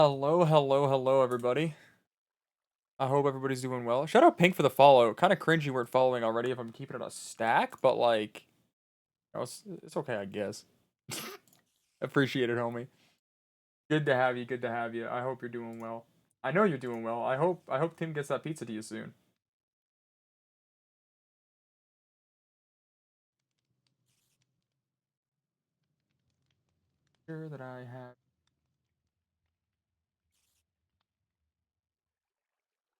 Hello, hello, hello, everybody. I hope everybody's doing well. Shout out Pink for the follow. Kind of cringy weren't following already if I'm keeping it a stack, but like, it's okay, I guess. Appreciate it, homie. Good to have you. Good to have you. I hope you're doing well. I know you're doing well. I hope Tim gets that pizza to you soon. Sure that I have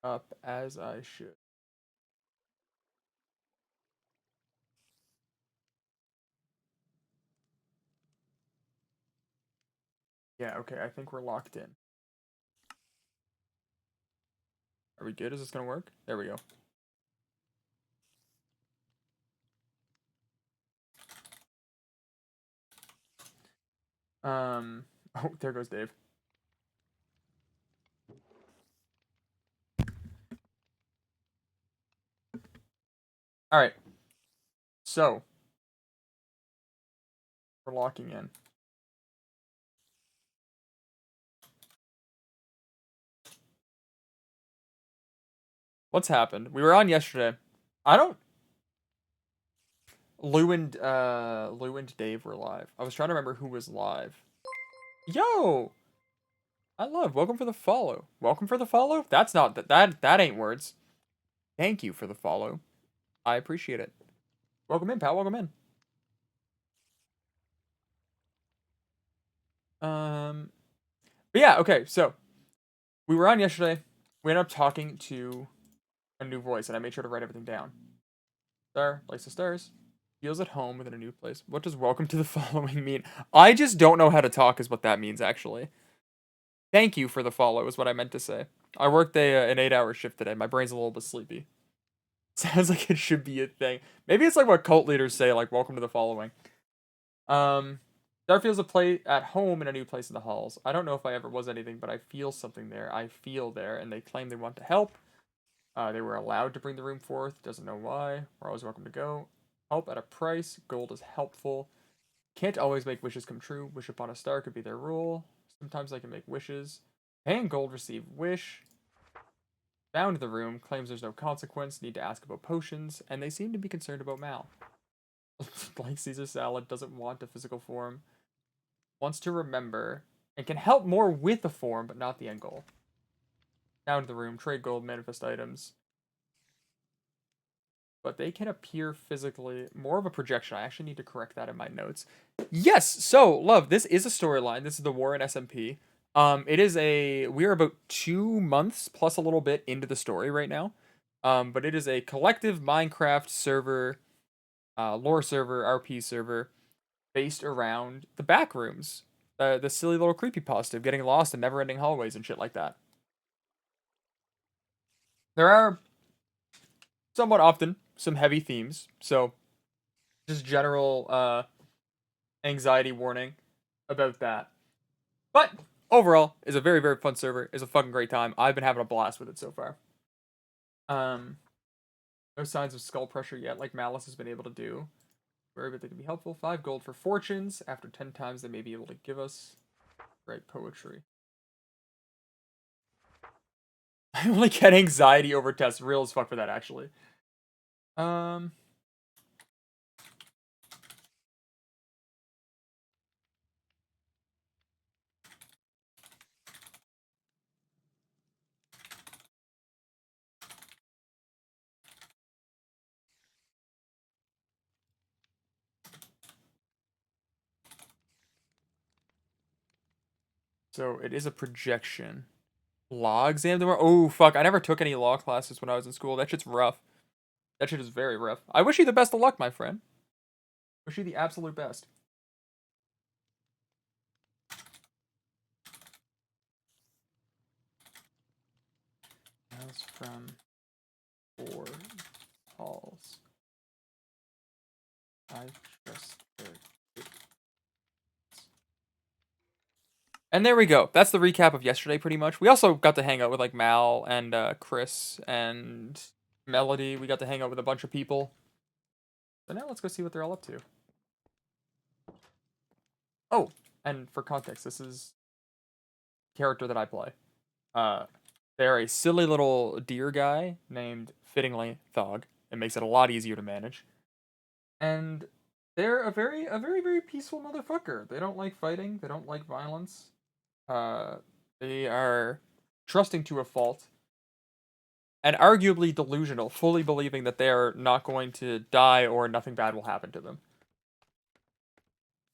up as I should. Yeah, okay, I think we're locked in. Are we good? Is this gonna work? There we go. Oh, there goes Dave. All right, so we're locking in. What's happened? We were on yesterday. I don't. Lou and Dave were live. I was trying to remember who was live. Yo, I love. Welcome for the follow. Welcome for the follow. That's not that ain't words. Thank you for the follow. I appreciate it. Welcome in, pal. Welcome in. Um, but yeah, okay. So we were on yesterday. We ended up talking to a new voice, and I made sure to write everything down. Star, place the stars. Feels at home within a new place. What does welcome to the following mean? I just don't know how to talk, is what that means, actually. Thank you for the follow, is what I meant to say. I worked an 8-hour shift today. My brain's a little bit sleepy. Sounds like it should be a thing. Maybe it's like what cult leaders say, like welcome to the following. There feels a play at home in a new place in the halls. I don't know if I ever was anything, but I feel something there. I feel there, and they claim they want to help. They were allowed to bring the room forth. Doesn't know why. We're always welcome to go. Help at a price. Gold is helpful. Can't always make wishes come true. Wish upon a star could be their rule. Sometimes I can make wishes. Paying gold, receive wish. Found the room, claims there's no consequence, need to ask about potions, and they seem to be concerned about Mal. Like Caesar salad, doesn't want a physical form, wants to remember, and can help more with the form, but not the end goal. Found the room, trade gold, manifest items. But they can appear physically. More of a projection. I actually need to correct that in my notes. Yes, so, love, this is a storyline. This is the WarrenSMP. It is we're about 2 months plus a little bit into the story right now. But it is a collective Minecraft server, lore server, RP server, based around the back rooms. The silly little creepypasta of getting lost in never-ending hallways and shit like that. There are somewhat often some heavy themes, so just general anxiety warning about that. But overall, is a very, very fun server. It's a fucking great time. I've been having a blast with it so far. Um, no signs of skull pressure yet, like Malice has been able to do. Very but they can be helpful. 5 gold for fortunes. After 10 times, they may be able to give us great poetry. I only get anxiety over tests. Real as fuck for that, actually. Um. So it is a projection. Law exam tomorrow? Oh, fuck. I never took any law classes when I was in school. That shit's rough. That shit is very rough. I wish you the best of luck, my friend. Wish you the absolute best. That's from 4 halls. I trust her. And there we go. That's the recap of yesterday, pretty much. We also got to hang out with like Mal and Chris and Melody. We got to hang out with a bunch of people. So now let's go see what they're all up to. Oh, and for context, this is character that I play. Uh, they're a silly little deer guy named fittingly Thog. It makes it a lot easier to manage. And they're a very peaceful motherfucker. They don't like fighting. They don't like violence. Uh, they are trusting to a fault and arguably delusional, fully believing that they are not going to die or nothing bad will happen to them.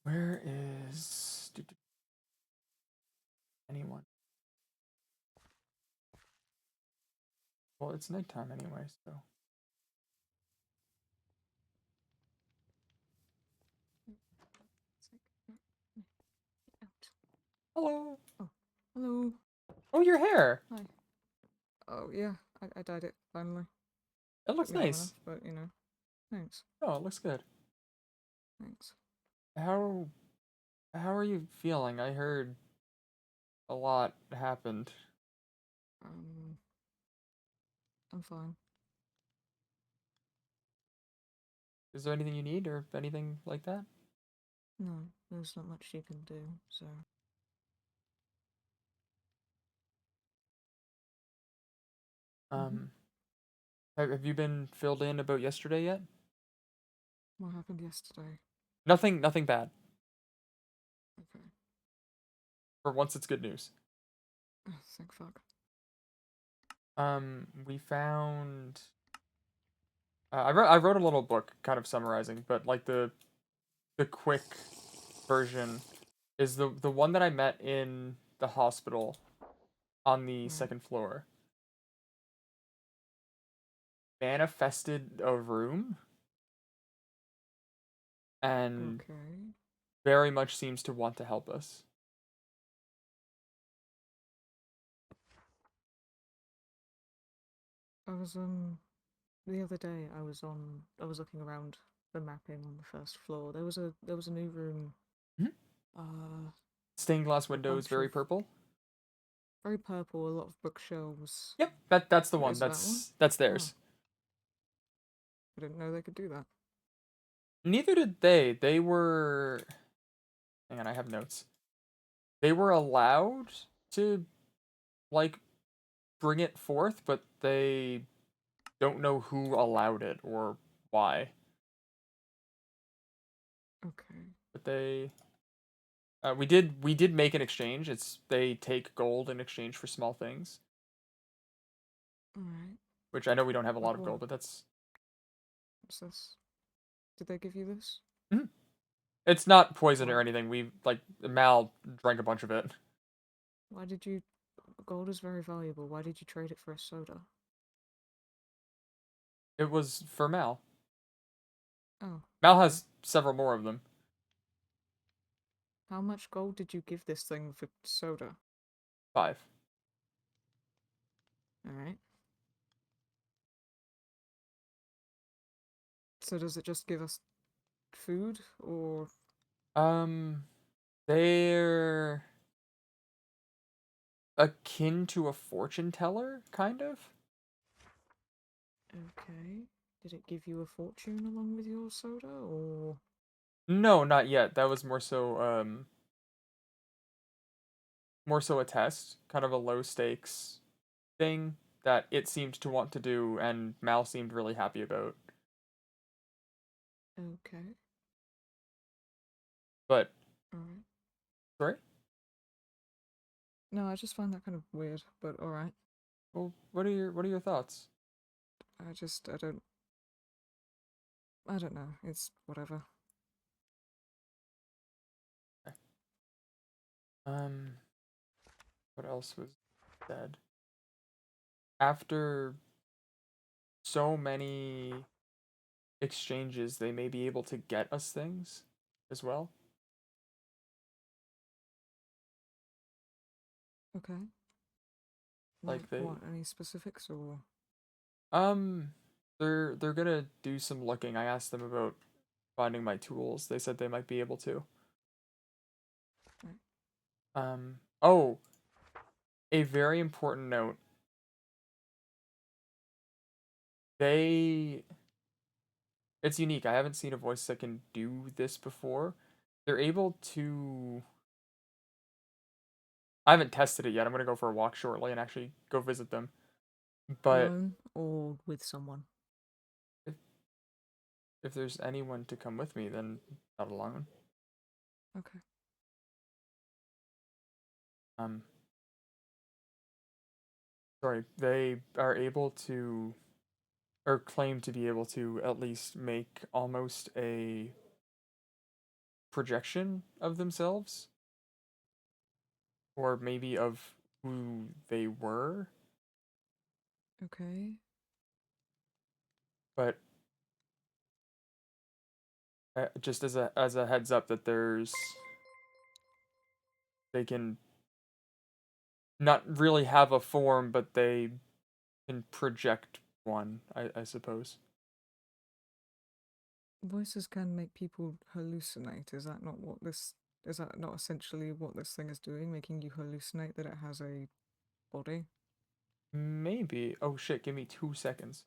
Where is anyone? Well, it's nighttime anyway, so. It's like, out. Hello. Oh, hello. Oh, your hair. Hi. Oh, yeah, I dyed it, finally. It Took looks me long enough, nice. but, thanks. Oh, it looks good. Thanks. How how are you feeling? I heard a lot happened. Um, I'm fine. Is there anything you need or anything like that? No, there's not much you can do, so. Mm-hmm. Um, have you been filled in about yesterday yet? What happened yesterday? Nothing bad. Okay. For once, it's good news. Oh, thank fuck. We found. I wrote a little book, kind of summarizing, but like the quick version is the one that I met in the hospital on the Right. second floor. Manifested a room and Okay. very much seems to want to help us. I was, the other day I was looking around the mapping on the first floor. There was a new room, Mhm. uh, Stained glass a windows, bunch very of purple. very purple, a lot of bookshelves. Yep, that's the one. Is it that one? That's Oh, theirs. I didn't know they could do that. Neither did they. They were. Hang on, I have notes. They were allowed to like bring it forth, but they don't know who allowed it or why. Okay. But we did make an exchange. It's they take gold in exchange for small things, Alright. which I know we don't have a lot Like of what? gold, but that's What's this? Did they give you this? mhm. It's not poison or Why? anything. We like Mal drank a bunch of it. Why did you. Gold is very valuable. Why did you trade it for a soda? It was for Mal. Oh, Mal okay. has several more of them. How much gold did you give this thing for soda? 5. Alright. So does it just give us food, or. Um, they're akin to a fortune teller, kind of. Okay. Did it give you a fortune along with your soda, or. No, not yet. That was more so a test, kind of a low stakes thing that it seemed to want to do, and Mal seemed really happy about. Okay. But Alright. sorry. No, I just find that kind of weird, but alright. Well, what are your thoughts? I don't know. It's whatever. Okay. Um, what else was said? After so many exchanges, they may be able to get us things as well. Okay. Like Like they what? Any specifics, or. um they're gonna do some looking. I asked them about finding my tools. They said they might be able to. Right. Oh, a very important note. They it's unique. I haven't seen a voice that can do this before. They're able to I haven't tested it yet. I'm gonna go for a walk shortly and actually go visit them. But Alone or with someone? if, if there's anyone to come with me, then not alone. Okay. Um, sorry, they are able to, or claim to be able to, at least make almost a projection of themselves, or maybe of who they were. Okay. But just as a heads up, that they can not really have a form, but they can project one. I suppose. Voices can make people hallucinate. Is that not essentially what this thing is doing, making you hallucinate that it has a body? Maybe. Oh shit! Give me 2 seconds.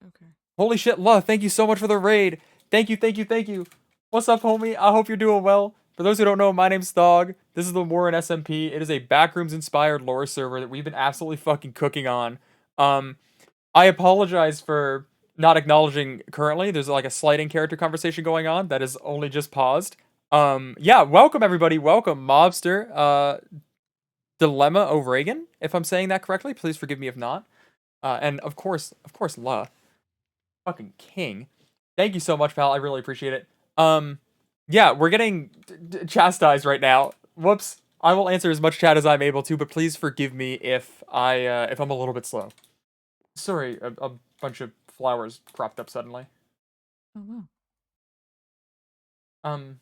Okay. Holy shit, love! Thank you so much for the raid. Thank you, thank you, thank you. What's up, homie? I hope you're doing well. For those who don't know, my name's Thog. This is the WarrenSMP. It is a backrooms inspired lore server that we've been absolutely fucking cooking on. Um, I apologize for not acknowledging currently. There's like a slight in character conversation going on that is only just paused. Yeah, welcome everybody. Welcome, Mobster. Dilemma O'Regan, if I'm saying that correctly. Please forgive me if not. And of course, La, fucking king. Thank you so much, pal. I really appreciate it. Yeah, we're getting chastised right now. Whoops. I will answer as much chat as I'm able to, but please forgive me if I'm a little bit slow. Sorry, a bunch of flowers cropped up suddenly. Oh wow. Um,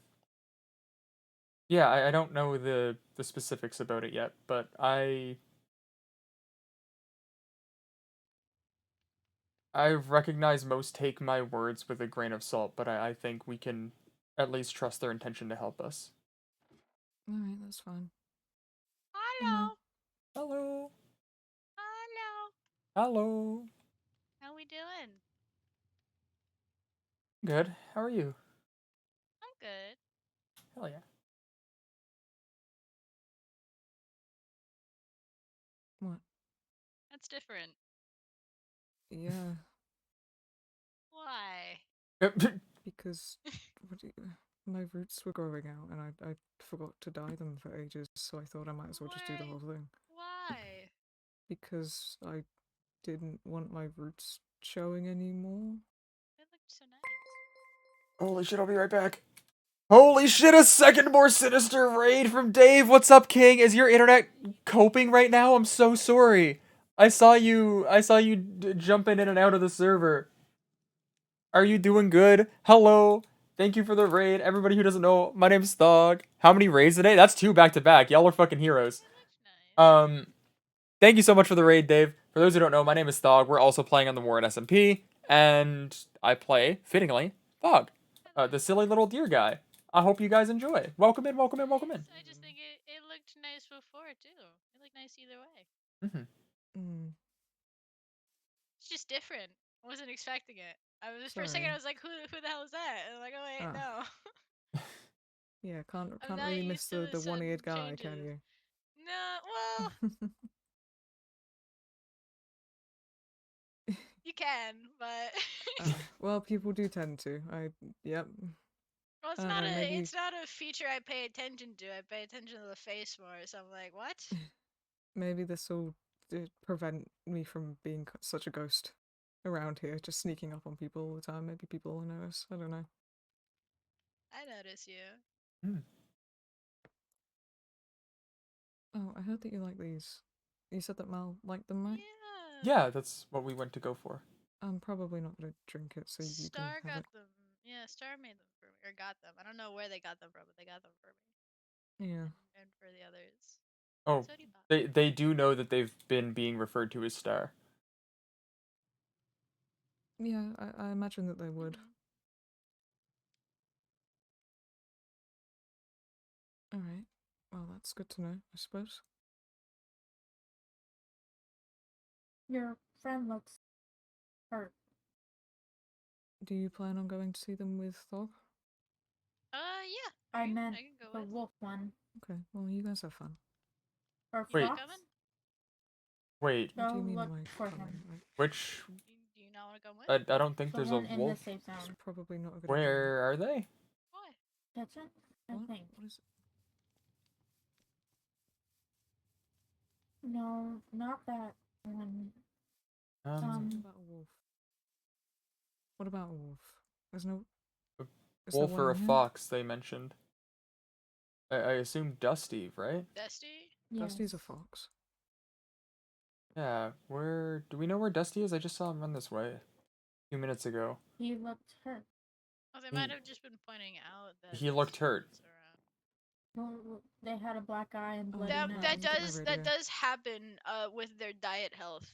yeah, I don't know the specifics about it yet, but I recognize most take my words with a grain of salt, but I think we can at least trust their intention to help us. Alright, that's fine. Hey Mel. Hello. Hello. Hello. Hello. How we doing? Good. How are you? I'm good. Hell yeah. What? That's different. Yeah, Why? because what do you, my roots were growing out and I forgot to dye them for ages, so I thought I might as well just do the Why? whole thing. Why? Because I didn't want my roots showing anymore. It looked so nice. Holy shit, I'll be right back. Holy shit, a second more sinister raid from Dave. What's up, King? Is your internet coping right now? I'm so sorry. I saw you jumping in and out of the server. Are you doing good? Hello. Thank you for the raid. Everybody who doesn't know, my name's Thog. How many raids today? That's 2 back to back. Y'all are fucking heroes. It looks nice. Um, Thank you so much for the raid, Dave. For those who don't know, my name is Thog. We're also playing on the War in SMP, and I play, fittingly, Thog, Hello. the silly little deer guy. I hope you guys enjoy. Welcome in, welcome in, welcome in. Nice. I just think it looked nice before too. It looked nice either way. Mm-hmm. Mm, It's just different. I wasn't expecting it. I was for a second sorry. I was like, who the hell is that? And I'm like, oh wait, Ah, no. yeah, I'm can't not really miss used to the the one-eared sudden guy, can changes. you? No, well, you can, but Well, people do tend to. Yep. well, I don't know, maybe it's not a feature I pay attention to. I pay attention to the face more. So I'm like, what? maybe this will prevent me from being such a ghost around here, just sneaking up on people all the time. Maybe people will notice. I don't know. I notice you. Mm. Oh, I heard that you like these. You said that Mal liked them, right? Yeah. Yeah, that's what we went to go for. I'm probably not gonna drink it, so you can Star have got it. them. Yeah, Star made them for me, or got them. I don't know where they got them from, but they got them for me, Yeah. and for the others. Oh, So do Pop. they do know that they've been being referred to as Star. Yeah, I imagine that they would. Mm-hmm. Alright. Well, that's good to know, I suppose. Your friend looks hurt. Do you plan on going to see them with Thog? Yeah. I meant I can go the with. wolf one. Okay, well, you guys have fun. Or Wait. You fox? coming? Wait, What do you Go mean look by for coming? him. Like, which? Do you not want to come with? I don't think The there's a one in the wolf. safe it's zone. probably not a good idea. Where are they? Why? Kitchen? I What? think. What is No, not that one. What Um, about a wolf? What about a wolf? There's no. A Is there wolf one or a in here? fox? They mentioned. I assume Dusty, right? Dusty? Dusty's a Yes. fox. Yeah. Where do we know where Dusty is? I just saw him run this way a few minutes ago. He looked hurt. Oh, they He- might have just been pointing out that He looked hurt. it's around. Well, they had a black eye and Oh, bloody That no, nose. that look at my does radio. happen with their diet health.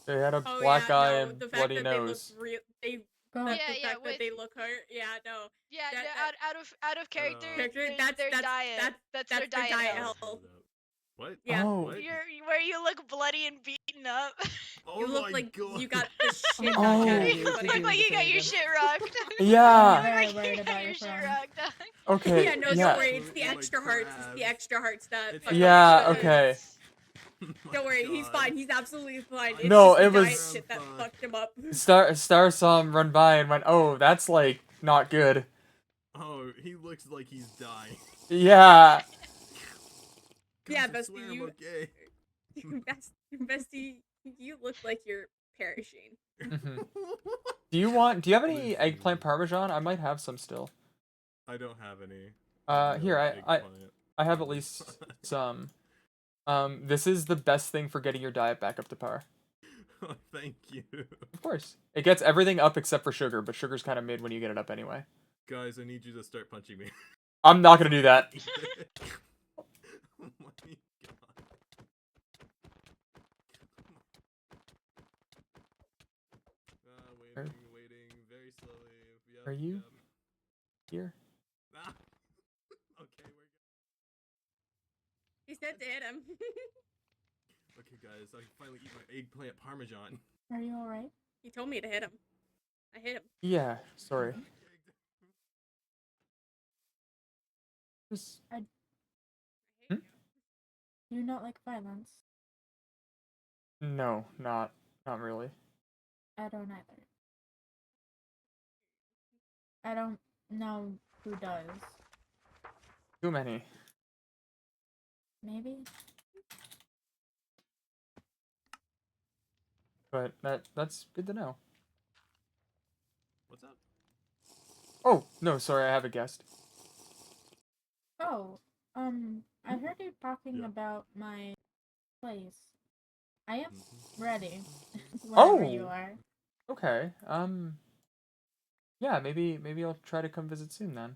They had a Oh black yeah, eye no, and the fact bloody that they look nose. real, they Go. that Yeah, the yeah, fact that they look hurt, yeah, no. Yeah, That- no, out of character, Character, their diet. That's their diet health. health. What? Yeah. Oh. What? Where you look bloody and beaten up. Oh You look my like God. you got the shit Oh. knocked out of You you, to look buddy. do like the you got thing your again. shit rocked. Yeah. You look Very like worried you about got your your shit friend. rocked, dog. Okay. Yeah, no, yeah. don't worry. It's the Oh my extra hearts. It's the crap. extra hearts that. It's fucking Yeah, fucked him up. okay. My Don't worry, he's God. fine. He's absolutely fine. It's No, just the it was- diet shit that fucked him up. Star saw him run by and went, "Oh, that's like not good." Oh, he looks like he's dying. Yeah. Yeah, Guys, I Bestie, swear I'm you- okay. Bestie, you look like you're perishing. Mhm. Do you have any Listen. eggplant parmesan? I might have some still. I don't have any. Here, I Eggplant. have at least some. This is the best thing for getting your diet back up to par. Oh, thank you. Of course. It gets everything up except for sugar, but sugar's kind of mid when you get it up anyway. Guys, I need you to start punching me. I'm not gonna do that. Oh my God. Waiting very slowly. Yep, Are you? yep. Here. Ah. Okay, we're good. He said to hit him. Okay, guys, I can finally eat my eggplant parmesan. Are you alright? He told me to hit him. I hit him. Yeah, sorry. Just, I hate Hmm? you. Do you not like violence? no, not really. I don't either. I don't know who does. Too many. Maybe? But that's good to know. What's up? Oh, no, sorry, I have a guest. Oh, I heard you talking Yeah. about my place. I am Mhm. ready. Whenever Oh! you are. Okay. Yeah, maybe I'll try to come visit soon then.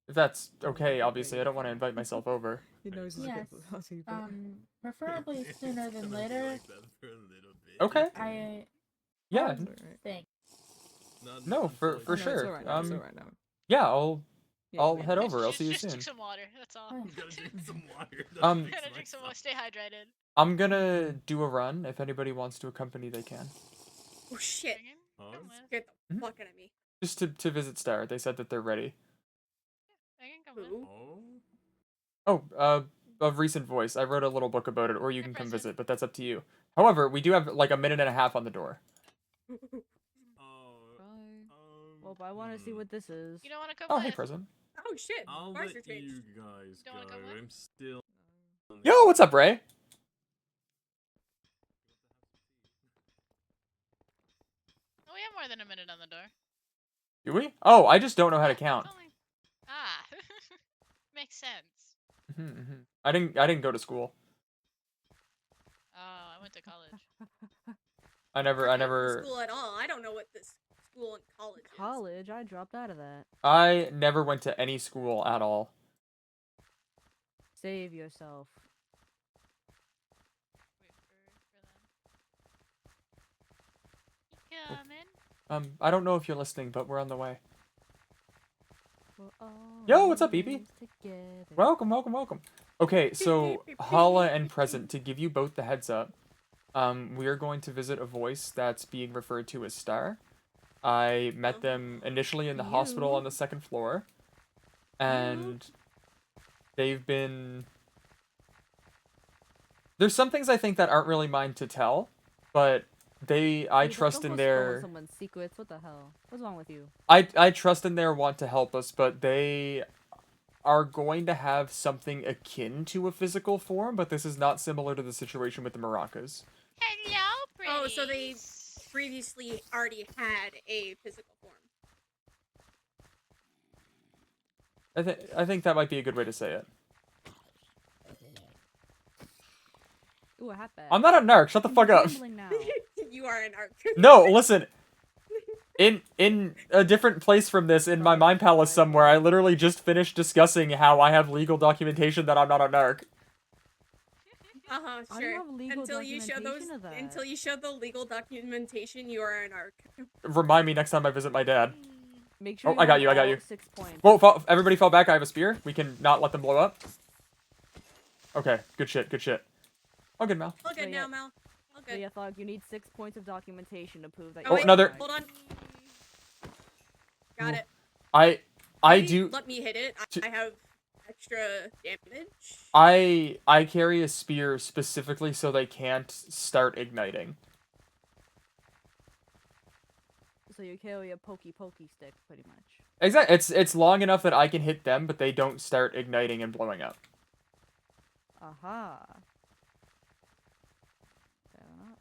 If that's okay, obviously. I don't want to invite myself over. He knows he's a Yes. bit fuzzy, but Preferably sooner than Gonna be later. like that for a little bit. Okay. I Yeah. it's alright. think. Not No, until for I Oh, get no, sure. It's alright now. It's Um, alright now. Yeah, Yeah, I'll we head know. over. I'll see you Just soon. drink some water. That's all. Hmm. I'm gonna drink some water. That Um, fixes Gotta drink some water. myself. Stay hydrated. I'm gonna do a run. If anybody wants to accompany, they can. Oh shit. Megan, Oh. come with. Scared the Mhm. fuck out of me. Just to visit Star. They said that they're ready. Megan, come with. Who? Oh. Oh, of recent voice. I wrote a little book about it, or you Hey, can come present. visit, but that's up to you. However, we do have like a minute and a half on the door. Oh. Bye. Well, I want to see what this is. You don't want to come Oh, with? hey, present. Oh shit. I'll Cars are let changed. you guys Don't wanna go. come with? I'm still. Yo, what's up, Ray? Oh, we have more than a minute on the door. Do we? Oh, I just don't know how to Yeah, count. it's only- Ah, makes sense. I didn't go to school. Oh, I went to college. I I never don't go to school at all. I don't know what this school and college is. College? I dropped out of that. I never went to any school at all. Save yourself. Wait for them. You coming? I don't know if you're listening, but we're on the way. We're all Yo, what's up, in Evie? this together. Welcome. Okay, so Hala and Present, to give you both the heads up, we are going to visit a voice that's being referred to as Star. I met them initially in the hospital You? on the second floor, and they've been There's some things I think that aren't really mine to tell, but I Dude, trust don't in go spoiling their someone's secrets. What the hell? What's wrong with you? I trust in their want to help us, but they are going to have something akin to a physical form, but this is not similar to the situation with the maracas. Hello, pretties. Oh, so they previously already had a physical form. I think that might be a good way to say it. Ooh, a hat bag. I'm not a narc. Shut the fuck up. Gambling now. You are an arc. No, listen. In a different place from this, in my mind palace somewhere, I literally just finished discussing how I have legal documentation that I'm not a narc. Uh-huh, I don't sure. have legal Until you show documentation of that. until you show the legal documentation, you are an arc. Remind me next time I visit my dad. Make sure Oh, I got have you, I got all you. 6 points. Whoa, everybody fall back. I have a spear. We can not let them blow up. Okay, good shit, good shit. All good, Mal. All good So, now, yeah. Mal. All So good. yeah, Thug, you need 6 points of documentation to prove that Oh, you're wait, another- Hold on. Got it. I Maybe do. Let me hit it. I have extra damage. I carry a spear specifically so they can't start igniting. So you carry a pokey stick, pretty much. Exactly. It's long enough that I can hit them, but they don't start igniting and blowing up. Aha. Fair enough.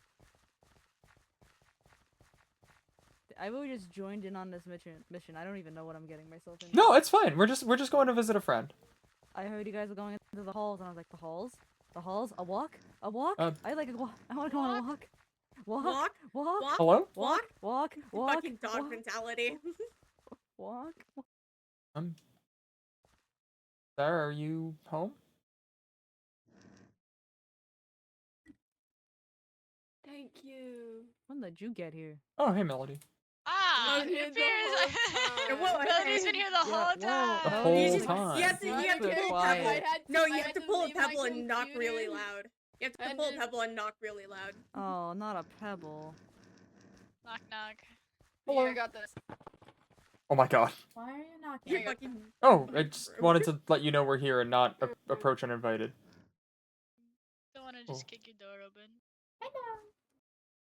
I really just joined in on this mission. I don't even know what I'm getting myself into. No, it's fine. We're just going to visit a friend. I heard you guys were going into the halls, and I was like, the halls? The halls? A walk? A walk? I like a walk. I want to go on a walk. Walk? Walk? Walk? Walk? Hello? Walk? Walk? Walk? Fucking dog walk, mentality. walk? Sarah, are you home? Thank you. When did you get here? Oh, hey, Melody. Ah, I'm it here the appears. whole time. Melody's been here the Yeah, whole whoa, time. The no, whole you just- time. you have to pull a quiet. pebble. No, you I have had to pull a leave my pebble and knock really computer. loud. You have to And pull a then- pebble and knock really loud. Oh, not a pebble. Knock knock. Here, I got this. Oh my god. Why are you knocking? You're Here. fucking. Oh, I just wanted to let you know we're here and not approach uninvited. Don't want to just kick your door open.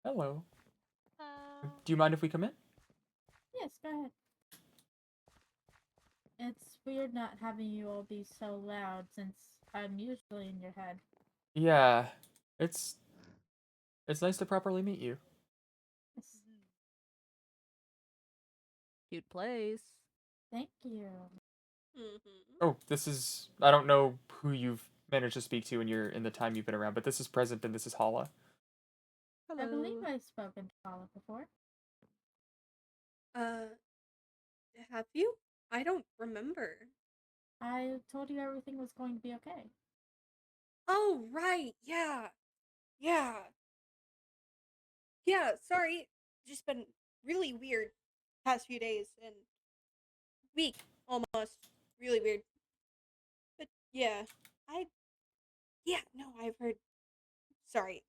Hello. Uh, Do you mind if we come in? Yes, go ahead. It's weird not having you all be so loud since I'm usually in your head. Yeah. It's nice to properly meet you. Yes. Cute place. Thank you. Mm-hmm. Oh, this is I don't know who you've managed to speak to in the time you've been around, but this is Present and this is Hala. Hello. I believe I've spoken to Paula before. Have you? I don't remember. I told you everything was going to be okay. Oh, right. Yeah. Yeah. Yeah, sorry. Just been really weird past few days and week almost. Really weird. But yeah, I've heard. Sorry.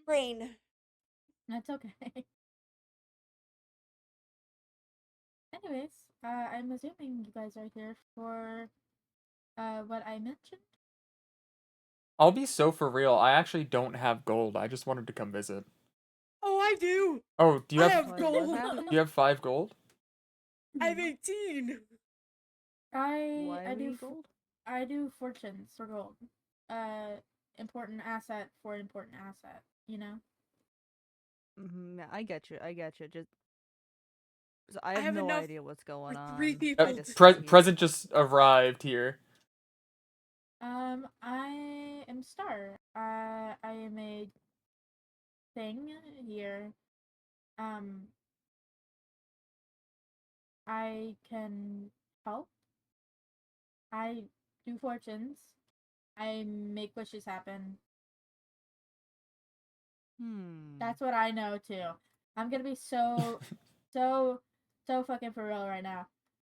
Brain. That's okay. Anyways, I'm assuming you guys are here for what I mentioned. I'll be so for real. I actually don't have gold. I just wanted to come visit. Oh, I do. Oh, do you I have have What gold. happened? you have 5 gold? I have 18. Why I we do need gold? I do fortunes for gold. Important asset for important asset. You know. Yeah, I get you. Just so I I have have no enough idea what's going for on. 3 I people. just Pre- sit here. Present just arrived here. I am Star. I am a thing here. I can help. I do fortunes. I make wishes happen. That's what I know too. I'm gonna be so fucking for real right now.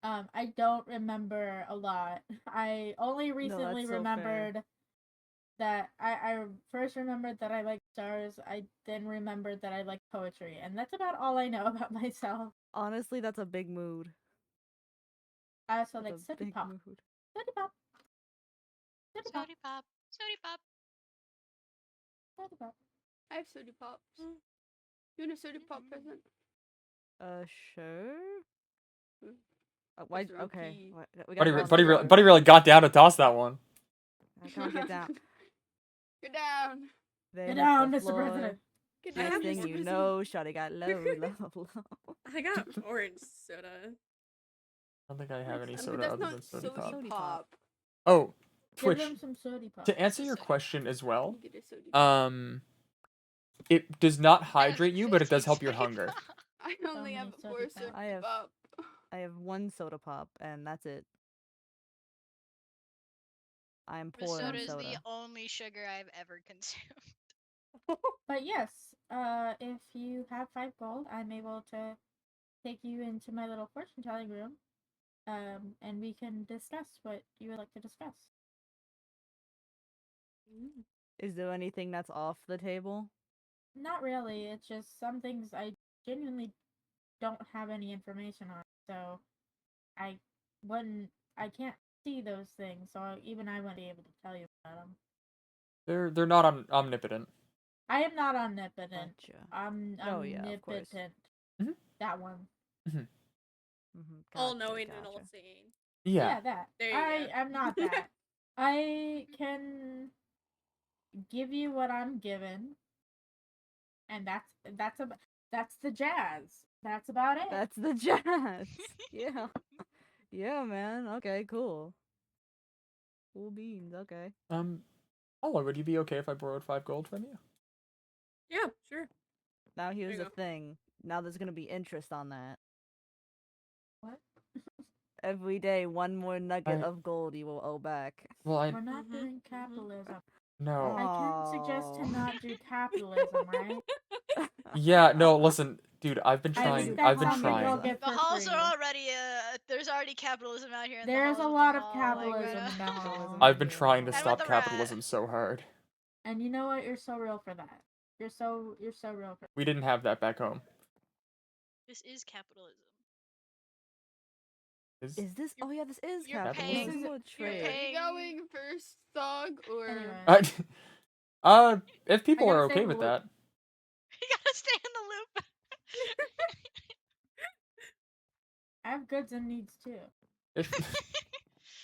I don't remember a lot. I only recently that's so fair. remembered that I first remembered that I like stars. I then remembered that I like poetry, and that's about all I know about myself. Honestly, that's a big mood. I also That's like a Sooty big Pop. mood. Sooty Pop. Sooty Pop. Sody pop. Sody pop. Soda pop. I have soda pops. You want a soda pop present? Sure. Why? That's the wrong Okay. key. We Buddy, got That's buddy, the wrong buddy really got down to toss that one. Come on, get down. Get down. They Get hit down, the Mr. floor. President. Get I down. have Next thing more you presents. know, Shawty got low, low, low. I got orange soda. I don't think I have any But soda that's other not than soda soda pop. Sody pop. pop. Oh, Give Twitch. them some soda pop. To answer It's a your soda question as well, Get a soda pop. it does not I have hydrate you, but it does 15 help your soda hunger. pop. I only many have soda 4 pops. soda I have- pop. I have one soda pop, and that's it. I'm But poor soda on is soda. the only sugar I've ever consumed. But yes, if you have 5 gold, I'm able to take you into my little fortune telling room, and we can discuss what you would like to discuss. Is there anything that's off the table? Not really. It's just some things I genuinely don't have any information on, so I can't see those things, so even I wouldn't be able to tell you about them. They're not omnipotent. I am not omnipotent. Gotcha. I'm Oh, yeah, of course. omnipotent. Mhm. That one. All Gotcha, knowing and all gotcha. seeing. Yeah. That. There you I go. am not that. I can give you what I'm given, and that's the jazz. That's about it. That's the jazz. Yeah. Yeah, man. Okay, cool. Cool beans. Okay. Ola, would you be okay if I borrowed 5 gold from you? Yeah, sure. Now here's you the go. thing. Now there's gonna be interest on that. What? Every day, one more nugget I- of gold you will owe back. Well, We're not Mhm, doing mhm. capitalism. no. I can suggest to Oh. not do capitalism, right? Yeah, no, listen, dude, I've been I trying. think I've that's been something we'll trying. get The for halls free. are already there's already capitalism out here in There's the a halls lot with of the mall, like, capitalism right in the now. halls. I've been trying to And stop with the rat. capitalism so hard. And you know what? You're so real for that. You're so real for We didn't have that back home. This is capitalism. Is Is this? Oh yeah, this is You're capitalism. paying- Would you're trade. paying- Going first, dog, or Anyway. If people gotta are stay okay in with the loop. that. You gotta stay in the loop. I have goods and needs too. If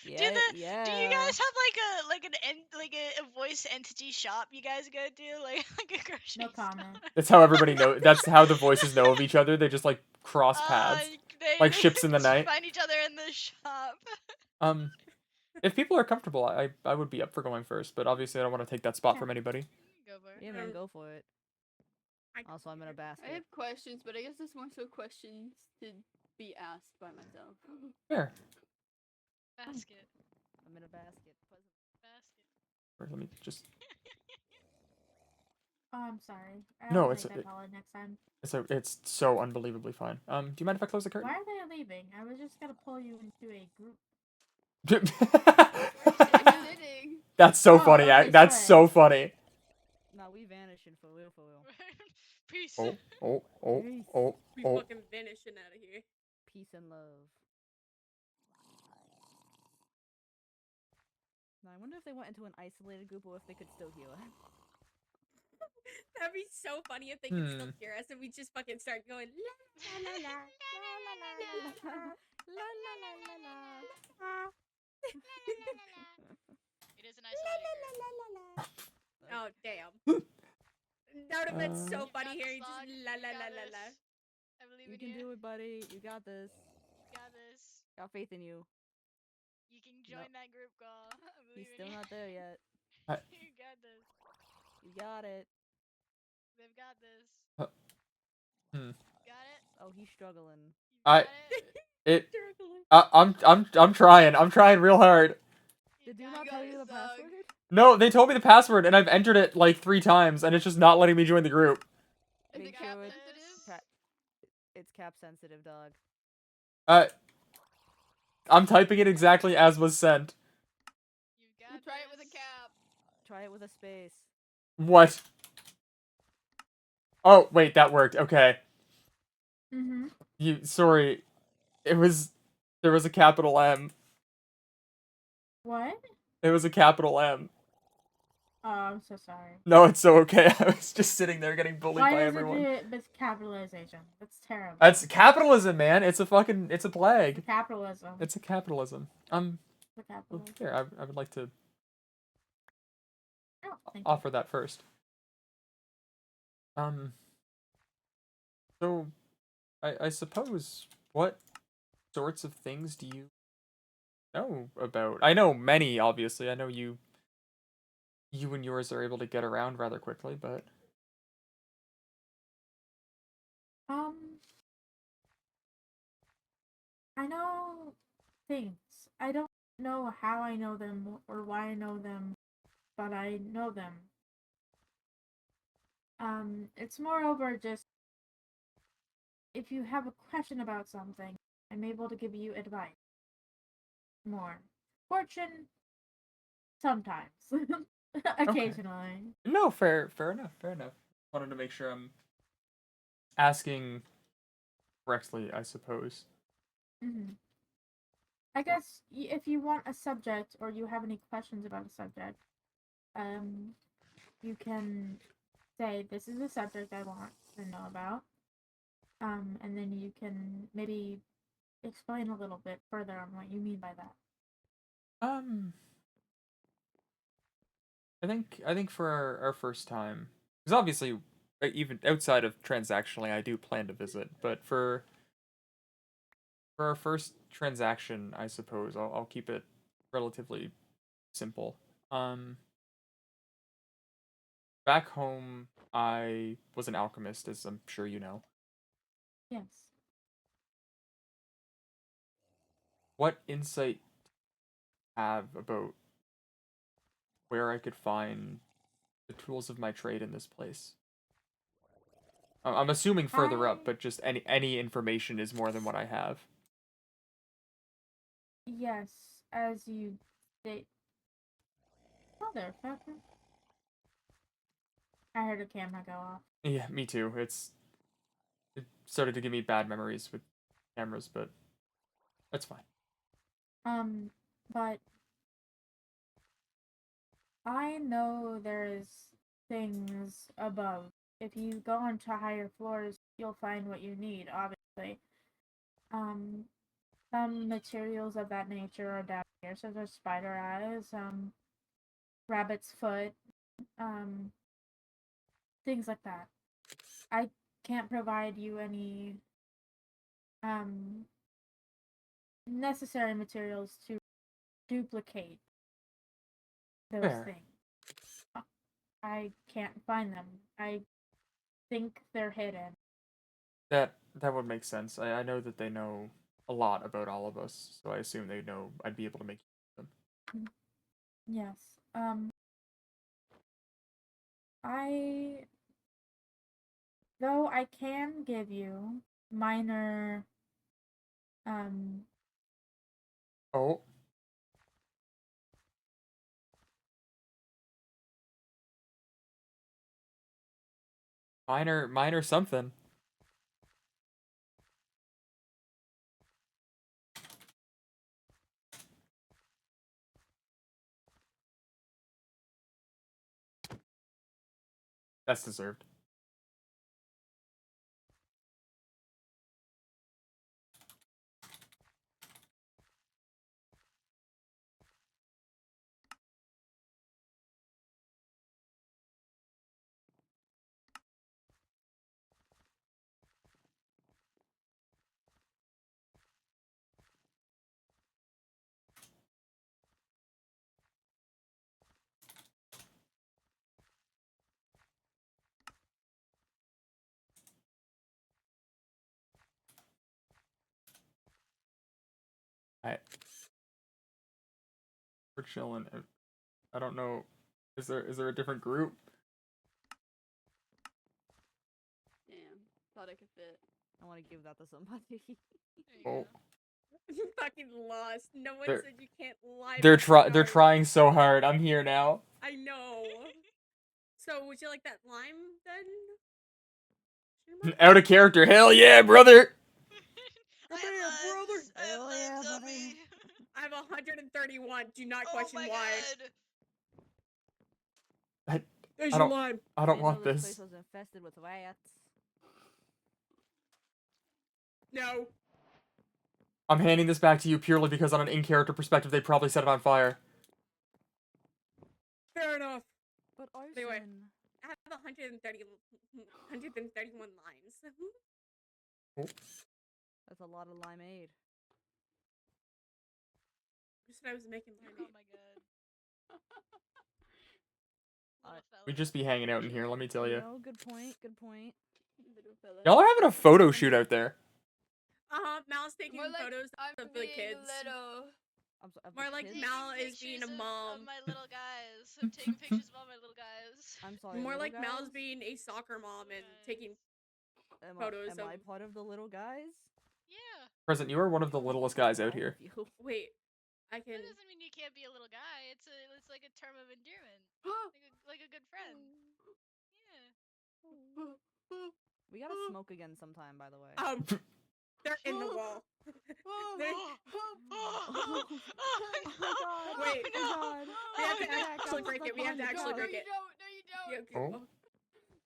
Yeah, Do you yeah. guys have like a voice entity shop you guys go to like a grocery No store? comment. that's how everybody knows. That's how the voices know of each other. They just like cross paths, like they ships in the just night. Find each other in the shop. If people are comfortable, I would be up for going first, but obviously I don't want to take that spot Yeah. from anybody. Go for it. Yeah, man, go for it. I Also, I'm in a I basket. have questions, but I guess it's more so questions to be asked by myself. Here, Basket. I'm in a basket. Basket. or let me just. Oh, I'm sorry. No, I'll it's- make that call next time. It's so unbelievably fine. Do you mind if I close the curtain? Why are they leaving? I was just gonna pull you into a group. Sitting. That's so Oh, funny. okay, That's sorry. so funny. No, we vanishing for real, for real. Peace. We Oh. fucking vanishing out of here. Peace and love. Now, I wonder if they went into an isolated group or if they could still hear us. That'd be so funny if they could still Hmm. hear us and we just fucking start going la la la la La la la la la. It is an isolated group. Oh damn. That would have been so You funny got hearing this, just dog. la You la got la la this. la. I believe You in can you. do it, buddy. You got this. You got this. Got faith in you. You can join that group call. I believe He's in still you. not there yet. You got this. You got it. They've got this. Hmm. Got it. Oh, he's struggling. You I- got It. it. I'm trying. I'm trying real hard. You Did you got not it. tell you the guys suck. password? No, they told me the password and I've entered it like 3 times and it's just not letting me join the group. Is Make it cap sure it's sensitive? It's cap sensitive, dog. I'm typing it exactly as was sent. You got Try it with a this. cap. Try it with a space. What? Oh, wait, that worked. Okay. Mm-hmm. Sorry. There was a capital M. What? It was a capital M. Oh, I'm so sorry. No, it's so okay. I was just sitting there getting bullied Why by does everyone. it do it with capitalization? That's terrible. That's capitalism, man. It's a plague. Capitalism. It's a capitalism. The capitalism. Here, I would like to Oh, thank offer that first. So, I suppose, what sorts of things do you know about? I know many, obviously. I know you and yours are able to get around rather quickly, but I know things. I don't know how I know them or why I know them, but I know them. It's moreover just if you have a question about something, I'm able to give you advice. More. Fortune, sometimes. Occasionally. no, fair enough. Wanted to make sure I'm asking correctly, I suppose. Mm-hmm. I guess if you want a subject or you have any questions about a subject, you can say this is a subject I want to know about. And then you can maybe explain a little bit further on what you mean by that. I think for our first time, because obviously, even outside of transactionally, I do plan to visit. But for our first transaction, I suppose I'll keep it relatively simple. Back home, I was an alchemist, as I'm sure you know. Yes. What insight have about where I could find the tools of my trade in this place? I'm assuming further up, but just any information is more than what I have. Yes, as you state. Oh, there, Falcon. I heard a camera go off. Yeah, me too. It started to give me bad memories with cameras, but that's fine. But I know there's things above. If you go onto higher floors, you'll find what you need, obviously. Some materials of that nature are down here, such as spider eyes, rabbit's foot, things like that. I can't provide you any necessary materials to duplicate those Fair. things. I can't find them. I think they're hidden. That would make sense. I know that they know a lot about all of us, so I assume they know I'd be able to make use of them. Yes. Though I can give you minor Oh. Minor something. That's deserved. We're chilling. I don't know. Is there a different group? Damn, thought I could fit. I want to give that to somebody. Oh. You fucking lost. No one They're- said you can't lie. They're trying so hard. I'm here now. I know. So would you like that lime then? Out of character. Hell yeah, brother. Come here, brother. Hell yeah, buddy. I have 131. Do not Oh question my why. god. There's I your don't- line. I don't Didn't know want this this. place was infested with rats. No. I'm handing this back to you purely because on an in-character perspective, they probably set it on fire. Fair enough. But arson. Anyway. I have 131 lines. That's a lot of limeade. Just when I was making Oh limeade. my god. Little We'd fella. just be hanging out in here, let me tell you. No, good point. Good point. Little fella. Y'all are having a photo shoot out there. Mal's taking More like photos I'm of the being kids. little. More like Taking Mal is being a pictures mom. of my little guys. I'm taking pictures of all my little guys. I'm sorry. More little like Mal's guys? being a soccer mom and Guys. taking Am photos I of- part of the little guys? Yeah. Present, you are one of the littlest guys out here. You. Wait, I can. That doesn't mean you can't be a little guy. It's like a term of endearment. like a good friend. Yeah. We gotta smoke again sometime, by the way. They're in the wall. They're- Oh my god. Wait. Oh god. We have to Jack, actually I'm break stuck it. We have to behind the actually couch. break it. No, you don't. Yeah, okay. Oh.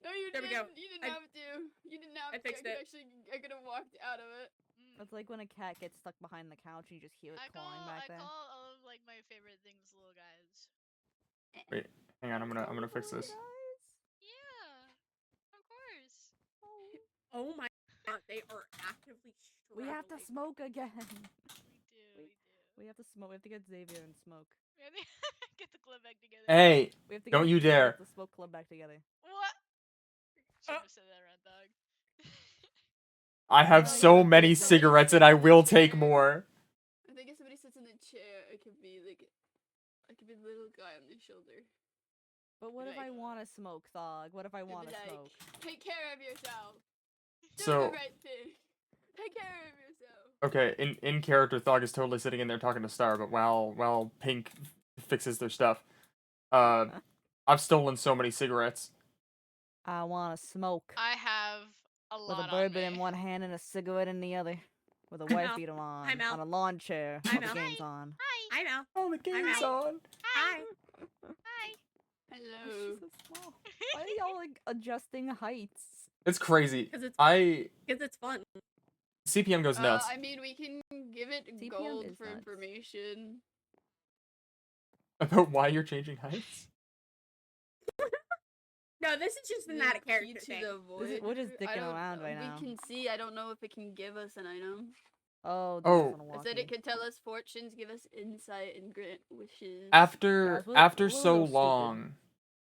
No, you There we didn't. go. You didn't I- have to. You didn't have I to. fixed could it. Actually, I could have walked out of it. That's like when a cat gets stuck behind the couch and you just hear it clawing back there. I call all of like my favorite things little guys. Wait, hang on, I'm gonna fix this. Yeah. Of course. Oh my god, they are actively We have to struggling. smoke again. We do. We have to smoke. We have to get Xavier and smoke. We have to get the club back together. Hey, We have to don't get you dare. the smoke club back together. What? Shouldn't have said that around dog. I have so many cigarettes and I will take more. I think if somebody sits in the chair, it could be like, it could be the little guy on their shoulder. But what if I want to smoke, Thog? What if I They'd be want to like, smoke? Take care of yourself. Do So- the right thing. Take care of yourself. Okay, in character, Thog is totally sitting in there talking to Star, but while Pink fixes their stuff, I've stolen so many cigarettes. I want to smoke. I have a With lot a bourbon on in me. one hand and a cigarette in the other. With a Hi, wife Mel. beater Hi, on. Mel. On a lawn chair. Hi, While the Mel. game's on. Hi, Mal. Oh, the game's Mal. on. Hi. Hi. Hello. She's so small. Why are y'all like adjusting heights? It's crazy. Because it's fun. CPM goes nuts. I mean, we can give it CPM gold is for nuts. information. About why you're changing heights? No, this is just The not a key character to thing. the void. we're just I dicking don't around know. right now. We can see. I don't know if it can give us an item. Oh, Oh. I said it could tell us fortunes, give us insight, and grant wishes. After Guys, we're a after little so stupid. long,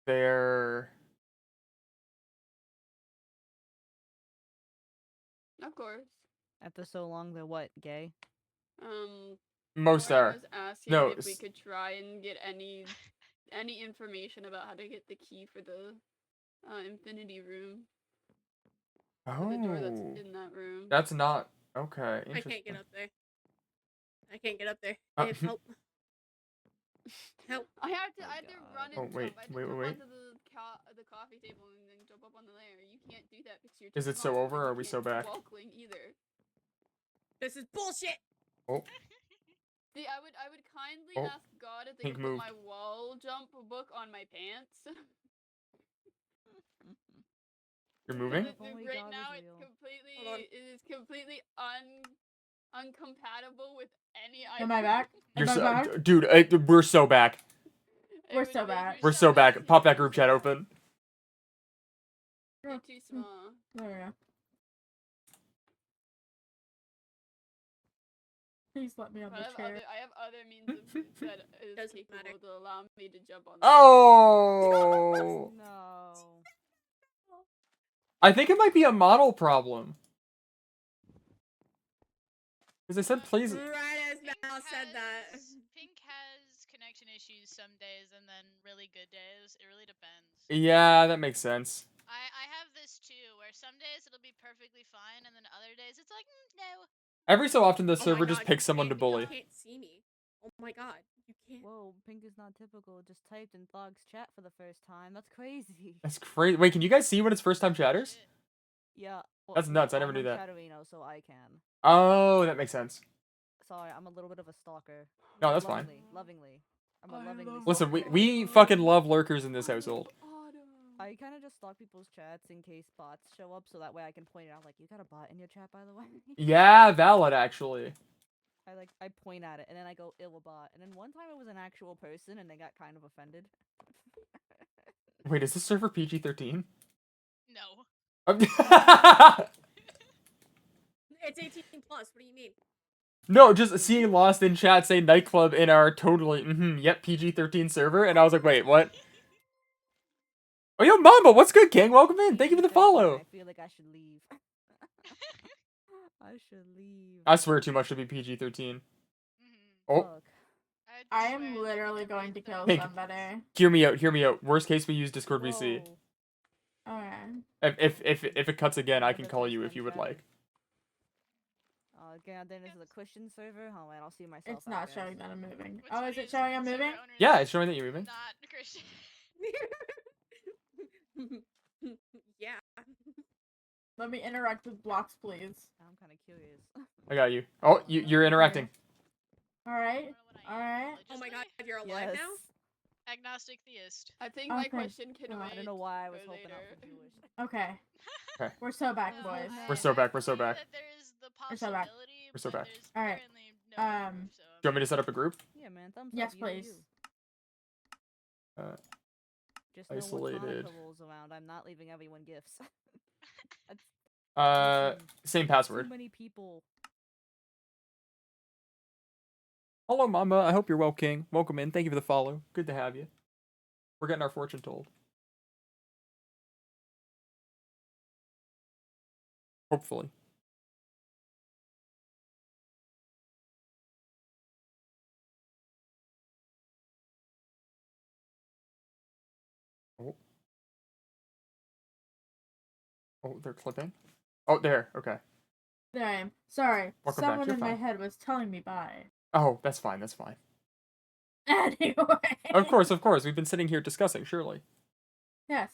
they're Of course. After so long, they're what? Gay? most Lauren are. was asking No, if we could try and get any information about how to get the key for the infinity room. For the door that's Oh, in that room. that's not okay. I Interesting. can't get up there. I can't get up there. Uh, Babe, help. Help. I had to Oh, I had to God. run and Oh, jump. wait, I had to wait, jump wait. onto the coffee table and then jump up on the layer. You can't do that because you're Is too it so small, over, and or you are we so can't back? Walkling either. This is bullshit. Oh, See, I would kindly Oh, ask God if they Pink could put moved. my wall jump book on my pants. you're moving? Because Only right God is now real. Hold on. it is completely uncompatible with any Am I back? You're Am I so, back? dude. We're so back. We're so back. We're so back. Pop that group chat open. You're too small. There we go. Please let me on But the chair. I have other means of, that is Doesn't capable matter. to allow me to jump on. Oh, No. I think it might be a model problem. Because I said please. Right as Mal said that. Pink has connection issues some days and then really good days. It really depends. Yeah, that makes sense. I have this too, where some days it'll be perfectly fine, and then other days it's like, no. Every so often, the Oh my server just God, picks you someone to can't- bully. You can't see me. Oh my god, you can't. Whoa, Pink is not typical. Just typed in Thog's chat for the first time. That's crazy. That's crazy. Wait, can you guys see when it's first time chatters? Shit. Yeah. Well, That's nuts, I never I'm knew on that. Chatterino, so I can. Oh, that makes sense. Sorry, I'm a little bit of a stalker. No, that's fine. Lovingly. I'm a I lovingly love Listen, stalker. we fucking love lurkers in this household. Autumn. I kind of just stalk people's chats in case bots show up, so that way I can point out like, you got a bot in your chat, by the way. Yeah, valid actually. I point at it and then I go ill a bot, and then one time it was an actual person and they got kind of offended. Wait, is this server PG-13? No. It's 18 plus. What do you mean? No, just seeing Lost in chat say nightclub in our totally, yep, PG-13 server, and I was like, wait, what? Oh, yo, Mamba, what's good, King? Welcome in. Thank you for the follow. I feel like I should leave. I should leave. I swear too much to be PG-13. Oh, Fuck. I am literally going to kill Pink. somebody. Hear me out. Hear me out. Worst case, we use Discord VC. Whoa. Okay. If it cuts again, I can That's call nice you then, if you would chat. like. Again, then this is a Christian server. Oh man, I'll see myself. It's out, not guys. showing that I'm moving. What's Oh, funny is it showing I'm server moving? owners Yeah, it's showing that you're moving. Not Christian. Yeah. Let me interact with blocks, please. I'm kind of curious. I got you. Oh, you're interacting. Alright. Alright. Oh my god, you're alive Yes. now? Agnostic theist. I think my Okay. question can Oh, wait. I don't know why I was for hoping out later. for Jewish. Okay. Okay. We're so back, No, boys. We're so back, we're so I believe back. that there is the We're so back. possibility, We're so but back. there's Alright. apparently no proof, so Do you want me to set up a group? Yeah, man. Thumbs Yes, up. You, please. You. Uh, Just know what's isolated. Hanukkah rolls around. I'm not leaving everyone gifts. same Too password. many people. Hello, Mamba. I hope you're well, King. Welcome in. Thank you for the follow. Good to have you. We're getting our fortune told. Hopefully. Oh. Oh, they're clipping. Oh, there. Okay. There I am. Sorry. Welcome back, Someone you're in my fine. head was telling me bye. Oh, that's fine. That's fine. Anyway. Of course, of course. We've been sitting here discussing, surely. Yes.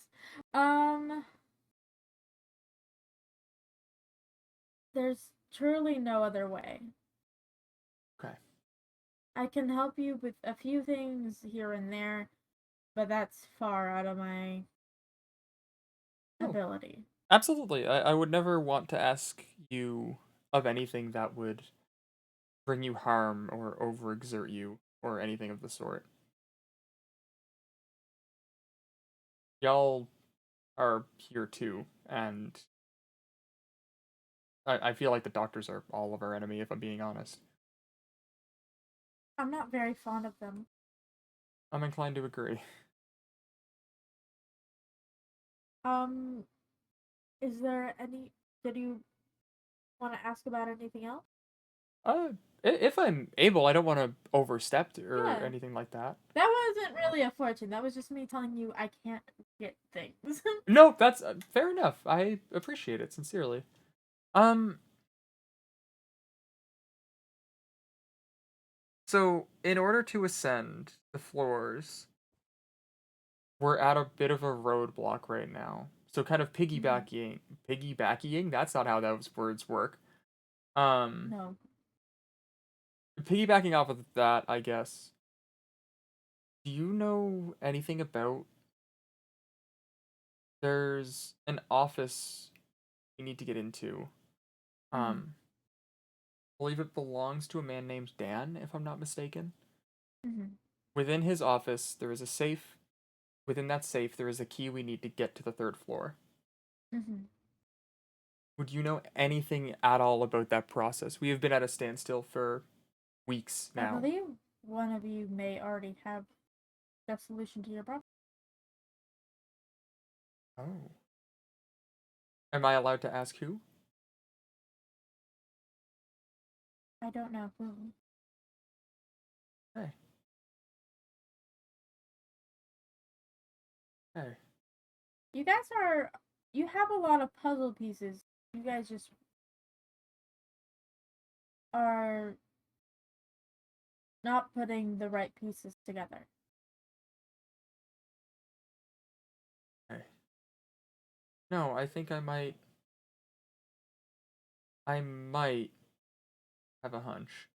There's truly no other way. Okay. I can help you with a few things here and there, but that's far out of my Oh. ability. Absolutely. I would never want to ask you of anything that would bring you harm or overexert you or anything of the sort. Y'all are here too, and I feel like the doctors are all of our enemy, if I'm being honest. I'm not very fond of them. I'm inclined to agree. Is there any... Did you want to ask about anything else? If I'm able, I don't want to overstep or Yeah. anything like that. That wasn't really a fortune. That was just me telling you I can't get things. No, that's fair enough. I appreciate it sincerely. So in order to ascend the floors, we're at a bit of a roadblock right now. So kind of piggybacking, that's not how those words work. No. Piggybacking off of that, I guess. Do you know anything about... There's an office we need to get into. I believe it belongs to a man named Dan, if I'm not mistaken. Mm-hmm. Within his office, there is a safe. Within that safe, there is a key we need to get to the 3rd floor. Mm-hmm. Would you know anything at all about that process? We have been at a standstill for weeks now. I believe one of you may already have the solution to your problem. Oh. Am I allowed to ask who? I don't know who. Hey. Hey. You guys are... You have a lot of puzzle pieces. You guys just... are... not putting the right pieces together. Hey. No, I think I might have a hunch.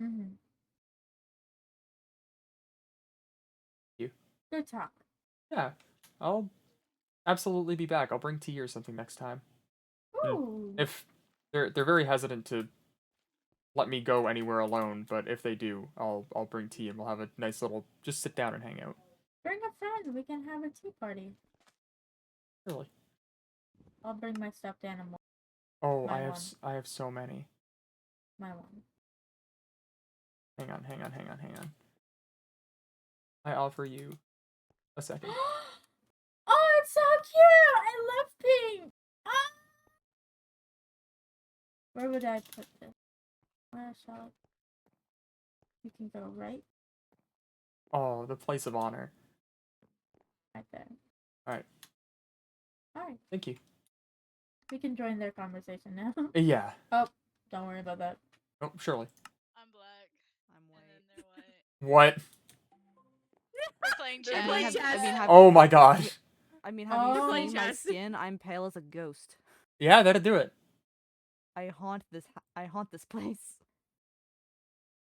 Mm-hmm. You? Good talk. Yeah. I'll absolutely be back. I'll bring tea or something next time. Ooh. If they're very hesitant to let me go anywhere alone, but if they do, I'll bring tea and we'll have a nice little just sit down and hang out. Bring a friend. We can have a tea party. Really? I'll bring my stuffed animal. Oh, My I have so many. My one. Hang on. I offer you a second. Oh, it's so cute! I love pink! Ah! Where would I put this? Where shall I? You can go right Oh, the place of honor. there. Alright. Alright. Thank you. We can join their conversation now. Yeah. Oh, don't worry about that. Oh, surely. I'm black. I'm And white. then they're white. What? We're playing They're chess. playing chess. Oh my gosh. I mean, have you Oh. seen my Chess. skin? I'm pale as a ghost. Yeah, that'd do it. I haunt this place.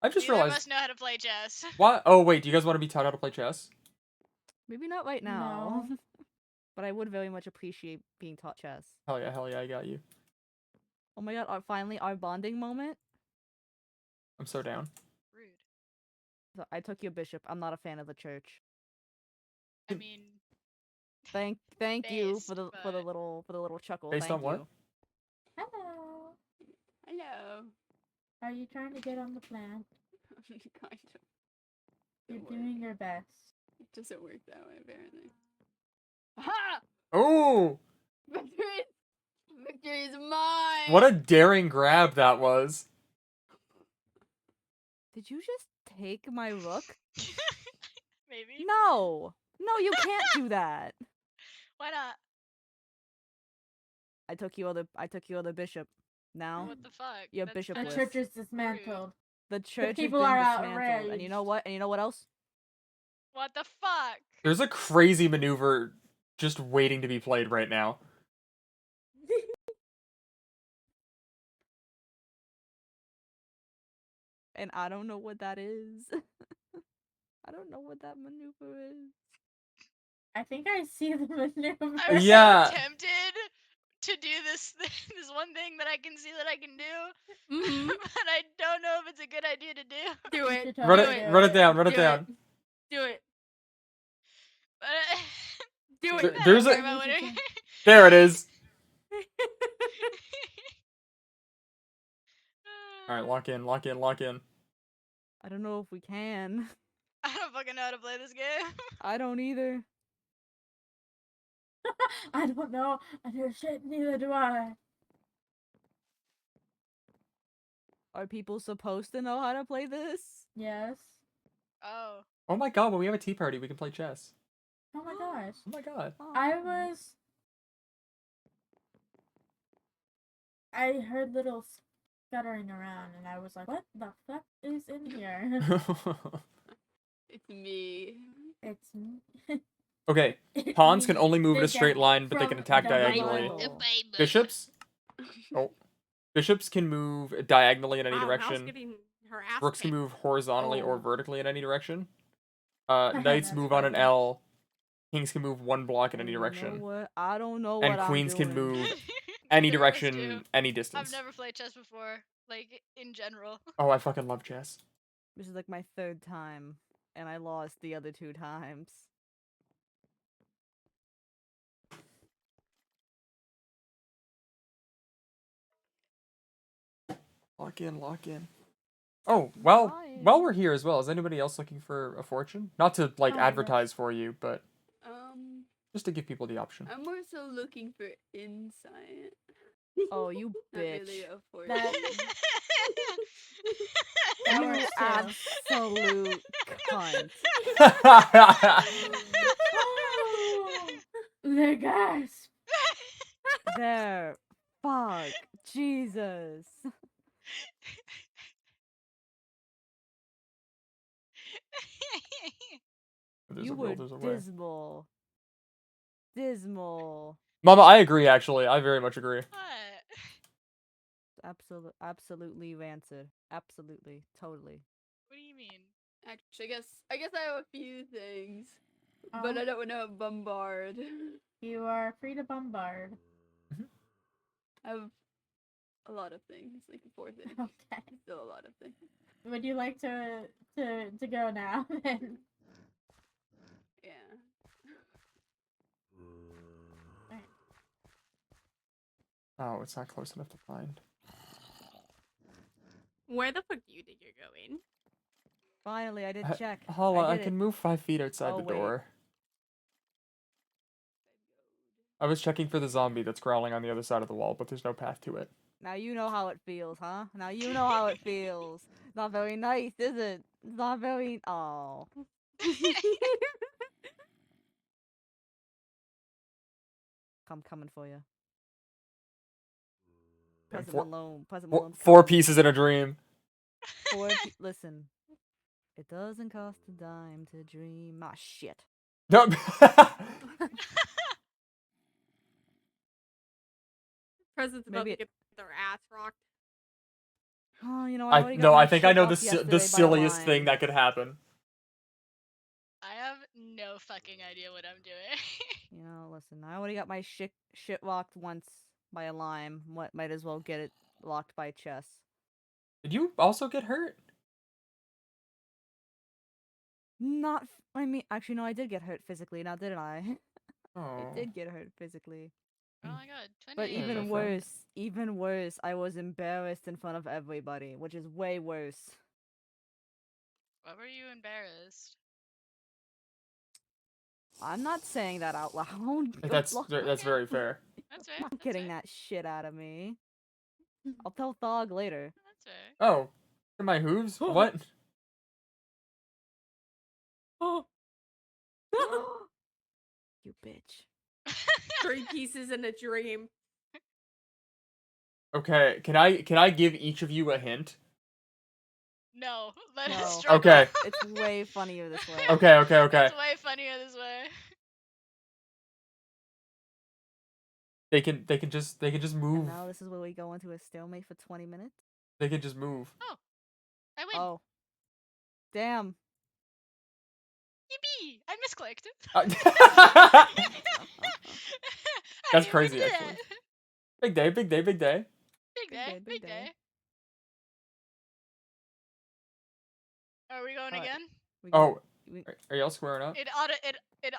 I just Neither of realized. us know how to play chess. What? Oh wait, do you guys want to be taught how to play chess? Maybe not right now. No. But I would very much appreciate being taught chess. Hell yeah, I got you. Oh my god, finally our bonding moment. I'm so down. Rude. So I took your bishop. I'm not a fan of the church. I mean, Thank you for Based, the but- little chuckle. Based Thank on what? you. Hello. Hello. Are you trying to get on the plan? kind of. You're Don't worry. doing your best. It doesn't work that way, apparently. Aha! Oh! Victory is mine! What a daring grab that was. Did you just take my rook? maybe. No! No, you can't do that. Why not? I took your other bishop. Now What the fuck? Your That's bishop The kind was- of church is dismantled. the church has people been are dismantled. And you know what? And you know what else? What the fuck? There's a crazy maneuver just waiting to be played right now. And I don't know what that is. I don't know what that maneuver is. I think I see the maneuver. I'm Yeah. so tempted to do this this one thing that I can see that I can do, Mhm. but I don't know if it's a good idea to do. Do You it. should Do Run totally it. it, do run it down, run it Do down. Do it. But Do There- it. I there's don't a- care about winning. There it is. Alright, lock in. I don't know if we can. I don't fucking know how to play this game. I don't either. I don't know. I do shit, neither do I. Are people supposed to know how to play this? Yes. Oh. Oh my god, when we have a tea party, we can play chess. Oh my gosh. Oh my god. I heard little scuttering around and I was like, what the fuck is in here? It's me. It's Okay, it's pawns can me, only move in the a straight devil line, but they from can attack the diagonally. Bible. Bishops? Oh. Bishops can move diagonally in any Wow, Hal's direction. getting her ass Rooks can kicked. move horizontally or Oh. vertically in any direction. Knights That's move on an funny. L. Kings can move one block in any You know direction. what? I don't know And what queens I'm can doing. move Neither any of us direction, do. any I've distance. never played chess before, like in general. Oh, I fucking love chess. This is like my third time, and I lost the other 2 times. Lock in. Oh, well, while Trying. we're here as well, is anybody else looking for a fortune? Not to, like, Oh, yes. advertise for you, but just to give people the option. I'm more so looking for insight. Oh, you Not bitch. really a fortune. That- That You works too. absolute cunt. The gasp. There. Fuck. Jesus. There's You a will, were there's a way. dismal. Dismal. Mama, I agree, actually. I very much agree. What? Absolutely rancid. Absolutely. Totally. What do you mean? Actually, I guess I have a few things. but Oh. I don't want to bombard. You are free to bombard. I have a lot of things, like 4 things. Okay. Still a lot of things. Would you like to go now then? Yeah. Oh, it's not close enough to find. Where the fuck do you think you're going? Finally, I did check. Hala, I did can it. move 5 feet outside Oh, the wait. door. I was checking for the zombie that's crawling on the other side of the wall, but there's no path to it. Now you know how it feels, huh? Now you know how it feels. Not very nice, is it? It's not very. Oh. I'm coming for you. President four- Malone. President Four, Malone's 4 coming. pieces in a dream. Listen. It doesn't cost a dime to dream. Ah, shit. No. President's about Maybe to get their ass rocked. Oh, you know, I already got No, my I think I shit know rocked the yesterday by a silliest thing lime. that could happen. I have no fucking idea what I'm doing. You know, listen, I already got my shit rocked once by a lime. What might as well get it locked by chess. Did you also get hurt? Not. I mean, actually, no, I did get hurt physically. Now, didn't I? Oh. I did get hurt physically. Oh my god, 28. But Yeah, my even friend. worse, I was embarrassed in front of everybody, which is way worse. What were you embarrassed? I'm not saying that out loud. That's Okay. very fair. That's right. Not That's getting right. that shit out of me. I'll tell Thog later. That's right. Oh, my hooves? What? Oh, You bitch. 3 pieces in a dream. Okay, can I give each of you a hint? No, let No. us struggle. Okay. It's way funnier this way. Okay. It's way funnier this way. They can just And move. now this is where we go into a stalemate for 20 minutes. They can just move. Oh, I win. Oh. Damn. Yippee! I misclicked. That's I crazy, did it. actually. Big day, big day, big day. Big day, big day. Are we going again? Oh, are y'all squaring up? It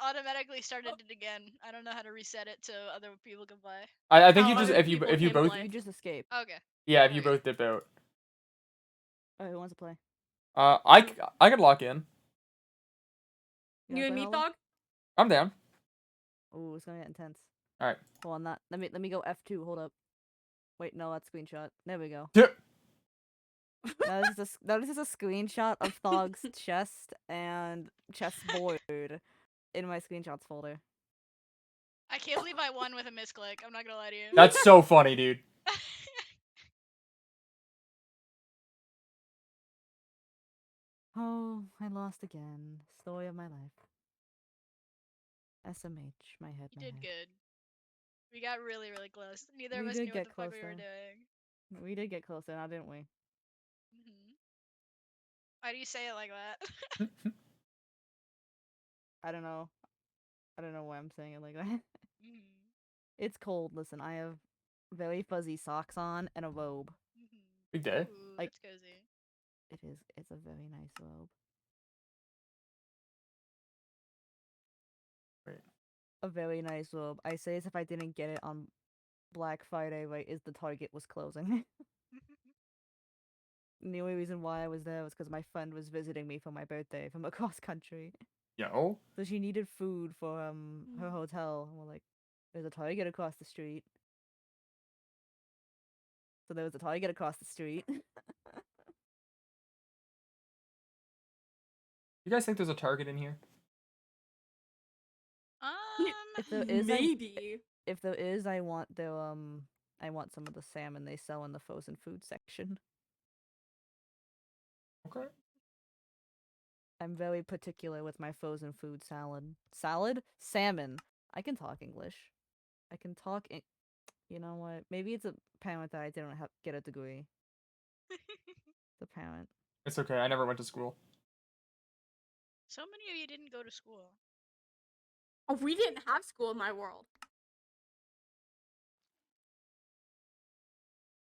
automatically started it again. I don't know how to reset it so other people can play. I think How you just other if you people if you can both play. You just escape. Okay. yeah if you Okay. both dip out. Alright, who wants to play? I could lock in. You You wanna and play, me, Hala? dog? I'm down. Oh, it's gonna get intense. All right. Hold on, that. Let me go F2. Hold up. Wait, no, that's screenshot. There we go. Yeah. That is just a screenshot of Thog's chest and chessboard in my screenshots folder. I can't believe I won with a misclick. I'm not gonna lie to you. That's so funny, dude. Oh, I lost again. Story of my life. SMH, my head, You my did head. good. We got really, really close. Neither We of us did knew what get the fuck we were closer. doing. We did get closer now, didn't we? Why do you say it like that? I don't know. I don't know why I'm saying it like that. It's cold. Listen, I have very fuzzy socks on and a robe. Big day. Ooh, Like- that's cozy. It is. It's a very nice robe. Wait. A very nice robe. I say as if I didn't get it on Black Friday, right? Is the Target was closing. And the only reason why I was there was because my friend was visiting me for my birthday from across country. Yo. So she needed food for her hotel. And we're like, there's a Target across the street. So there was a Target across the street. You guys think there's a Target in here? If there is, Maybe. if there is, I want their I want some of the salmon they sell in the frozen food section. Okay. I'm very particular with my frozen food salad. Salad? Salmon. I can talk English. I can talk. You know what? Maybe it's apparent that I didn't get a degree. It's apparent. It's okay. I never went to school. So many of you didn't go to school. Oh, we didn't have school in my world.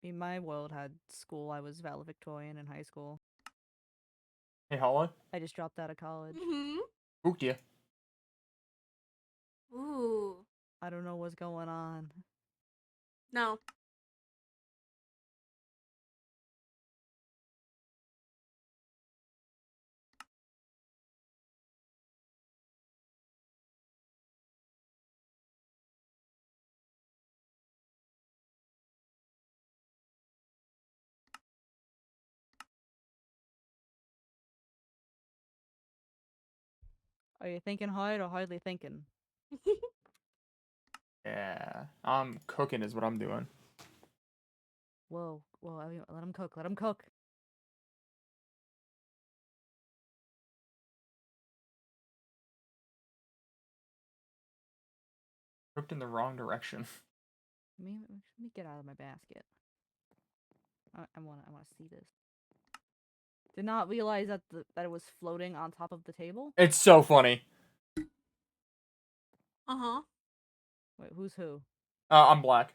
In my world had school. I was valedictorian in high school. Hey, Hollow. I just dropped out of college. Mm-hmm. Spooked ya. Ooh. I don't know what's going on. No. Are you thinking hard or hardly thinking? Yeah. I'm cooking is what I'm doing. Whoa, let him cook. Let him cook. Cooked in the wrong direction. Let me get out of my basket. I wanna see this. Did not realize that that it was floating on top of the table. It's so funny. Uh-huh. Wait, who's who? I'm black.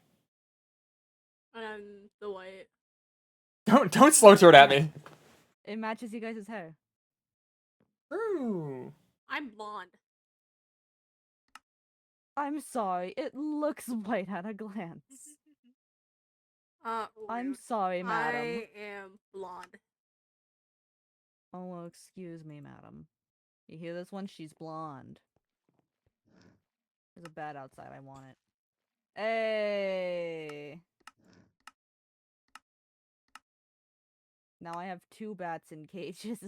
And I'm the white. Don't slow sword at me. It matches you guys' hair. Ooh. I'm blonde. I'm sorry, it looks white at a glance. I'm Rude. sorry, madam. I am blonde. Oh, well, excuse me, madam. You hear this one? She's blonde. There's a bat outside. I want it. Hey! Now I have 2 bats in cages.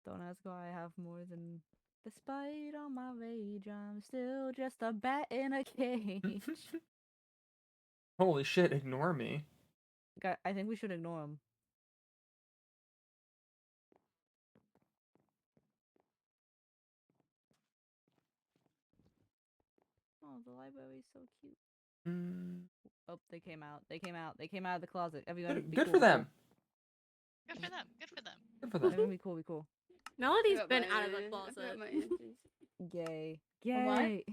Don't ask why I have more than... Despite all my rage, I'm still just a bat in a cage. Holy shit, ignore me. I think we should ignore him. Oh, the library's so cute. Oh, they came out. They came out. They came out of the closet. Everyone, be Good cool, for be cool. them. Good for them. Good for them. Good for them. Everyone be cool, be cool. Melody's got been my- out of the I got closet. my answers. Yay. What? Yay.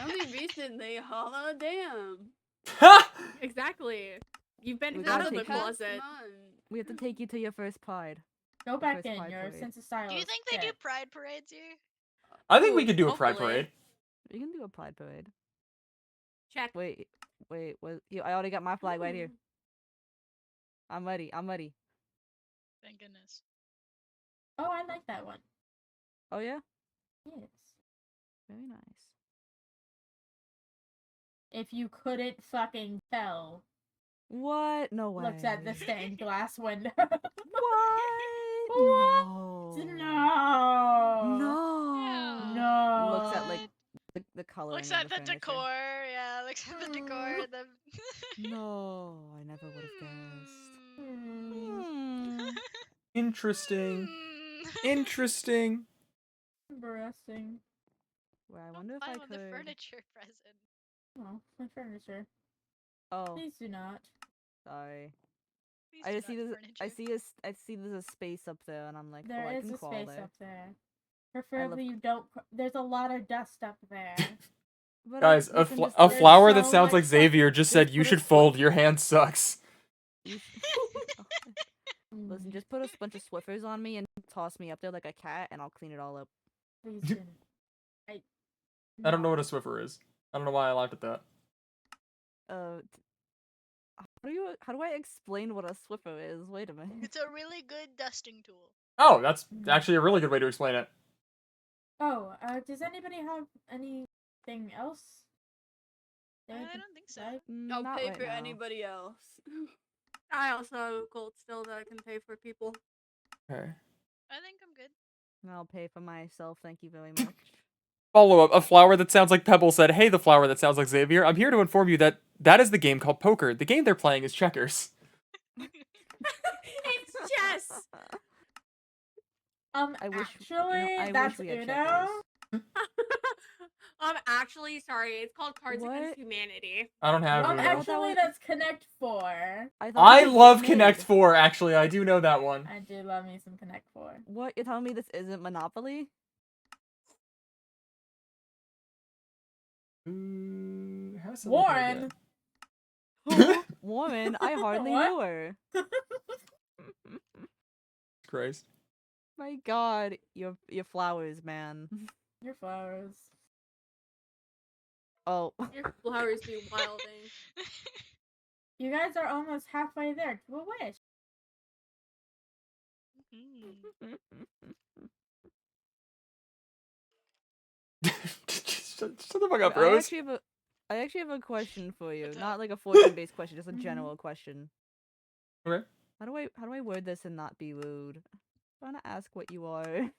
Only recently, holla damn. Exactly. You've been We out gotta of the take you- closet. We have to take you to your first pride. Go back First in. pride Your parade. sense of style. Do you is think they do dead. pride parades here? I think we Ooh, could do a pride hopefully. parade. We can do a pride parade. Check. Wait, what? I already got my flag right here. I'm ready. I'm ready. Thank goodness. Oh, I like that one. Oh yeah? Yes. Very nice. If you couldn't fucking tell, What? No way. looks at the stained glass window. What? What? No. No. No. No. Looks at like the coloring Looks of at the furniture. decor. Yeah, looks at the decor. The... No, I never would have guessed. Hmm. Interesting. Hmm. Interesting. Embarrassing. Well, I Don't wonder if play I with the could. furniture present. Oh, my furniture. Oh, Please do not. sorry. Please I do just see not this. I furniture. see there's a space up there, and I'm like, There oh, I is can a crawl space there. up there. Preferably you don't. There's a lot of dust up there. But Guys, we can just a like- flower that so sounds like much Xavier just said, Just "You put a should foot- fold. Your hand sucks." you Listen, just put a bunch of Swiffers on me and toss me up there like a cat, and I'll clean it all up. Please do. I don't know what a Swiffer is. I don't know why I laughed at that. How do I explain what a Swiffer is? Wait a minute. It's a really good dusting tool. Oh, that's actually a really good way to explain it. Oh, does anybody have anything else? I don't think so. I'll Not pay right for now. anybody else. I also have gold still that I can pay for people. Okay. I think I'm good. I'll pay for myself. Thank you very much. Follow up. A flower that sounds like Pebble said, "Hey, the flower that sounds like Xavier. I'm here to inform you that that is the game called poker. The game they're playing is checkers." It's chess. I wish. Actually, I that's wish we had Uno. checkers. Actually, sorry. It's called Cards What? Against Humanity. I don't have Uno. Actually, that's Connect 4. I love Connect 4. Actually, I do know that one. I do love me some Connect 4. What? You're telling me this isn't Monopoly? How's Silly Pig Warren. again? Warren, I hardly What? knew her. Christ. My God, your flowers, man. Your flowers. Oh, Your flowers be wilding. You guys are almost halfway there. Do a wish. Mm. Shut the fuck up, I Rose. actually have a question for you. What's Not up? like a fortune-based question, just a Mhm. general question. Okay. How do I word this and not be rude? I want to ask what you are.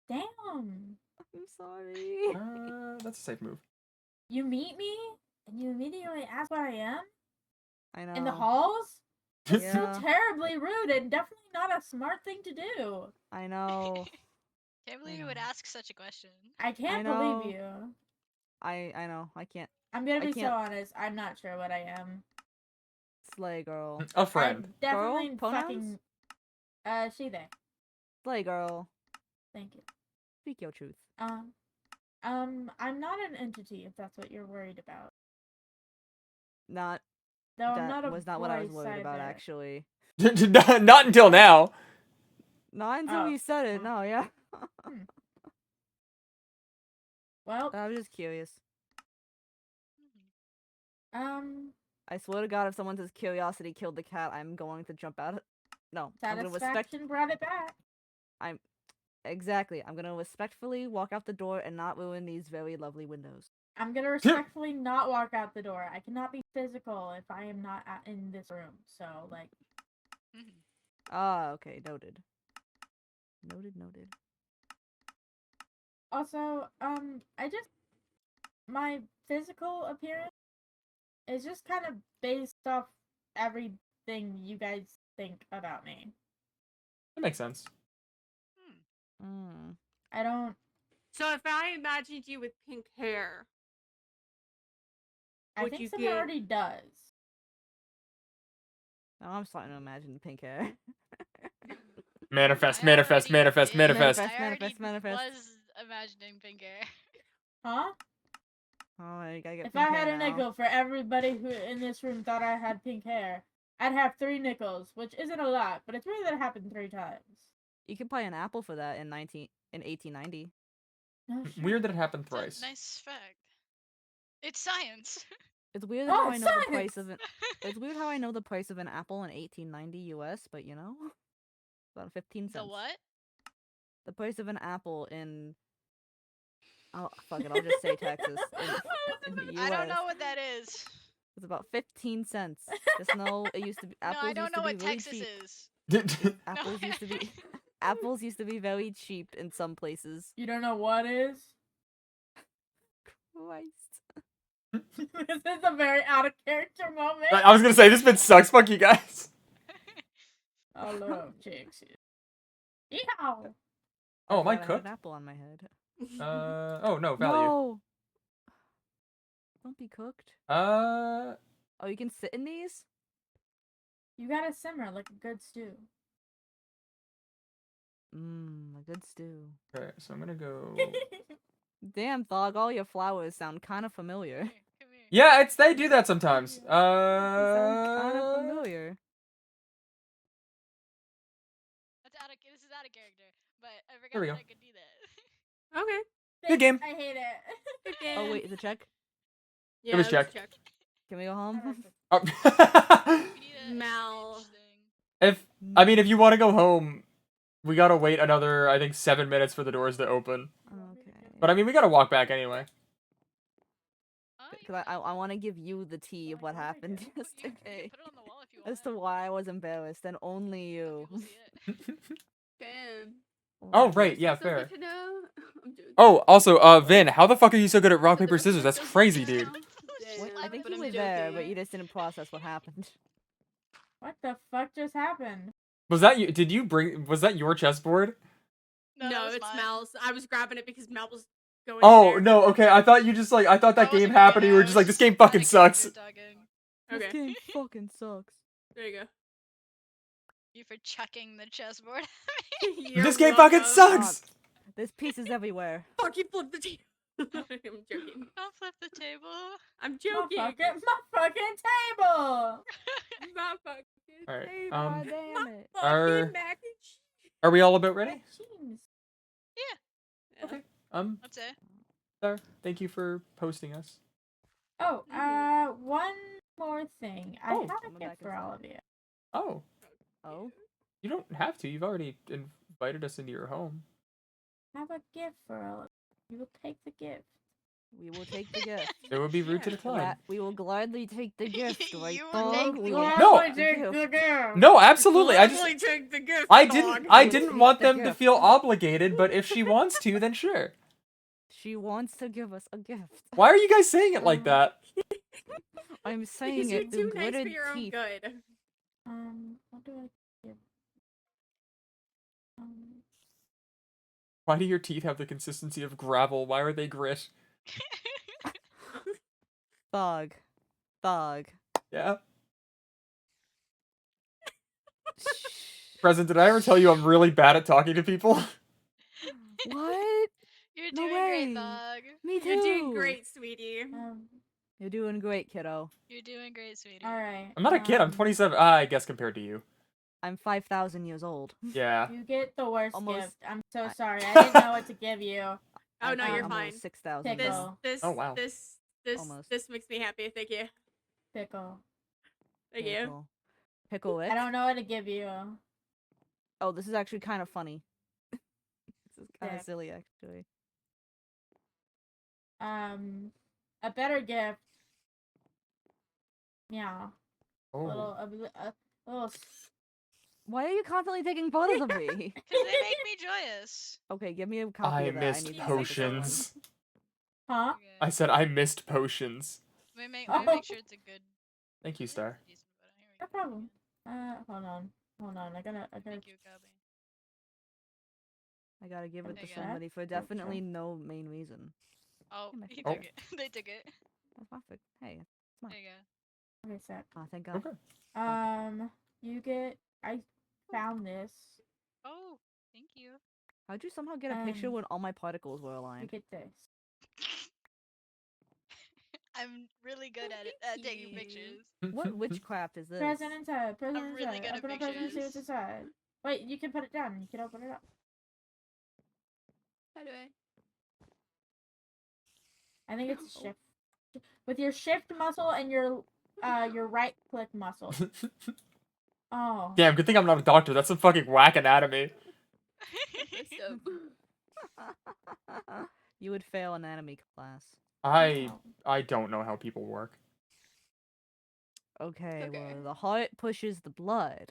Damn. I'm sorry. That's a safe move. You meet me and you immediately ask what I am I know. in the halls? It's Yeah. so terribly rude and definitely not a smart thing to do. I know. Can't believe you would ask such a question. I can't know. believe you. I know. I can't. I'm gonna I be so can't- honest. I'm not sure what I am. Slay girl. A friend. I'm definitely Girl? Pronouns? fucking. She they. Slay girl. Thank you. Speak your truth. I'm not an entity if that's what you're worried about. Not. Though I'm That not a was not what I was voice worried about either. actually. Not until now. Not until Oh. you said it. No, yeah. Well, I was just curious. I I swear to God, if someone says curiosity killed the cat, I'm going to jump out. No, I'm gonna satisfaction brought it back. Exactly. I'm gonna respectfully walk out the door and not ruin these very lovely windows. I'm gonna respectfully not walk out the door. I cannot be physical if I am not in this room. So, like, Ah, okay, noted. Noted. also, my physical appearance is just kind of based off everything you guys think about me. That makes sense. I don't. So if I imagined you with pink hair, I would think you someone get- already does. Now I'm starting to imagine pink hair. Manifest, I manifest, already manifest, did. manifest. I already Manifest. was imagining pink hair. Huh? Oh, you gotta get If pink I hair had a now. nickel for everybody who in this room thought I had pink hair, I'd have 3 nickels, which isn't a lot, but it's weird that it happened 3 times. You could buy an apple for that in 1890. No shit. Weird that it happened It's a thrice. nice fact. It's science. It's weird Oh, how I know the price science! of an. It's weird how I know the price of an apple in 1890 US, but you know, about 15 cents. The what? The price of an apple in. Oh fuck it! I'll just say Texas. In the US. I don't know what that is. It's about 15 cents. Just know it used to be. No, Apples I don't used know to be what really Texas cheap. is. Apples No. used to be. Apples used to be very cheap in some places. You don't know what is? Christ. This is a very out of character moment. I was gonna say, this bit sucks. Fuck you guys. I love chicks. Yeehaw! Oh, am I Forgot had cooked? an apple on my head. Oh, no, value. No. Don't be cooked. Oh, you can sit in these? You gotta simmer like a good stew. Mmm, a good stew. Okay, so I'm gonna go. Damn, Thog, all your flowers sound kind of familiar. Come here. Yeah, they do that sometimes. They sound kind of familiar. This is out of character, but I There we forgot that go. I could do that. Okay. Good game. I hate it. Good game. Oh, wait, is it check? Yeah, was it check. Can we go home? Oh. We need a Mal. thing. if you want to go home, we gotta wait another, I think, 7 minutes for the doors to open. Okay. But I mean, we gotta walk back anyway. Oh, you Because might. I want to give you the tea of what Like, happened You can yesterday. put it on the wall if you want. As to why I was embarrassed, and only you. People see it. Damn. Oh, right, yeah, So fair. good to know. I'm joking. Oh, also, Vin, how the fuck are you so good at rock, So the paper, rest of scissors? us That's don't crazy, know. dude. Wait, I Damn, think but you I'm were there, but joking. you just didn't process what happened. What the fuck just happened? Was that you? Was that your chessboard? No, that No, was it's mine. Mal's. I was grabbing it because Mal was going. Oh, there. no, okay, I thought I thought that I game wasn't happened and you going were there, just I like, this was game just out fucking of sucks. character talking. This Okay. game fucking sucks. There you go. You for chucking the chessboard. You're This game fucking welcome. sucks! There's pieces everywhere. Fuck, you flipped the tea. I'm joking. Don't flip the table. I'm My joking. fucking table. My fucking Alright, table. God damn it. Fucking Are- mac and cheese. Are we all about ready? Jeez. Yeah. Okay. I'd say. Sir, thank you for posting us. Oh, one more thing. I Oh. have a Coming gift back for inside. all of you. Oh, Oh, you don't have to. You've already invited us into your home. I have a gift for all of you. You will take the gift. we will take the gift. It would be rude to Yeah. decline. We will gladly take the gift, right, You would dog? take We the will gift. No. take the take gift. the gift. No, absolutely. I just Gladly take the gift, I dog. didn't I will didn't take want the them to gift. feel obligated, but if she wants to, then sure. She wants to give us a gift. Why are you guys saying it like that? I'm Because saying you're it through too nice for gritted your own teeth. good. What do I give? Why do your teeth have the consistency of gravel? Why are they grit? Thug. Thug. Yeah. Present, did I ever tell you I'm really bad at talking to people? What? You're No doing way. great, dog. Me too. You're doing great, sweetie. You're doing great, kiddo. You're doing great, sweetie. All right. I'm not a kid. I'm 27. I guess compared to you. I'm 5,000 years old. Yeah. You get the worst Almost- gift. I'm so sorry. I didn't know what to give you. Oh no, you're I'm fine. almost 6,000 Pickle. years This old. this Oh, wow. this Almost. this makes me happy. Thank you. Pickle. Thank you. Pickle. Pickle-wick? I don't know what to give you. Oh, this is actually kind of funny. This is kind of Dick. silly, actually. A better gift. Yeah. Oh. A little. Why are you constantly taking photos of me? Because they make me joyous. Okay, give me a copy I of that. missed I need to save this one. potions. Huh? Okay. I said I missed potions. Let me make sure it's a good. Thank you, Star. Decent photo. Here we No go. problem. Hold on. I gotta. Thank you, Cubby. I gotta give it There to you go. somebody for definitely no main reason. Oh, Yeah, my he Oh. took it. They took it. That's perfect. Hey, There you go. Okay, sec. oh, thank God. Okay. You get. I found this. Oh, thank you. How'd you somehow get a picture when all my particles were You aligned? get this. I'm really good at it at taking Thank pictures. What witchcraft is this? Present inside. Present I'm inside. really good at Open a present and see what's pictures. inside. Wait, you can put it down. You can open it up. How do I? I think it's a shift. With your shift muscle and your right click muscle. Oh. Damn, good thing I'm not a doctor. That's some fucking whack anatomy. Messed up. You would fail anatomy class. I don't know how people work. Okay, Okay. well, the heart pushes the blood.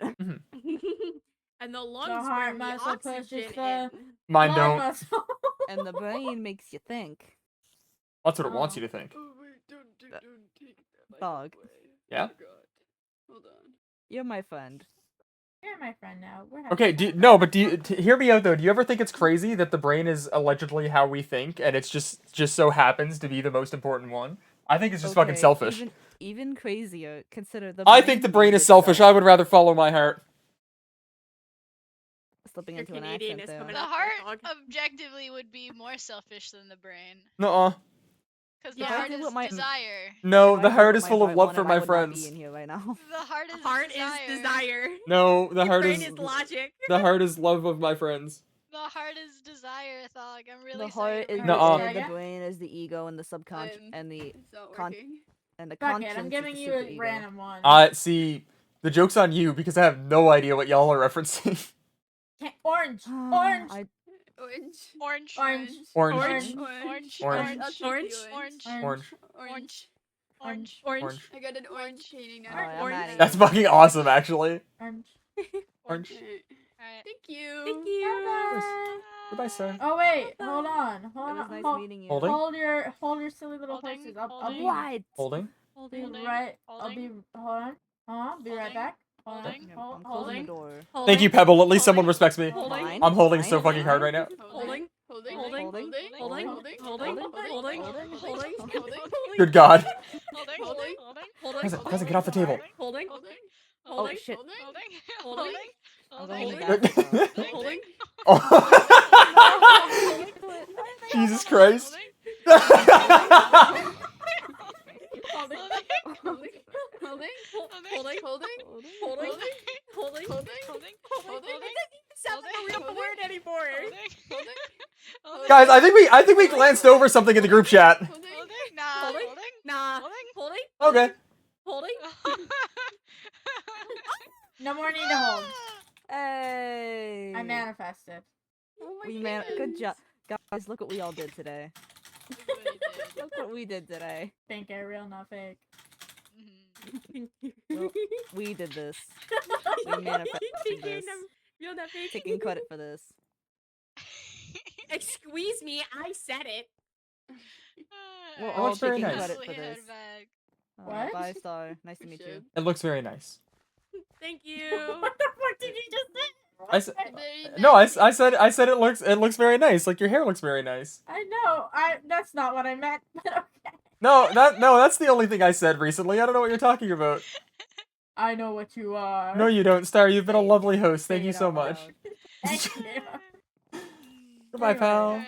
And the lungs heart bring the muscle pushes oxygen the- in. Mine Blood don't. muscle. And the brain makes you think. That's what it wants Oh. you to think. Oh wait, don't take that Dog. away. Yeah? I forgot. Hold on. You're my friend. You're my friend now. We're having Okay, fun. hear me out though. Do you ever think it's crazy that the brain is allegedly how we think, and it's just so happens to be the most important one? I think it's just fucking Okay, selfish. Even crazier. Consider the. I think the brain is selfish. I would rather follow my heart. Slipping Your into an Canadian accent is there. coming The up, heart dog. objectively would be more selfish than the brain. Nuh-uh. Because the Yeah. heart Depends is what my- desire. No, If the I heart knew is what full my of heart love wanted, for I my would not be friends. in here right now. The heart is Heart desire. is desire. No, the Your heart brain is is logic. the heart is love of my friends. The heart is desire, Thog. I'm really The heart is excited the about Nuh-uh. this. the Yeah. brain is the ego and the subconscious I'm- and the It's not con- working. and the Fuck conscience. it. I'm is giving the you a superego. random one. See, the joke's on you because I have no idea what y'all are referencing. Orange. Ah, Orange. I- Orange. Orange. Orange. Orange. Orange. Orange. Orange. Orange. I'll take the Orange. Orange. Orange. Orange. Orange. Orange. Orange. I got an orange painting now. Alright, I'm Orange. outta here. That's fucking awesome, actually. Orange. Orange. Alright. Thank you. Thank you. Bye-bye. Goodbye, sir. Oh wait, hold on. It Hold was on. nice Hold, meeting you. Holding. hold your silly little Holding, horses. I'll holding. be What? Holding. be Holding, right. I'll be holding. hold on. I'll be right Holding, back. Hold on. holding. I'm Hold, closing holding. the door. Thank you, Pebble. At least someone Holding. respects me. Holding. Fine. I'm holding fine, so fucking hard right now. Holding. Holding. Holding. Holding. Holding. Holding. Good God. Holding. Holding. Holding. Cousin, get off the table. Holding. Oh Holding. shit. Holding. I'm Holding. going in the Holding. bathroom. Holding. Oh. Jesus Christ. Holding. Holding. Holding. Holding. Holding. Holding. Holding. Holding. Holding. It doesn't even sound like a real Holding. word anymore. Holding. Guys, I think we glanced over something in the group chat. Holding. Nah. Holding. Holding. Nah. Holding. Holding. Okay. Holding. No more need to hold. Hey. I manifested. Oh my Good goodness. job, guys. Look what we all did today. Everybody did. Look what we did today. Think they're real, not fake. Well, we did this. We manifested this. Real not fake. Taking credit for this. Excuse me, I said it. We're It all looks very taking nice. credit for this. What? 5-star. Nice to meet you. should. It looks very nice. Thank you. What the fuck did you just say? I said, Very no, nice. I said it looks very nice. Like your hair looks very nice. I know. That's not what I meant. But okay. No, that's the only thing I said recently. I don't know what you're talking about. I know what you are. No, you don't, Star. You've been a lovely host. Thank Say you it so out much. loud. Thank you. Goodbye, pal.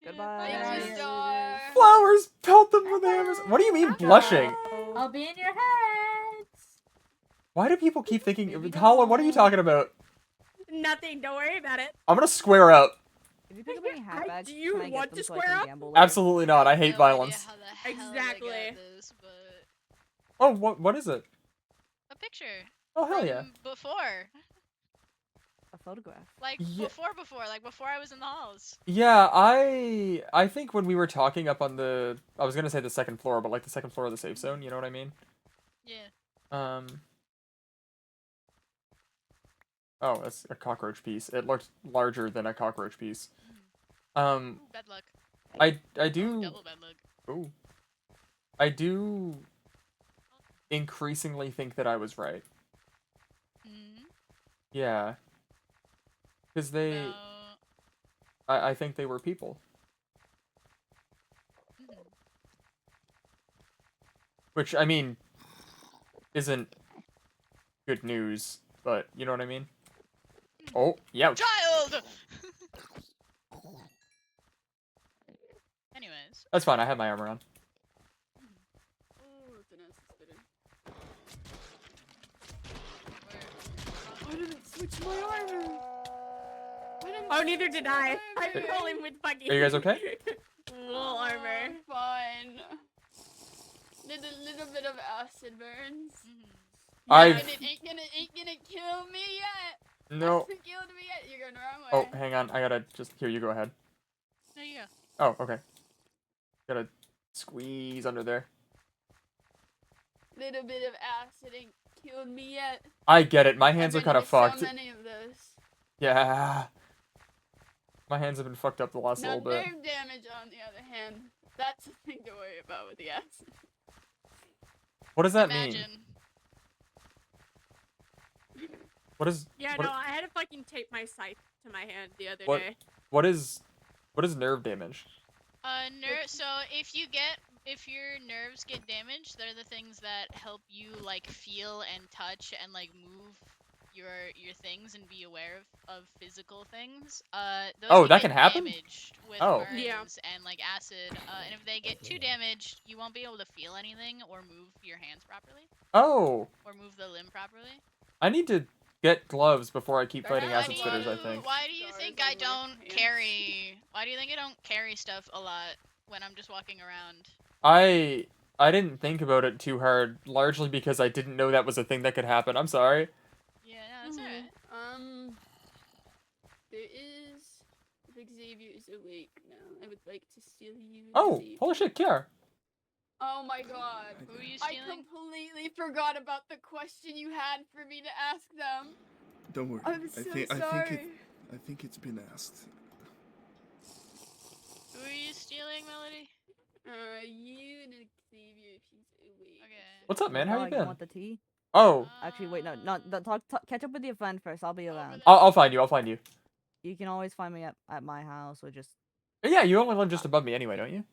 Goodbye. Thank you, Star. Flowers, pelt them with hammers. What do you mean blushing? I'll be in your heads. Why do people keep thinking? Maybe Hala, what are you not. talking about? Nothing. Don't worry about it. I'm gonna square up. If you pick up any hat bags, do you can I get want them to so I square can up? gamble later? Absolutely not. I hate violence. Exactly. Oh, what is it? A picture. Oh, hell yeah. from Before. A photograph. Like Yeah. before, like before I was in the halls. Yeah, I think when we were talking up on the, I was gonna say the second floor, but like the second floor of the safe zone, you know what I mean? Yeah. Oh, that's a cockroach piece. It looked larger than a cockroach piece. Bad luck. I do. Double bad luck. Ooh. I do increasingly think that I was right. Mm-hmm. Yeah. Because they, No. I think they were people. Mhm. Which, I mean, isn't good news, but you know what I mean? Oh, yeah. Child! Anyways. That's fine, I have my armor on. Oh, it's an acid spitter. I didn't switch my armor. Oh, neither did I. I'm Hey. rolling with fucking. Are you guys okay? Wool armor. Fine. Did a little bit of acid burns. I've... Ain't gonna kill me yet. No. Hasn't killed me yet. You're going the wrong Oh, way. hang on. I gotta just... Here, you go ahead. There you go. Oh, okay. Gotta squeeze under there. Little bit of acid ain't killed me yet. I get it. My hands are I've kind been of to fucked. So many of those. Yeah. My hands have been fucked up the last Now, little bit. nerve damage, on the other hand, that's the thing to worry about with the acid. What does that Imagine. mean? What is... Yeah, what, no, I had to fucking tape my scythe to my hand the other What- day. What is nerve damage? So if your nerves get damaged, they're the things that help you like feel and touch and like move your things and be aware of physical things. Those Oh, can that get can happen? damaged with Oh. burns Yeah. and like acid. And if they get too damaged, you won't be able to feel anything or move your hands properly Oh, or move the limb properly. I need to get gloves before I keep Sorry, fighting why acid do spitters, I you- think. Why do you Scars think on I my don't hands. carry? Why do you think I don't carry stuff a lot when I'm just walking around? I didn't think about it too hard, largely because I didn't know that was a thing that could happen. I'm sorry. Yeah, no, that's alright. There is. If Xavier is awake now, I would like to steal you. Oh, Xavier. holy shit, Kiara. Oh my god. Who are you I stealing? completely forgot about the question you had for me to ask them. Don't worry. I'm so I sorry. think it's been asked. Who are you stealing, Melody? You and Xavier if he's awake. Okay. What's up, man? How you You been? want the tea? Oh, Actually, wait, no, not catch up with your friend first. I'll be around. I'll find you. I'll find you. You can always find me at my house or just. Yeah, you only live just above me anyway, don't you?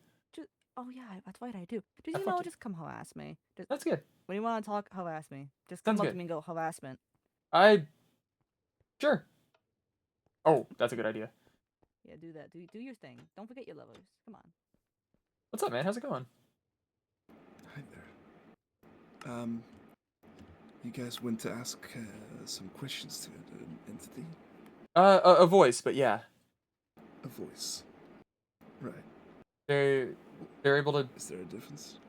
Oh yeah, that's right, I do. Just I you fucked know, you. just come harass me. Just That's good. when you want to talk, harass me. Just come Sounds up good. to me and go harassment. Sure. Oh, that's a good idea. Yeah, do that. Do your thing. Don't forget your lovers. Come on. What's up, man? How's it going? Hi there. You guys went to ask some questions to an entity? A voice, but yeah. A voice. Right. They're able to. Is there a difference?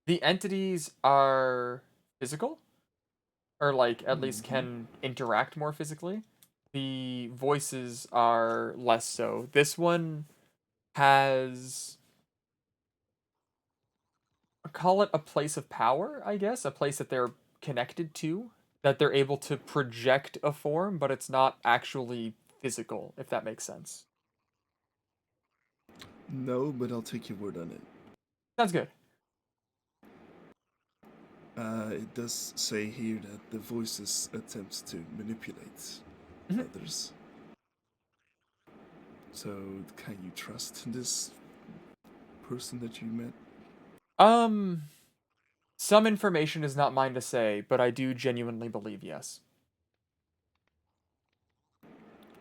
The entities are physical, or like at least Mhm. can interact more physically. The voices are less so. This one has, call it a place of power, I guess, a place that they're connected to, that they're able to project a form, but it's not actually physical, if that makes sense. No, but I'll take your word on it. Sounds good. It does say here that the voices attempts to manipulate Mhm. others. So, can you trust this person that you met? Some information is not mine to say, but I do genuinely believe yes.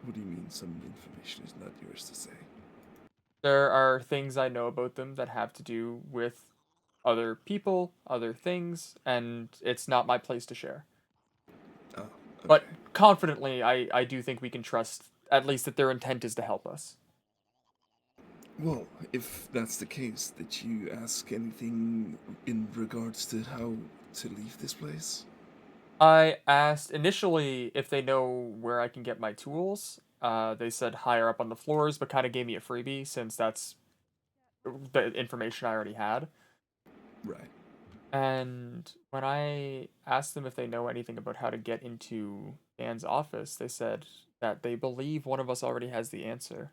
What do you mean some information is not yours to say? There are things I know about them that have to do with other people, other things, and it's not my place to share. Oh, okay. But confidently, I do think we can trust at least that their intent is to help us. Well, if that's the case, did you ask anything in regards to how to leave this place? I asked initially if they know where I can get my tools. They said higher up on the floors, but kind of gave me a freebie since that's the information I already had. Right. And when I asked them if they know anything about how to get into Dan's office, they said that they believe one of us already has the answer.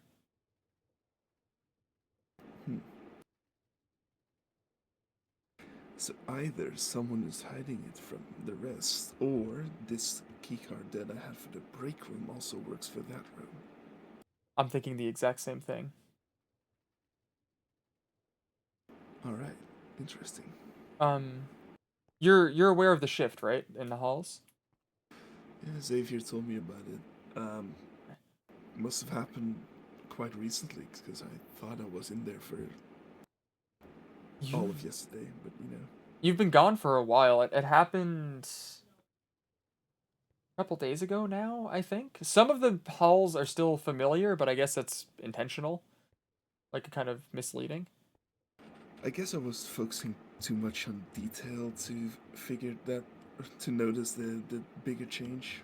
Hmm. So either someone is hiding it from the rest, or this keycard that I have for the break room also works for that room. I'm thinking the exact same thing. Alright, interesting. You're aware of the shift, right? In the halls? Yeah, Xavier told me about it. Must have happened quite recently, because I thought I was in there for all of yesterday, but you know. You've been gone for a while. It happened a couple days ago now, I think. Some of the halls are still familiar, but I guess that's intentional. Like, kind of misleading. I guess I was focusing too much on detail to figure that, to notice the bigger change.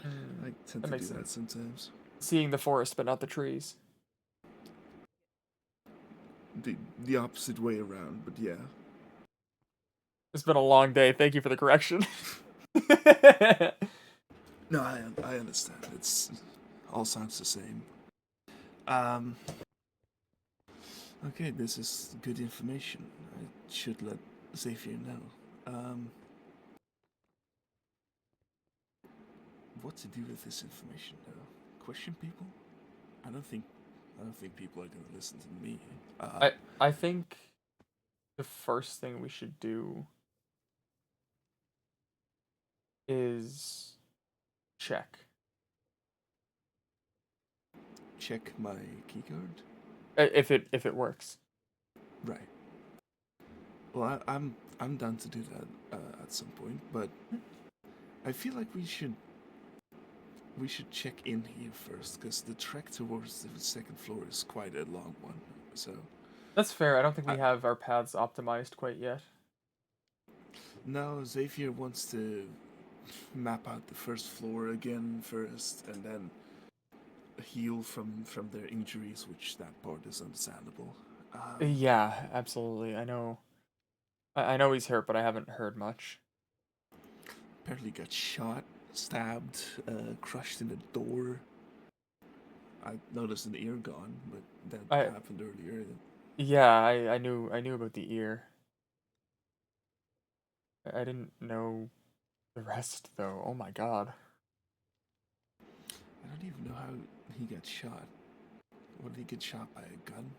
I tend That to makes do that sense. sometimes. Seeing the forest, but not the trees. The opposite way around, but yeah. It's been a long day. Thank you for the correction. No, I understand. It's all sounds the same. Okay, this is good information. I should let Xavier know. What to do with this information, though? Question people? I don't think people are gonna listen to me. I think the first thing we should do is check. Check my keycard. If it works. Right. Well, I'm down to do that at some point, but I feel like we should check in here first, because the trek towards the second floor is quite a long one. So That's fair. I don't think we have our paths optimized quite yet. no, Xavier wants to map out the first floor again first, and then heal from their injuries, which that part is understandable. Yeah, absolutely. I know. I know he's hurt, but I haven't heard much. Apparently got shot, stabbed, crushed in the door. I noticed an ear gone, but that happened earlier. Yeah, I knew about the ear. I didn't know the rest though. Oh my god. I don't even know how he got shot. What, did he get shot by a gun?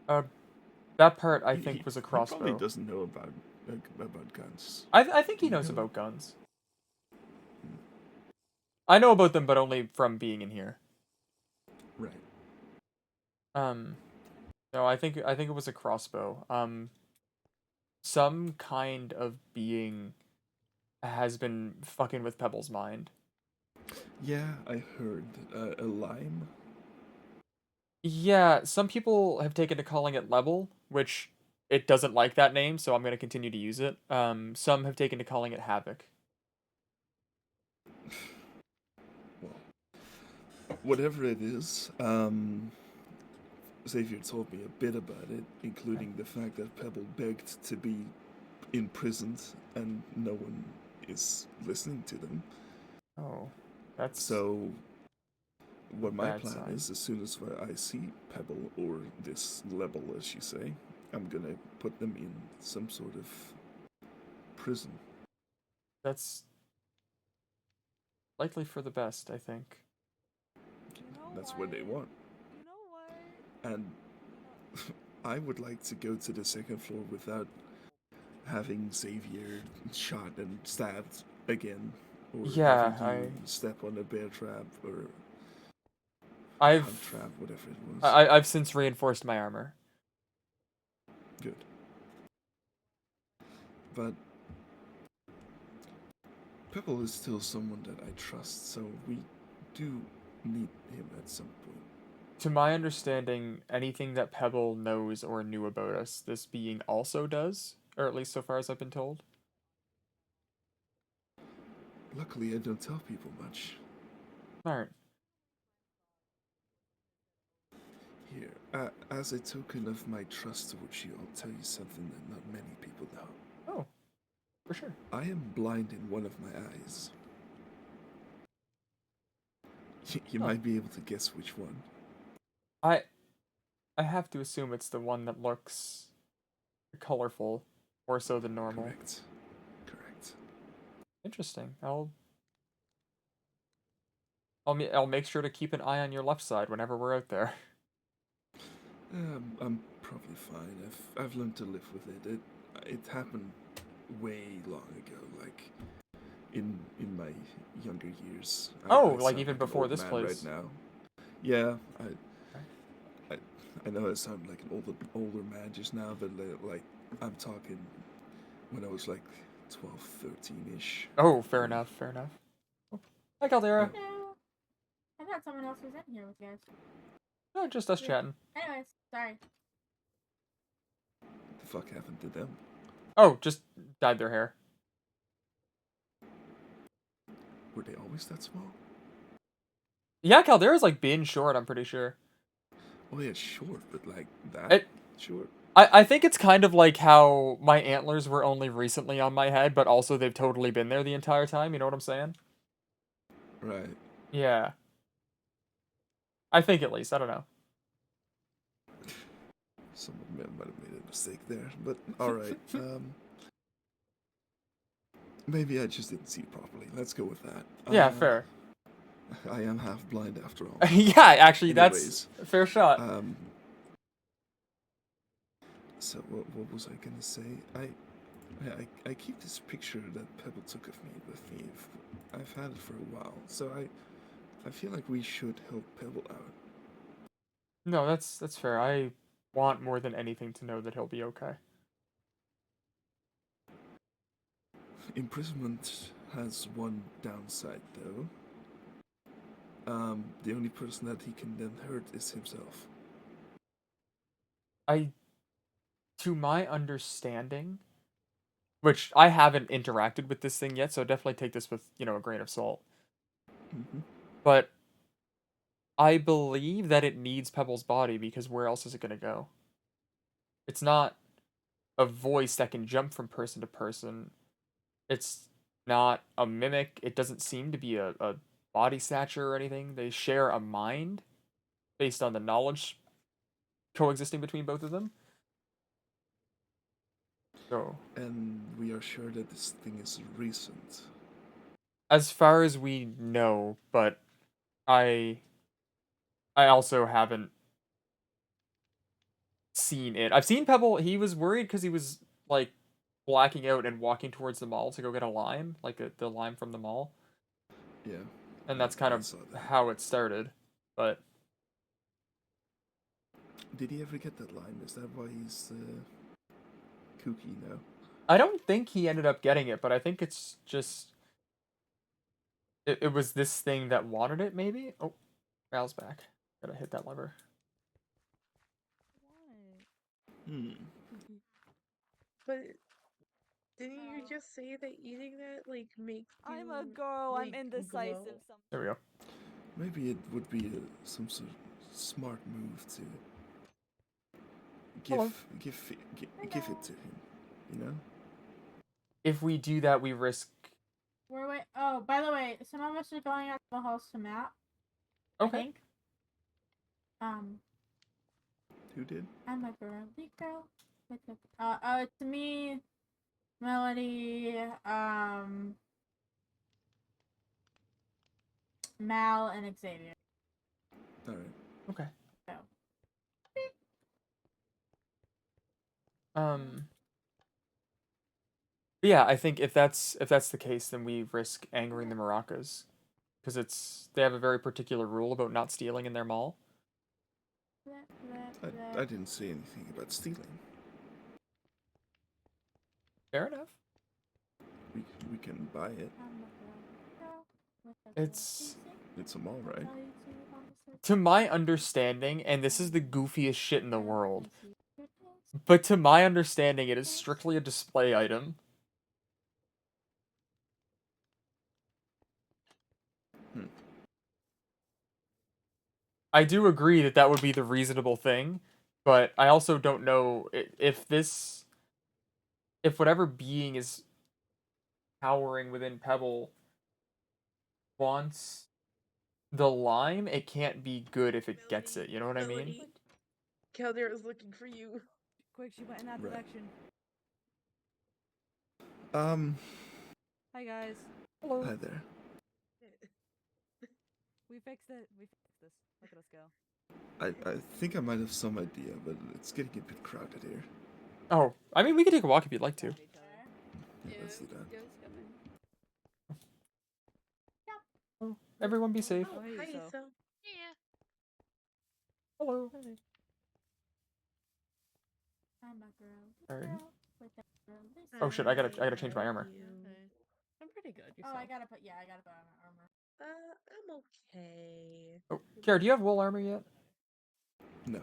Or that part I think was a crossbow. He probably doesn't know about guns. I think he knows about guns. I know about them, but only from being in here. Right. No, I think it was a crossbow. Some kind of being has been fucking with Pebble's mind. Yeah, I heard a lime. Yeah, some people have taken to calling it Level, which it doesn't like that name, so I'm gonna continue to use it. Some have taken to calling it Havoc. Well, whatever it is, Xavier told me a bit about it, including the fact that Pebble begged to be imprisoned and no one is listening to them. Oh, that's So, what my bad plan sign. is, as soon as I see Pebble or this Level, as you say, I'm gonna put them in some sort of prison. That's likely for the best, I think. That's what they want. You know what? And I would like to go to the second floor without having Xavier shot and stabbed again, or Yeah, having to step on a bear trap or I've hunt trap, whatever it was. I've since reinforced my armor. Good. But Pebble is still someone that I trust, so we do need him at some point. To my understanding, anything that Pebble knows or knew about us, this being also does, or at least so far as I've been told. Luckily, I don't tell people much. Alright. Here, as a token of my trust towards you, I'll tell you something that not many people know. Oh, for sure. I am blind in one of my eyes. You Oh. might be able to guess which one. I have to assume it's the one that looks colorful, more so than normal. Correct. Correct. Interesting. I'll make sure to keep an eye on your left side whenever we're out there. I'm probably fine. I've learned to live with it. It happened way long ago, like in my younger years. Oh, I like sound even an before old this man place. right now. Yeah, I know I sound like an older man just now, but like I'm talking when I was like 12, 13-ish. Oh, fair enough, fair enough. Oh, hi, Caldera. No, I thought someone else was in here with you guys. No, just us chatting. Anyways, sorry. What the fuck happened to them? Oh, just dyed their hair. Were they always that small? Yeah, Caldera's like been short, I'm pretty sure. Oh yeah, short, but like that It, short. I think it's kind of like how my antlers were only recently on my head, but also they've totally been there the entire time, you know what I'm saying? Right. Yeah. I think at least, I don't know. Someone might have made a mistake there, but alright. Maybe I just didn't see it properly. Let's go with that. Yeah, fair. I am half blind after all. Yeah, actually, Anyways, that's a fair shot. So what was I gonna say? I keep this picture that Pebble took of me with me. I've had it for a while, so I feel like we should help Pebble out. No, that's fair. I want more than anything to know that he'll be okay. Imprisonment has one downside, though. The only person that he can then hurt is himself. To my understanding, which I haven't interacted with this thing yet, so definitely take this with, a grain of salt. Mm-hmm. But I believe that it needs Pebble's body because where else is it going to go? It's not a voice that can jump from person to person. It's not a mimic. It doesn't seem to be a body snatcher or anything. They share a mind based on the knowledge coexisting between both of them. So, And we are sure that this thing is recent. as far as we know, but I also haven't seen it. I've seen Pebble. He was worried because he was like blacking out and walking towards the mall to go get a lime, like the lime from the mall. Yeah. And that's kind of how it started. But Did he ever get that line? Is that why he's kooky now? I don't think he ended up getting it, but I think it's just it was this thing that wanted it, maybe? Oh, Val's back. Gotta hit that lever. Hmm. But didn't you just say that eating that like makes you? I'm a girl. I'm like, indecisive. glow? There we go. Maybe it would be some sort of smart move to Hello. give it to him. You know. If we do that, we risk. We're wait. Oh, by the way, some of us are going out to the house to map. Okay. I think. Who did? I'm a girly girl. It's me, Melody, Mal, and Xavier. All right. Okay. So. Yeah, I think if that's the case, then we risk angering the Maracas, because they have a very particular rule about not stealing in their mall. I didn't say anything about stealing. Fair enough. We can buy it. It's a mall, right? To my understanding, and this is the goofiest shit in the world, but to my understanding, it is strictly a display item. I do agree that would be the reasonable thing, but I also don't know if whatever being is powering within Pebble wants the lime, it can't be good if it gets it. You know what I mean? Caldera is looking for you. Quick, she went in that direction. Hi guys. Hello. Hi there. We fixed it. We fixed this. Look at us go. I think I might have some idea, but it's getting a bit crowded here. Oh, I mean, we could take a walk if you'd like to. Yeah, let's do that. Oh, everyone be safe. Oh, hi, so. Yeah. Hello. I'm a girl. Alright. With a girly Oh shit, I gotta change my armor. I'm pretty good. Oh, I gotta put on my armor. I'm okay. Oh, Kara, do you have wool armor yet? No.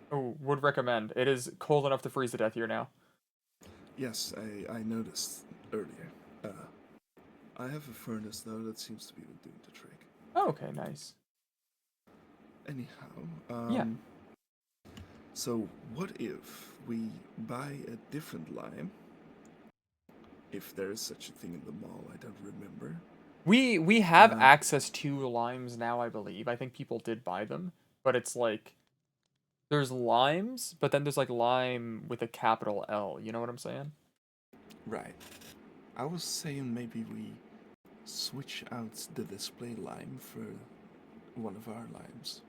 Oh, would recommend. It is cold enough to freeze to death here now. Yes, I noticed earlier. I have a furnace though that seems to be doing the trick. Oh, okay, nice. Anyhow, yeah. So what if we buy a different lime? If there is such a thing in the mall, I don't remember. We have access to limes now, I believe. I think people did buy them, but it's like there's limes, but then there's like lime with a capital L. You know what I'm saying? Right. I was saying maybe we switch out the display lime for one of our limes.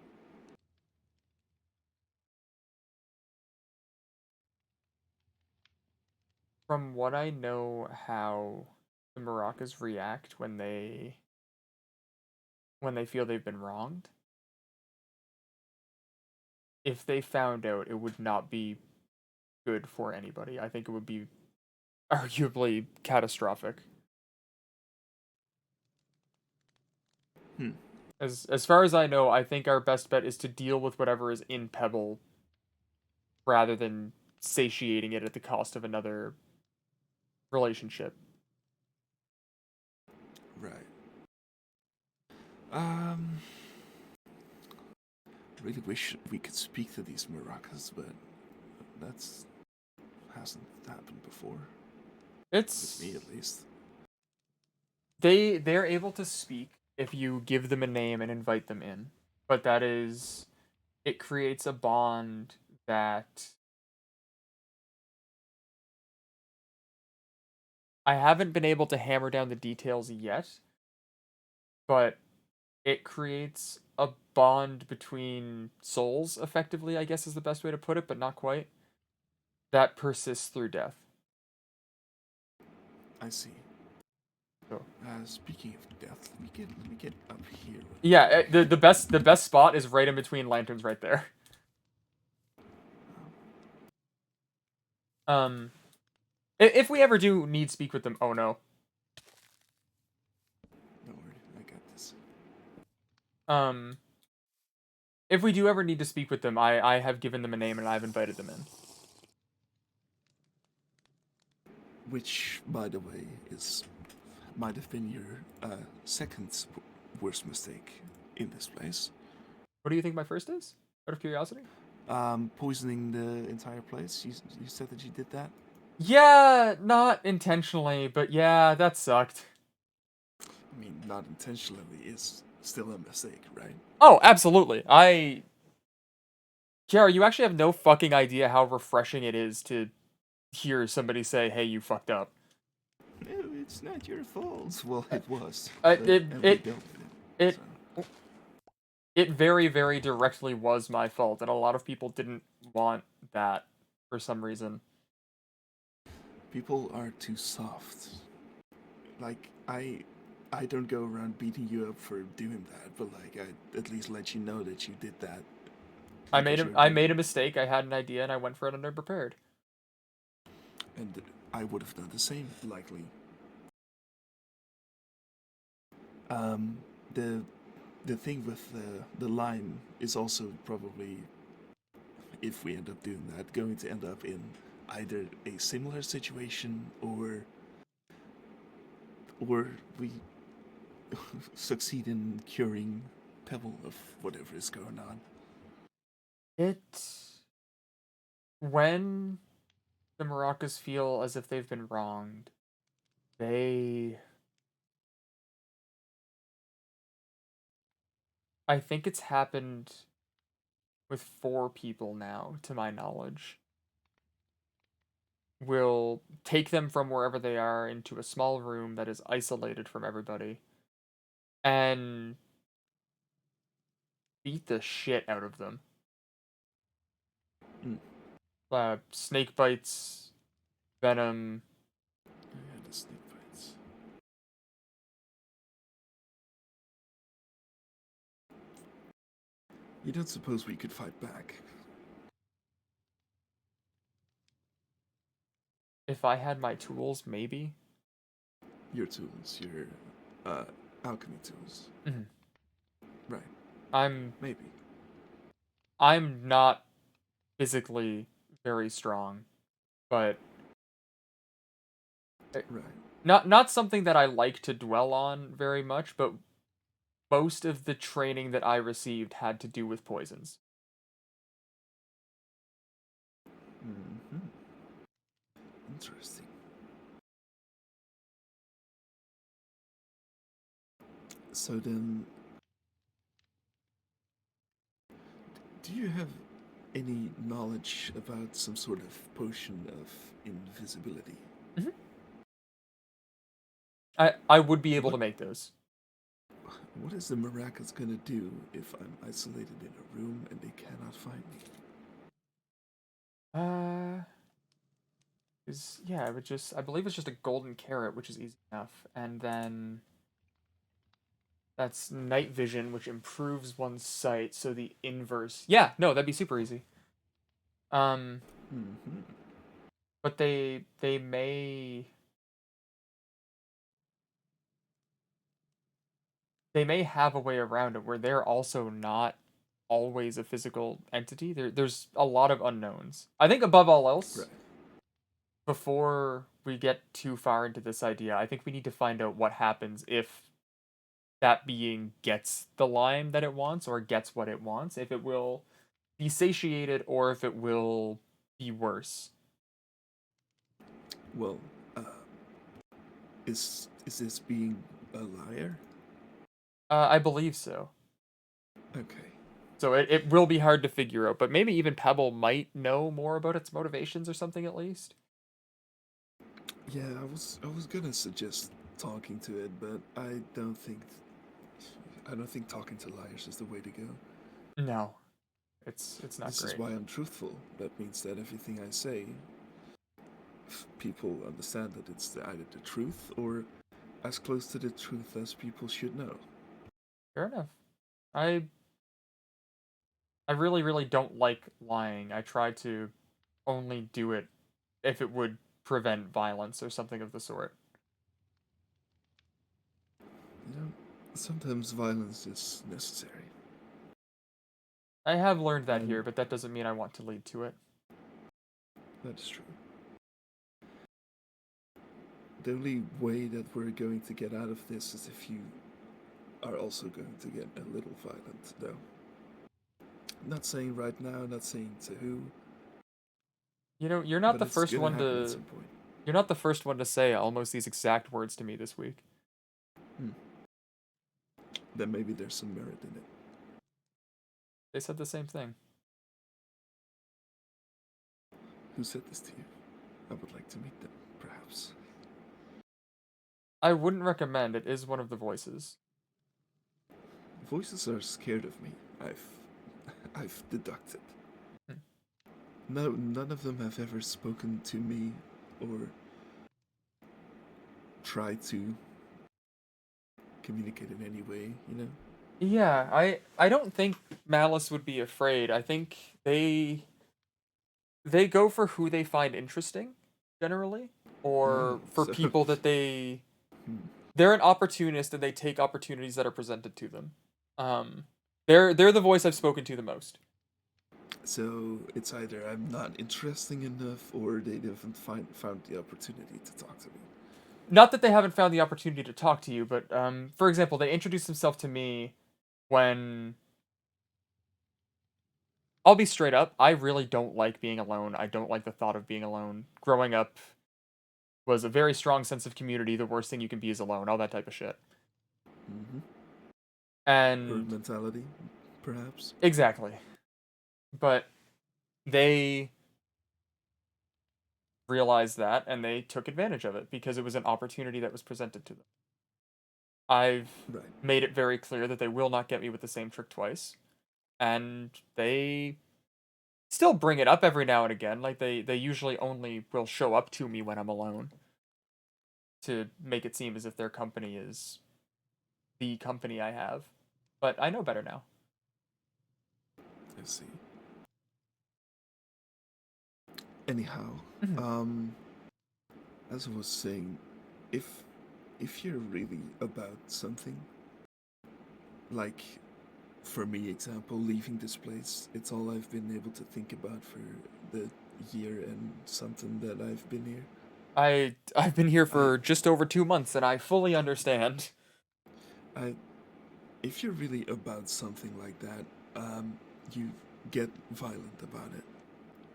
From what I know how the Maracas react when they feel they've been wronged, if they found out, it would not be good for anybody. I think it would be arguably catastrophic. As far as I know, I think our best bet is to deal with whatever is in Pebble rather than satiating it at the cost of another relationship. Right. Really wish we could speak to these Maracas, but that's hasn't happened before. It's with me at least. They're able to speak if you give them a name and invite them in, but it creates a bond that I haven't been able to hammer down the details yet, but it creates a bond between souls, effectively, I guess is the best way to put it, but not quite, that persists through death. I see. So. Speaking of death, let me get up here. Yeah, the best spot is right in between lanterns right there. If we ever do need speak with them, oh no. Don't worry, I got this. If we do ever need to speak with them, I have given them a name and I've invited them in. Which, by the way, might have been your second worst mistake in this place. What do you think my first is? Out of curiosity? Poisoning the entire place. You said that you did that? Yeah, not intentionally, but yeah, that sucked. I mean, not intentionally is still a mistake, right? Oh, absolutely. Kiara, you actually have no fucking idea how refreshing it is to hear somebody say, "Hey, you fucked up." No, it's not your fault. Well, it was. It and we dealt with it so. it very, very directly was my fault, and a lot of people didn't want that for some reason. People are too soft. Like, I don't go around beating you up for doing that, but like, I at least let you know that you did that. I made a mistake. I had an idea, and I went for it underprepared. And I would have done the same, likely. The thing with the line is also probably, if we end up doing that, going to end up in either a similar situation or we succeed in curing Pebble of whatever is going on. When the Maracas feel as if they've been wronged, I think it's happened with 4 people now, to my knowledge. Will take them from wherever they are into a small room that is isolated from everybody and beat the shit out of them. Snake bites, venom. Yeah, the snake bites. You don't suppose we could fight back? If I had my tools, maybe. Your tools, your alchemy tools. Mm-hmm. Right. Maybe. I'm not physically very strong, but right. Not something that I like to dwell on very much, but most of the training that I received had to do with poisons. Mm-hmm. Interesting. So then, do you have any knowledge about some sort of potion of invisibility? Mm-hmm. I would be able to make those. What is the Maracas gonna do if I'm isolated in a room and they cannot find me? Yeah, I believe it's just a golden carrot, which is easy enough, and then that's night vision, which improves one's sight, so the inverse. Yeah, no, that'd be super easy. But they may have a way around it where they're also not always a physical entity. There's a lot of unknowns. I think above all else, before we get too far into this idea, I think we need to find out what happens if that being gets the lime that it wants or gets what it wants, if it will be satiated or if it will be worse. Well, is this being a liar? I believe so. Okay. So it will be hard to figure out, but maybe even Pebble might know more about its motivations or something at least. Yeah, I was gonna suggest talking to it, but I don't think talking to liars is the way to go. No. It's not This great. is why I'm truthful. That means that everything I say, people understand that it's either the truth or as close to the truth as people should know. Fair enough. I really, really don't like lying. I try to only do it if it would prevent violence or something of the sort. You know, sometimes violence is necessary. I have learned that And- here, but that doesn't mean I want to lead to it. That is true. The only way that we're going to get out of this is if you are also going to get a little violent, though. Not saying right now, not saying to who. You know, you're not but the it's first gonna one happen at to. some point. You're not the first one to say almost these exact words to me this week. Then maybe there's some merit in it. They said the same thing. Who said this to you? I would like to meet them, perhaps. I wouldn't recommend. It is one of the voices. Voices are scared of me. I've deducted. Hmm. No, none of them have ever spoken to me or tried to communicate in any way, you know? Yeah, I don't think Malice would be afraid. I think they go for who they find interesting, generally, or for so- people that they Hmm. they're an opportunist and they take opportunities that are presented to them. They're the voice I've spoken to the most. So it's either I'm not interesting enough or they haven't found the opportunity to talk to me. Not that they haven't found the opportunity to talk to you, but for example, they introduced themselves to me when I'll be straight up, I really don't like being alone. I don't like the thought of being alone. Growing up was a very strong sense of community. The worst thing you can be is alone, all that type of shit. Mm-hmm. And Herd mentality, perhaps. exactly. But they realized that and they took advantage of it because it was an opportunity that was presented to them. I've Right. made it very clear that they will not get me with the same trick twice. And they still bring it up every now and again. Like they usually only will show up to me when I'm alone to make it seem as if their company is the company I have. But I know better now. I see. Anyhow, as I was saying, if you're really about something, like for me, example, leaving this place, it's all I've been able to think about for the year and something that I've been here. I've been here for just over 2 months and I fully understand. If you're really about something like that, you get violent about it,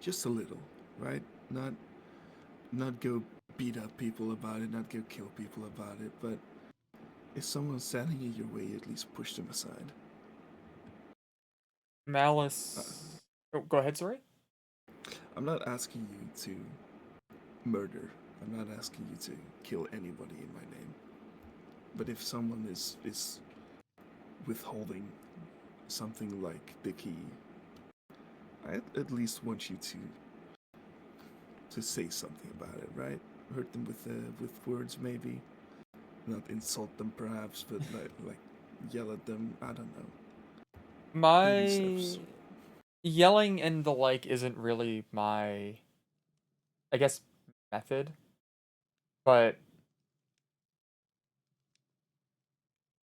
just a little, right? Not go beat up people about it, not go kill people about it, but if someone's standing in your way, at least push them aside. Malice. Oh, go ahead, sorry? I'm not asking you to murder. I'm not asking you to kill anybody in my name. But if someone is withholding something like the key, I at least want you to say something about it, right? Hurt them with words, maybe. Not insult them, perhaps, but like yell at them. I don't know. My yelling and the like isn't really my, I guess, method. But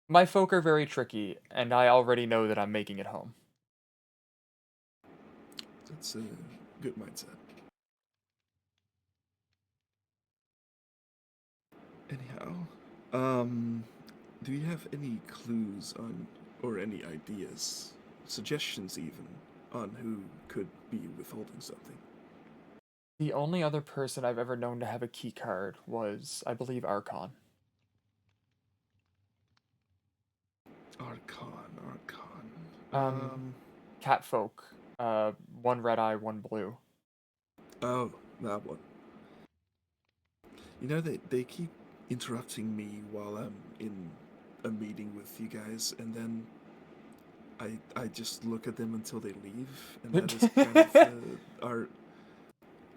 my folk are very tricky, and I already know that I'm making it home. That's a good mindset. Anyhow, do you have any clues on, or any ideas, suggestions even, on who could be withholding something? The only other person I've ever known to have a key card was, I believe, Archon. Archon. Catfolk. One red eye, one blue. Oh, that one. You know, they keep interrupting me while I'm in a meeting with you guys, and then I just look at them until they leave, and that is kind of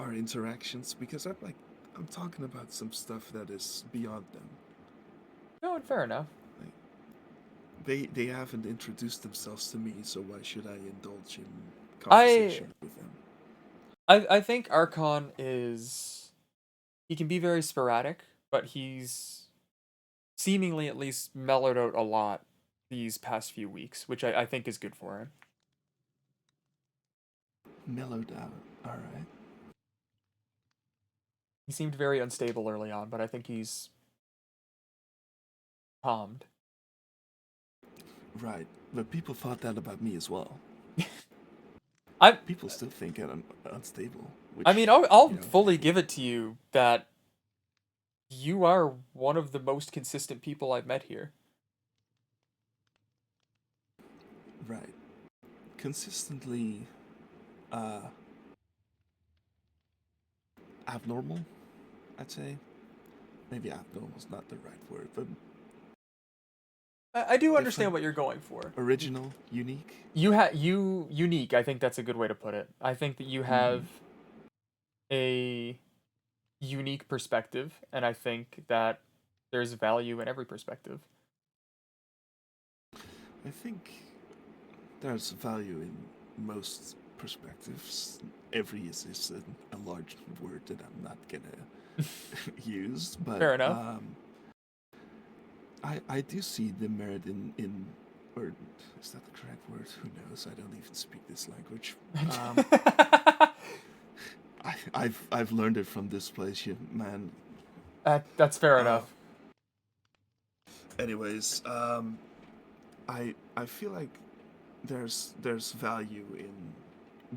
our interactions, because I'm talking about some stuff that is beyond them. No, fair enough. They haven't introduced themselves to me, so why should I indulge in conversation with them? I think Archon is, he can be very sporadic, but he's seemingly at least mellowed out a lot these past few weeks, which I think is good for him. Mellowed out. All right. He seemed very unstable early on, but I think he's calmed. Right. But people thought that about me as well. I People still think I'm unstable. Which, I mean, I'll you know, fully give it to you that you are one of the most consistent people I've met here. right. Consistently abnormal, I'd say. Maybe abnormal is not the right word, but I do understand different, what you're going for. original, unique. You unique. I think that's a good way to put it. I think that you have a unique perspective, and I think that there's value in every perspective. I think there's value in most perspectives. Every is a large word that I'm not gonna use, but Fair enough. I do see the merit in, or is that the correct word? Who knows? I don't even speak this language. I've learned it from this place, man. That's fair enough. Anyways, I feel like there's value in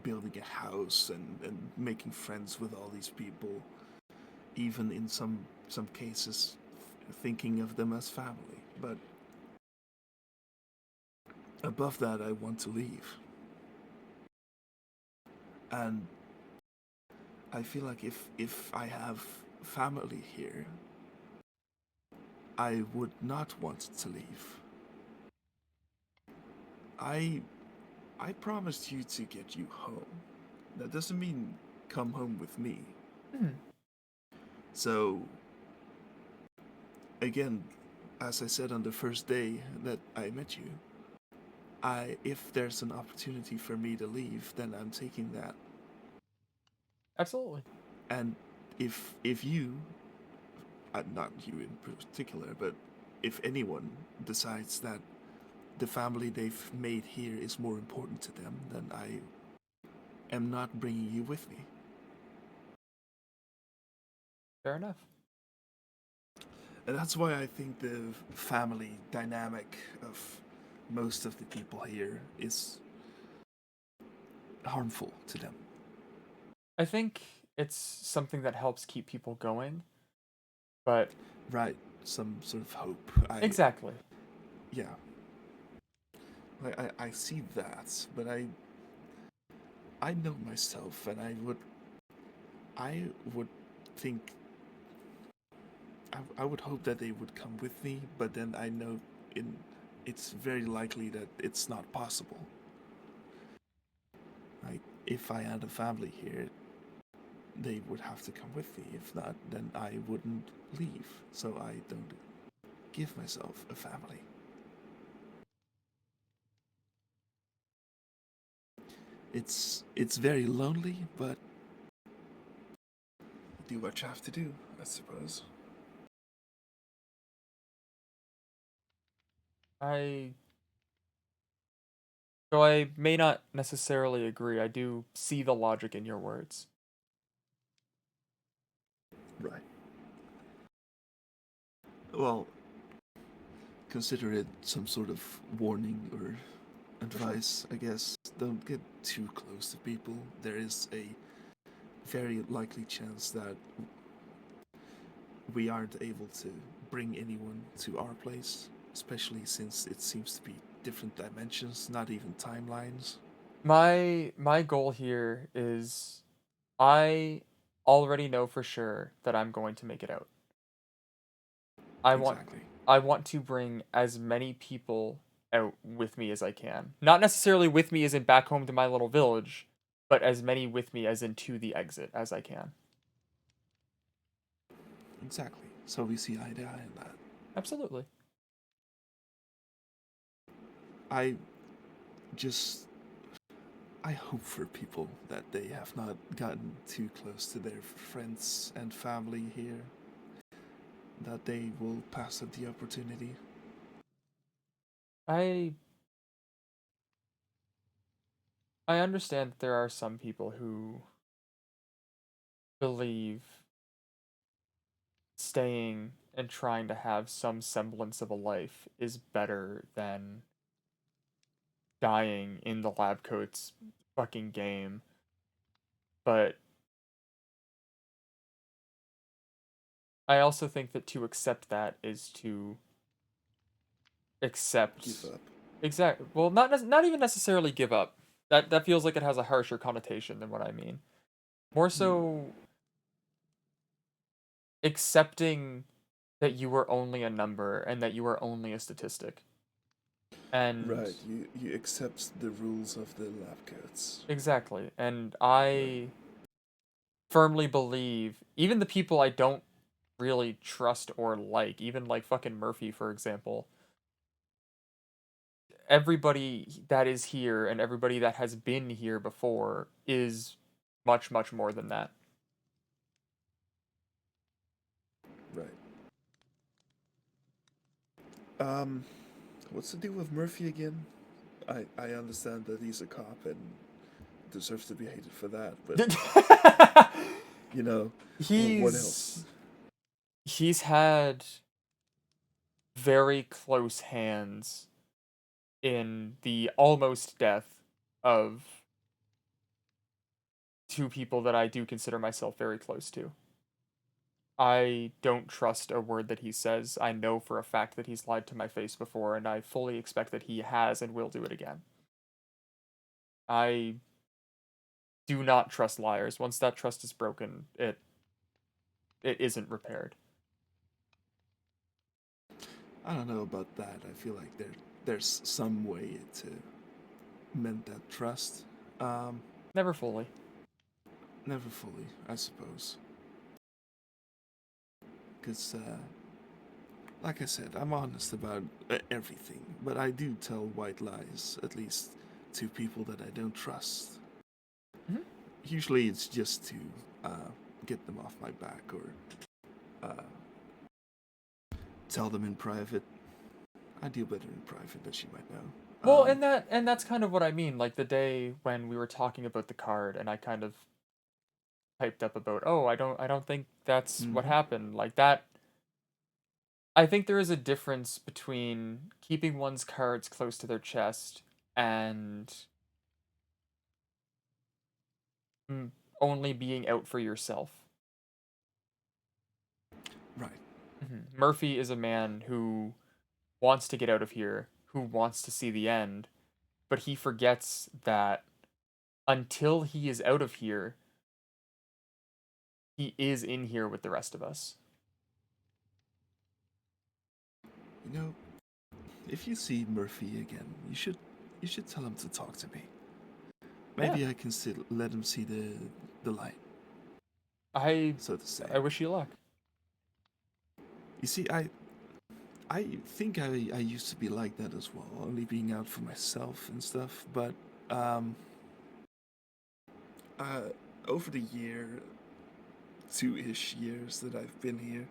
building a house and making friends with all these people, even in some cases thinking of them as family. But above that, I want to leave. And I feel like if I have family here, I would not want to leave. I promised you to get you home. That doesn't mean come home with me. So, again, as I said on the first day that I met you, if there's an opportunity for me to leave, then I'm taking that. Absolutely. And if you, not you in particular, but if anyone decides that the family they've made here is more important to them, then I am not bringing you with me. Fair enough. And that's why I think the family dynamic of most of the people here is harmful to them. I think it's something that helps keep people going, but right, some sort of hope. Exactly. Yeah. I see that, but I know myself, and I would think I would hope that they would come with me, but then I know it's very likely that it's not possible. Like, if I had a family here, they would have to come with me. If not, then I wouldn't leave. So I don't give myself a family. It's very lonely, but do what you have to do, I suppose. Though I may not necessarily agree, I do see the logic in your words. Right. Well, consider it some sort of warning or advice, I guess. Don't get too close to people. There is a very likely chance that we aren't able to bring anyone to our place, especially since it seems to be different dimensions, not even timelines. My goal here is I already know for sure that I'm going to make it out. Exactly. I want to bring as many people out with me as I can. Not necessarily with me as in back home to my little village, but as many with me as in to the exit as I can. Exactly. So we see eye to eye on that. Absolutely. I just I hope for people that they have not gotten too close to their friends and family here, that they will pass up the opportunity. I understand that there are some people who believe staying and trying to have some semblance of a life is better than dying in the lab coat's fucking game. But I also think that to accept that is to accept Give up. Well, not even necessarily give up. That feels like it has a harsher connotation than what I mean. More so accepting that you were only a number and that you were only a statistic. And Right, you accept the rules of the lab coats. exactly. And I firmly believe even the people I don't really trust or like, even like fucking Murphy, for example, everybody that is here and everybody that has been here before is much, much more than that. Right. What's the deal with Murphy again? I understand that he's a cop and deserves to be hated for that, but you know, what else? He's had very close hands in the almost death of two people that I do consider myself very close to. I don't trust a word that he says. I know for a fact that he's lied to my face before, and I fully expect that he has and will do it again. I do not trust liars. Once that trust is broken, it isn't repaired. I don't know about that. I feel like there's some way to mend that trust. Never fully. Never fully, I suppose. Because, like I said, I'm honest about everything, but I do tell white lies, at least to people that I don't trust. Mhm. Usually it's just to get them off my back or tell them in private. I deal better in private, as you might know. Well, and that's kind of what I mean. Like the day when we were talking about the card, and I kind of hyped up about, oh, I don't think that's what Mhm. happened. Like that. I think there is a difference between keeping one's cards close to their chest and only being out for yourself. Right. Murphy is a man who wants to get out of here, who wants to see the end, but he forgets that until he is out of here, he is in here with the rest of us. You know, if you see Murphy again, you should tell him to talk to me. Maybe Yeah. I can let him see the light. So to say. I wish you luck. You see, I think I used to be like that as well, only being out for myself and stuff. But over the year, 2-ish years that I've been here,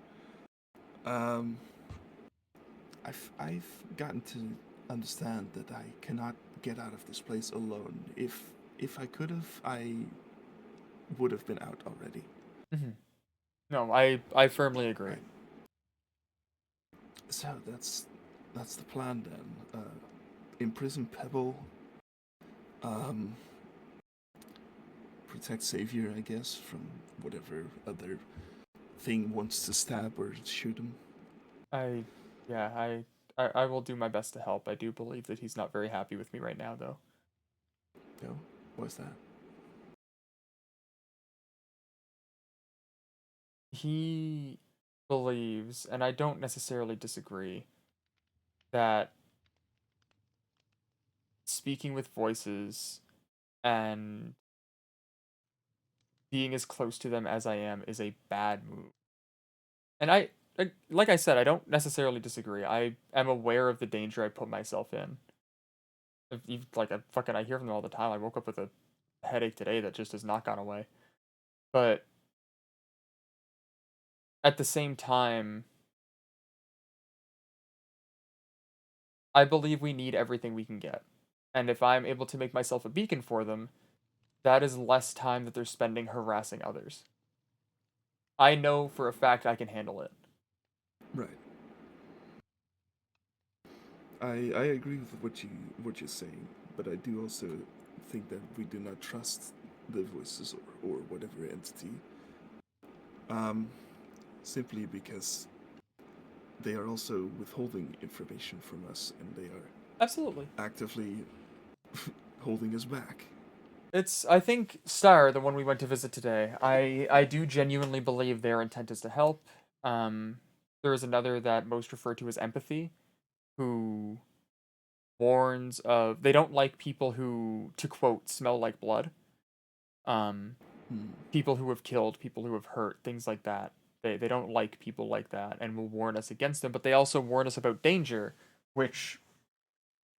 I've gotten to understand that I cannot get out of this place alone. If I could have, I would have been out already. No, I firmly agree. Right. So that's the plan then. Imprison Pebble. Protect Savior, I guess, from whatever other thing wants to stab or shoot him. I will do my best to help. I do believe that he's not very happy with me right now, though. No? What's that? He believes, and I don't necessarily disagree, that speaking with voices and being as close to them as I am is a bad move. And like I said, I don't necessarily disagree. I am aware of the danger I put myself in. If you like, I hear from them all the time. I woke up with a headache today that just has not gone away. But at the same time, I believe we need everything we can get. And if I'm able to make myself a beacon for them, that is less time that they're spending harassing others. I know for a fact I can handle it. Right. I agree with what you're saying, but I do also think that we do not trust the voices or whatever entity. Simply because they are also withholding information from us, and they are Absolutely. actively holding us back. I think Star, the one we went to visit today, I do genuinely believe their intent is to help. There is another that most refer to as empathy, who warns of they don't like people who, to quote, smell like blood. People who have killed, people who have hurt, things like that. They don't like people like that and will warn us against them, but they also warn us about danger, which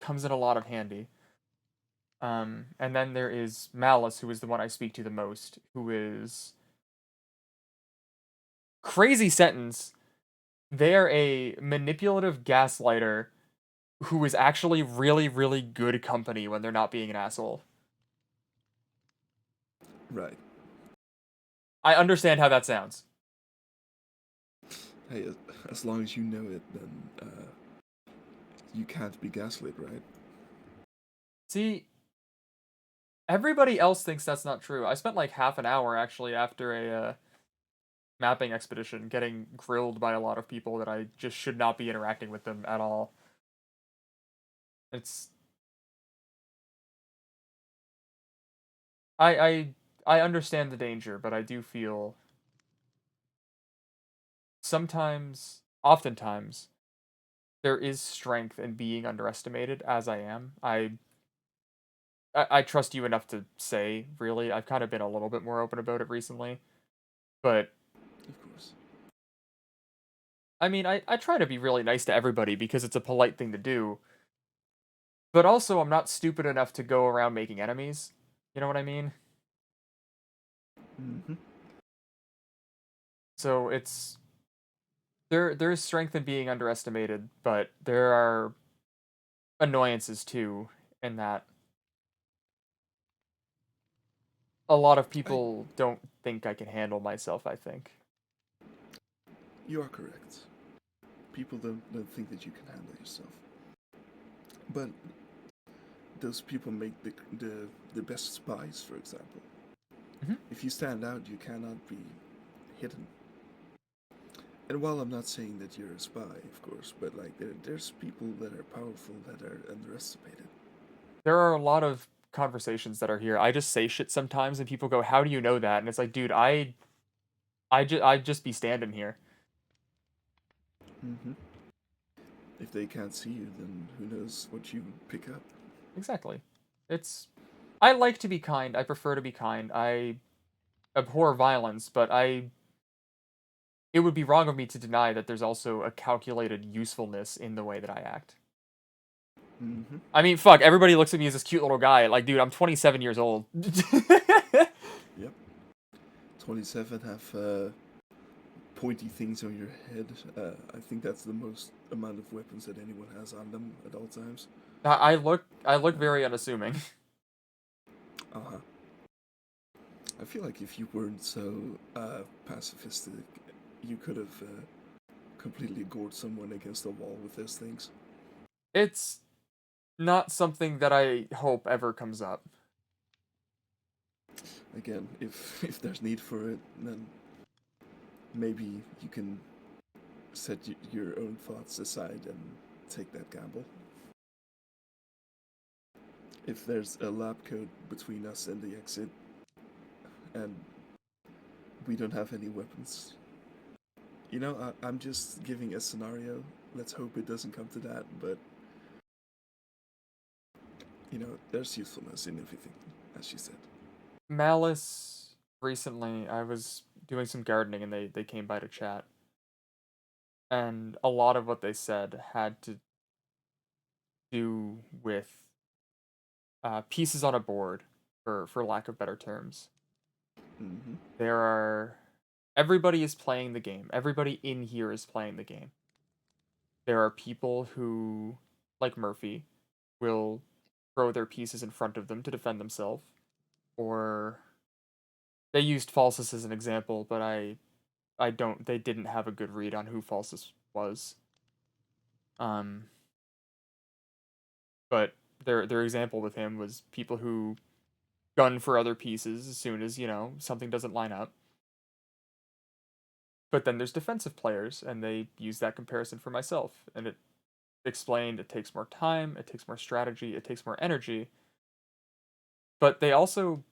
comes in a lot of handy. And then there is Malice, who is the one I speak to the most, who is crazy sentence. They're a manipulative gaslighter who is actually really, really good company when they're not being an asshole. Right. I understand how that sounds. Hey, as long as you know it, then you can't be gaslit, right? See, everybody else thinks that's not true. I spent like half an hour actually after a mapping expedition getting grilled by a lot of people that I just should not be interacting with them at all. It's I understand the danger, but I do feel oftentimes there is strength in being underestimated as I am. I trust you enough to say, really. I've kind of been a little bit more open about it recently. But of course. I mean, I try to be really nice to everybody because it's a polite thing to do. But also, I'm not stupid enough to go around making enemies. You know what I mean? Mm-hmm. So it's there's strength in being underestimated, but there are annoyances too in that a lot of people don't think I can handle myself, I think. You are correct. People don't think that you can handle yourself. But those people make the best spies, for example. Mm-hmm. If you stand out, you cannot be hidden. And while I'm not saying that you're a spy, of course, but like there's people that are powerful that are underestimated. There are a lot of conversations that are here. I just say shit sometimes and people go, "How do you know that?" And it's like, "Dude, I'd just be standing here." Mm-hmm. If they can't see you, then who knows what you pick up. Exactly. I like to be kind. I prefer to be kind. I abhor violence, but it would be wrong of me to deny that there's also a calculated usefulness in the way that I act. Mm-hmm. I mean, fuck, everybody looks at me as this cute little guy. Like, dude, I'm 27 years old. Yep. 27 have pointy things on your head. I think that's the most amount of weapons that anyone has on them at all times. I look very unassuming. Uh-huh. I feel like if you weren't so pacifistic, you could have completely gored someone against a wall with those things. It's not something that I hope ever comes up. Again, if there's need for it, then maybe you can set your own thoughts aside and take that gamble. If there's a lab coat between us and the exit, and we don't have any weapons, you know, I'm just giving a scenario. Let's hope it doesn't come to that, but you know, there's usefulness in everything, as she said. Malice, recently, I was doing some gardening and they came by to chat. And a lot of what they said had to do with pieces on a board for lack of better terms. Mm-hmm. Everybody is playing the game. Everybody in here is playing the game. There are people who, like Murphy, will throw their pieces in front of them to defend themselves, or they used Falsus as an example, but they didn't have a good read on who Falsus was. But their example with him was people who gun for other pieces as soon as, something doesn't line up. But then there's defensive players, and they use that comparison for myself, and it explained it takes more time, it takes more strategy, it takes more energy. But they also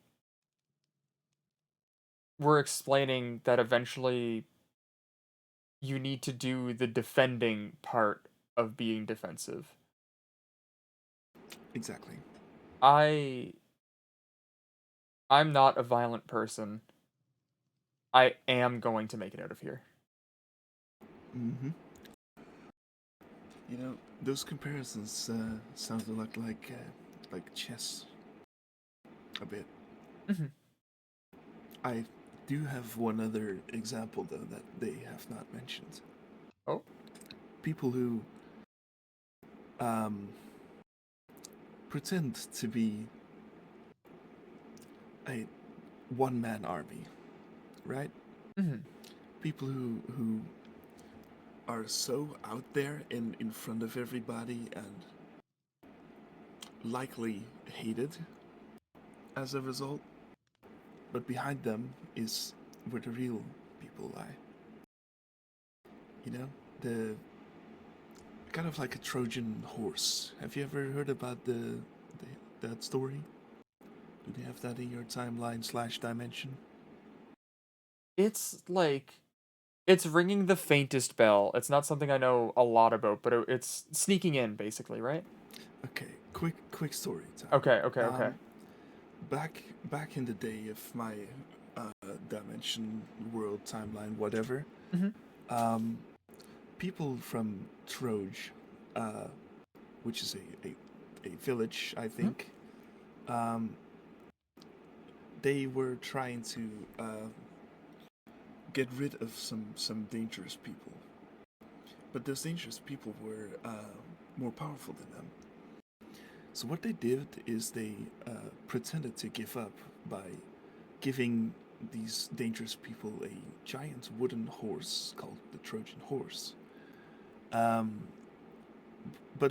were explaining that eventually you need to do the defending part of being defensive. Exactly. I'm not a violent person. I am going to make it out of here. Mm-hmm. Those comparisons sound a lot like chess. A bit. Mm-hmm. I do have one other example, though, that they have not mentioned. Oh? People who pretend to be a one-man army, right? Mm-hmm. People who are so out there in front of everybody and likely hated as a result, but behind them is where the real people lie. The kind of like a Trojan horse. Have you ever heard about that story? Do they have that in your timeline / dimension? It's ringing the faintest bell. It's not something I know a lot about, but it's sneaking in, basically, right? Okay, quick story time. Okay. Back in the day of my dimension, world, timeline, whatever, Mm-hmm. people from Troj, which is a village, I think, they were trying to get rid of some dangerous people. But those dangerous people were more powerful than them. So what they did is they pretended to give up by giving these dangerous people a giant wooden horse called the Trojan horse. But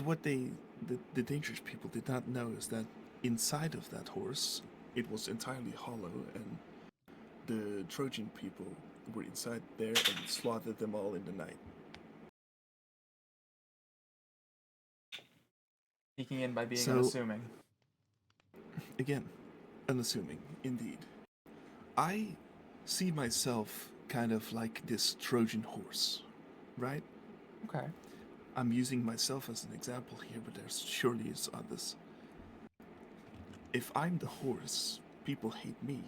what the dangerous people did not know is that inside of that horse, it was entirely hollow, and the Trojan people were inside there and slaughtered them all in the night. Sneaking in by being unassuming. Again, unassuming, indeed. I see myself kind of like this Trojan horse, right? Okay. I'm using myself as an example here, but there surely is others. If I'm the horse, people hate me.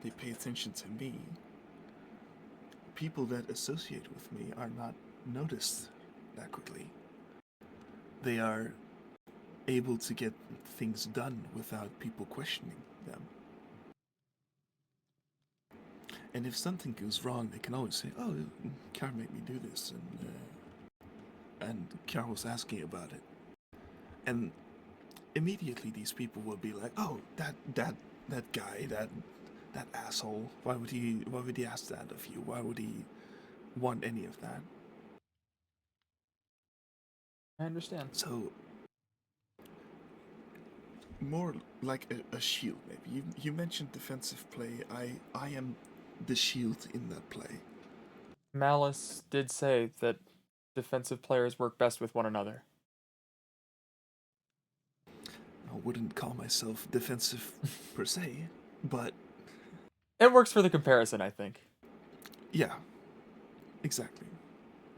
They pay attention to me. People that associate with me are not noticed that quickly. They are able to get things done without people questioning them. And if something goes wrong, they can always say, "Oh, Kara made me do this," and Kara was asking about it. And immediately these people will be like, "Oh, that guy, that asshole. Why would he ask that of you? Why would he want any of that?" I understand. So more like a shield, maybe. You mentioned defensive play. I am the shield in that play. Malice did say that defensive players work best with one another. I wouldn't call myself defensive per se, but it works for the comparison, I think. Yeah, exactly.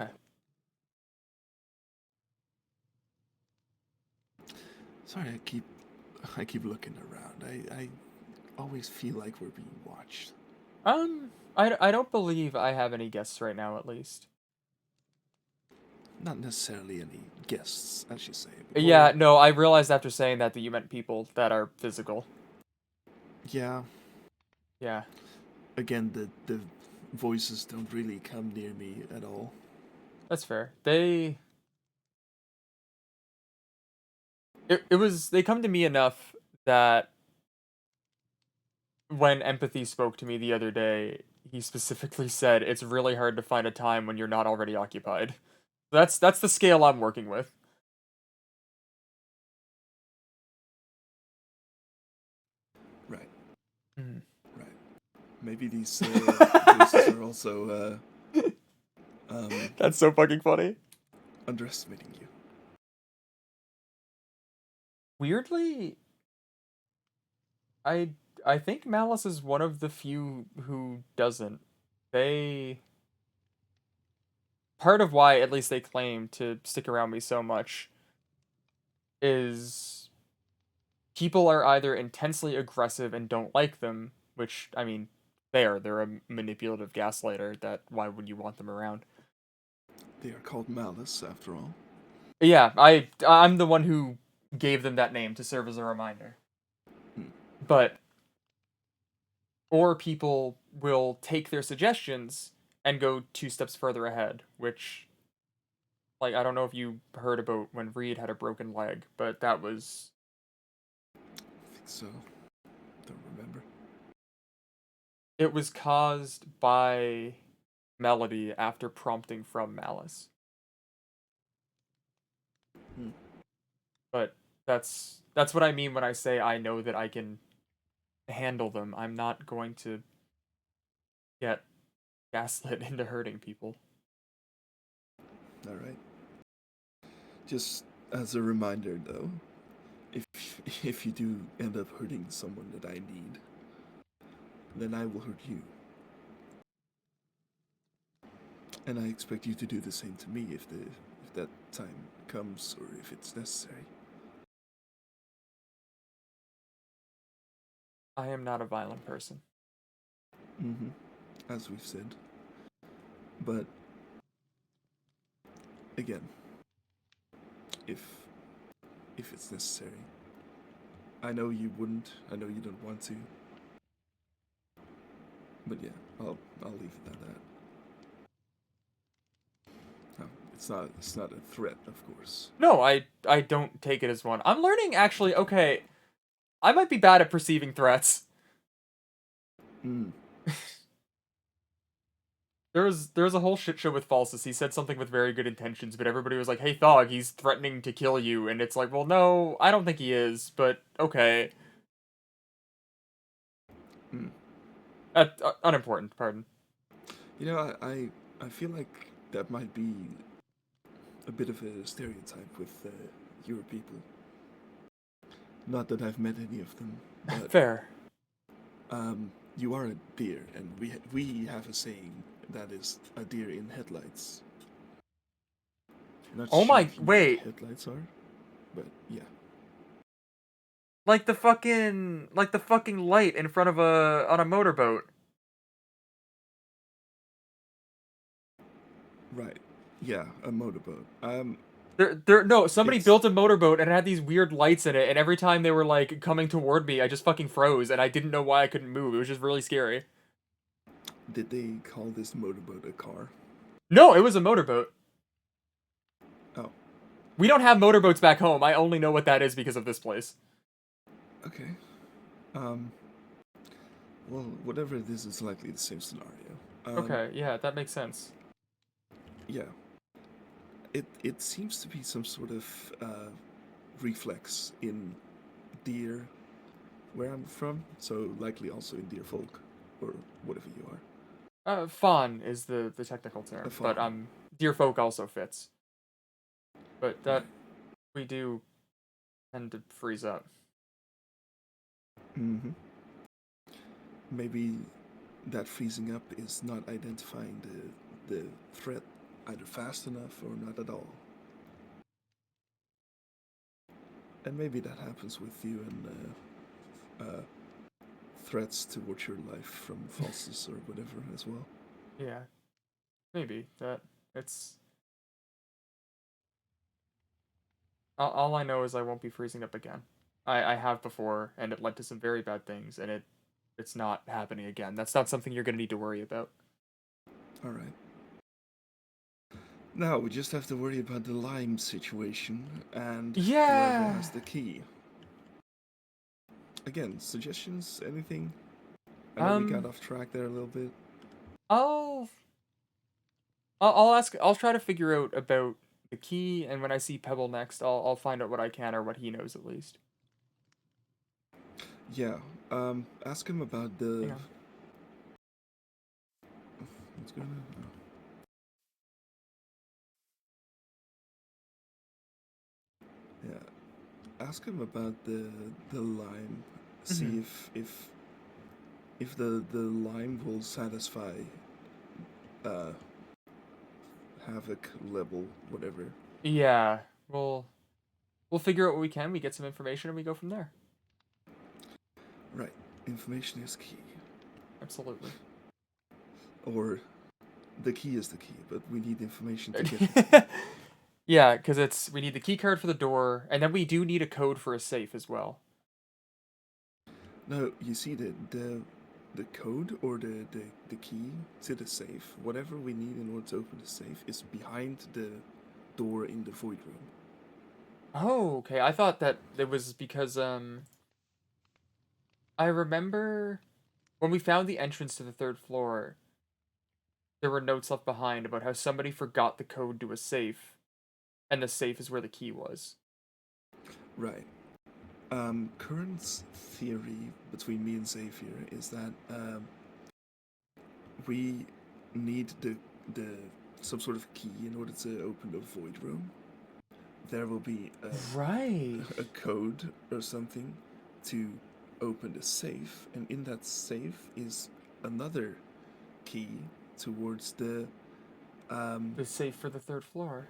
Okay. Sorry, I keep looking around. I always feel like we're being watched. I don't believe I have any guests right now, at least. Not necessarily any guests, I should say. Yeah, no, I realized after saying that you meant people that are physical. Yeah. Yeah. Again, the voices don't really come near me at all. That's fair. They come to me enough that when Empathy spoke to me the other day, he specifically said it's really hard to find a time when you're not already occupied. That's the scale I'm working with. Right. Mhm. Right. Maybe these voices are also That's so fucking funny. underestimating you. Weirdly, I I think Malice is one of the few who doesn't. They part of why at least they claim to stick around me so much is people are either intensely aggressive and don't like them, which I mean, they're a manipulative gaslighter. That why would you want them around? They are called Malice, after all. Yeah, I'm the one who gave them that name to serve as a reminder. But or people will take their suggestions and go 2 steps further ahead, which like I don't know if you heard about when Reed had a broken leg, but that was I think so. Don't remember. it was caused by Melody after prompting from Malice. But that's what I mean when I say I know that I can handle them. I'm not going to get gaslit into hurting people. All right. Just as a reminder, though, if if you do end up hurting someone that I need, then I will hurt you. And I expect you to do the same to me if that time comes or if it's necessary. I am not a violent person. Mm-hmm. As we've said. But again, if it's necessary. I know you wouldn't. I know you don't want to. But yeah, I'll leave it at that. It's not a threat, of course. No, I don't take it as one. I'm learning actually, okay, I might be bad at perceiving threats. Mm. There was a whole shit show with Falsus. He said something with very good intentions, but everybody was like, "Hey Thog, he's threatening to kill you." And it's like, "Well, no, I don't think he is, but okay." Mm. Unimportant, pardon. You know, I feel like that might be a bit of a stereotype with your people. Not that I've met any of them, but fair. You are a deer, and we have a saying that is a deer in headlights. Not Oh sure my, if you know wait. what headlights are, but yeah. Like the fucking light in front of on a motorboat. Right. Yeah, a motorboat. No, somebody It's built a motorboat and it had these weird lights in it, and every time they were like coming toward me, I just fucking froze and I didn't know why I couldn't move. It was just really scary. Did they call this motorboat a car? No, it was a motorboat. Oh. We don't have motorboats back home. I only know what that is because of this place. Okay. Well, whatever it is, it's likely the same scenario. Okay, yeah, that makes sense. Yeah. It seems to be some sort of reflex in deer where I'm from, so likely also in deer folk, or whatever you are. Fawn is the technical term, but deer folk also fits. But that we do tend to freeze up. Mm-hmm. Maybe that freezing up is not identifying the threat either fast enough or not at all. And maybe that happens with you and threats towards your life from Falsus or whatever as well. Yeah, maybe that it's. All I know is I won't be freezing up again. I have before, and it led to some very bad things, and it it's not happening again. That's not something you're going to need to worry about. All right. Now we just have to worry about the lime situation and whoever Yeah. has the key. Again, suggestions? Anything? I know we got off track there a little bit. I'll ask. I'll try to figure out about the key, and when I see Pebble next, I'll find out what I can or what he knows at least. Yeah. Ask him about the. Hang on. What's going on? Oh. Yeah. Ask him about the lime. See Mhm. if the lime will satisfy havoc level, whatever. Yeah. We'll figure out what we can. We get some information, and we go from there. Right. Information is key. Absolutely. Or the key is the key, but we need information to get the key. Yeah, because we need the key card for the door, and then we do need a code for a safe as well. No, you see the code or the key to the safe, whatever we need in order to open the safe, is behind the door in the void room. Oh, okay. I thought that it was because I remember when we found the entrance to the 3rd floor, there were notes left behind about how somebody forgot the code to a safe, and the safe is where the key was. Right. Current theory between me and Xavier is that we need the some sort of key in order to open the void room. There will be a code or something to open the safe, and in that safe is another key towards the safe for the 3rd floor.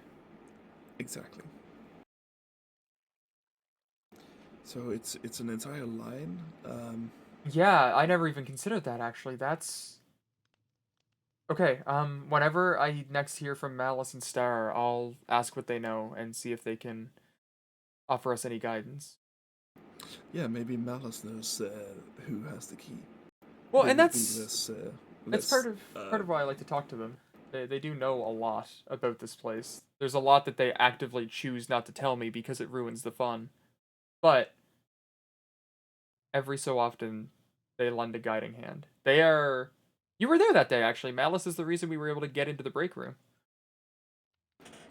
Exactly. So it's an entire line. Yeah, I never even considered that actually. That's okay. Whenever I next hear from Malice and Star, I'll ask what they know and see if they can offer us any guidance. Yeah, maybe Malice knows who has the key. Well, They and would be that's less part of why I like to talk to them. They do know a lot about this place. There's a lot that they actively choose not to tell me because it ruins the fun. But every so often they lend a guiding hand. You were there that day actually. Malice is the reason we were able to get into the break room.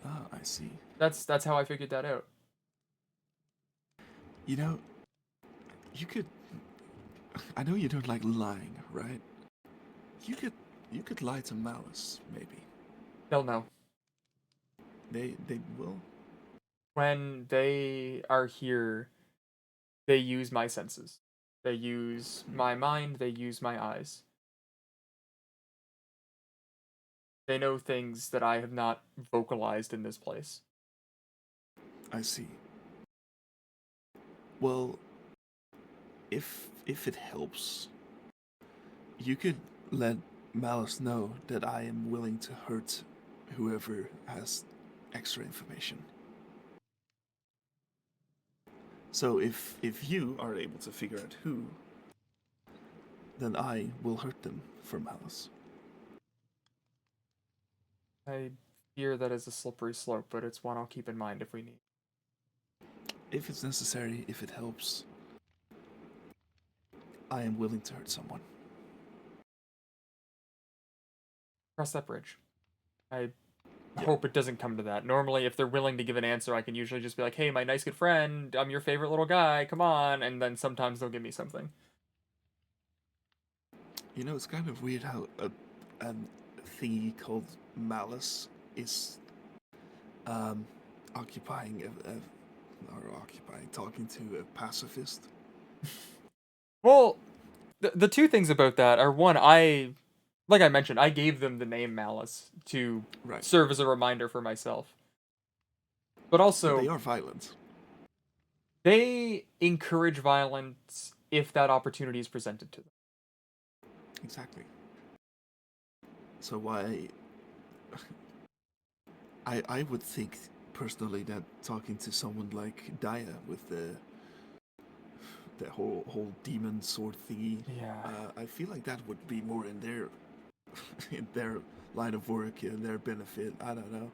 Ah, I see. That's how I figured that out. You know, you could. I know you don't like lying, right? You could lie to Malice, maybe. They'll know. They will. When they are here, they use my senses. They use my mind, they use my eyes. They know things that I have not vocalized in this place. I see. Well, if it helps, you could let Malice know that I am willing to hurt whoever has extra information. So if you are able to figure out who, then I will hurt them for Malice. I fear that is a slippery slope, but it's one I'll keep in mind if we need. If it's necessary, if it helps, I am willing to hurt someone. Cross that bridge. I hope it doesn't come to that. Normally, if they're willing to give an answer, I can usually just be like, hey, my nice good friend, I'm your favorite little guy, come on, and then sometimes they'll give me something. You know, it's kind of weird how a thingy called Malice is talking to a pacifist. Well, the two things about that are, one, like I mentioned, I gave them the name Malice to serve as a reminder for myself. But also, But they are violent. They encourage violence if that opportunity is presented to them. Exactly. So why... I would think, personally, that talking to someone like Daya with the the whole demon sword thingy. Yeah. I feel like that would be more in their in their line of work, in their benefit. I don't know.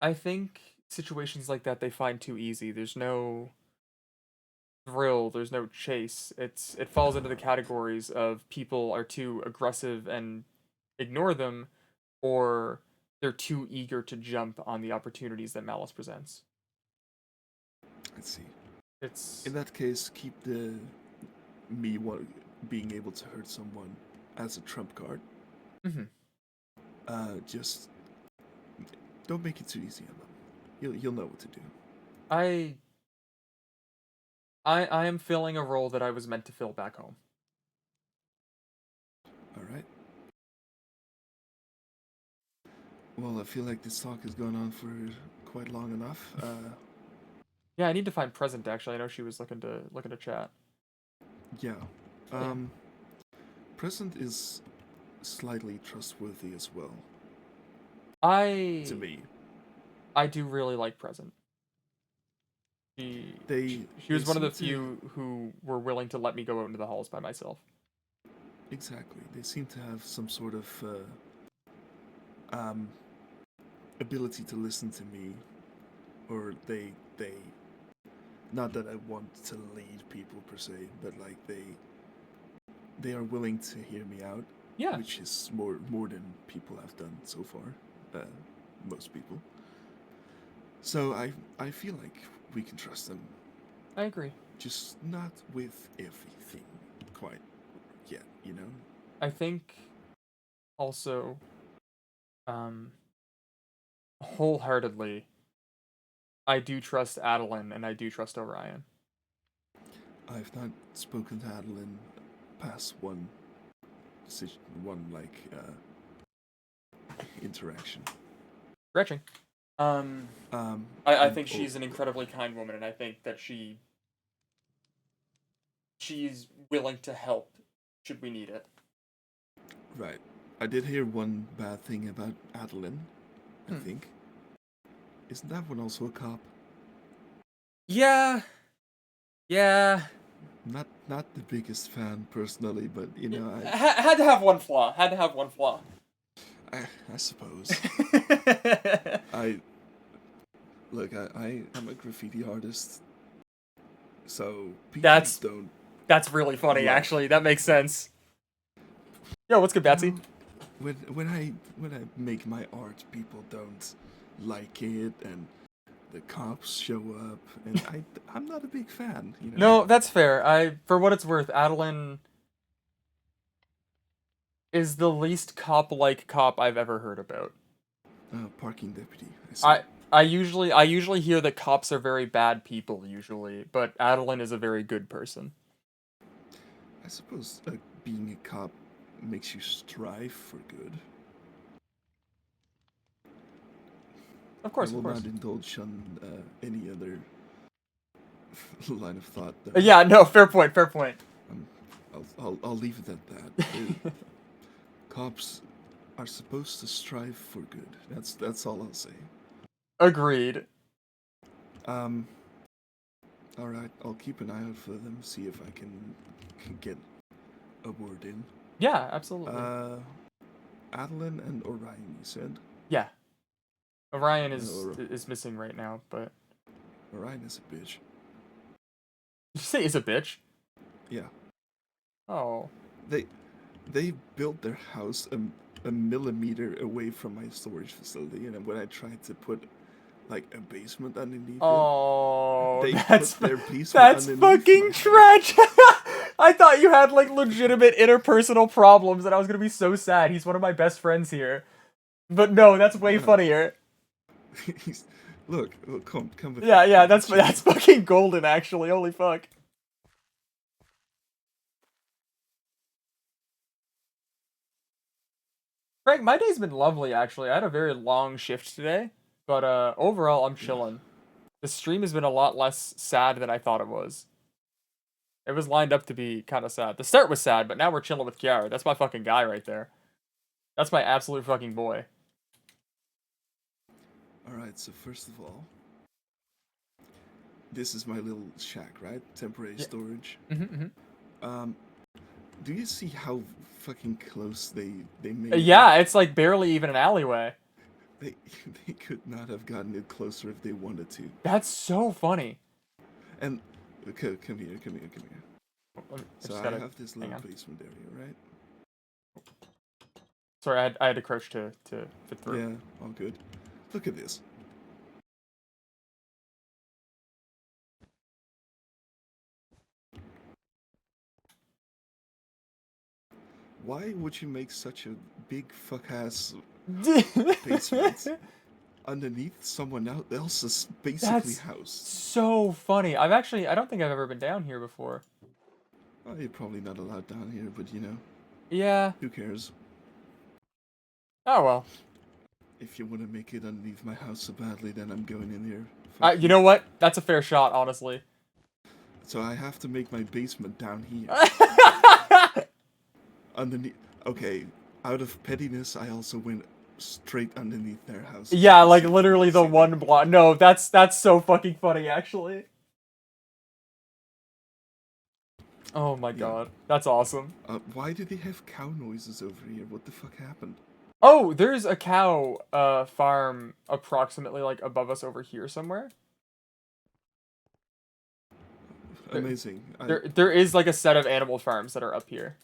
I think situations like that they find too easy. There's no thrill, there's no chase. It falls into the categories of people are too aggressive and ignore them, or they're too eager to jump on the opportunities that Malice presents. I see. It's In that case, keep the being able to hurt someone as a trump card. Mhm. Just don't make it too easy on them. You'll know what to do. I am filling a role that I was meant to fill back home. All right. Well, I feel like this talk has gone on for quite long enough. Yeah, I need to find Present actually. I know she was looking to chat. Yeah. Yeah. Present is slightly trustworthy as well. To me. I do really like Present. She was one of the few who were willing to let me go out into the halls by myself. Exactly. They seem to have some sort of ability to listen to me, or they not that I want to lead people per se, but like they are willing to hear me out. Yeah. Which is more than people have done so far. Most people. So I feel like we can trust them. I agree. Just not with everything quite yet, you know? I think also wholeheartedly I do trust Adeline and I do trust Orion. I've not spoken to Adeline past one interaction. Gretchen. I think she's an incredibly kind woman, and I think that she's willing to help should we need it. Right. I did hear one bad thing about Adeline, I think. Isn't that one also a cop? Yeah. Yeah. Not the biggest fan personally, but you know, I had to have one flaw. I suppose. Look, I am a graffiti artist, so people don't. That's really funny, actually. That makes sense. Yo, what's good, Batsy? When I make my art, people don't like it, and the cops show up, and I'm not a big fan. You know? No, that's fair. For what it's worth, Adeline is the least cop-like cop I've ever heard about. Parking deputy. I usually hear that cops are very bad people usually, but Adeline is a very good person. I suppose being a cop makes you strive for good. Of course, I will not indulge on any other line of thought. Yeah, no, fair point. I'll leave it at that. Cops are supposed to strive for good. That's all I'll say. Agreed. All right, I'll keep an eye out for them. See if I can get a word in. Yeah, absolutely. Adeline and Orion, you said. Yeah. Orion is missing right now, but Orion is a bitch. Did you say is a bitch? Yeah. Oh. They built their house a millimeter away from my storage facility, and when I tried to put like a basement underneath it, that's put their piece that's underneath fucking tragic. I thought you had like legitimate interpersonal problems, and I was gonna be so sad. He's one of my best friends here, but no, that's way funnier. Look, come with Yeah, me. yeah, that's fucking golden, actually. Holy fuck. Frank, my day's been lovely, actually. I had a very long shift today, but overall, I'm chilling. The stream has been a lot less sad than I thought it was. It was lined up to be kind of sad. The start was sad, but now we're chilling with Kiara. That's my fucking guy right there. That's my absolute fucking boy. Alright, so first of all, this is my little shack, right? Temporary Yeah. storage. Mm-hmm. Do you see how fucking close they made it? Yeah, it's like barely even an alleyway. They could not have gotten it closer if they wanted to. That's so funny. And okay, come here. I So just I gotta have this hang little on. basement area, right? Sorry, I had to crouch to fit through. Yeah, all good. Look at this. Why would you make such a big fuck-ass basement underneath someone else's basically That's house? so funny. I don't think I've ever been down here before. Well, you're probably not allowed down here, but you know. Yeah. Who cares? Oh well. If you want to make it underneath my house so badly, then I'm going in here. You know what? That's a fair shot, honestly. So I have to make my basement down here. Underneath. Okay, out of pettiness, I also went straight underneath their house. Yeah, like literally the one block. No, that's so fucking funny, actually. Oh my god, that's awesome. Why do they have cow noises over here? What the fuck happened? Oh, there's a cow farm approximately like above us over here somewhere. Amazing. There is like a set of animal farms that are up here.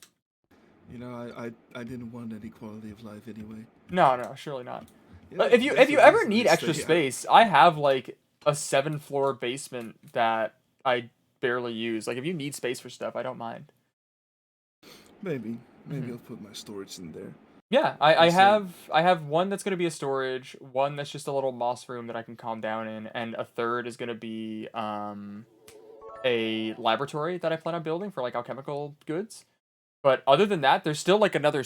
You know, I didn't want any quality of life anyway. No, surely not. Yeah, But if you ever need extra space, I have like a 7-floor basement that I barely use. Like if you need space for stuff, I don't mind. Maybe I'll put my storage in there. Yeah, I have one that's gonna be a storage, one that's just a little moss room that I can calm down in, and a third is gonna be a laboratory that I plan on building for like alchemical goods. But other than that, there's still like another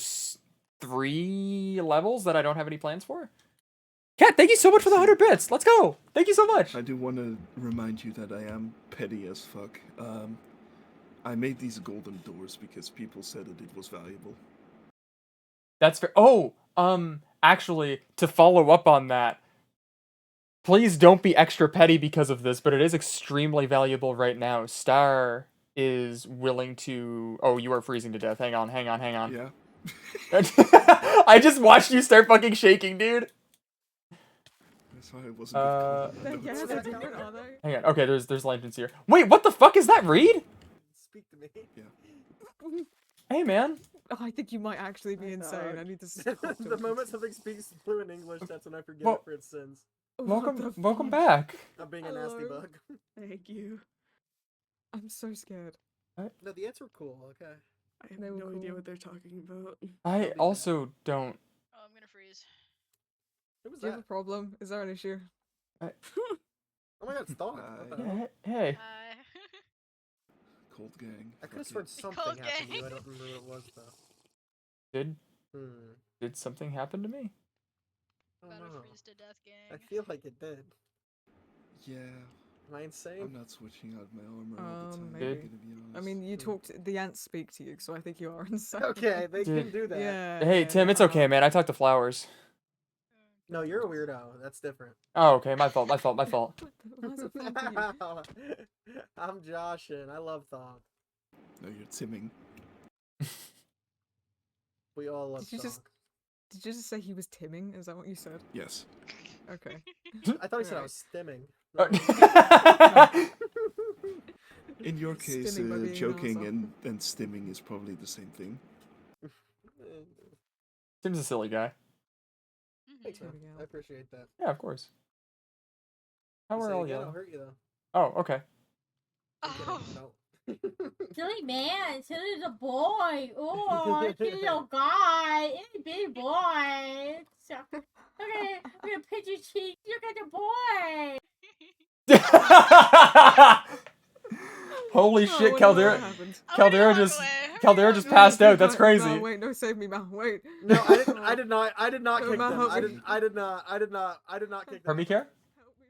3 levels that I don't have any plans for. Kat, thank you so much for the 100 bits. Let's go. Thank you so much. I do want to remind you that I am petty as fuck. I made these golden doors because people said that it was valuable. That's fair. Oh, actually, to follow up on that, please don't be extra petty because of this, but it is extremely valuable right now. Star is willing to... Oh, you are freezing to death. Hang on. Yeah. I just watched you start fucking shaking, dude. That's why it wasn't good. Yeah, they're different, are they? Hang on. Okay, there's lanterns here. Wait, what the fuck is that, Reed? Speak to me. Yeah. Hey, man. Oh, I think you might actually be insane. I need to stop. The moment something speaks fluent English, that's when I forget Well- it for its sins. Welcome back. I'm being a nasty Hello. bug. Thank you. I'm so scared. No, the ants were cool, okay. I have They no were idea cool. what they're talking about. I also don't... Oh, I'm gonna freeze. Who was Do you have that? a problem? Is there an issue? Oh my god, stop. What the hell? Yeah, hey. Cold gang. I could have Fuck sworn it. something Cold happened to you. gang. I don't remember what it was, though. Did something happen to me? I About don't know. to freeze to death, gang. I feel like it did. Yeah. Am I insane? I'm not switching out my armor all the time. Maybe. I'm gonna be honest. I mean, you talked. The ants speak to you, so I think you are insane. Okay, they can Dude. do that. Yeah. Hey, Tim, it's okay, man. I talk to flowers. No, you're a weirdo. That's different. Oh, okay. My fault. Why's it fun for you? I'm joshing. I love Thong. No, you're timming. We all love Did you Thong. Did you just say he was timming? Is that what you said? Yes. Okay. I thought he said I Alright. was stimming. In your case, Stimming by being an joking arsehole. and stimming is probably the same thing. Tim's a silly guy. Thanks, man. There we go. I appreciate that. Yeah, of course. How You are say it all again, I'll you? hurt you though. Oh, okay. I'm kidding, Oh. don't. Silly man, silly the boy. Oh, silly little guy. It's a big boy. So, okay, I'm gonna pinch your cheek. Look at the boy. Holy Oh, shit, I wonder what Caldera! happened. Caldera just passed out. That's crazy. No, wait, no, save me, Mal. Wait. No, I didn't. I did not. I did not No, kick Mal, them. help I me. didn't. I did not. I did not. I did not kick them. Hermie care? Help me,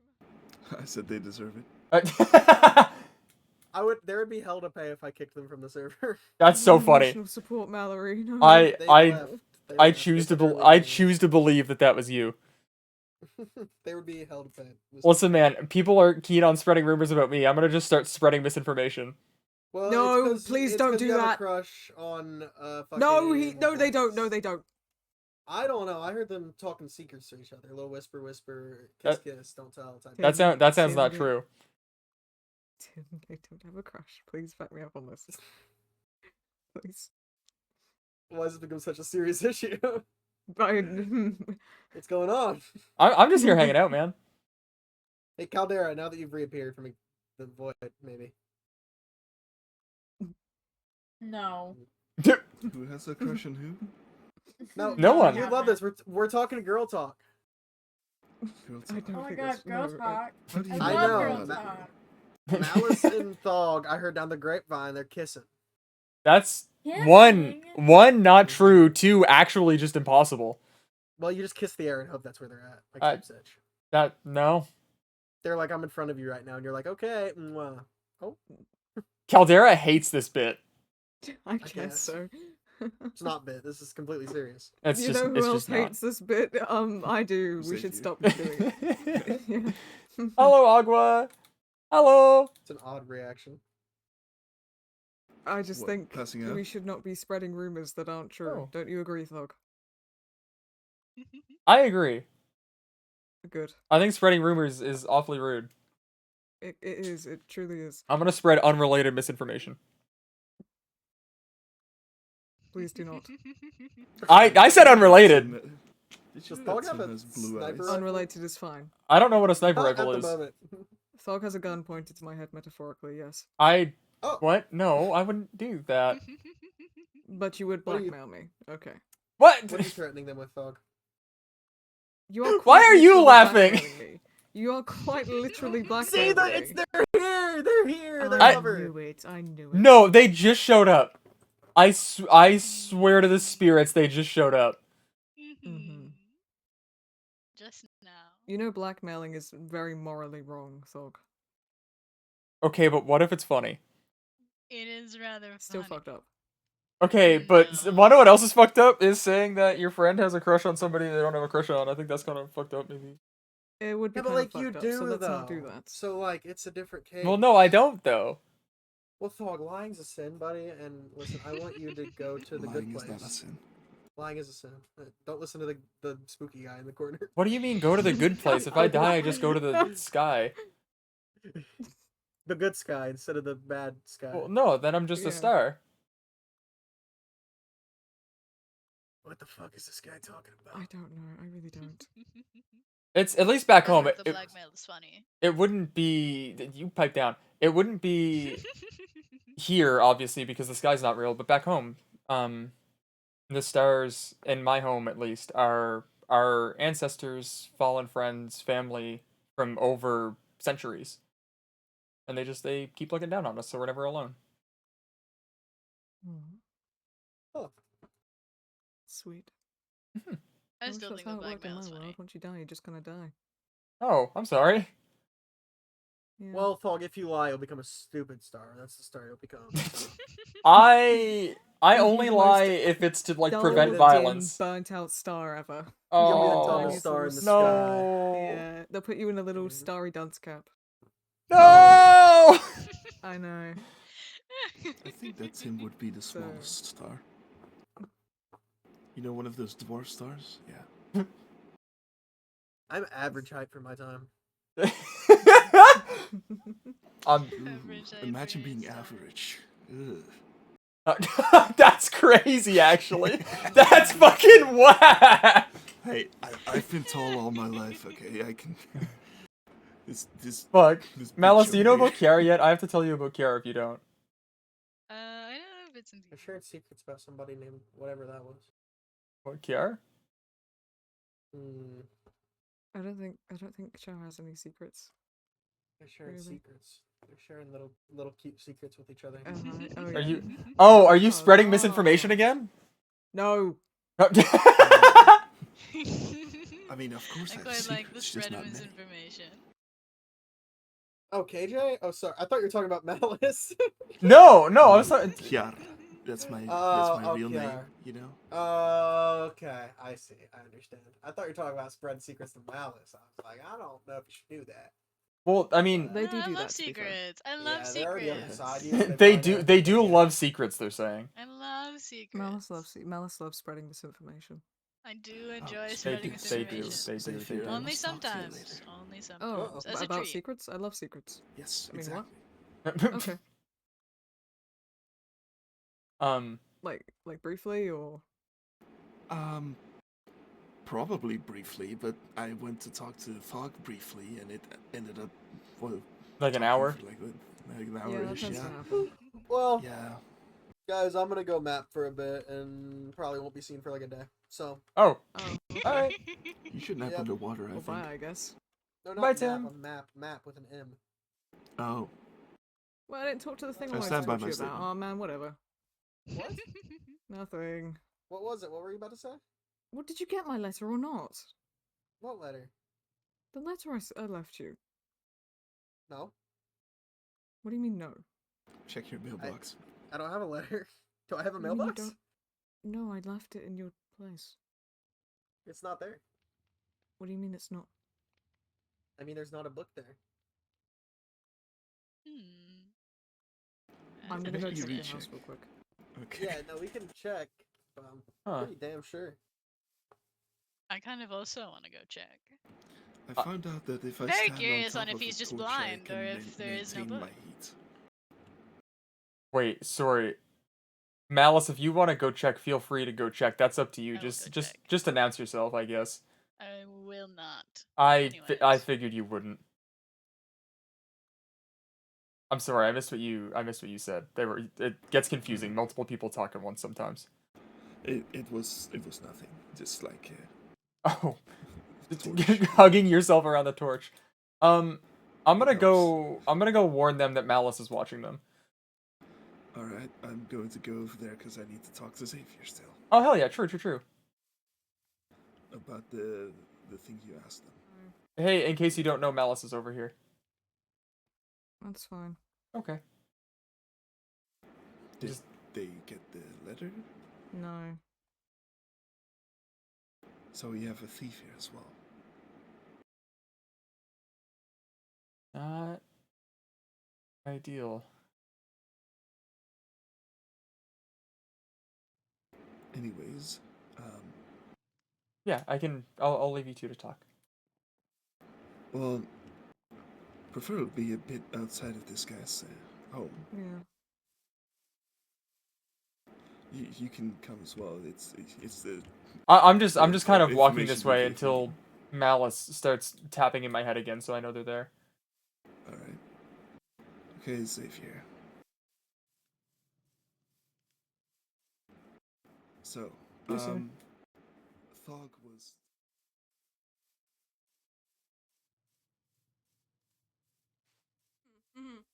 I said they deserve it. I would. There would be hell to pay if I kicked them from the server. That's so funny. Emotional support, Mallory. No. They I left. They I left. choose They to literally I left. choose to believe that was you. They would be held to pay. Listen, man, people are keen on spreading rumors about me. I'm gonna just start spreading misinformation. Well, No, it's please it's don't 'cause do you have that. a crush on fucking. No, they don't. No, they don't. I don't know. I heard them talking secrets to each other. A little whisper, whisper, kiss, That- kiss, don't tell. Type That thing. sounds Tim, not you- true. Tim, I don't have a crush. Please back me up on this. Please. Why has it become such a serious issue? I, What's going on? I'm just here hanging out, man. Hey, Caldera, now that you've reappeared from the void, maybe. No. Who has a crush on who? No, No one. You love this. We're talking girl talk. Girl I talk. don't Oh my think god, that's- girls no, talk. How do you I I love know, girls Ma- talk. Malice and Thog, I heard down the grapevine, they're kissing. That's Kissing? one not true, two actually just impossible. Well, you just kiss the air and hope that's where they're at. Like I- Type Sitch. That no. They're like, I'm in front of you right now, and you're like, okay. Oh, Caldera hates this bit. I guess. guess so. it's not bit. This is completely serious. It's You just know who it's else just not. hates this bit? I do. We Save should you. stop doing it. Yeah. Hello, Agua. Hello. It's an odd reaction. I just What, think passing out? we should not be spreading rumors that aren't true. Oh. Don't you agree, Thog? I agree. Good. I think spreading rumors is awfully rude. It is. It truly is. I'm gonna spread unrelated misinformation. Please do not. I said unrelated. Did you Does know Thog that have Tim a has blue sniper eyes? rifle? Unrelated is fine. I don't know what a sniper Not at rifle the is. moment. Thog has a gun pointed to my head metaphorically, yes. I Oh. what? No, I wouldn't do that. But you would What are you- blackmail me. Okay. What? What are you threatening them with, Thog? You are Why quite are you literally laughing? blackmailing me. You are quite literally See, blackmailing me. they're here! They're here! They're I covered! knew it. I knew it. No, they just showed up. I swear to the spirits, they just showed up. Mhm. Just now. You know blackmailing is very morally wrong, Thog. Okay, but what if it's funny? It is rather Still funny. fucked up. Okay, but No. wanna know what else is fucked up? Is saying that your friend has a crush on somebody they don't have a crush on. I think that's kind of fucked up, maybe. It would be Yeah, but kind like of you fucked up, do, so let's though. not do that. So, like, it's a different case. Well, no, I don't though. Well, Thog, lying's a sin, buddy, and listen, I want you to go to the good Lying place. is not a sin. Lying is a sin. Don't listen to the spooky guy in the corner. What do you mean, go to the good place? If I die, I just go to the sky. The good sky instead of the bad sky. Well, no, then I'm just Yeah. a star. What the fuck is this guy talking I about? don't know. I really don't. It's at least back That's home. what It, the blackmail is funny. it wouldn't be. You pipe down. It wouldn't be here, obviously, because the sky's not real. But back home, the stars in my home, at least, are our ancestors, fallen friends, family from over centuries, and they keep looking down on us, so we're never alone. Aw, Oh, sweet. I wish still that's think how the it worked in blackmail is my funny. world. Once you die, you're just gonna die. Oh, I'm sorry. Yeah. well, Thog, if you lie, you'll become a stupid star. That's the star you'll become. I only The most lie if it's to like Dull, prevent dim, violence. burnt out star ever. You'll be the Oh dumbest star in the sky. no! Yeah, they'll put you in a little Mhm. starry dunce cap. No! I know. I think that Tim would be the So- smallest star. You know, one of those dwarf stars? Yeah. I'm average height for my time. I'm, Average height Imagine for your being star. average. Ugh. that's crazy, actually. That's fucking whack. Hey, I've been tall all my life, okay? I can... This Fuck. this Malice, bitch do you know over about Kiara yet? I have to tell you about Kiara if you don't. I know bits and I pieces. shared secrets about somebody named whatever that was. What, Kiara? Hmm. I don't think Char has any secrets. They're sharing Really? secrets. They're sharing little cute secrets with each other. Oh, Are yeah. you? Oh, are you Oh, spreading misinformation no. again? No. I mean, of course I I have quite like the secrets, just spread of not many. misinformation. Oh, KJ? Oh, sorry. I thought you were talking about Malice. No, I was not. Kiara. that's my Oh, real name. okay. You know. Okay, I see. I understand. I thought you were talking about spreading secrets to Malice. I was like, I don't know if you should do that. Well, I mean, They No, do I do love that, to be fair. secrets. I love Yeah, they're already secrets. beside you. So they do yeah. love secrets. They're saying. I love secrets. Malice loves spreading misinformation. I do enjoy They do. spreading They do. misinformation. They do. Safe They here, do. I Only must talk to you later. sometimes. Only Oh, sometimes. As a about treat. secrets? I love secrets. Yes, I mean, what? exactly. Okay. Like briefly, or? Probably briefly, but I went to talk to Fog briefly, and it ended up Like an hour. for like an Yeah, hour that ish. tends to Yeah. happen. Well, Yeah. guys, I'm gonna go map for a bit and probably won't be seen for like a day. So. Oh. Oh. Okay. All right. You should nap Yep. underwater. I Well, think. bye, I guess. No, Bye, not Tim. map. A map. Map with an M. Oh. Well, I didn't talk to the thing I I wanted stand to by talk to my you about. statement. Oh man, whatever. What? Nothing. What was it? What were you about to say? What, did you get my letter or not? What letter? The letter I left you. No. What do you mean no? Check your mailbox. I don't have a letter. Do I have a What do you mean you mailbox? don't? No, I left it in your place. It's not there. What do you mean it's not? I mean, there's not a book there. I'm gonna go Maybe check your recheck. house real quick. Okay. Yeah, no, we can check. But I'm Huh. pretty damn sure. I kind of also want to go check. I found out that if I Very stand curious on on top if of he's a just torch, blind I can or if there is no maintain book. my heat. Wait, sorry. Malice, if you want to go check, feel free to go check. That's up to you. I will go check. Just announce yourself, I guess. I will not. I Anyways. figured you wouldn't. I'm sorry, I missed what you said. It gets confusing. Multiple people talk at once sometimes. It was nothing. Just like Oh, torch. hugging yourself around the torch. I'm gonna go warn them that Malice is watching them. All right, I'm going to go over there because I need to talk to Xavier still Oh hell yeah, true. about the thing you asked them. Hey, in case you don't know, Malice is over here. That's fine. Okay. Did they get the letter? No. So we have a thief here as well. Not ideal. Anyways, Yeah, I'll leave you two to talk. well, preferably a bit outside of this guy's home. Yeah. You can come as well. It's the. I'm just kind of walking information this way we gave until Malice starts tapping in my head again, so I know they're there. All right. Okay, Xavier. So, Yes, sir. Thog was.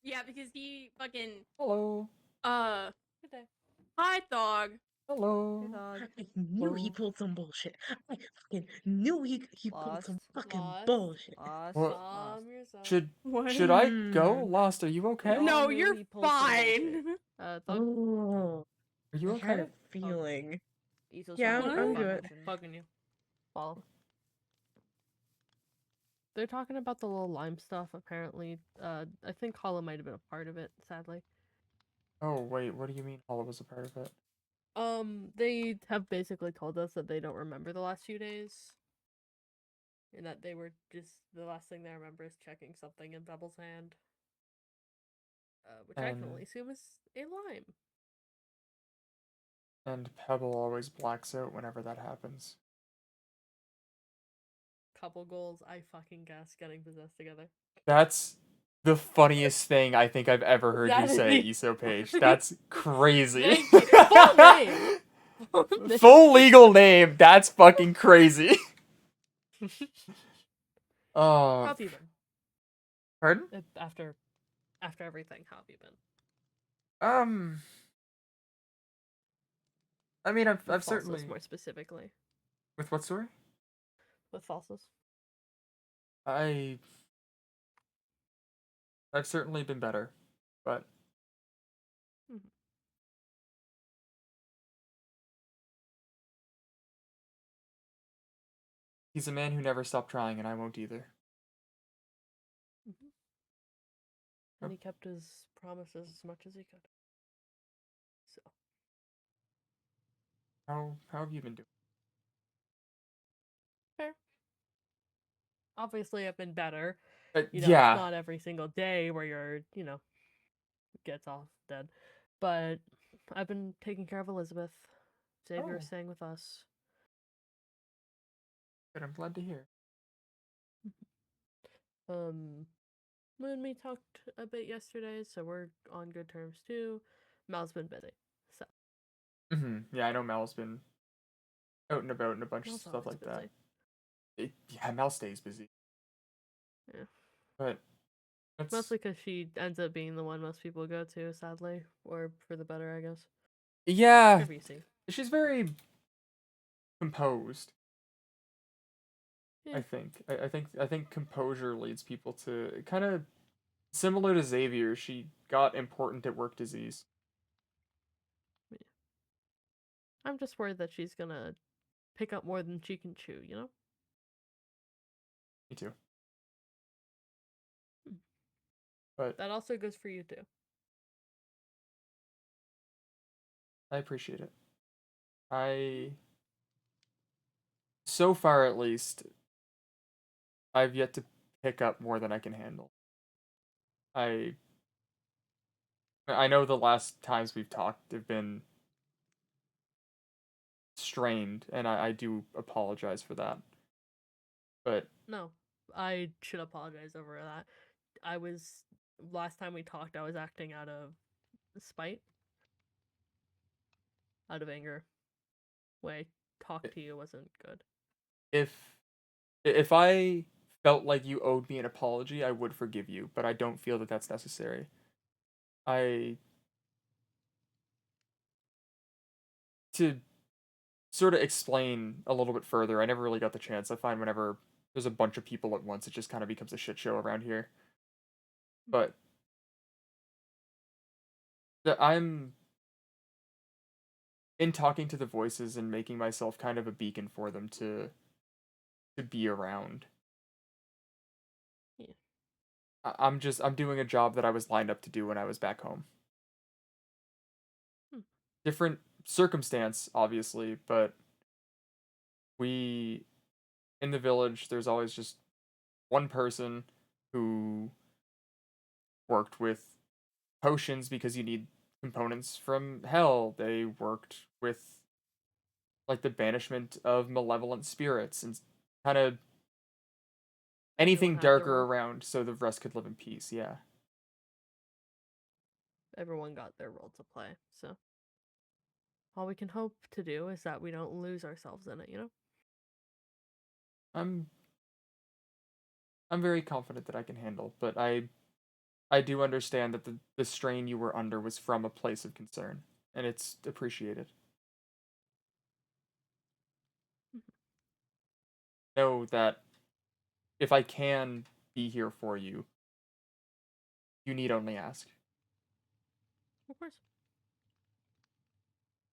Yeah, because he fucking Hello. Good day. Hi, Thog. Hello. I knew he pulled some bullshit. I fucking knew he pulled some fucking bullshit. What? Yourself. Should I go? Lost, are you okay? No, you're fine. Oh, Are you I had okay? a feeling. Iso's Yeah, not I'm fucking good. mission. Bugging you. Follow. They're talking about the little lime stuff, apparently. I think Hollow might have been a part of it, sadly. Oh, wait, what do you mean Hollow was a part of it? They have basically told us that they don't remember the last few days. And that they were just, the last thing they remember is checking something in Bebble's hand. Which I can only assume is a lime. And Pebble always blacks out whenever that happens. Couple goals, I fucking guess, getting possessed together. That's the funniest thing I think I've ever heard That you is say, the- Iso Page. That's crazy. Thank you. Full name. Full legal name. That's fucking crazy. How Oh. have you been? Pardon? After everything, how have you been? I mean, With I've Falsus, certainly. more specifically. With what story? With Falsus. I've certainly been better, but He's a man who never stopped trying, and I won't either. And he kept his promises as much as he could. So. How have you been doing? Fair. Obviously, I've been better. Yeah. It's not every single day where you're, gets off dead. But I've been taking care of Elizabeth. Xavier's staying with us. But I'm glad to hear. Me and me talked a bit yesterday, so we're on good terms too. Mal's been busy, so. Yeah, I know Mal's been out and about and a bunch of stuff like that. Yeah, Mal stays busy. Yeah. But it's mostly because she ends up being the one most people go to, sadly, or for the better, I guess. Yeah, Whatever you see. She's very composed. Yeah. I think composure leads people to kind of similar to Xavier. She got important at work disease. Yeah. I'm just worried that she's gonna pick up more than she can chew, you know? Me too. But that also goes for you too. I appreciate it. So far at least, I've yet to pick up more than I can handle. I know the last times we've talked have been strained, and I do apologize for that. But no, I should apologize over that. Last time we talked, I was acting out of spite, out of anger. Way talk to you wasn't good. If I felt like you owed me an apology, I would forgive you, but I don't feel that that's necessary. To sort of explain a little bit further, I never really got the chance. I find whenever there's a bunch of people at once, it just kind of becomes a shit show around here. But I'm in talking to the voices and making myself kind of a beacon for them to be around. Yeah. I'm doing a job that I was lined up to do when I was back home. Different circumstance, obviously, but in the village, there's always just one person who worked with potions because you need components from hell. They worked with like the banishment of malevolent spirits and kind of anything darker around so the rest could live in peace. Yeah. Everyone got their role to play, so all we can hope to do is that we don't lose ourselves in it, you know? I'm very confident that I can handle, but I do understand that the strain you were under was from a place of concern, and it's appreciated. Know that if I can be here for you, you need only ask. Of course.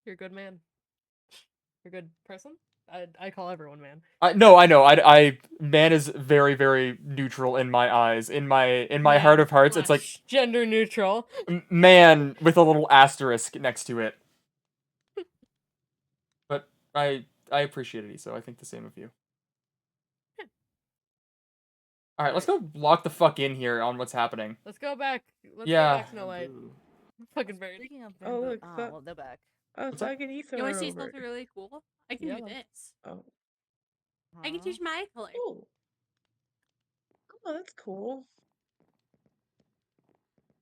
You're a good man. You're a good person? I call everyone man. No, I know. I man is very, very neutral in my eyes. In my heart of hearts, it's like gender neutral. Man with a little asterisk next to it. But I appreciate it, so I think the same of you. Yeah. All right, let's go lock the fuck in here on what's happening. Let's go back. Let's Yeah. go back to no light. Fucking bird. Oh, look, well, they're back. Oh, What's so up? I can eat You some want to see over. something really cool? I can do Yeah. this. Oh. I can change my eye color. Oh. Oh, that's cool.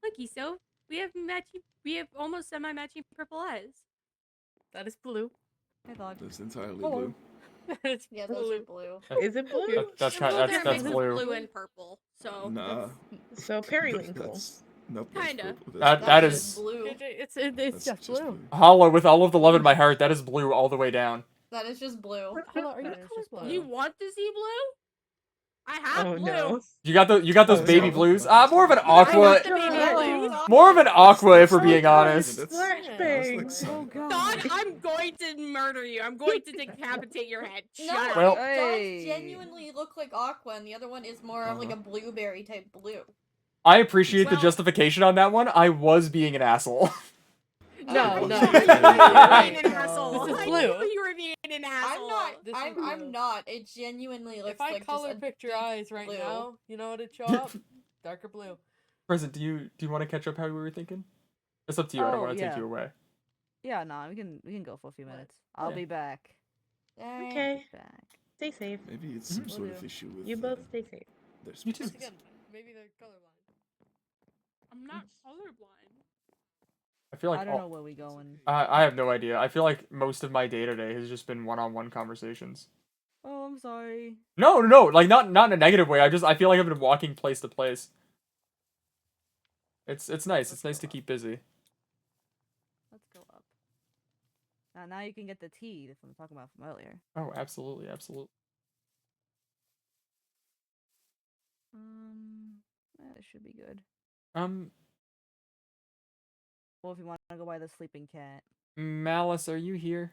Looky, so we have almost semi-matching purple eyes. That is blue. Hey, dog. That's entirely Hello. blue. It's Yeah, blue. those are blue. Is it blue? That's Well, kind they're a that's mix of blue. blue and purple. So Nah. So periwinkle. Nope. That's Kinda. purple. That That's is just blue. It's That's just blue. Hollow with all of the love in my heart. That is blue all the way down. That is just blue. Hello, are you you want to see blue? I have Oh blue. no. You got those Oh, baby no. blues. More of an I aqua. have the baby blues. More of an aqua, if we're being Oh, honest. flashbangs. Oh god. Don, I'm going to murder you. I'm going to decapitate your head. No, Shut Well- up. it Hey. does genuinely look like aqua, and the other one is more of like a blueberry type blue. I appreciate the Well- justification on that one. I was being an asshole. No, no. I knew you were being an asshole. This is I blue. knew you were being an asshole. This is I'm blue. not. It genuinely looks If I like color just a pick your deep eyes right blue. now, you know what it'd show up? Darker blue. Present, do you want to catch up how we were thinking? It's up to you. I don't Oh, want to take yeah. you away. Yeah, no, we can go for a few minutes. I'll Yeah. be back. Okay. Back. Stay safe. Maybe it's some Mhm. sort of issue with. You both stay safe. Their You too. species. Again, maybe they're colorblind. I'm not colorblind. I feel like I don't know where we going. I have no idea. I feel like most of my day today has just been one-on-one conversations. Oh, I'm sorry. No, like not in a negative way. I feel like I've been walking place to place. It's nice. It's nice to keep busy. Let's go up. Now you can get the tea that I'm talking about from earlier. Oh, absolutely, absolutely. That should be good. Well, if you want to go by the sleeping cat. Malice, are you here?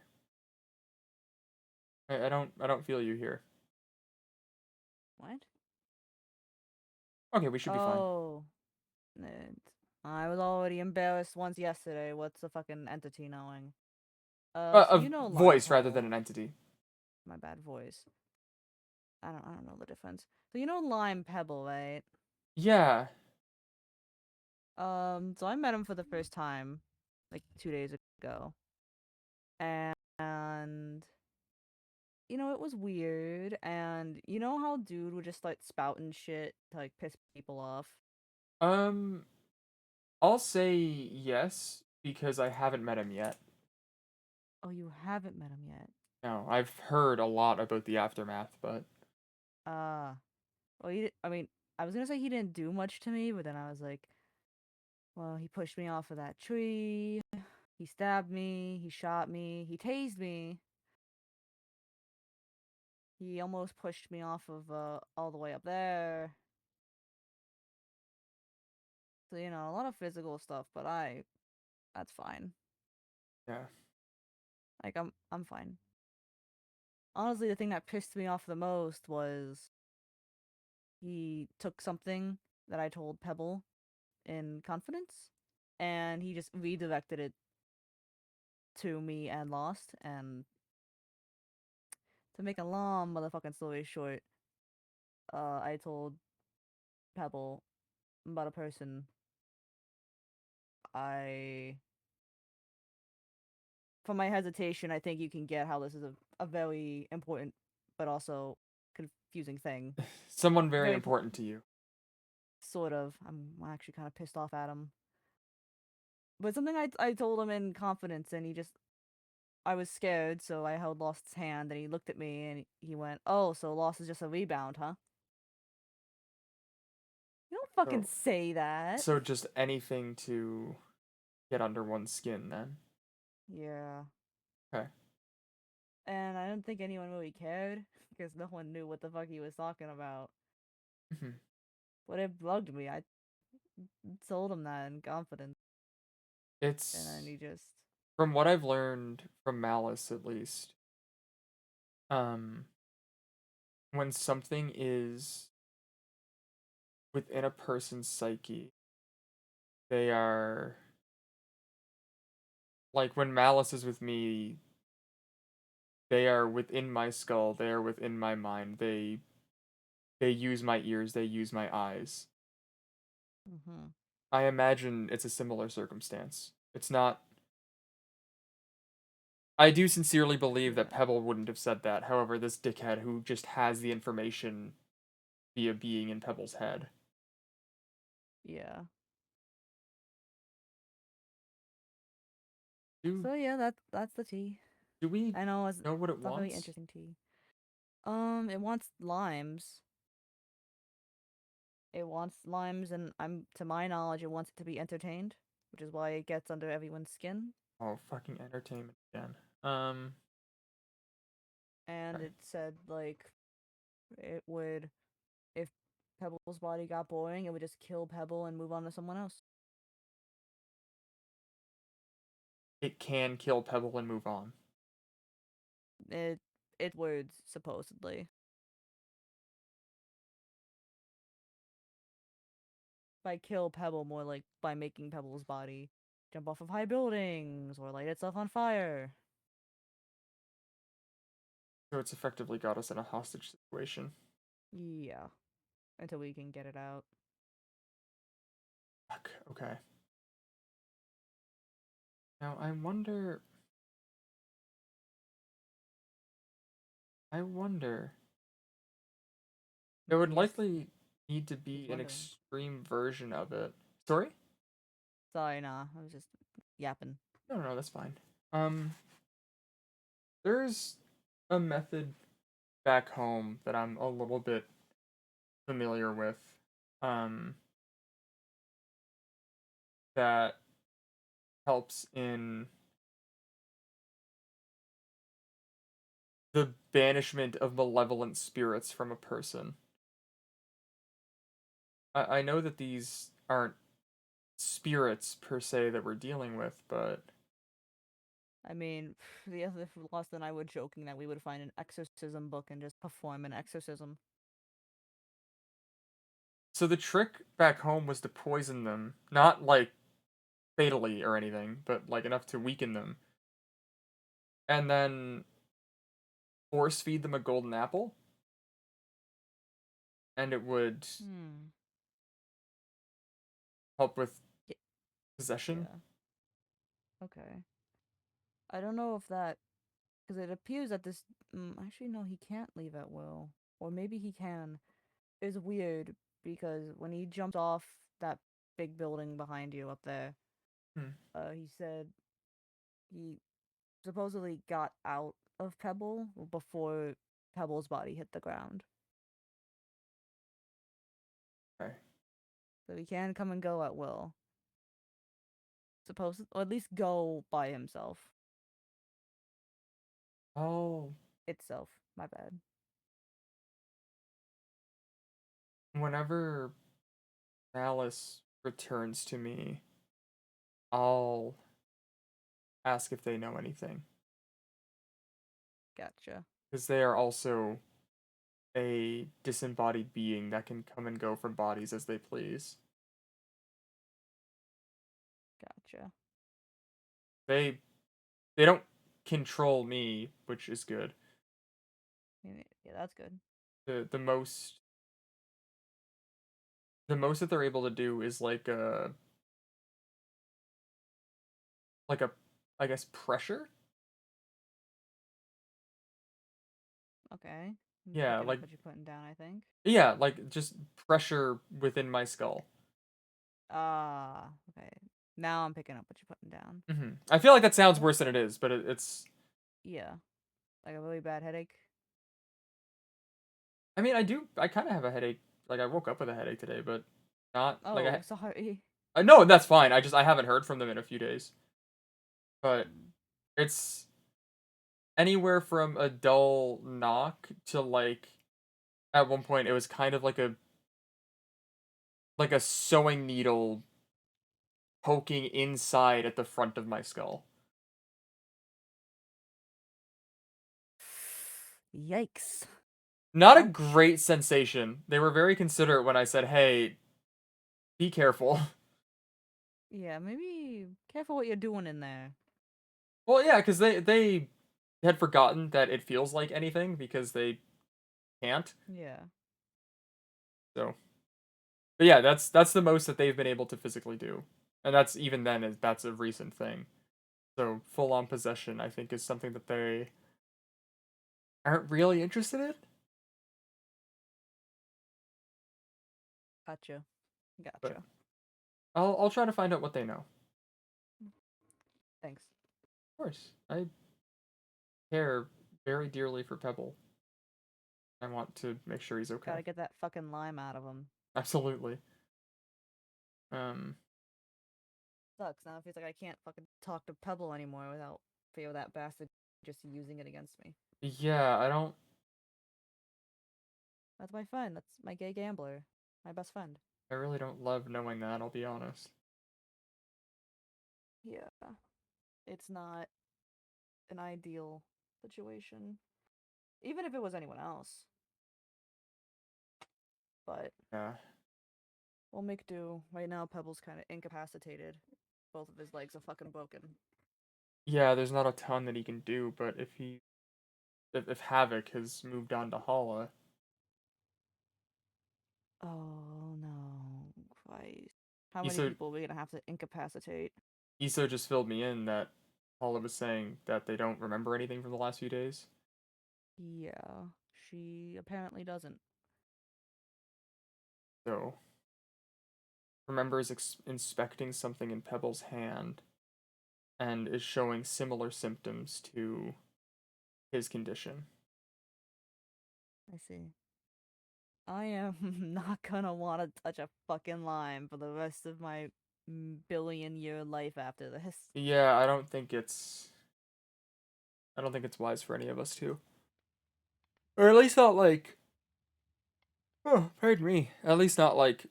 I don't feel you here. What? Okay, we should be fine. Oh. I was already embarrassed once yesterday. What's the fucking entity knowing? So A you know voice Lime rather Pebble. than an entity. My bad voice. I don't know the difference. So you know Lime Pebble, right? Yeah. So I met him for the first time like 2 days ago. And you know, it was weird, and you know how dude would just like spouting shit to like piss people off? I'll say yes because I haven't met him yet. Oh, you haven't met him yet. No, I've heard a lot about the aftermath, but Well, I mean, I was gonna say he didn't do much to me, but then I was like, well, he pushed me off of that tree, he stabbed me, he shot me, he tased me. He almost pushed me off of all the way up there. So, you know, a lot of physical stuff, but that's fine. yeah. Like I'm fine. Honestly, the thing that pissed me off the most was he took something that I told Pebble in confidence, and he just redirected it to me and Lost. And to make a long motherfucking story short, I told Pebble about a person from my hesitation, I think you can get how this is a very important but also confusing thing. Someone very Very important to you. Sort of. I'm actually kind of pissed off at him. But something I told him in confidence, and I was scared, so I held Lost's hand, and he looked at me, and he went, "Oh, so Lost is just a rebound, huh?" You don't fucking say that. So just anything to get under one's skin, then. Yeah. Okay. And I didn't think anyone really cared, because no one knew what the fuck he was talking about. Mhm. But it bugged me. I told him that in confidence. It's And then he just... From what I've learned from Malice, at least, when something is within a person's psyche, they are like when Malice is with me, they are within my skull, they are within my mind. They use my ears, they use my eyes. Mm-hmm. I imagine it's a similar circumstance. It's not. I do sincerely believe that Pebble wouldn't have said that. However, this dickhead who just has the information via being in Pebble's head. Yeah. Do So yeah, that's the tea. we I know know what it it's not very wants? interesting tea. It wants limes. It wants limes, and to my knowledge, it wants it to be entertained, which is why it gets under everyone's skin. Oh, fucking entertainment again. And Okay. it said like it would Pebble's body got boring, it would just kill Pebble and move on to someone else. It can kill Pebble and move on. It would, supposedly. By kill Pebble, more like by making Pebble's body jump off of high buildings or light itself on fire. So it's effectively got us in a hostage situation. Yeah. Until we can get it out. Fuck, okay. Now, I wonder... There would likely need to be an extreme version of it. Sorry? Sorry, nah. I was just yapping. No, that's fine. There's a method back home that I'm a little bit familiar with. That helps in the banishment of malevolent spirits from a person. I know that these aren't spirits per se that we're dealing with, but I mean, the other Lost and I were joking that we would find an exorcism book and just perform an exorcism. so the trick back home was to poison them, not like fatally or anything, but like enough to weaken them. And then force feed them a golden apple. And it would help with possession. Yeah. Okay. I don't know if that... Because it appears that this... actually, no, he can't leave at will. Or maybe he can. It's weird, because when he jumped off that big building behind you up there, he said he supposedly got out of Pebble before Pebble's body hit the ground. Okay. So he can come and go at will. Or at least go by himself. Oh. Itself. My bad. Whenever Alice returns to me, I'll ask if they know anything. Gotcha. Because they are also a disembodied being that can come and go from bodies as they please. Gotcha. They don't control me, which is good. Yeah, that's good. The most that they're able to do is like a I guess pressure. Okay. Yeah, like what you're putting down, I think. Yeah, like just pressure within my skull. Okay. Now I'm picking up what you're putting down. I feel like that sounds worse than it is, but it's... Yeah. Like a really bad headache? I mean, I kind of have a headache. Like, I woke up with a headache today, but not... Oh, like, sorry. No, that's fine. I haven't heard from them in a few days. But it's anywhere from a dull knock to, like... At one point, it was kind of like a sewing needle poking inside at the front of my skull. Yikes. Not a great sensation. They were very considerate when I said, hey, be careful. Yeah, maybe careful what you're doing in there. Well, yeah, because they had forgotten that it feels like anything because they can't. Yeah. So, but yeah, that's the most that they've been able to physically do, and that's even then that's a recent thing. So full on possession, I think, is something that they aren't really interested in. Gotcha. But I'll try to find out what they know. Thanks. Of course, I care very dearly for Pebble. I want to make sure he's okay. Gotta get that fucking lime out of him. Absolutely. Sucks. Now it feels like I can't fucking talk to Pebble anymore without fear that bastard just using it against me. Yeah, I don't... That's my friend. That's my gay gambler. My best friend. I really don't love knowing that, I'll be honest. Yeah. It's not an ideal situation. Even if it was anyone else. But Yeah. we'll make do. Right now, Pebble's kind of incapacitated. Both of his legs are fucking broken. Yeah, there's not a ton that he can do, but if Havoc has moved on to Hala. Oh no, Christ. How many Iso, people are we gonna have to incapacitate? Iso just filled me in that Hala was saying that they don't remember anything from the last few days. Yeah, she apparently doesn't. So, remembers inspecting something in Pebble's hand and is showing similar symptoms to his condition. I see. I am not gonna want to touch a fucking lime for the rest of my billion-year life after this. Yeah, I don't think it's wise for any of us to. Or at least not like, oh, pardon me. At least not like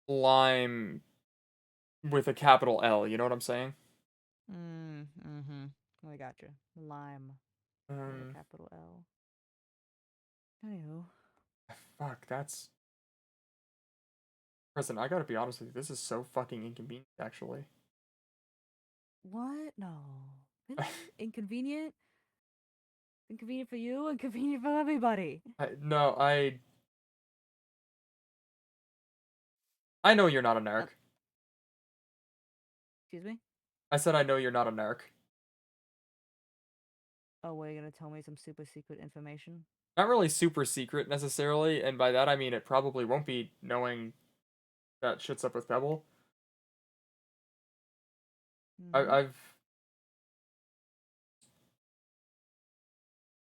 lime with a capital L, you know what I'm saying? Mm-hmm. I got you. Lime. With a capital L. Anywho. Fuck, that's... Preston, I gotta be honest with you, this is so fucking inconvenient, actually. What? No. Really? Inconvenient? Inconvenient for you? Inconvenient for everybody. No, I know you're not a narc. Excuse me? I said I know you're not a narc. Oh, were you gonna tell me some super secret information? Not really super secret, necessarily, and by that I mean it probably won't be knowing that shit's up with Pebble.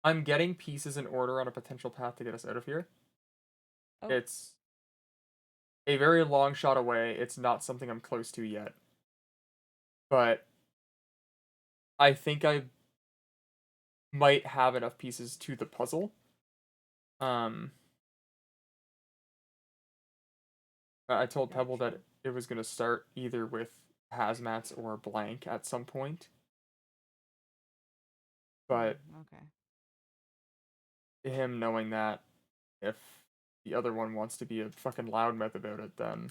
I'm getting pieces in order on a potential path to get us out of here. Oh. It's a very long shot away. It's not something I'm close to yet. But I think I might have enough pieces to the puzzle. I told Pebble that it was going to start either with hazmats or blank at some point. But okay. Him knowing that if the other one wants to be a fucking loudmouth about it, then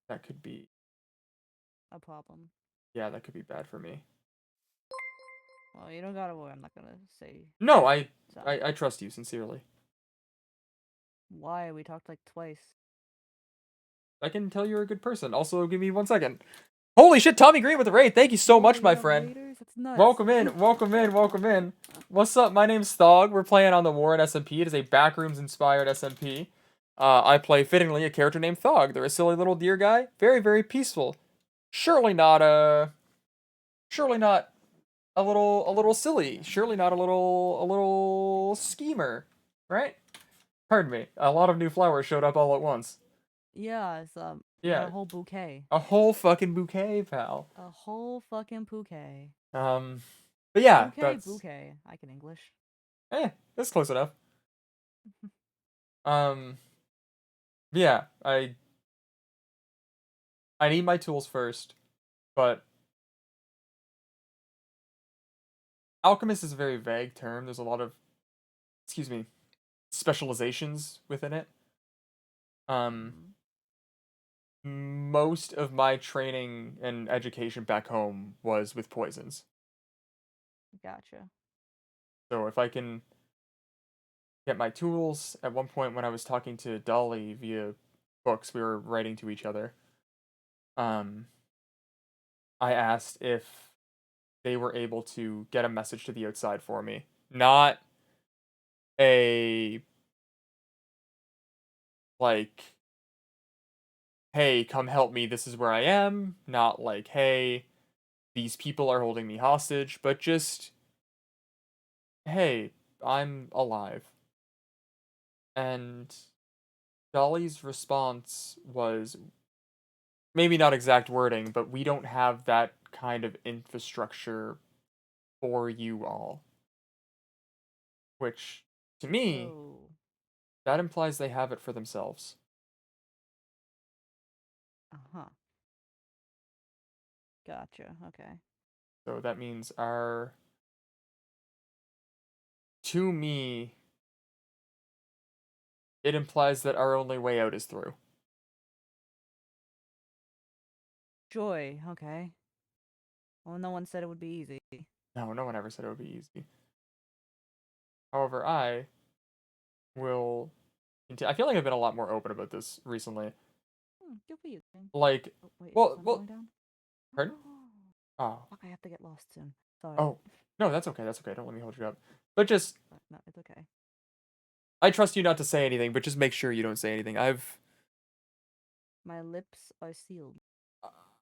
that could be a problem. Yeah, that could be bad for me. Well, you don't gotta worry. I'm not gonna say. No, I trust you sincerely. Why? We talked like twice. I can tell you're a good person. Also, give me 1 second. Holy shit, Tommy Green with the raid. Thank you so much, my friend. That's nuts. Welcome in, welcome in, welcome in. What's up? My name's Thog. We're playing on the WarrenSMP. It is a Backrooms-inspired SMP. I play, fittingly, a character named Thog. They're a silly little deer guy. Very, very peaceful. Surely not a little silly. Surely not a little schemer, right? Pardon me. A lot of new flowers showed up all at once. Yeah, it's Yeah. a whole bouquet. A whole fucking bouquet, pal. A whole fucking bouquet. But yeah, Bouquet. I can English. That's close enough. Yeah, I need my tools first, but alchemist is a very vague term. There's a lot of, specializations within it. Most of my training and education back home was with poisons. Gotcha. So if I can get my tools, at one point when I was talking to Dolly via books, we were writing to each other. I asked if they were able to get a message to the outside for me. Not a, like, hey, come help me, this is where I am. Not like, hey, these people are holding me hostage, but just, hey, I'm alive. And Dolly's response was, maybe not exact wording, but we don't have that kind of infrastructure for you all. Which, to me, That implies they have it for themselves. Uh-huh. Gotcha. Okay. So that means our... To me, it implies that our only way out is through. Joy. Okay. Well, no one said it would be easy. No, no one ever said it would be easy. However, I will... I feel like I've been a lot more open about this recently. Good for you. Like, Oh, wait, well, going down? pardon? Oh. Fuck, I have to get lost soon. Sorry. Oh, no, that's okay. That's okay. Don't let me hold you up. But just, No, it's okay. I trust you not to say anything, but just make sure you don't say anything. My lips are sealed.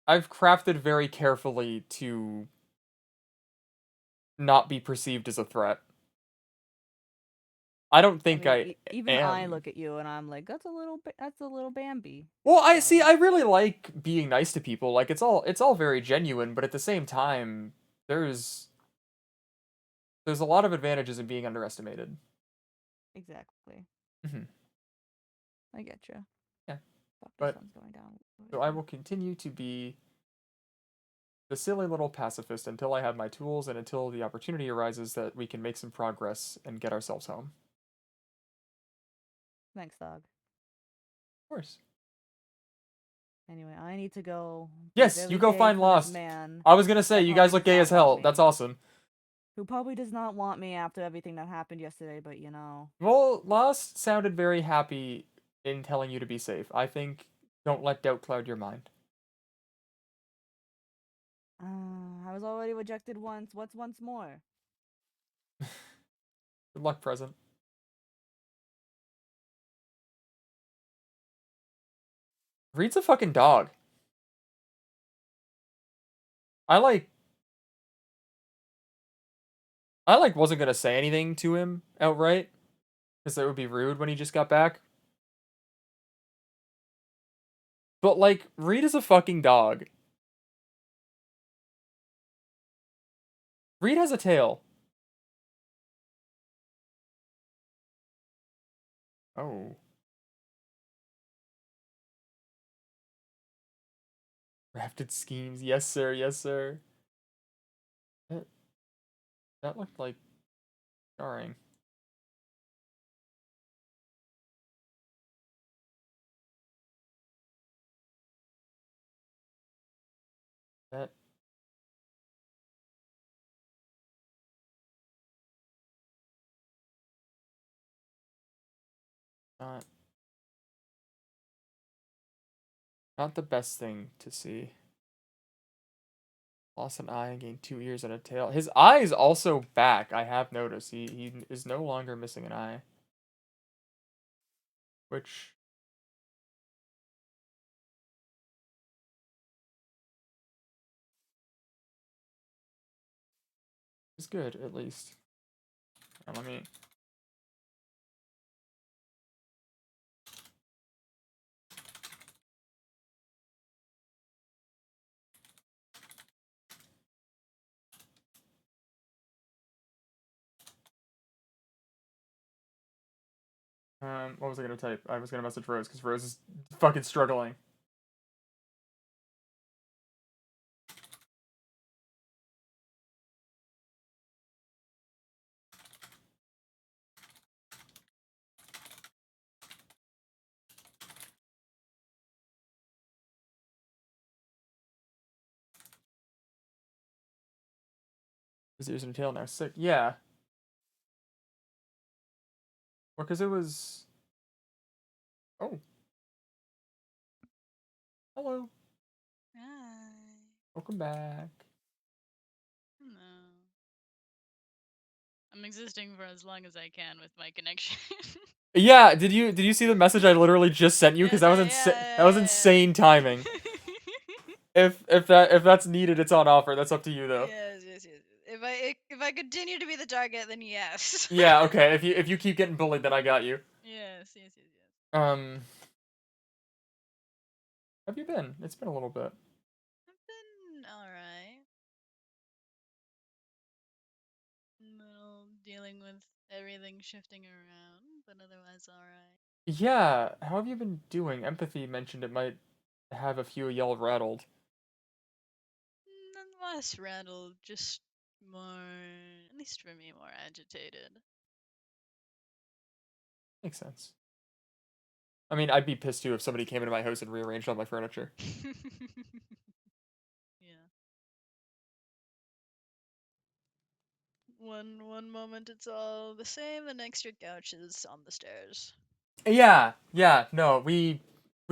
I've crafted very carefully to not be perceived as a threat. I don't think I I, mean, even am. I look at you and I'm like, that's a little Bambi. Well, I see. I really like being nice to people. Like it's all very genuine, but at the same time, there's a lot of advantages in being underestimated. Exactly. Mhm. I get you. Yeah. Fuck, But this sun's going down. so I will continue to be the silly little pacifist until I have my tools and until the opportunity arises that we can make some progress and get ourselves home. Thanks, dog. Of course. Anyway, I need to go. Yes, you go find Lost. I was gonna say, that you guys probably look does gay not as hell. want me. That's awesome. Who probably does not want me after everything that happened yesterday, but you know. Well, Lost sounded very happy in telling you to be safe. I think don't let doubt cloud your mind. I was already rejected once. What's once more? Good luck, present. Reed's a fucking dog. I wasn't gonna say anything to him outright, because that would be rude when he just got back. But like, Reed is a fucking dog. Reed has a tail. Oh. Crafted schemes. Yes, sir. Yes, sir. That looked like jarring. That not the best thing to see. Lost an eye and gained 2 ears and a tail. His eye is also back, I have noticed. He is no longer missing an eye. Which is good, at least. Now, let me... what was I gonna type? I was gonna message Rose, because Rose is fucking struggling. His ears and a tail now. Sick. Yeah. Well, because it was... Oh. Hello. Hi. Welcome back. Hello. I'm existing for as long as I can with my connection. Yeah, did you see the message I literally just sent you? Because that was insane timing. If that's needed, it's on offer. That's up to you though. Yes. If I continue to be the target, then yes. Yeah, okay. If you keep getting bullied, then I got you. Yes. Have you been? It's been a little bit. I've been alright. Little dealing with everything shifting around, but otherwise alright. Yeah, how have you been doing? Empathy mentioned it might have a few of y'all rattled. None less rattled, just more, at least for me, more agitated. Makes sense. I mean, I'd be pissed too if somebody came into my house and rearranged all my furniture. Yeah. One moment it's all the same, the next your couch is on the stairs. Yeah, no, we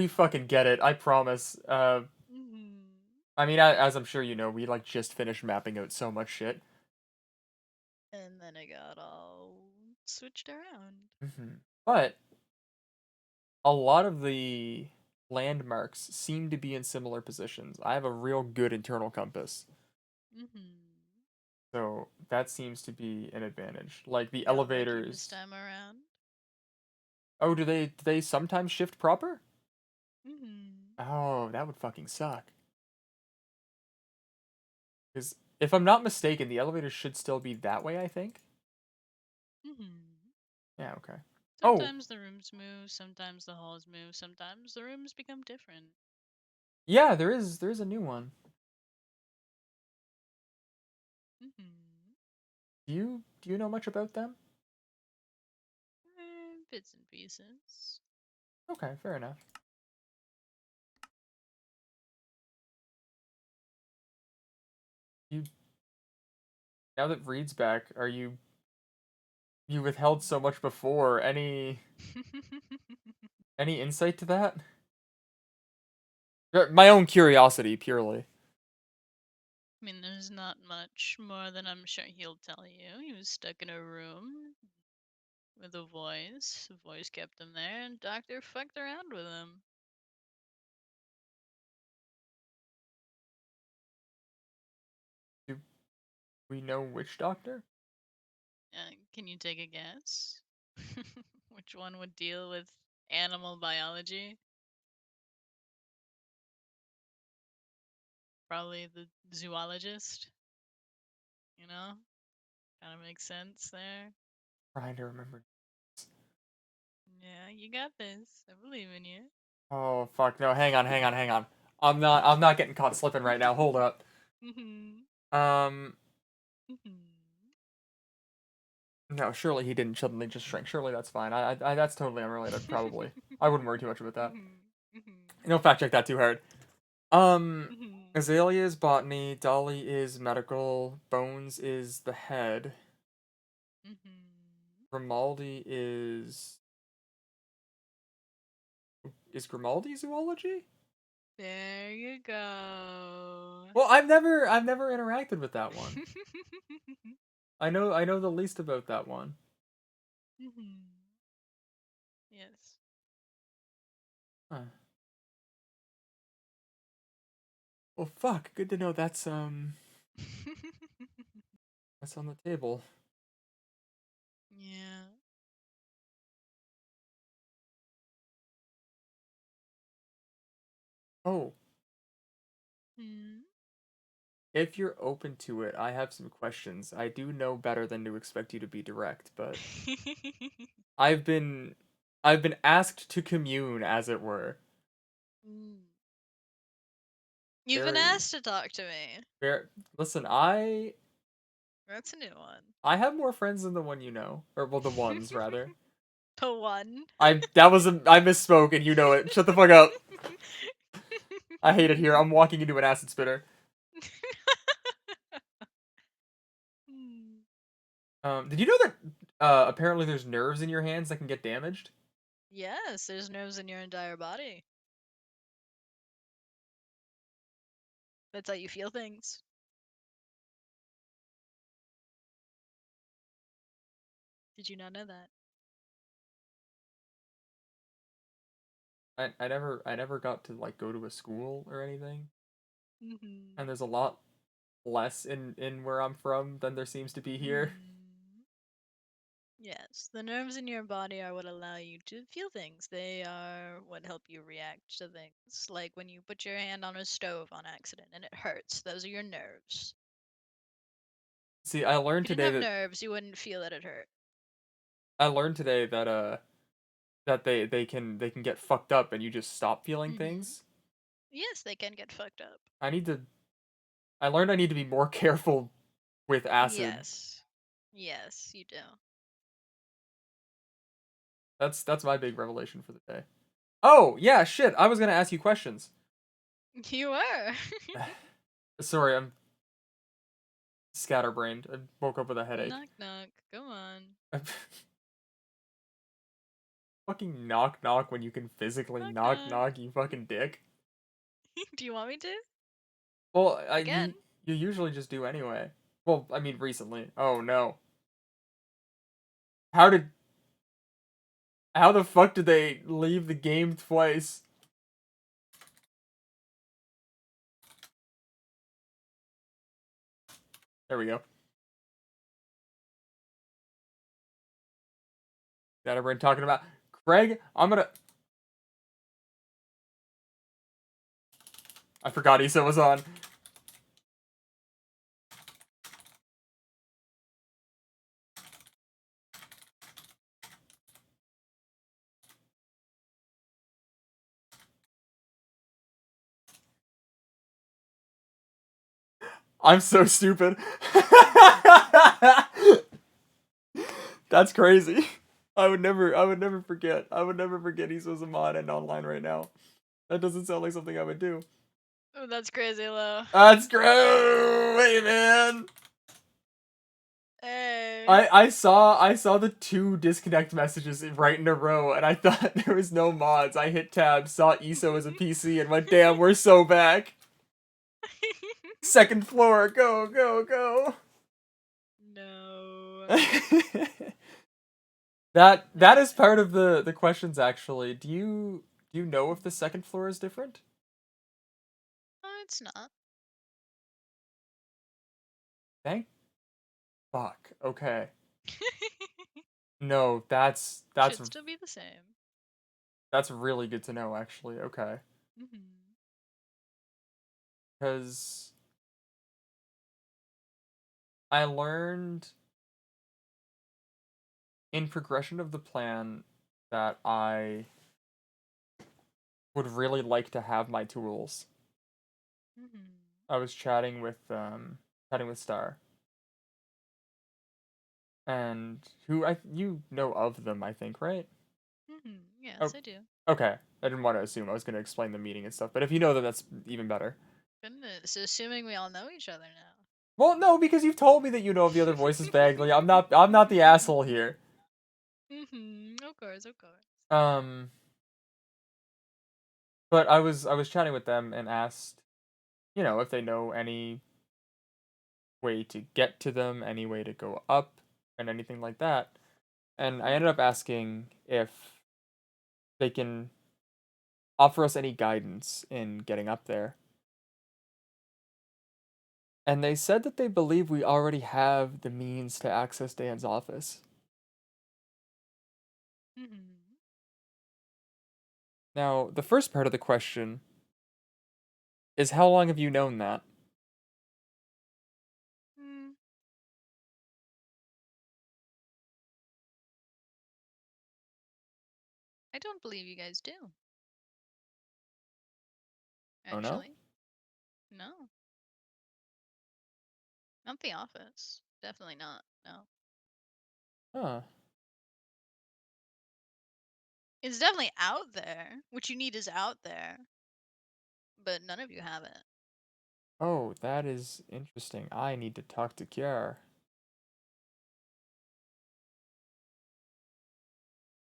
fucking get it. I promise. I mean, as I'm sure you know, we like just finished mapping out so much shit. And then it got all switched around. But a lot of the landmarks seem to be in similar positions. I have a real good internal compass. So that seems to be an advantage. Like the Got lucky elevators. this time around. Oh, do they sometimes shift proper? Oh, that would fucking suck. Because if I'm not mistaken, the elevators should still be that way, I think. Yeah, okay. Sometimes the rooms move, sometimes the halls move, sometimes the rooms become different. Yeah, there is a new one. Do you know much about them? Bits and pieces. Okay, fair enough. You now that Reed's back, are you withheld so much before? Any insight to that? My own curiosity, purely. I mean, there's not much more than I'm sure he'll tell you. He was stuck in a room with a voice. The voice kept him there, and Doctor fucked around with him. Do we know which doctor? Can you take a guess? Which one would deal with animal biology? Probably the zoologist. You know? Kind of makes sense there. Trying to remember. Yeah, you got this. I believe in you. Oh fuck no! Hang on. I'm not getting caught slipping right now. Hold up. No, surely he didn't suddenly just shrink. Surely that's fine. I that's totally unrelated. Probably. I wouldn't worry too much about that. Don't fact check that too hard. Azalea is botany. Dolly is medical. Bones is the head. Grimaldi is Grimaldi zoology? There you go. Well, I've never interacted with that one. I know the least about that one. Yes. Huh. Well, fuck. Good to know that's that's on the table. Yeah. Oh. If you're open to it, I have some questions. I do know better than to expect you to be direct, but I've been asked to commune, as it were. You've been Very, asked to talk to me. listen, That's a new one. I have more friends than the one you know, or well, the ones rather. The one. I misspoke, and you know it. Shut the fuck up. I hate it here. I'm walking into an acid spitter. Did you know that apparently there's nerves in your hands that can get damaged? Yes, there's nerves in your entire body. That's how you feel things. Did you not know that? I never got to like go to a school or anything. Mm-hmm. And there's a lot less in where I'm from than there seems to be here. Yes, the nerves in your body are what allow you to feel things. They are what help you react to things. Like when you put your hand on a stove on accident and it hurts, those are your nerves. See, I learned If you today didn't have that nerves, you wouldn't feel that it hurt. I learned today that that they can get fucked up and you just stop feeling things. Yes, they can get fucked up. I learned I need to be more careful with acid. Yes. Yes, you do. That's my big revelation for the day. Oh, yeah, shit. I was going to ask you questions. You were. Sorry, I'm scatterbrained. I woke up with a headache. Knock knock. Go on. Fucking knock knock when you can physically knock knock, you fucking dick. Do you want me to? Well, Again. you usually just do anyway. Well, I mean recently. Oh no. How the fuck did they leave the game twice? There we go. That everyone talking about. Craig, I forgot Issa was on. I'm so stupid. That's crazy. I would never forget. I would never forget Issa's a mod and online right now. That doesn't sound like something I would do. Oh, that's crazy, Lo. That's great, man. Hey. I saw the 2 disconnect messages right in a row, and I thought there was no mods. I hit tab, saw ISO as a PC, and went, damn, we're so back. Second floor, go, go, go. No. That is part of the questions actually. Do you know if the second floor is different? It's not. Thank fuck. Okay. No, that's Should still be the same. that's really good to know actually. Okay. Cuz I learned in progression of the plan that I would really like to have my tools. I was chatting with Star. And you know of them, I think, right? Yes, I do. Okay. I didn't want to assume. I was going to explain the meeting and stuff, but if you know them, that's even better. Goodness, assuming we all know each other now. Well, no, because you've told me that you know of the other voices vaguely. I'm not the asshole here. Of course, of course. But I was chatting with them and asked, if they know any way to get to them, any way to go up, and anything like that. And I ended up asking if they can offer us any guidance in getting up there. And they said that they believe we already have the means to access Dan's office. Now, the first part of the question is how long have you known that? I don't believe you guys do. Oh no? Actually. No. Not the office. Definitely not. No. Huh. It's definitely out there. What you need is out there. But none of you have it. Oh, that is interesting. I need to talk to Kiar.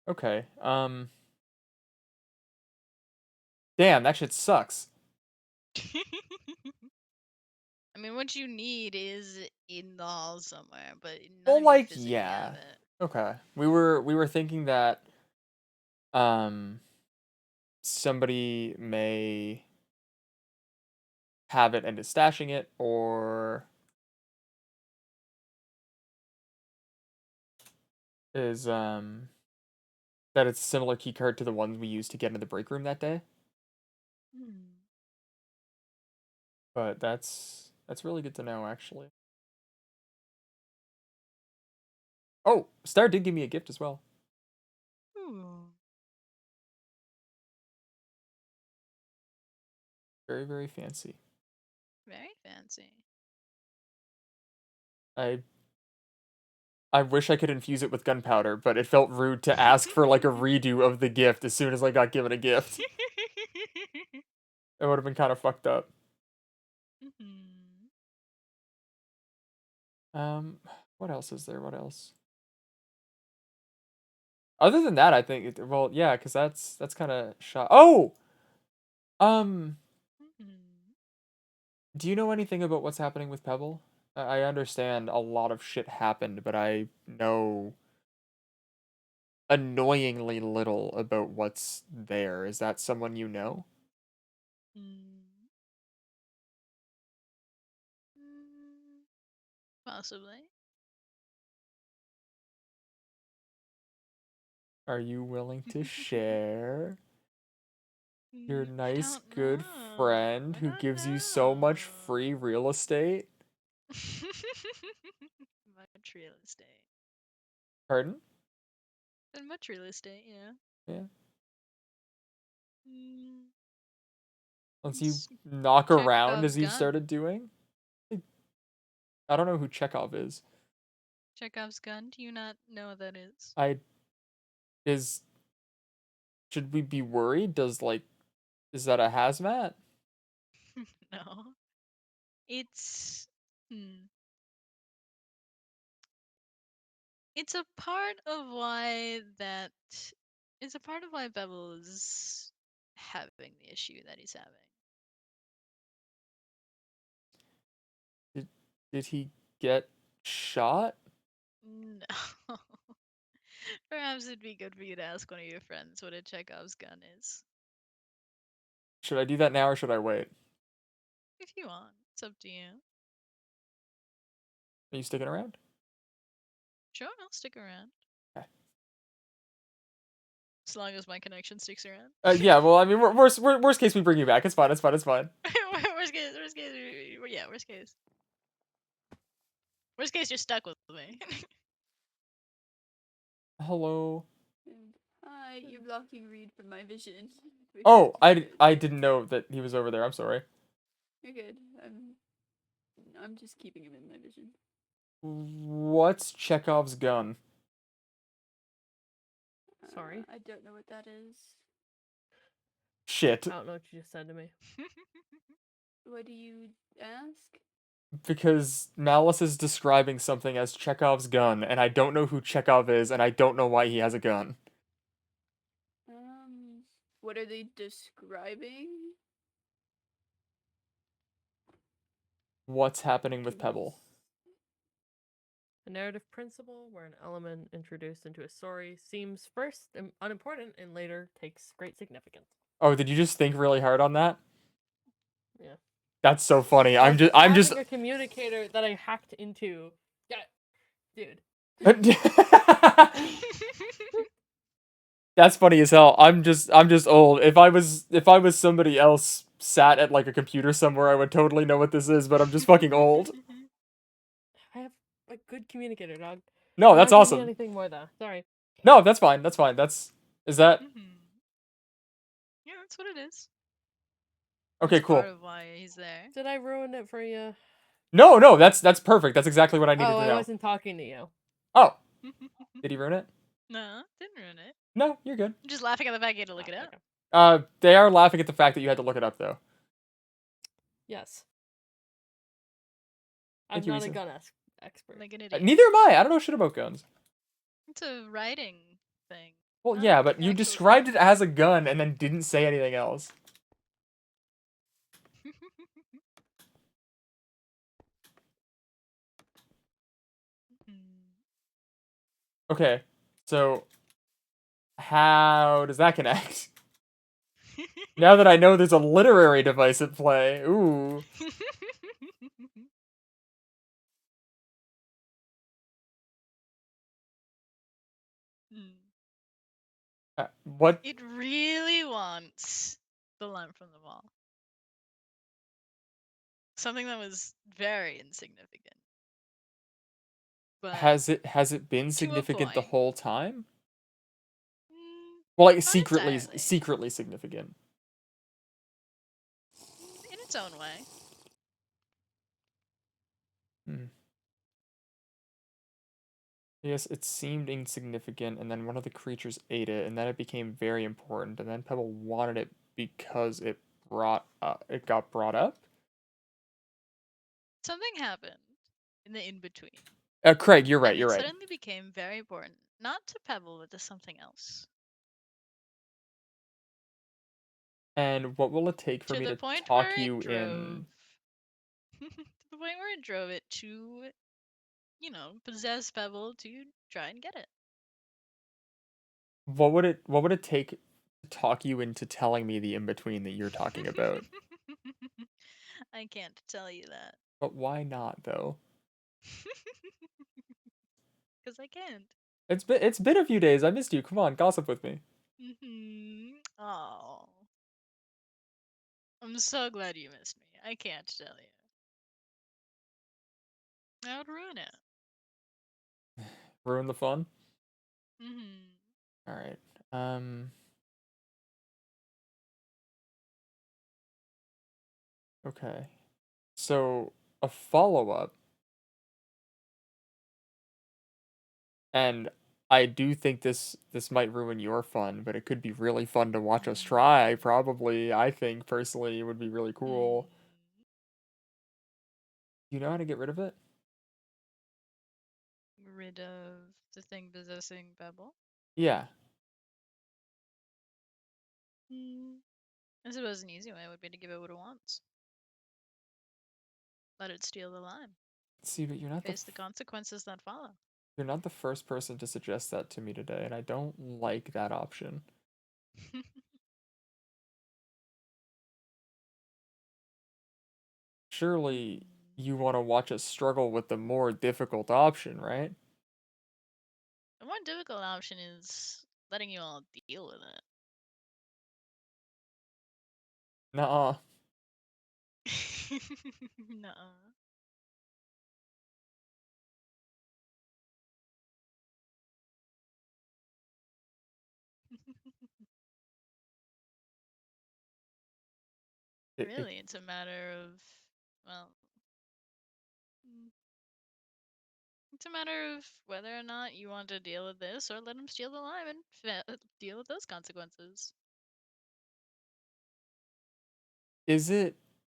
Okay, damn, that shit sucks. I mean, what you need is in the hall somewhere, but none Well, of you like, physically yeah. have it. Okay. We were thinking that somebody may have it and is stashing it, or is that it's a similar key card to the ones we used to get into the break room that day. But that's really good to know, actually. Oh, Star did give me a gift as well. Very, very fancy. Very fancy. I wish I could infuse it with gunpowder, but it felt rude to ask for like a redo of the gift as soon as I got given a gift. It would have been kind of fucked up. What else is there? What else? Other than that, I think well, yeah, because that's kind of shot. Oh, do you know anything about what's happening with Pebble? I understand a lot of shit happened, but I know annoyingly little about what's there. Is that someone you know? Possibly. Are you willing to share? Your nice, don't good know. friend I who don't gives you so much free real estate? Much real estate. Pardon? And much real estate, yeah. Yeah. Mm, Once you it's knock around Chekhov's as you've gun. started doing? I don't know who Chekhov is. Chekhov's gun. Do you not know what that is? Should we be worried? Is that a hazmat? No. It's It's a part of why that it's a part of why Bevel is having the issue that he's having. Did he get shot? No. Perhaps it'd be good for you to ask one of your friends what a Chekhov's gun is. Should I do that now or should I wait? If you want. It's up to you. Are you sticking around? Sure, I'll stick around. Okay. As long as my connection sticks around. Yeah, well, I mean, worst case, we bring you back. It's fine, it's fine, it's fine. worst case, yeah, worst case. Worst case, you're stuck with me. Hello. Hi, you're blocking Reed from my vision. Oh, I didn't know that he was over there. I'm sorry. You're good. I'm just keeping him in my vision. What's Chekhov's gun? Sorry? I don't know what that is. Shit. I don't know what you just said to me. What do you ask? Because Malice is describing something as Chekhov's gun, and I don't know who Chekhov is, and I don't know why he has a gun. What are they describing? What's happening with Pebble? A narrative principle where an element introduced into a story seems first unimportant and later takes great significance. Oh, did you just think really hard on that? Yeah. That's so funny. I'm Having just a communicator that I hacked into. Yeah, dude. That's funny as hell. I'm just old. If I was somebody else sat at like a computer somewhere, I would totally know what this is, but I'm just fucking old. I have a good communicator, dog. No, I'm that's not giving you awesome. anything more though. Sorry. No, that's fine. That's fine. Is that Yeah, that's what it is. okay? That's Cool. part of why he's there. Did I ruin it for you? No, that's perfect. That's exactly what I needed Oh, to I know. wasn't talking to you. Oh, did he ruin it? No, didn't ruin it. No, you're good. I'm just laughing at the fact you had to look it up. They are laughing at the fact that you had to look it up, though. Yes. Thank I'm you, not a Issa. gun expert. Like an idiot. Neither am I. I don't know shit about guns. It's a writing thing. Well, Not yeah, an but you actual described it as a gun and then didn't say anything else. Okay, so how does that connect? Now that I know there's a literary device at play, ooh. What? It really wants the lamp from the wall. Something that was very insignificant. But Has it been to a significant the point. whole time? Well, like secretly entirely. secretly significant. its own way. Yes, it seemed insignificant, and then one of the creatures ate it, and then it became very important, and then Pebble wanted it because it got brought up. Something happened in the in-between. Craig, you're right. And You're it right. suddenly became very important. Not to Pebble, but to something else. And what will it take for To me the to point talk where you it drove. in? To the point where it drove it to, you know, possess Pebble to try and get it. What would it take to talk you into telling me the in between that you're talking about? I can't tell you that. But why not though? Because I can't. It's been a few days. I missed you. Come on, gossip with me. Oh. I'm so glad you missed me. I can't tell you. I would ruin it. Ruin the fun? Mm-hmm. Alright. Okay. So, a follow-up. And I do think this might ruin your fun, but it could be really fun to watch us try, probably. I think, personally, it would be really cool. Do you know how to get rid of it? Rid of the thing possessing Pebble? Yeah. I suppose an easy way would be to give it what it wants. Let it steal the lime. See, but you're not Face the consequences that follow. you're not the first person to suggest that to me today, and I don't like that option. Surely you want to watch us struggle with the more difficult option, right? The more difficult option is letting you all deal with it. Nuh-uh. Nuh-uh. Really, it's a matter of, well, it's a matter of whether or not you want to deal with this or let him steal the lime and deal with those consequences.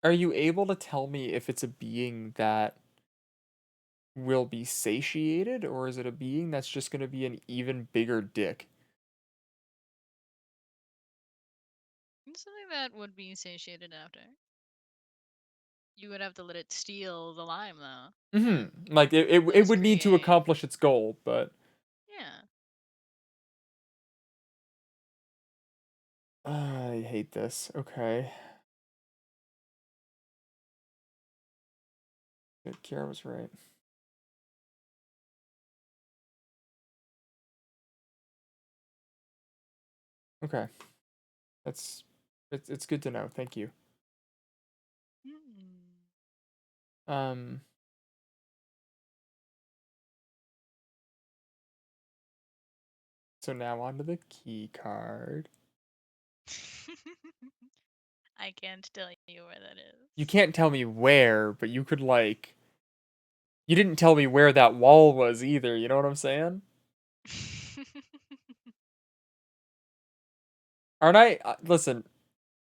Are you able to tell me if it's a being that will be satiated, or is it a being that's just going to be an even bigger dick? It's something that would be satiated after. You would have to let it steal the lime, though. Mm-hmm. Like, it would need to accomplish its goal, but... Yeah. I hate this. Okay. Good, Kiara was right. Okay. It's good to know. Thank you. So now onto the key card. I can't tell you where that is. You can't tell me where, but you could, like... You didn't tell me where that wall was either, you know what I'm saying? Aren't I... listen,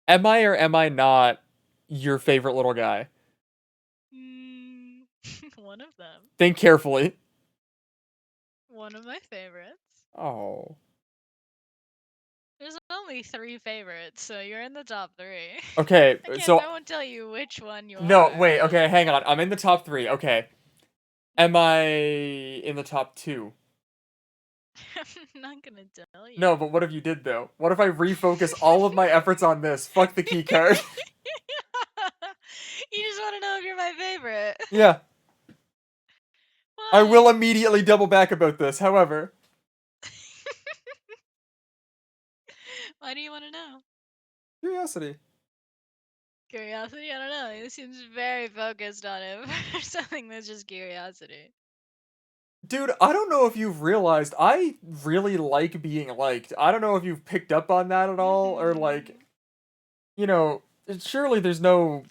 am I or am I not your favorite little guy? One of them. Think carefully. One of my favorites. Oh. There's only 3 favorites, so you're in the top 3. Okay, so... I won't tell you which one you are. No, wait, okay, hang on. I'm in the top 3, okay. Am I in the top 2? I'm not gonna tell you. No, but what if you did, though? What if I refocus all of my efforts on this? Fuck the key card. You just want to know if you're my favorite. Yeah. I will immediately double back about this, however. Why do you want to know? Curiosity. Curiosity? I don't know. It seems very focused on it for something that's just curiosity. Dude, I don't know if you've realized, I really like being liked. I don't know if you've picked up on that at all, or like, you know, surely there's no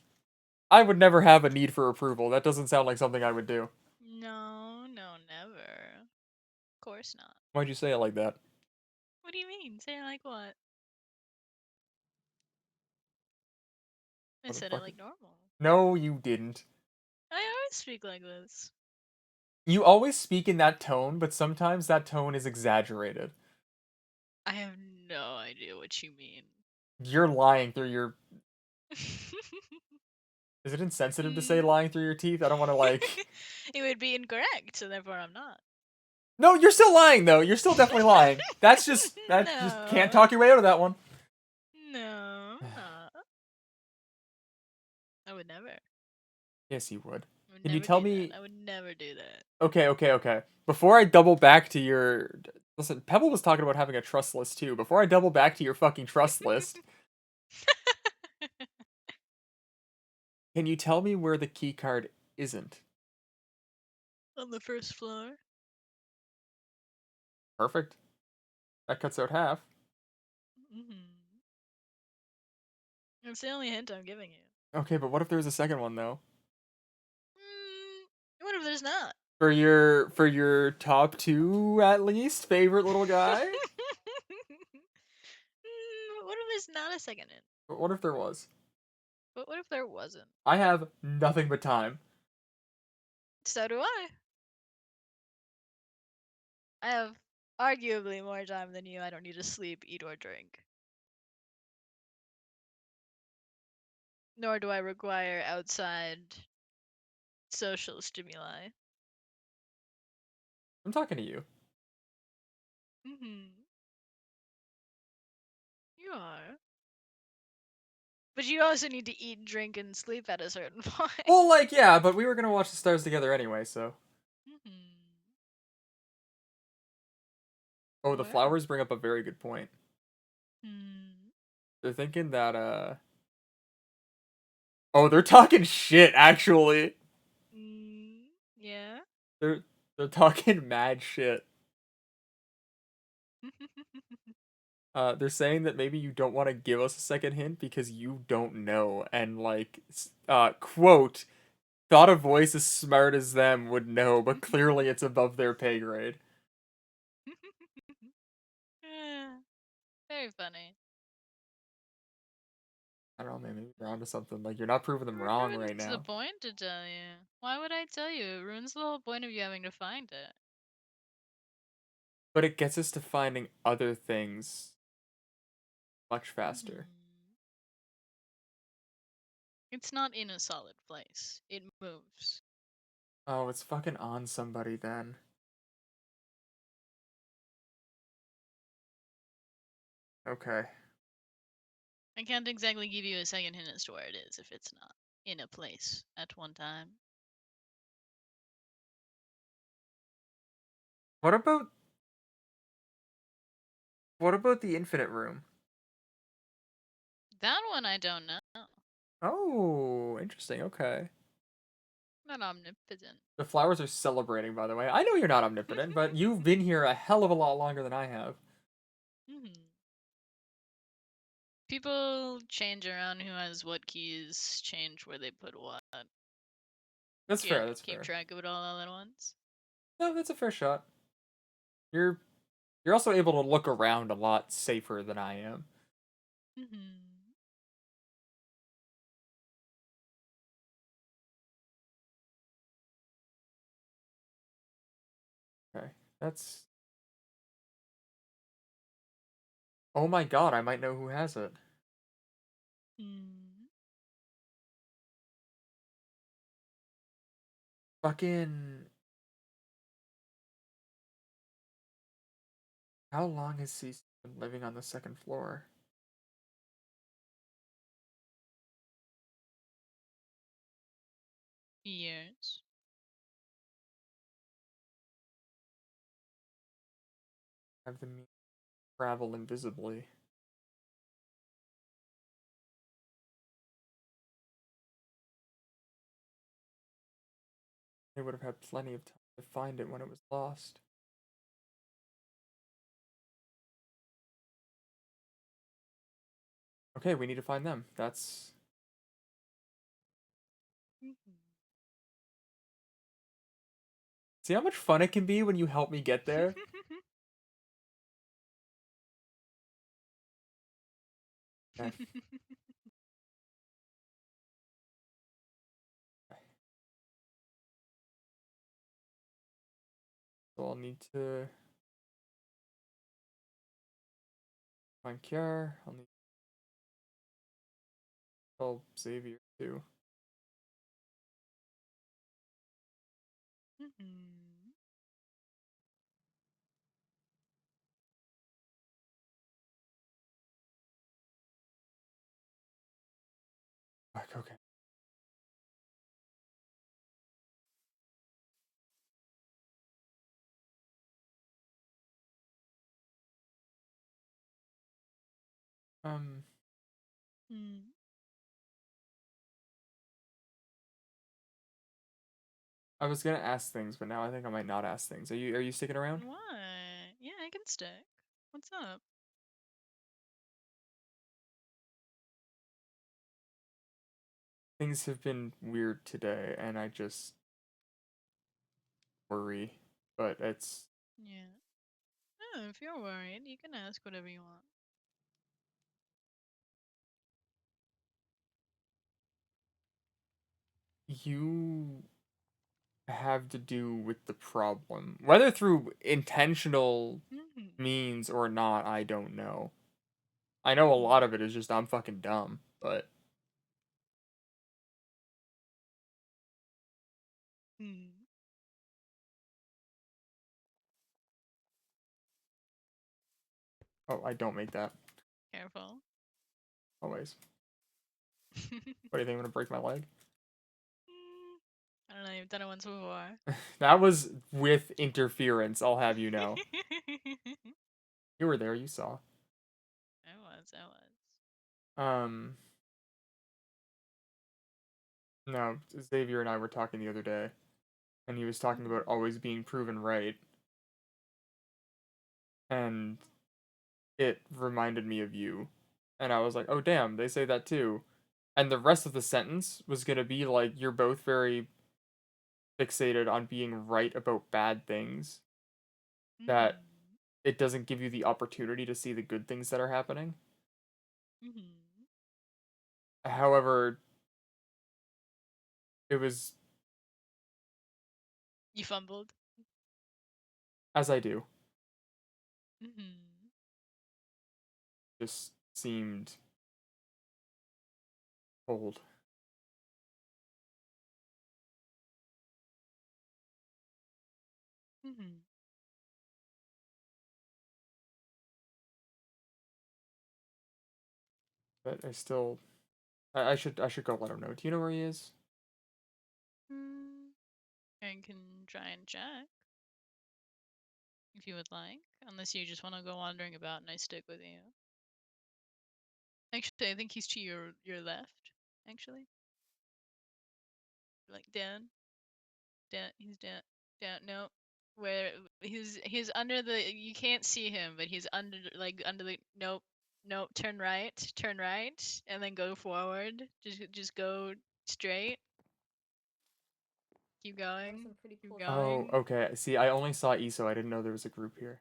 I would never have a need for approval. That doesn't sound like something I would do. No, no, never. Of course not. Why'd you say it like that? What do you mean? Say it like what? I said it Motherfucker. like normal. No, you didn't. I always speak like this. You always speak in that tone, but sometimes that tone is exaggerated. I have no idea what you mean. You're lying through your... Is it insensitive to say lying through your teeth? I don't want to, like... It would be incorrect, so therefore I'm not. No, you're still lying, though. You're still definitely lying. That's just... That just can't talk your way out of that one. No. I would never. Yes, you would. I would Can you never tell do me... that. I would never do that. Okay. Before I double back to your... Listen, Pebble was talking about having a trust list, too. Before I double back to your fucking trust list... Can you tell me where the key card isn't? On the first floor. Perfect. That cuts out half. That's the only hint I'm giving you. Okay, but what if there was a second one, though? What if there's not? For your top two, at least, favorite little guy? What if there's not a second hint? But what if there was? But what if there wasn't? I have nothing but time. So do I. I have arguably more time than you. I don't need to sleep, eat, or drink. Nor do I require outside social stimuli. I'm talking to you. You are. But you also need to eat, drink, and sleep at a certain point. Well, like, yeah, but we were gonna watch the stars together anyway, so... Oh, the flowers bring up a very good point. They're thinking that, Oh, they're talking shit, actually. Yeah? They're talking mad shit. They're saying that maybe you don't want to give us a second hint because you don't know, and like, quote, thought a voice as smart as them would know, but clearly it's above their pay grade. Very funny. I don't know, maybe they're onto something. Like, you're not proving them What wrong ruins right the now. point to tell you? Why would I tell you? It ruins the whole point of you having to find it. But it gets us to finding other things much faster. It's not in a solid place. It moves. Oh, it's fucking on somebody then. Okay. I can't exactly give you a second hint as to where it is if it's not in a place at one time. What about the infinite room? That one I don't know. Oh, interesting. Okay. Not omnipotent. The flowers are celebrating, by the way. I know you're not omnipotent, but you've been here a hell of a lot longer than I have. People change around who has what keys, change where they put what. That's Can't fair, that's keep fair. track of it all at once. No, that's a fair shot. You're also able to look around a lot safer than I am. Okay, that's... Oh my god, I might know who has it. Fucking... How long has he been living on the second floor? Years. Have them travel invisibly. They would have had plenty of time to find it when it was lost. Okay, we need to find them. That's... See how much fun it can be when you help me get there? Okay. So I'll need to find Kiar. I'll need to call Xavier too. Okay. I was gonna ask things, but now I think I might not ask things. Are you sticking around? What? Yeah, I can stick. What's up? Things have been weird today, and I just worry. But it's Yeah. Oh, if you're worried, you can ask whatever you want. you have to do with the problem. Whether through intentional means or not, I don't know. I know a lot of it is just I'm fucking dumb, but oh, I don't make that. Careful. Always. What do you think? I'm gonna break my leg? I don't know, you've done it once before. That was with interference, I'll have you know. You were there, you saw. I was. No, Xavier and I were talking the other day, and he was talking about always being proven right. And it reminded me of you. And I was like, oh damn, they say that too. And the rest of the sentence was gonna be like, you're both very fixated on being right about bad things, that it doesn't give you the opportunity to see the good things that are happening. However, it was You fumbled. as I do. Just seemed cold. But I should go let him know. Do you know where he is? I can try and check. If you would like. Unless you just want to go wandering about and I stick with you. Actually, I think he's to your left, actually. Like down. He's down, no. Where he's under the, you can't see him, but he's under the, nope, turn right, and then go forward. Just go straight. Keep going. Keep Oh, going. okay. See, I only saw ESO. I didn't know there was a group here.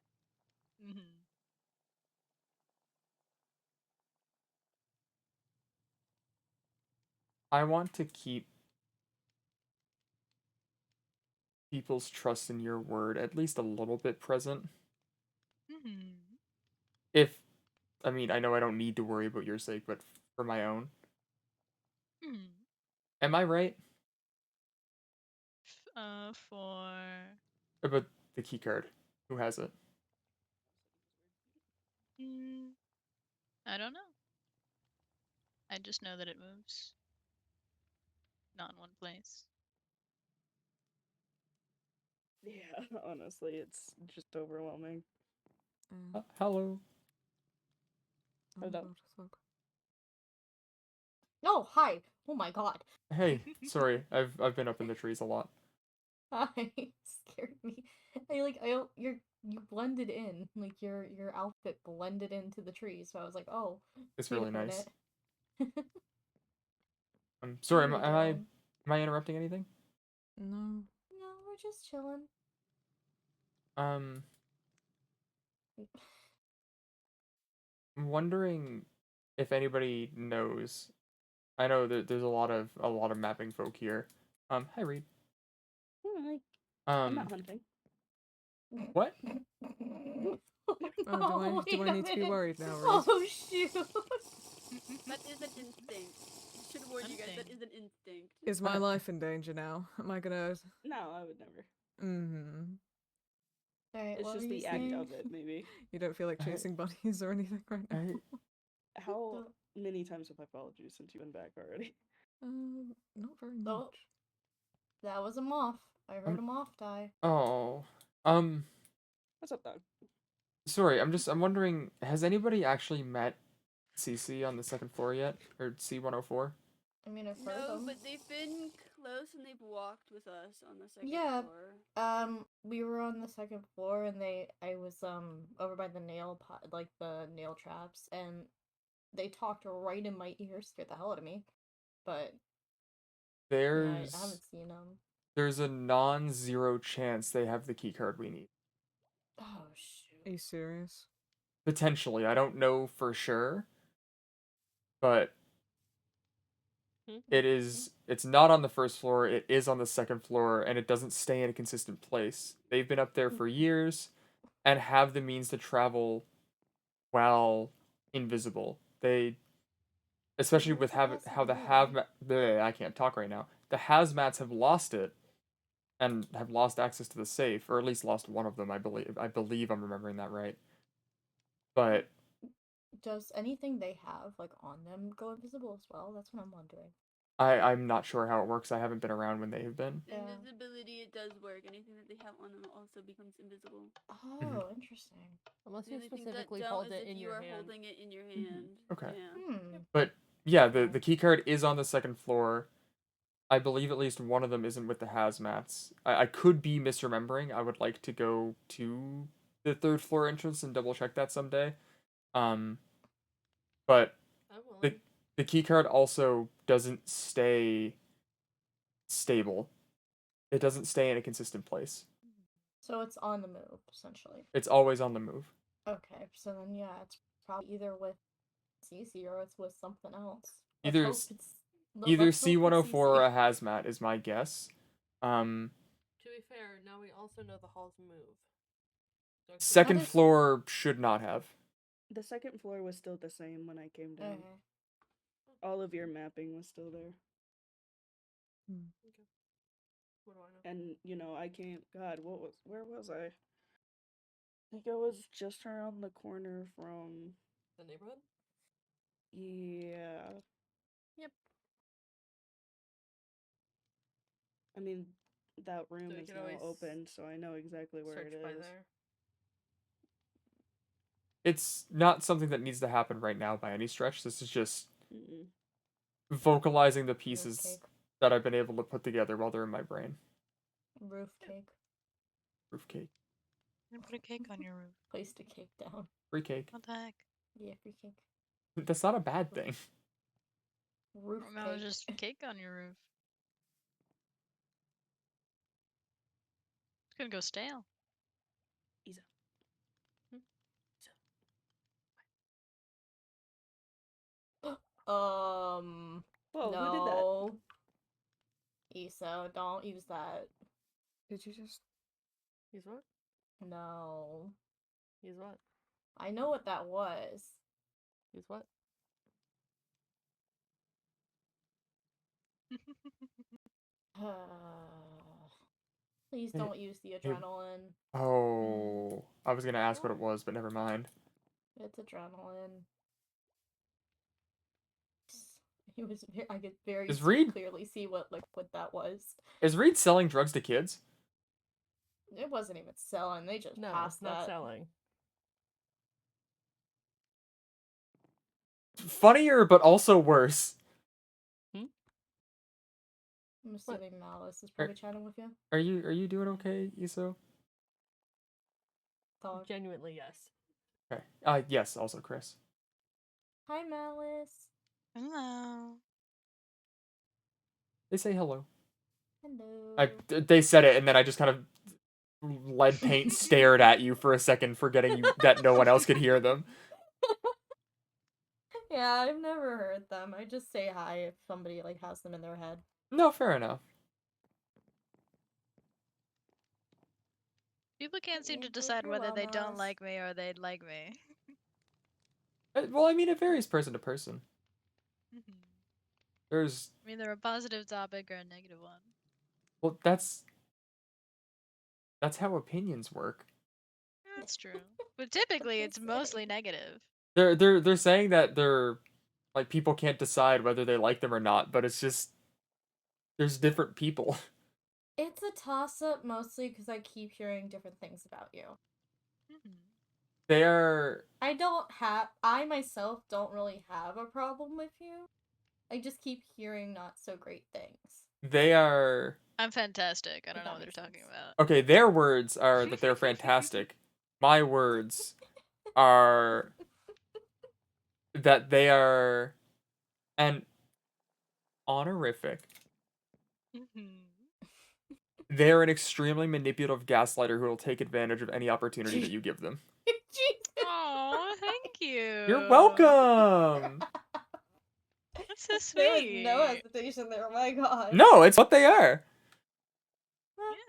I want to keep people's trust in your word at least a little bit present. If, I mean, I know I don't need to worry about your sake, but for my own. Am I right For about the key card? Who has it? I don't know. I just know that it moves. Not in one place. Yeah, honestly, it's just overwhelming. Hello. Hello. Oh, hi. Oh my god. Hey, sorry. I've been up in the trees a lot. Hi. Scared me. You blended in. Like your outfit blended into the trees. So I was like, oh, It's wait really a nice. minute. I'm sorry. How Am are you I doing? am I interrupting anything? No. No, we're just chilling. I'm wondering if anybody knows. I know that there's a lot of mapping folk here. Hi Reed. I'm not hunting. What? Oh, do I need to be worried now, Reed? Oh shoot! That is an instinct. Should warn you guys. That is an instinct. Is my life in danger now? Am I gonna? No, I would never. Mm-hmm. Alright, It's what just were you the act saying? of it, maybe. You don't feel like chasing bunnies or anything right now? How many times have I followed you since you've been back already? Not very much. Oh, that was a moth. I heard a moth die. Oh. What's up, dog? Sorry, I'm wondering, has anybody actually met CC on the second floor yet? Or C104? I mean, I've heard No, them. but they've been close and they've walked with us on the second Yeah. floor. We were on the second floor, and I was over by the nail pot, like the nail traps, and they talked right in my ear, scared the hell out of me. But yeah, I haven't seen them. There's a non-zero chance they have the keycard we need. Oh shoot! Are you serious? Potentially, I don't know for sure, but it's not on the first floor, it is on the second floor, and it doesn't stay in a consistent place. They've been up there for years and have the means to travel while invisible. They, especially with how the I can't talk right now. The hazmats have lost it and have lost access to the safe, or at least lost one of them, I believe. I believe I'm remembering that right. But does anything they have like on them go invisible as well? That's what I'm wondering. I'm not sure how it works. I haven't been around when they have been. Invisibility, it does work. Anything that they have on them also becomes invisible. Oh, interesting. Unless The you only thing that specifically don't hold is it if in you your are hand. holding it in your hand. Okay. Yeah. But yeah, the key card is on the second floor. I believe at least one of them isn't with the hazmats. I could be misremembering. I would like to go to the third floor entrance and double check that someday. But the key card also doesn't stay stable. It doesn't stay in a consistent place. So it's on the move, essentially. It's always on the move. Okay, so then yeah, it's probably either with CC or it's with something else. Either Let's hope either let's hope it's C104 or CC. a hazmat is my guess. To be fair, now we also know the halls move. Second floor should not have. The second floor was still the same when I came down. Okay. All of your mapping was still there. Okay. What do I know? And I can't. God, where was I? I think I was just around the corner from the neighborhood. Yeah. Yep. I mean, that room So we is could now always open, so I know exactly where search it by is. there. It's not something that needs to happen right now by any stretch. This is just Mm-mm. vocalizing the pieces that I've been able to put together while they're in my brain. Roof cake. Roof cake. You put a cake on your roof. Placed a cake down. Free cake. What the heck? Yeah, free cake. That's not a bad thing. Roof No, cake. it's just cake on your roof. It's gonna go stale. Isa. Whoa, who did that? no. Isa, don't use that. Did you just? Use what? No. Use what? I know what that was. Use what? Please don't use the adrenaline. Oh, I was gonna ask what it was, but never mind. It's adrenaline. It was. I could very Is Reed- clearly see what liquid that was. Is Reed selling drugs to kids? It wasn't even selling. They just No, passed it's not that. selling. Funnier, but also worse. I'm assuming Malice is probably chatting with you. Are you doing okay, Iso? Thought. Genuinely, yes. Okay. Yes, also Chris. Hi, Malice. Hello. They say hello. Hello. They said it, and then I just kind of lead paint stared at you for a second, forgetting that no one else could hear them. Yeah, I've never heard them. I just say hi if somebody like has them in their head. No, fair enough. People can't seem to Hope decide you're whether well, they don't Mars. like me or they'd like me. Well, I mean, it varies person to person. There's I mean, they're a positive topic or a negative one. well, that's how opinions work. That's true. But typically, it's mostly negative. They're saying that they're like people can't decide whether they like them or not, but it's just there's different people. It's a toss-up mostly because I keep hearing different things about you. They're I myself don't really have a problem with you. I just keep hearing not so great things. they are I'm fantastic. I don't know what they're talking about. okay. Their words are that they're fantastic. My words are that they are an honorific. They're an extremely manipulative gaslighter who will take advantage of any opportunity that you give them. Oh, thank you. You're welcome. That's so There was sweet. no hesitation there. My God. No, it's what they are.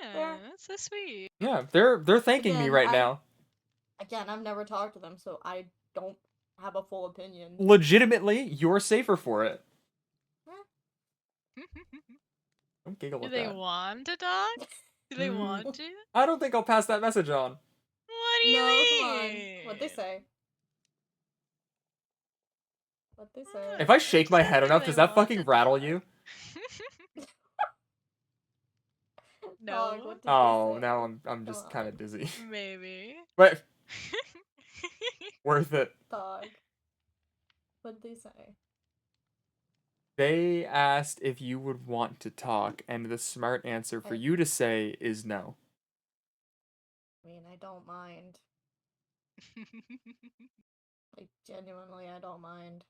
Yeah, that's so sweet. Yeah, they're thanking me Again, right now. Again, I've never talked to them, so I don't have a full opinion. Legitimately, you're safer for it. Don't giggle Do at they that. want to talk? Do they want to? I don't think I'll pass that message on. What do you No, mean? come on. What'd they say? What'd they say? If I shake my head enough, does that fucking rattle you? No. No. What did Oh, they say? now I'm just kind of dizzy. Maybe. But worth it. Dog. What'd they say? They asked if you would want to talk, and the smart answer for you to say is no. I mean, I don't mind. Like, genuinely, I don't mind.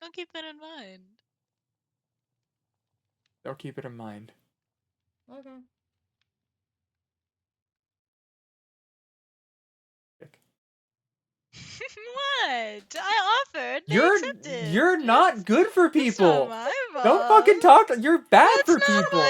I'll keep that in mind. They'll keep it in mind. Okay. What? I offered. They accepted. You're not good for people. my fault. Don't fucking talk. You're bad for people.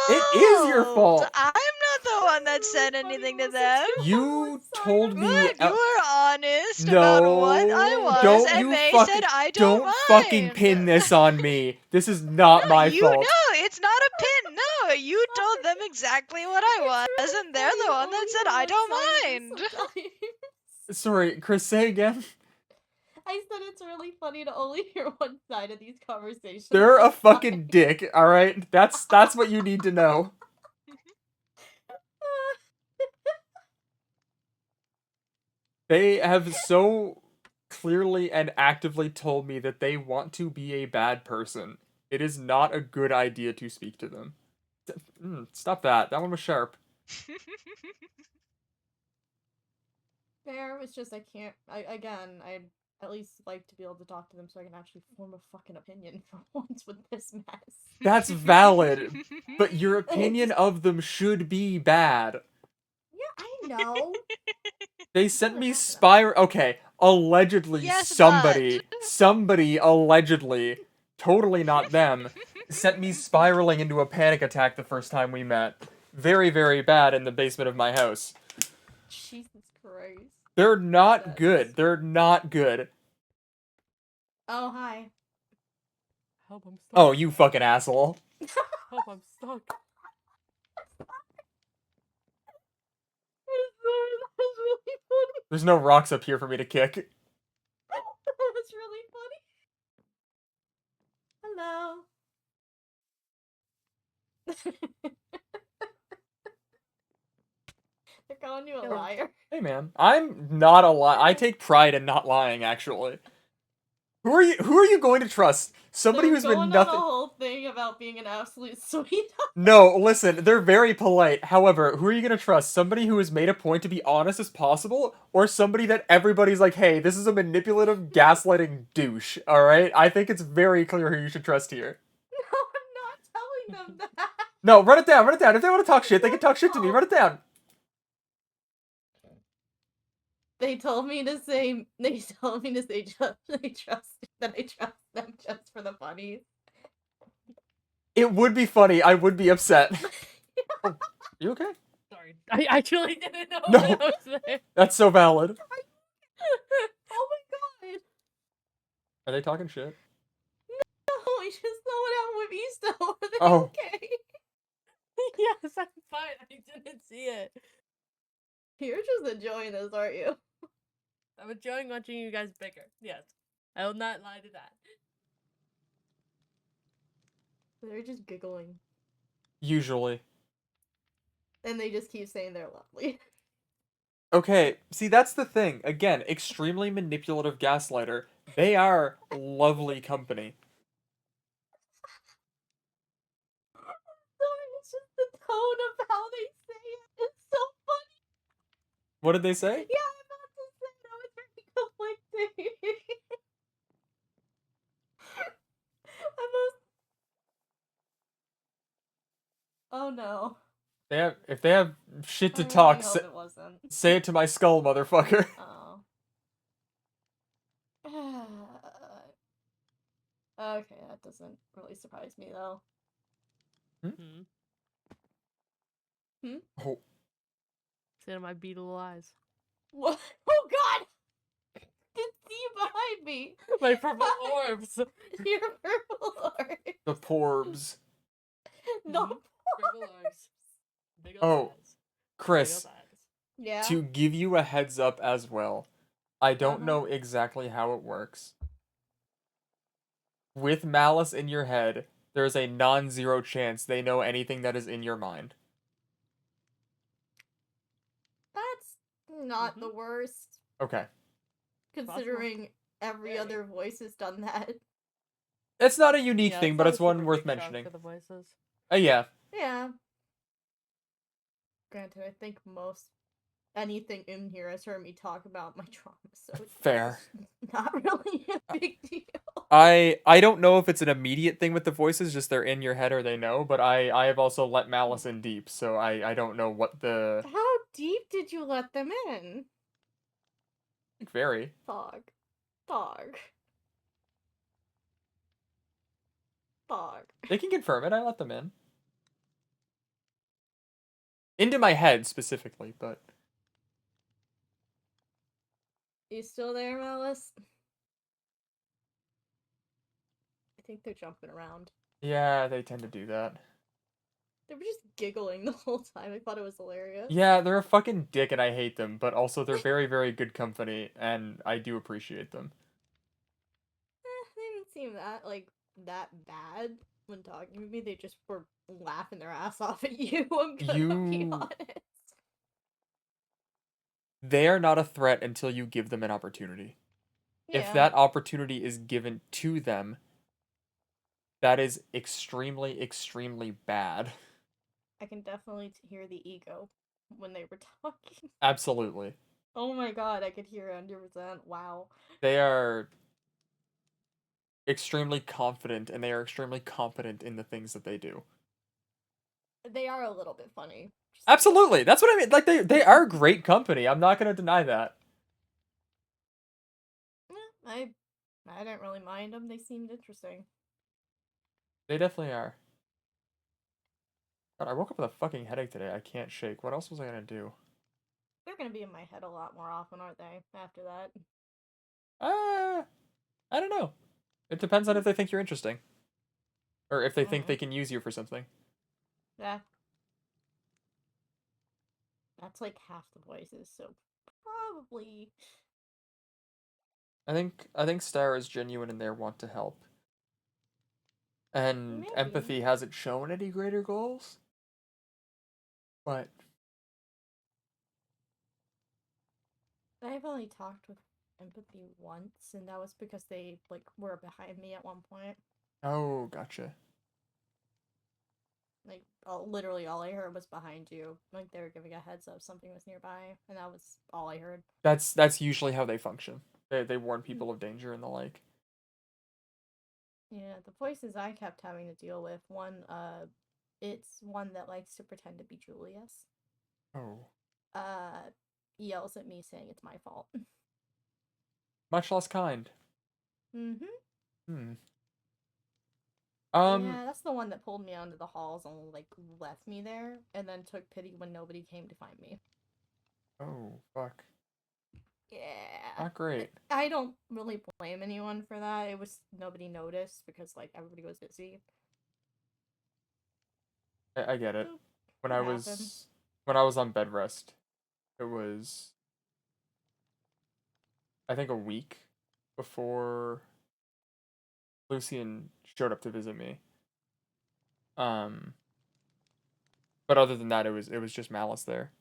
It is your fault. I'm not the one that said anything to them. You told me. Look, you were honest No, about what I was, don't and you they fucking, said I don't mind. fucking pin this on me. This is not my fault. No, it's not a pin. No, you told them exactly what I was, and they're the one that said I don't mind. Sorry, Chris, say again. I said it's really funny to only hear one side of these conversations. They're a fucking dick, alright? That's what you need to know. They have so clearly and actively told me that they want to be a bad person. It is not a good idea to speak to them. Stop that. That one was sharp. Fair, it's just I can't. I'd at least like to be able to talk to them so I can actually form a fucking opinion for once with this mess. That's valid, but your opinion of them should be bad. Yeah, I know. They sent me okay, allegedly Yes, somebody allegedly, totally not them, sent me spiraling into a panic attack the first time we met. Very, very bad in the basement of my house. Jesus Christ. They're not good. They're not good. Oh, hi. Help, I'm stuck. Oh, you fucking asshole. Help, I'm stuck. That's really funny. There's no rocks up here for me to kick. That's really funny. Hello. They're calling you a liar. Hey man, I'm not a liar. I take pride in not lying, actually. Who are you going to trust? Somebody They're who's going been on nothing. the whole thing about being an absolute sweetheart. No, listen, they're very polite. However, who are you going to trust? Somebody who has made a point to be honest as possible, or somebody that everybody's like, hey, this is a manipulative, gaslighting douche, alright? I think it's very clear who you should trust here. No, I'm not telling them that. No, run it down, run it down. If they want to talk shit, they can talk shit to me. Run it down. They told me to say. They told me to say just. They trust that I trust them just for the funnies. It would be funny. I would be upset. Oh, you okay? Sorry, I actually didn't know No. what I was there. That's so valid. Oh my god! Are they talking shit? No, I just saw what happened with Easto. Are they Oh. okay? Yes, I'm fine. I didn't see it. You're just enjoying this, aren't you? I'm enjoying watching you guys bicker. Yes, I will not lie to that. They're just giggling. Usually. And they just keep saying they're lovely. Okay, see, that's the thing. Again, extremely manipulative gaslighter. They are lovely company. Sorry, it's just the tone of how they say it. It's so funny. What did they say? Yeah, I'm about to say it. I was very conflicted. Oh no. If they have shit to I really talk, hope it wasn't. say it to my skull, motherfucker. Oh. Okay, that doesn't really surprise me though. Hmm. Oh. Sit in my beetle eyes. What? Oh god! It's you behind me! My purple orbs! Your purple orbs! The porbs. No Purple orbs. Big ol' Oh, eyes. Chris. Big ol' eyes. Yeah? To give you a heads up as well, I don't Uh-huh. know exactly how it works. With malice in your head, there's a non-zero chance they know anything that is in your mind. That's not the worst, Okay. considering every other voice has done that. It's not a unique Yeah, thing, it's but not it's a one super worth big shock mentioning. for the voices. Yeah. Yeah. Granted, I think anything in here has heard me talk about my trauma, so Fair. it's not really a big deal. I don't know if it's an immediate thing with the voices, just they're in your head or they know, but I have also let malice in deep, so I don't know what the How deep did you let them in? very. Dog. They can confirm it, I let them in. Into my head specifically, but You still there, Malice? I think they're jumping around. yeah, they tend to do that. They were just giggling the whole time. I thought it was hilarious. Yeah, they're a fucking dick and I hate them, but also they're very, very good company and I do appreciate them. They didn't seem that bad when talking to me. They just were laughing their ass off at you. I'm gonna be honest. They are not a threat until you give them an opportunity. If Yeah. that opportunity is given to them, that is extremely, extremely bad. I can definitely hear the ego when they were talking. Absolutely. Oh my god, I could hear it 100%. Wow. They are extremely confident and they are extremely competent in the things that they do. They are a little bit funny. Absolutely. That's what I mean. Like they are great company. I'm not going to deny that. I didn't really mind them. They seemed interesting. They definitely are. God, I woke up with a fucking headache today. I can't shake. What else was I going to do? They're gonna be in my head a lot more often, aren't they? After that. I don't know. It depends on if they think you're interesting. Or if they think they can use you for something. Yeah. That's like half the voices, so probably. I think Star is genuine in their want to help. And Maybe. empathy hasn't shown any greater goals. But I've only talked with empathy once, and that was because they were behind me at one point. oh, gotcha. Literally all I heard was behind you. Like they were giving a heads up something was nearby, and that was all I heard. That's usually how they function. They warn people of danger and the like. Yeah, the voices I kept having to deal with, one it's one that likes to pretend to be Julius. Oh. Yells at me saying it's my fault. Much less kind. Mm-hmm. Hmm. Yeah, that's the one that pulled me onto the halls and like left me there, and then took pity when nobody came to find me. Oh, fuck. Yeah. Not great. I don't really blame anyone for that. It was nobody noticed because like everybody was busy. I get it. When It I happens. was on bed rest, it was I think a week before Lucian showed up to visit me. But other than that, it was just Malice there.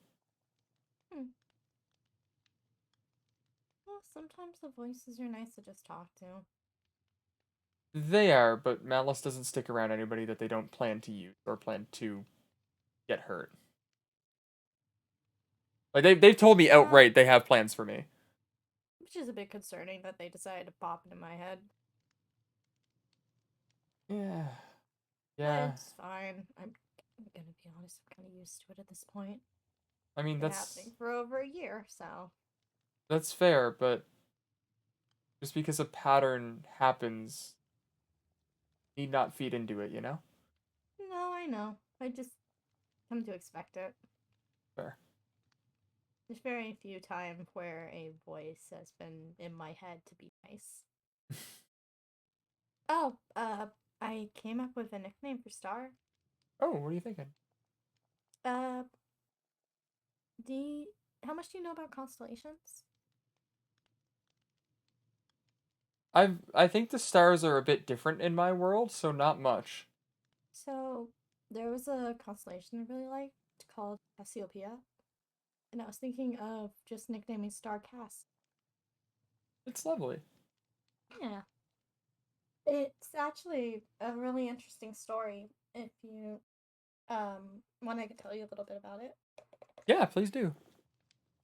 Well, sometimes the voices are nice to just talk to. They are, but Malice doesn't stick around anybody that they don't plan to use or plan to get hurt. Like they've told me outright they have plans for me. Which is a bit concerning that they decided to pop into my head. Yeah. But Yeah. it's fine. I'm gonna be honest, I'm kinda used to it at this point. I mean, Been that's happening for over a year, so that's fair, but just because a pattern happens need not feed into it, you know? no, I know. I just come to expect it. Fair. There's very few times where a voice has been in my head to be nice. Oh, I came up with a nickname for Star. Oh, what are you thinking? Uh, how much do you know about constellations? I think the stars are a bit different in my world, so not much. So, there was a constellation I really liked called Cassiopeia, and I was thinking of just nicknaming Star Cass. It's lovely. Yeah. It's actually a really interesting story if you want I can tell you a little bit about it. Yeah, please do.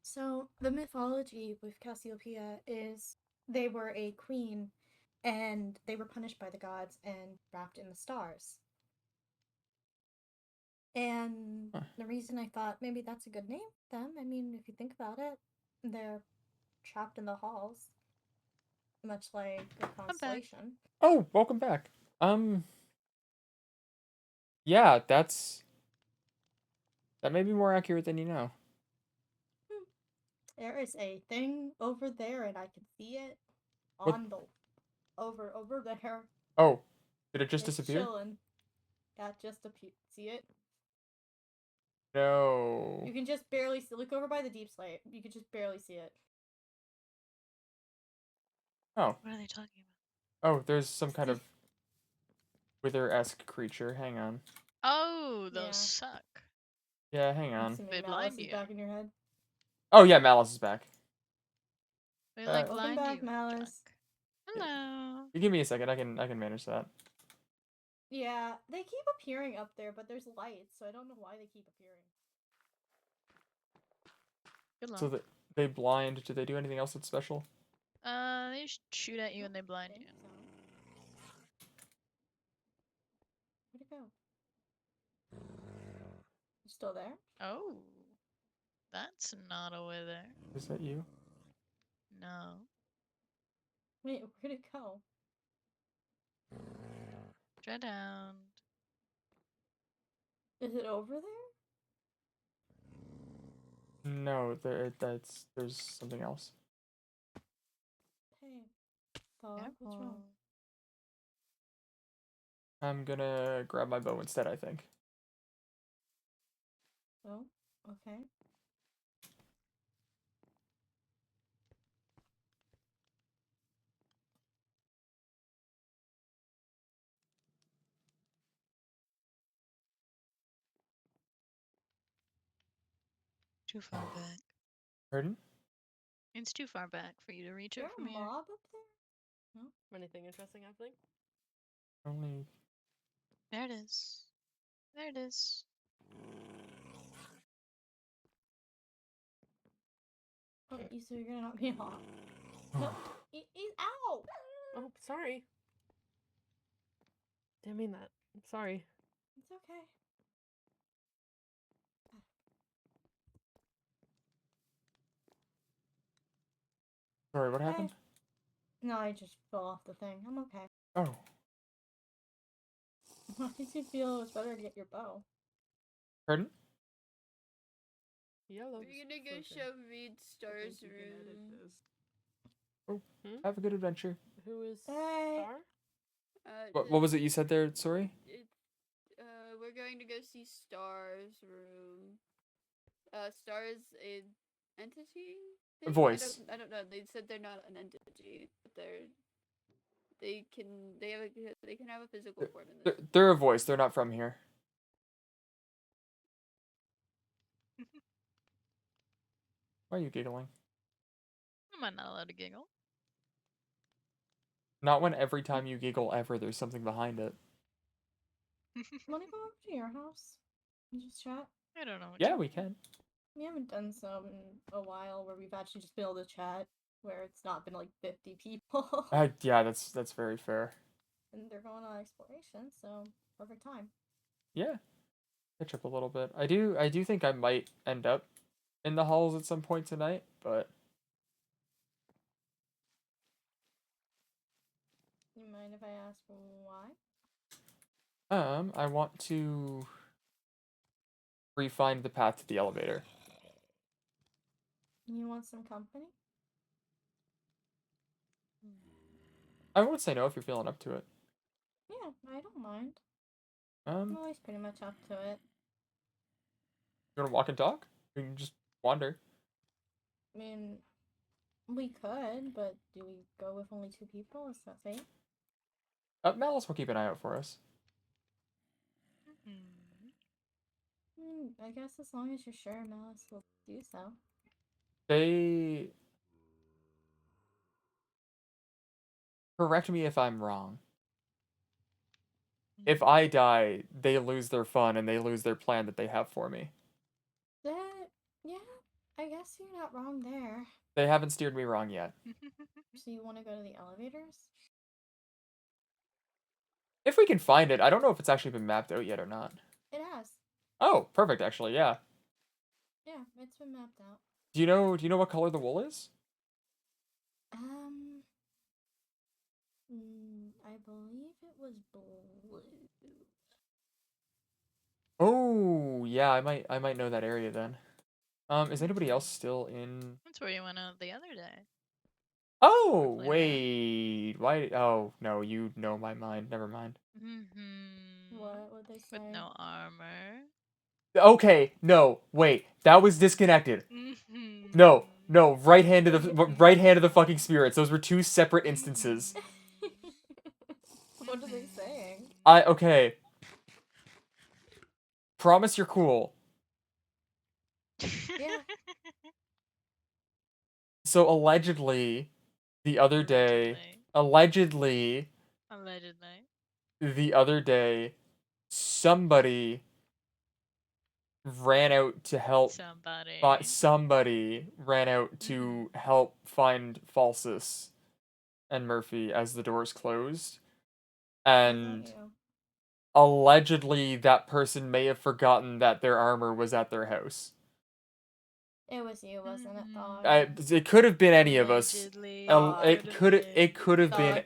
So, the mythology with Cassiopeia is they were a queen and they were punished by the gods and wrapped in the stars. And the reason I thought maybe that's a good name for them, I mean, if you think about it, they're trapped in the halls, much like a constellation. Oh, welcome back. Yeah, that may be more accurate than you know. There is a thing over there, and I can see it What? on the over there. Oh, did it just It's disappear? chilling. Yeah, just see it. No. You can just barely see. Look over by the deep slate. You can just barely see it. Oh. What are they talking Oh, there's some kind of wither-esque creature. Hang on. Oh, those Yeah. suck. Yeah, hang on. Assuming They Malice blind is you. back in your head. Oh yeah, Malice is back. They like Welcome blind back, you. Malice. Hello. You give me a second. I can manage that. Yeah, they keep appearing up there, but there's lights, so I don't know why they keep appearing. Good luck. So they blind. Do they do anything else that's special? They shoot at you and they blind you. Where'd it go? You still there? Oh. That's not a wither. Is that you? No. Wait, where'd it go? Dreadhound. Is it over there? No, there's something else. Hey, dog, what's wrong? I'm gonna grab my bow instead, I think. Oh, okay. Too far back. Pardon? It's too far back for you to reach Is there it from a here. mob up there? No? Anything interesting happening? Only. There it is. There it is. Oh, so you're gonna knock me off. No, ow! Oh, sorry. Didn't mean that. I'm sorry. It's okay. Sorry, what happened? No, I just fell off the thing. I'm okay. Oh. Why did you feel it was better to get your bow? Pardon? Yellow. We're gonna go show Reed Star's room. Oh, have a good adventure. Who is Hey. Star? What was it you said there? Sorry. We're going to go see Star's room. Star is an entity. A voice. I don't know. They said they're not an entity, but they can have a physical form in this. They're a voice. They're not from here. Why are you giggling? Am I not allowed to giggle? Not when every time you giggle ever, there's something behind it. Wanna go up to your house and just chat? I don't know. What Yeah, we can. We haven't done some in a while where we've actually just been able to chat, where it's not been like 50 people. Yeah, that's very fair. And they're going on exploration, so perfect time. Yeah, catch up a little bit. I do think I might end up in the halls at some point tonight, but You mind if I ask why? I want to refine the path to the elevator. You want some company? I won't say no if you're feeling up to it. Yeah, I don't mind. I'm always pretty much up to it. You wanna walk and talk? We can just wander. I mean, we could, but do we go with only 2 people? Is that safe? Malice will keep an eye out for us. I guess as long as you're sure Malice will do so. They... Correct me if I'm wrong. If I die, they lose their fun and they lose their plan that they have for me. Yeah, I guess you're not wrong there. They haven't steered me wrong yet. So you want to go to the elevators? If we can find it, I don't know if it's actually been mapped out yet or not. It has. Oh, perfect, actually, yeah. Yeah, it's been mapped out. Do you know what color the wool is? I believe it was blue. Oh, yeah, I might know that area then. Is anybody else still in? That's where you went out the other day. Oh, wait. Why? Oh, no, you know my mind. Never mind. What would they say? With no armor. Okay, no, wait. That was disconnected. No, right hand of the fucking spirits. Those were 2 separate instances. What are they saying? Okay. Promise you're cool. Yeah. So allegedly, the other day, allegedly, the other day, somebody ran out to help. Somebody ran out to help find Falsus and Murphy as the doors closed, and allegedly that person may have forgotten that their armor was at their house. It was you, wasn't it, Thog? It could have been any of us. It could have been.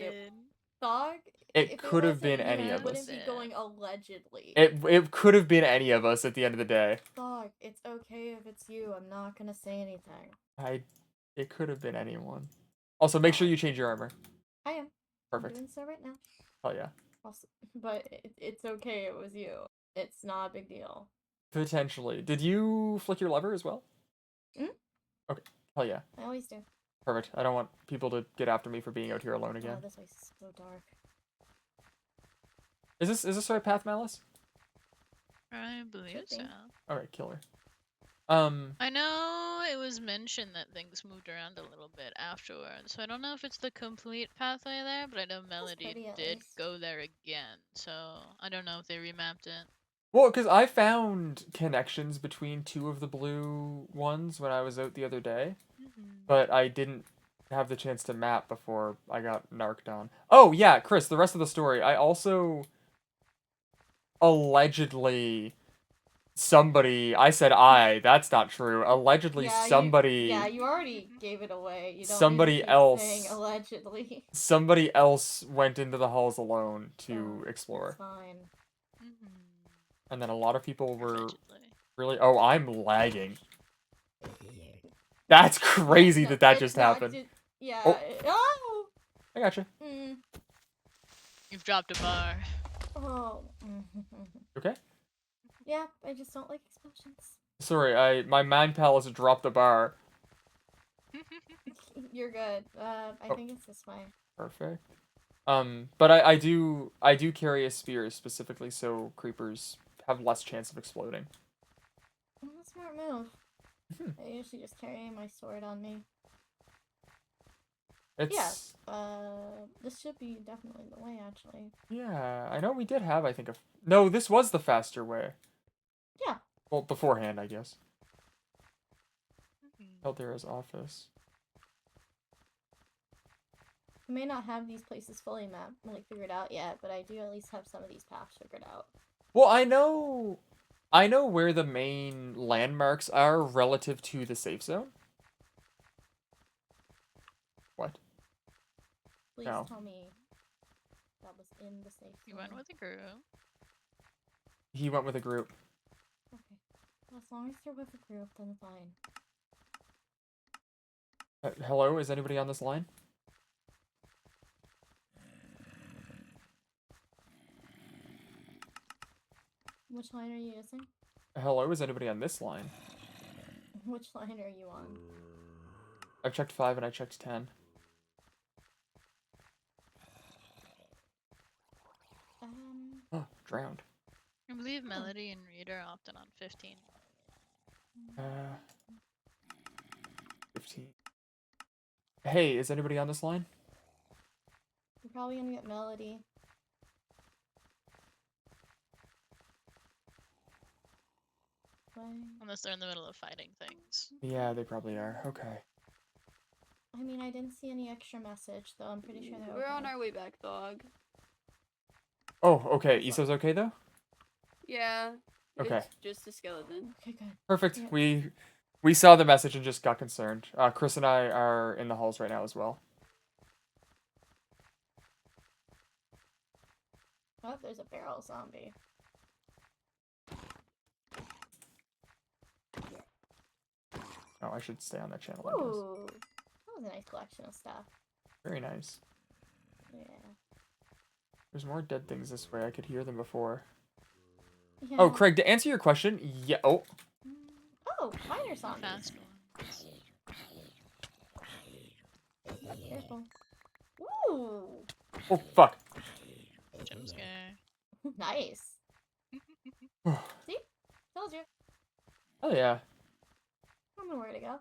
Thog? It could have been any of us. Wouldn't be going allegedly. It could have been any of us at the end of the day. Thog, it's okay if it's you. I'm not gonna say anything. It could have been anyone. Also, make sure you change your armor. I am. Perfect. I'm doing so right now. Hell yeah. Also, but it's okay. It was you. It's not a big deal. Potentially. Did you flick your lever as well? Okay. Hell yeah. I always do. Perfect. I don't want people to get after me for being out here alone again. Oh, this way's so dark. Is this the right path, Malice? I believe so. Alright, killer. I know it was mentioned that things moved around a little bit afterwards, so I don't know if it's the complete pathway there, but I know Melody did go there again, so I don't know if they remapped it. Well, because I found connections between 2 of the blue ones when I was out the other day, but I didn't have the chance to map before I got narked on. Oh, yeah, Chris, the rest of the story. I also allegedly Somebody, I said that's not true. Allegedly, Yeah, somebody, you already gave it away. You don't somebody need to keep saying else, allegedly. somebody else went into the halls alone to It's explore. fine. And then a lot of people were Allegedly. really. Oh, I'm lagging. That's crazy No, that it's just not happened. yeah. Oh, Oh! I gotcha. You've dropped a bar. Oh. Okay. Yeah, I just don't like explosions. Sorry, my mind palace dropped the bar. You're good. I Oh. think it's this way. Perfect. But I do carry a spear specifically so creepers have less chance of exploding. Oh, smart move. I usually just carry my sword on me. It's This should be definitely the way, actually. yeah. I know we did have. I think no. This was the faster way. Yeah. Well, beforehand, I guess. Caldera's office. I may not have these places fully figured out yet, but I do at least have some of these paths figured out. Well, I know where the main landmarks are relative to the safe zone. What? Please No. tell me that was in the safe zone. You went with a group. He went with a group. Okay. Well, as long as they're with a group, then fine. Hello, is anybody on this line? Which line are you using? Hello, is anybody on this line? Which line are you on? I've checked 5 and I checked 10. Oh, drowned. I believe Melody and Reed are often on 15. 15. Hey, is anybody on this line? You're probably gonna get Melody. Unless they're in the middle of fighting things. Yeah, they probably are. Okay. I mean, I didn't see any extra message, though. I'm pretty sure they're We're okay. on our way back, dog. Oh, okay. Issa's okay though? Yeah. Okay. It's just a skeleton. Okay, good. Perfect. Yeah. We saw the message and just got concerned. Chris and I are in the halls right now as well. Oh, there's a barrel zombie. Oh, I should stay on that channel, I guess. Ooh, that was a nice collection of stuff. Very nice. Yeah. There's more dead things this way. I could hear them before. Yeah. Oh, Craig, to answer your question, yeah. Oh. Oh, miner zombies. Fast ones. Careful. Ooh. Oh, fuck. Jump scare. Nice. See? Told you. Oh, yeah. I don't know where to go.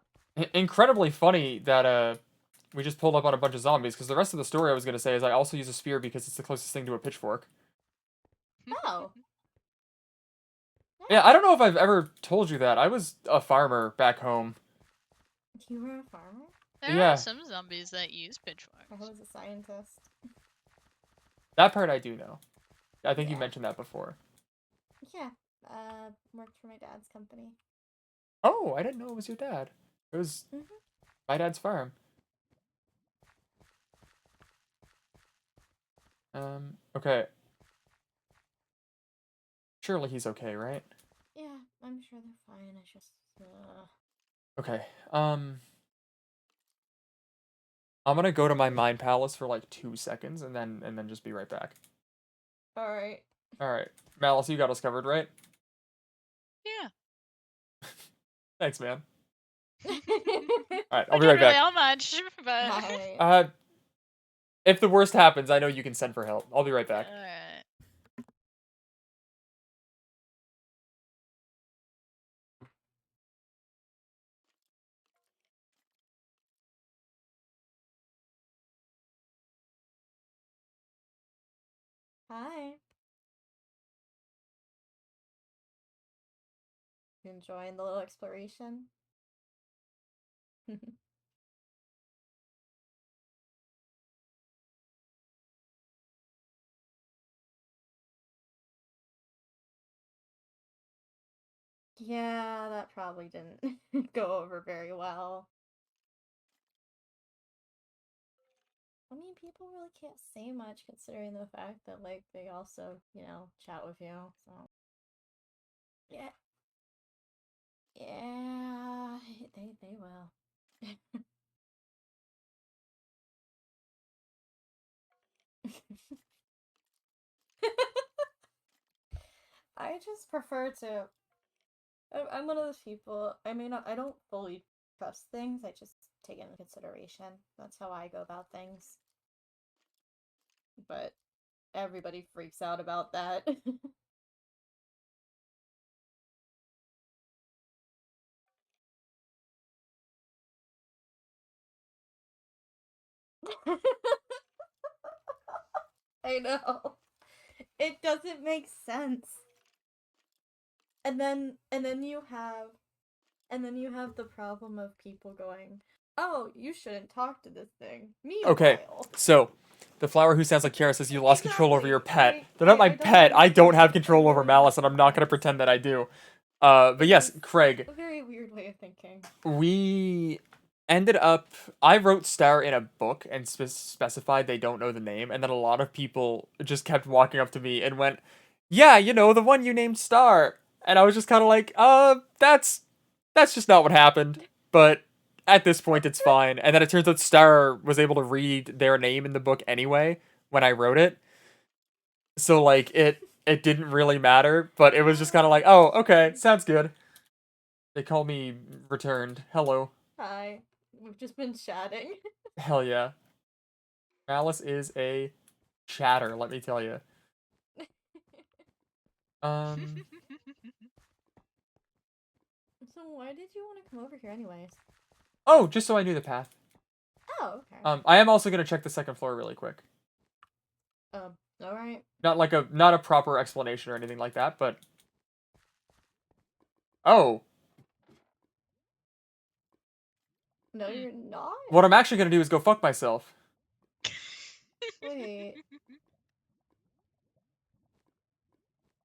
Incredibly funny that, we just pulled up on a bunch of zombies, because the rest of the story I was going to say is I also use a spear because it's the closest thing to a pitchfork. Oh. Yeah, I don't know if I've ever told you that. I was a farmer back home. You were a farmer? There Yeah. are some zombies that use pitchforks. I was a scientist. That part I do know. I think you Yeah. mentioned that before. Yeah. Worked for my dad's company. Oh, I didn't know it was your dad. It was my dad's farm. Okay. Surely he's okay, right? Yeah, I'm sure they're fine. It's just, Okay. I'm gonna go to my mind palace for like 2 seconds and then just be right back. Alright. Alright. Malice, you got us covered, right? Yeah. Thanks, man. Alright, I I'll be can't right really back. help much, but If the worst happens, I know you can send for help. I'll be right back. alright. Hi. You enjoying the little exploration? Yeah, that probably didn't go over very well. I mean, people really can't say much considering the fact that, like, they also, you know, chat with you, so. Yeah. Yeah, they will. I just prefer to. I'm one of those people. I mean, I don't fully trust things. I just take it into consideration. That's how I go about things. But everybody freaks out about that. I know. It doesn't make sense. And then you have the problem of people going, "Oh, you shouldn't talk to this thing." Okay, Meanwhile, so the flower who sounds like Kiara says you lost control over your pet. I- They're not I my don't pet. I don't have understand. control over Malice, and I'm not gonna pretend that I do. But yes, Craig, a very weird way of thinking. we ended up. I wrote Star in a book and specified they don't know the name, and then a lot of people just kept walking up to me and went, "Yeah, you know the one you named Star," and I was just kind of like, that's just not what happened." But at this point, it's fine. And then it turns out Star was able to read their name in the book anyway when I wrote it, so like it didn't really matter. But it was just kind of like, oh, okay, sounds good. They call me returned. Hello. Hi. We've just been chatting. Hell yeah. Malice is a chatter, let me tell you. So why did you want to come over here anyways? Oh, just so I knew the path. Oh, okay. I am also gonna check the second floor really quick. Alright. Not a proper explanation or anything like that, but oh. No, you're not? What I'm actually gonna do is go fuck myself. Wait.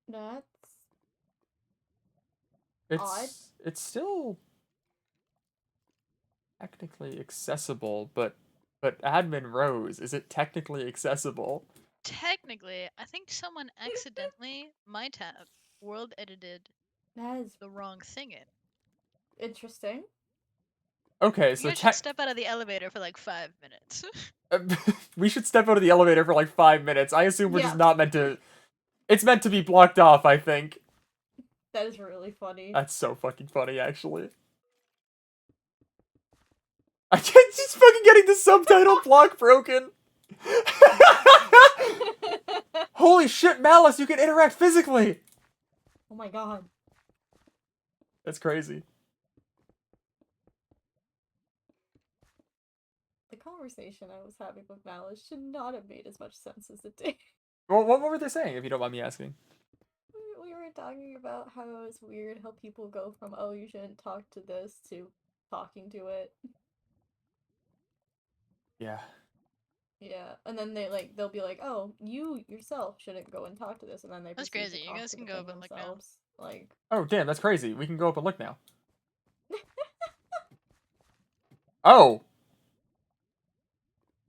That's odd. It's still technically accessible, but admin Rose, is it technically accessible? Technically, I think someone accidentally might have world edited That is the wrong thing in. interesting. Okay, so You guys should step out of the elevator for like 5 minutes. we should step out of the elevator for like 5 minutes. I assume we're just Yeah. not meant to. It's meant to be blocked off, I think. That is really funny. That's so fucking funny, actually. I can't. She's fucking getting the subtitle block broken. Holy shit, Malice! You can interact physically. Oh my god. That's crazy. The conversation I was having with Malice should not have made as much sense as it did. Well, what were they saying, if you don't mind me asking? We were talking about how it was weird how people go from, oh, you shouldn't talk to this, to talking to it. Yeah. Yeah, and then they'll be like, oh, you yourself shouldn't go and talk to this, and then they That's proceed crazy. to You talk guys to can the go thing up and look now. themselves. Like, Oh, damn, that's crazy. We can go up and look now. Oh!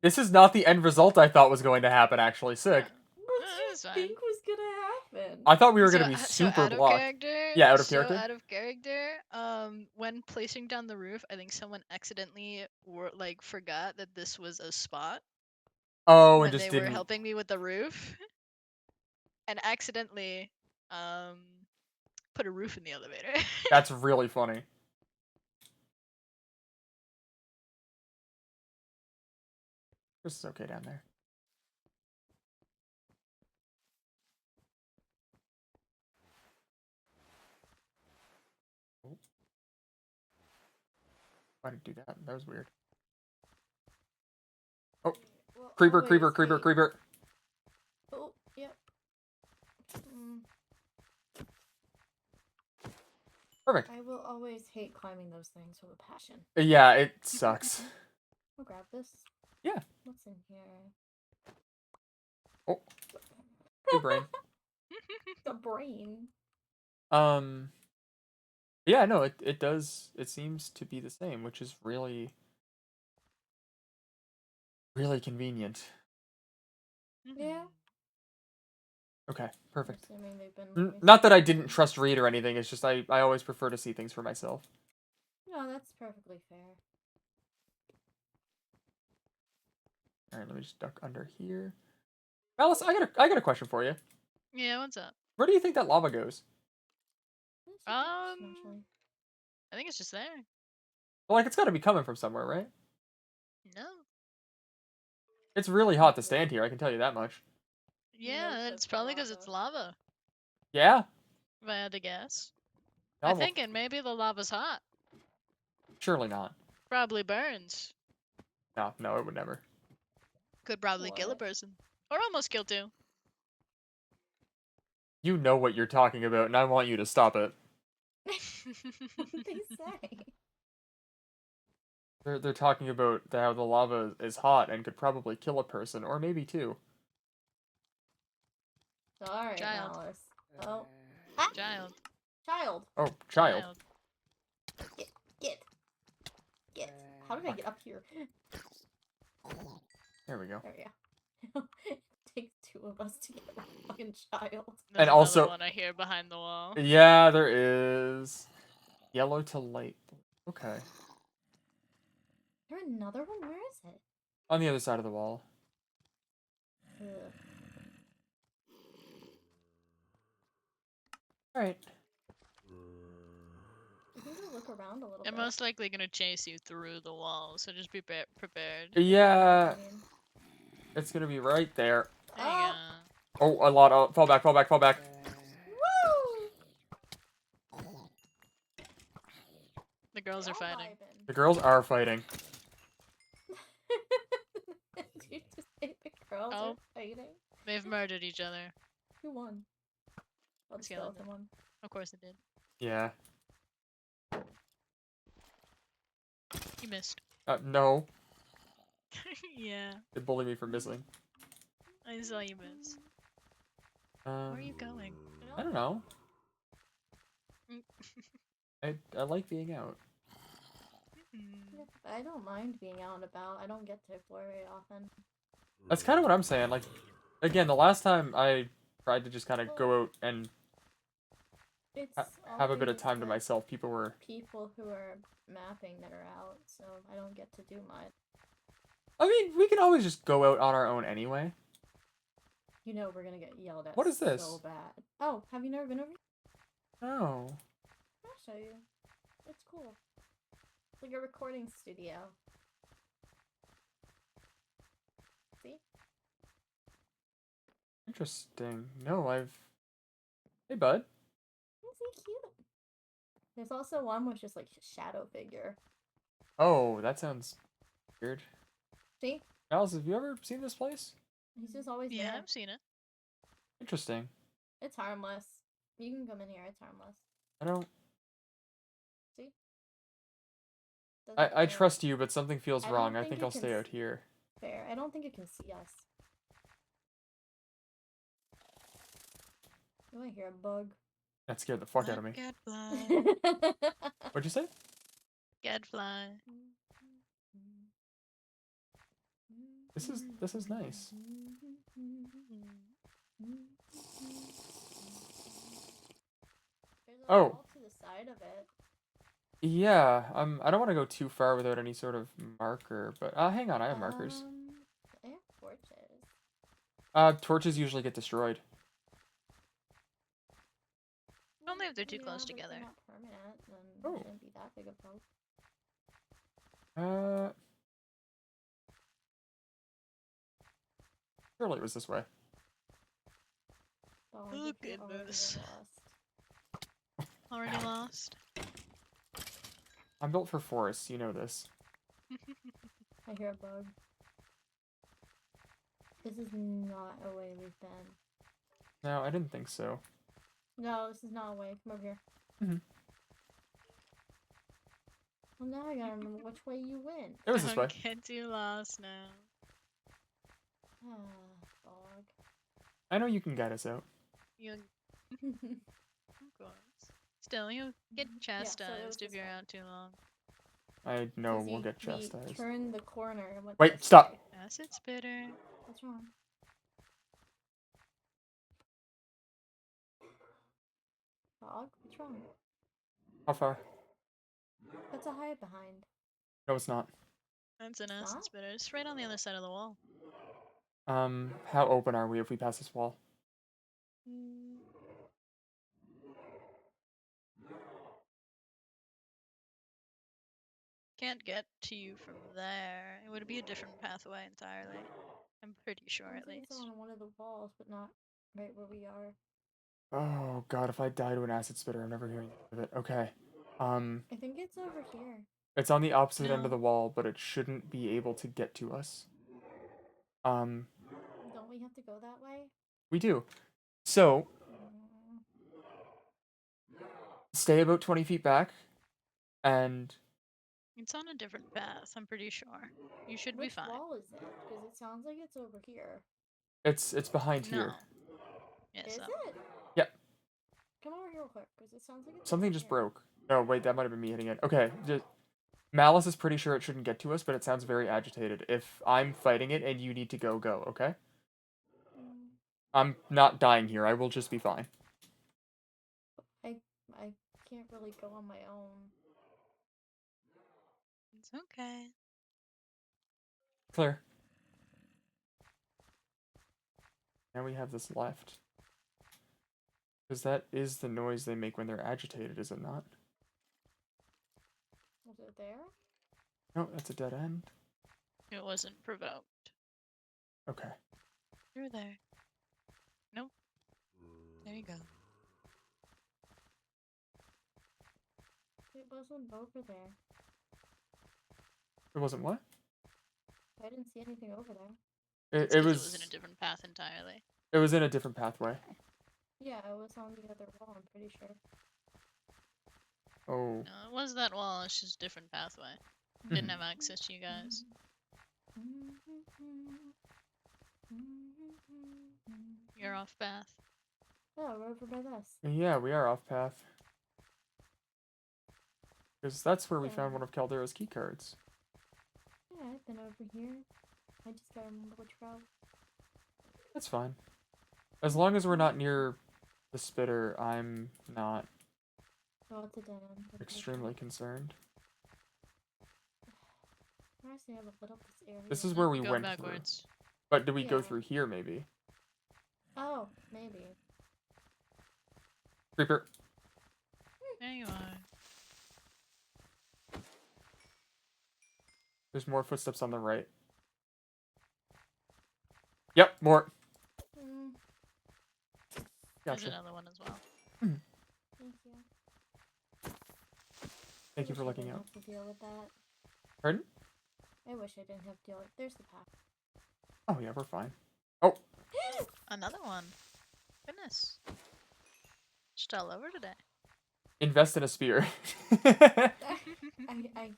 This is not the end result I thought was going to happen, actually. Sick. what do you think was gonna happen? I thought we were So, gonna be so super out of blocked. character. Yeah, out of so character? out of character. When placing down the roof, I think someone accidentally forgot that this was a spot. Oh, when and just they were didn't. helping me with the roof, and accidentally put a roof in the elevator. That's really funny. This is okay down there. Why did it do that? That was weird. Oh, Well, creeper, always creeper, creeper, hate- creeper. Oh, yep. Perfect. I will always hate climbing those things with a passion. Yeah, it sucks. I'll grab this. Yeah. What's in here? Oh. Good brain. The brain. Yeah, no, it does. It seems to be the same, which is really convenient. Yeah. Okay, perfect. Assuming they've been Not that I didn't trust Reed or anything. It's just I always prefer to see things for myself. No, that's perfectly fair. All right, let me just duck under here. Alice, I got a question for you. Yeah, what's up? Where do you think that lava goes? I think it's just there. Well, like it's got to be coming from somewhere, right? No. It's really hot to stand here. I can tell you that much. Yeah, it's probably because it's lava. Yeah. If I had to guess. Oh, I'm well, thinking maybe the lava's hot. surely not. Probably burns. No, it would never. Could probably kill a person. Or almost kill two. You know what you're talking about, and I want you to stop it. What did they say? They're talking about how the lava is hot and could probably kill a person, or maybe two. Sorry, Child. Alice. Oh. Child. Child. Oh, child. Get. How did I get up here? There we go. There we go. It takes two of us to get a fucking child. There's And also, one I hear behind the wall. yeah, there is. Yellow to light blue. Okay. Is there another one? Where is it? On the other side of the wall. Ugh. Alright. We can go look around a little They're bit. most likely gonna chase you through the wall, so just be prepared. Yeah. It's gonna be right there. There you Oh, a lot. Oh, fall back, fall back, fall back. Woo! The girls are fighting. The girls are fighting. Did you just say the girls are fighting? They've murdered each other. Who won? Oh, the Skeleton. skeleton one. Of course it did. Yeah. You missed. No. Yeah. They bully me for missing. I saw you miss. Where are you going? I don't know. Mm. I like being out. I don't mind being out and about. I don't get to explore very often. That's kind of what I'm saying. Like, again, the last time I tried to just kind of go out and It's have a bit of always time to the myself, people were... people who are mapping that are out, so I don't get to do much. I mean, we can always just go out on our own anyway. You know we're gonna get yelled at What is this? so bad. Oh, have you never been over here? No. I'll show you. It's cool. It's like a recording studio. See? Interesting. No, Hey, bud. Isn't he cute? There's also one with just like a shadow figure. Oh, that sounds weird. See? Alice, have you ever seen this place? He's just always Yeah, there. I've seen it. Interesting. It's harmless. You can come in here, it's harmless. I don't... See? I trust you, but something feels I don't wrong. I think think it I'll can stay out here. Fair. I don't think it can see us. Oh, I hear a bug. That scared the fuck out of me. Gadfly. What'd you say? Gadfly. This is nice. There's a Oh. wall to the side of it. Yeah, I don't want to go too far without any sort of marker, but hang on, I have markers. I have torches. Torches usually get destroyed. Only if they're too Yeah, close but if together. they're not permanent, then Oh. it shouldn't be that big a poke. Surely it was this way. Oh, Oh, goodness. Already lost? I'm built for forests, you know this. I hear a bug. This is not a way we've been. No, I didn't think so. No, this is not a way. Come over here. Mhm. Well, now I gotta remember which way you went. It was this way. Don't get too lost now. Ah, bog. I know you can guide us out. You... Of course. still, you'll get so it was chastised if this you're way. out too long. I know 'Cause we'll you- get we chastised. turned the corner and went Wait, this stop! way. Acid spitter. What's wrong? Dog? What's wrong? How far? That's a hide behind. No, it's not. That's an acid Not? spitter. It's right on the other side of the wall. How open are we if we pass this wall? Can't get to you from there. It would be a different pathway entirely. I'm pretty sure, I at think least. it's on one of the walls, but not right where we are. Oh god, if I die to an acid spitter, I'm never hearing of it. Okay. I think it's over here. It's on the opposite end of No. the wall, but it shouldn't be able to get to us. Don't we have to go that way? We do. So, stay about 20 feet back, and It's on a different path, I'm pretty sure. You should be Which fine. wall is it? Because it sounds like it's over here. it's behind No. here. Yes, Is that it? Yep. Come over here real quick, because it sounds like it's Something over just here. broke. No, wait, that might have been me hitting it. Okay, Malice is pretty sure it shouldn't get to us, but it sounds very agitated. If I'm fighting it and you need to go, go, okay? I'm not dying here. I will just be fine. I can't really go on my own. It's okay. Clear. Now we have this left. Because that is the noise they make when they're agitated, is it not? Was it there? No, that's a dead end. It wasn't provoked. Okay. You're there. Nope. There you go. It wasn't over there. It wasn't what? I didn't see anything over there. It It was... was in a different path entirely. It was in a different pathway. Yeah, it was on the other wall, I'm pretty sure. Oh. No, it was that wall, it's just a different pathway. Didn't have access to you guys. You're off path. Oh, we're over by this. Yeah, we are off path. Because that's where we Yeah. found one of Caldera's key cards. Yeah, I've been over here. I just gotta remember which route. That's fine. As long as we're not near the spitter, I'm not Oh, it's a dead end. I'm pretty extremely sure. concerned. Honestly, I haven't lit up this area. This is where we Go went backwards. through. But did we go Yeah. through here, maybe? Oh, maybe. Creeper. There you are. There's more footsteps on the right. Yep, more. There's Gotcha. another one as well. Thank you. Thank you wish for I looking didn't out. have to deal with that. Pardon? I wish I didn't have to deal with. There's the path. Oh, yeah, we're fine. Oh, Another one. Goodness. Just all over today. invest in a spear. I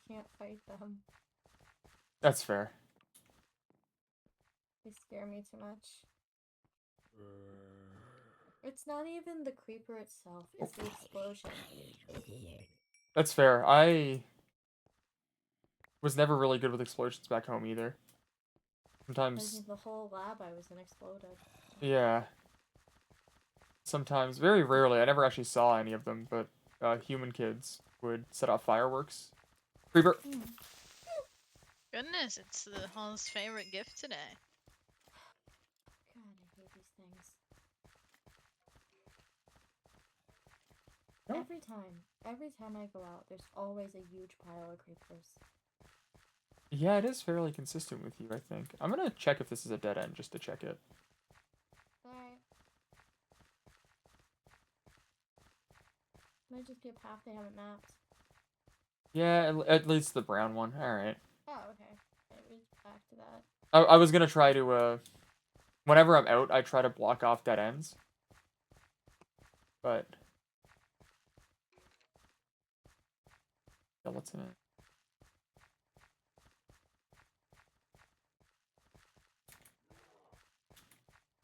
can't fight them. That's fair. They scare me too much. It's not even the creeper itself, it's the explosion. That's fair. I was never really good with explosions back home either. Sometimes, The whole lab I was in exploded. yeah. Sometimes, very rarely, I never actually saw any of them, but human kids would set off fireworks. Creeper! Goodness, it's the Hall's favorite gift today. God, I hate these things. Oh. Every time I go out, there's always a huge pile of creepers. Yeah, it is fairly consistent with you, I think. I'm gonna check if this is a dead end, just to check it. Alright. Might just be a path they haven't mapped. Yeah, at least the brown one. Alright. Oh, okay. Maybe back to that. I was gonna try to, whenever I'm out, I try to block off dead ends. But... skeleton it.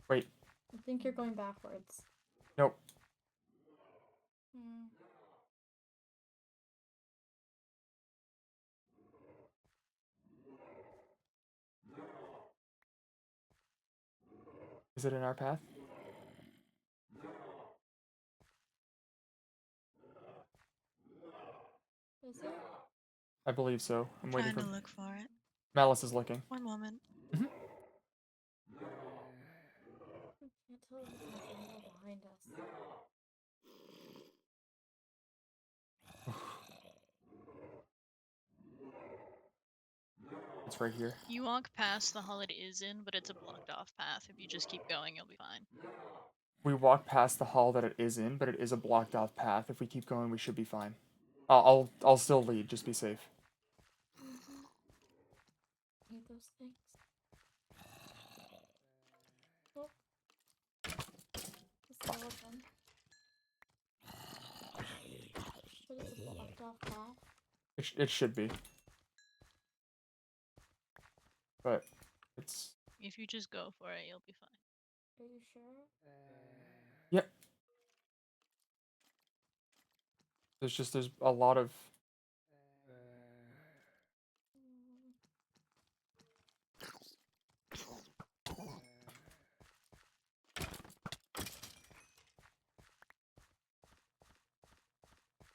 Wait. I think you're going backwards. Nope. Is it in our path? Is it? I believe so. I'm waiting Trying for. to look for it. Malice is looking. One moment. Mhm. I can't tell if it's in front or behind us. It's right here. You walk past the hall it is in, but it's a blocked off path. If you just keep going, you'll be fine. We walk past the hall that it is in, but it is a blocked off path. If we keep going, we should be fine. I'll still lead. Just be safe. Hate those things. Nope. The skeleton. But it's a blocked off path. It should be. But it's. If you just go for it, you'll be fine. Are you sure? Yep. There's a lot of.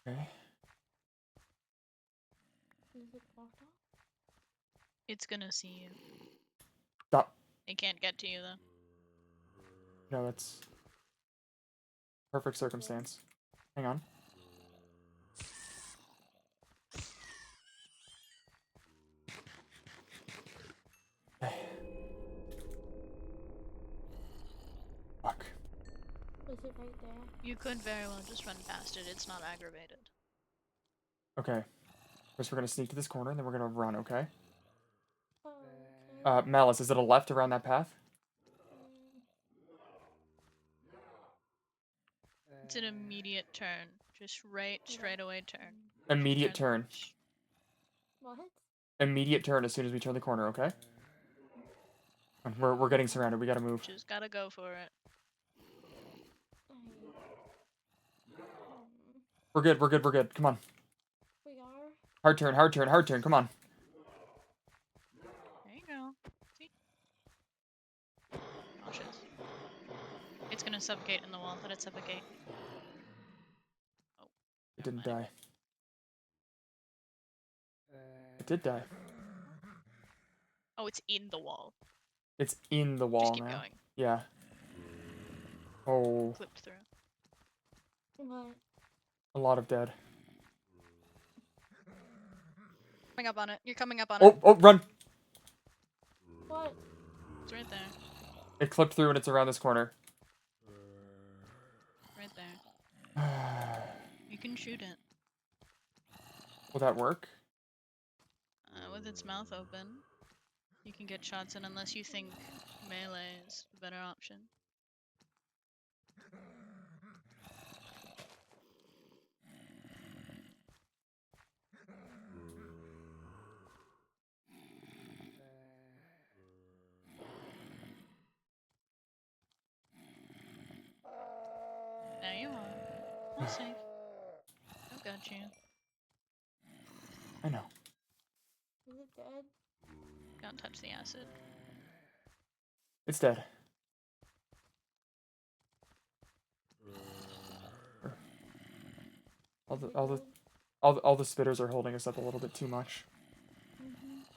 Okay. Is it blocked off? It's gonna see you. Stop. It can't get to you though. No, that's perfect circumstance. Hang on. Fuck. Is it right there? You could very well just run past it. It's not aggravated. Okay. First, we're gonna sneak to this corner, and then we're gonna run. Okay. Okay. Malice, is it a left around that path? It's an immediate turn. Just right, straight away turn. Immediate turn. What? Immediate turn as soon as we turn the corner. Okay. We're getting surrounded. We gotta move. Just gotta go for it. We're good. We're good. We're good. Come on. We are. Hard turn. Hard turn. Hard turn. Come on. There you go. See? Cautious. It's gonna suffocate in the wall. Let it suffocate. Oh. It didn't die. It did die. Oh, it's in the wall. It's in the wall Just keep now. going. Yeah. Oh. Clipped through. What? A lot of dead. Coming up on it. You're coming up on Oh, it. oh, run! What? It's right there. It clipped through and it's around this corner. Right there. You can shoot it. Will that work? With its mouth open. You can get shots in unless you think melee is the better option. There you are. All safe. I've got you. I know. Is it dead? Don't touch the acid. It's dead. All the spitters are holding us up a little bit too much.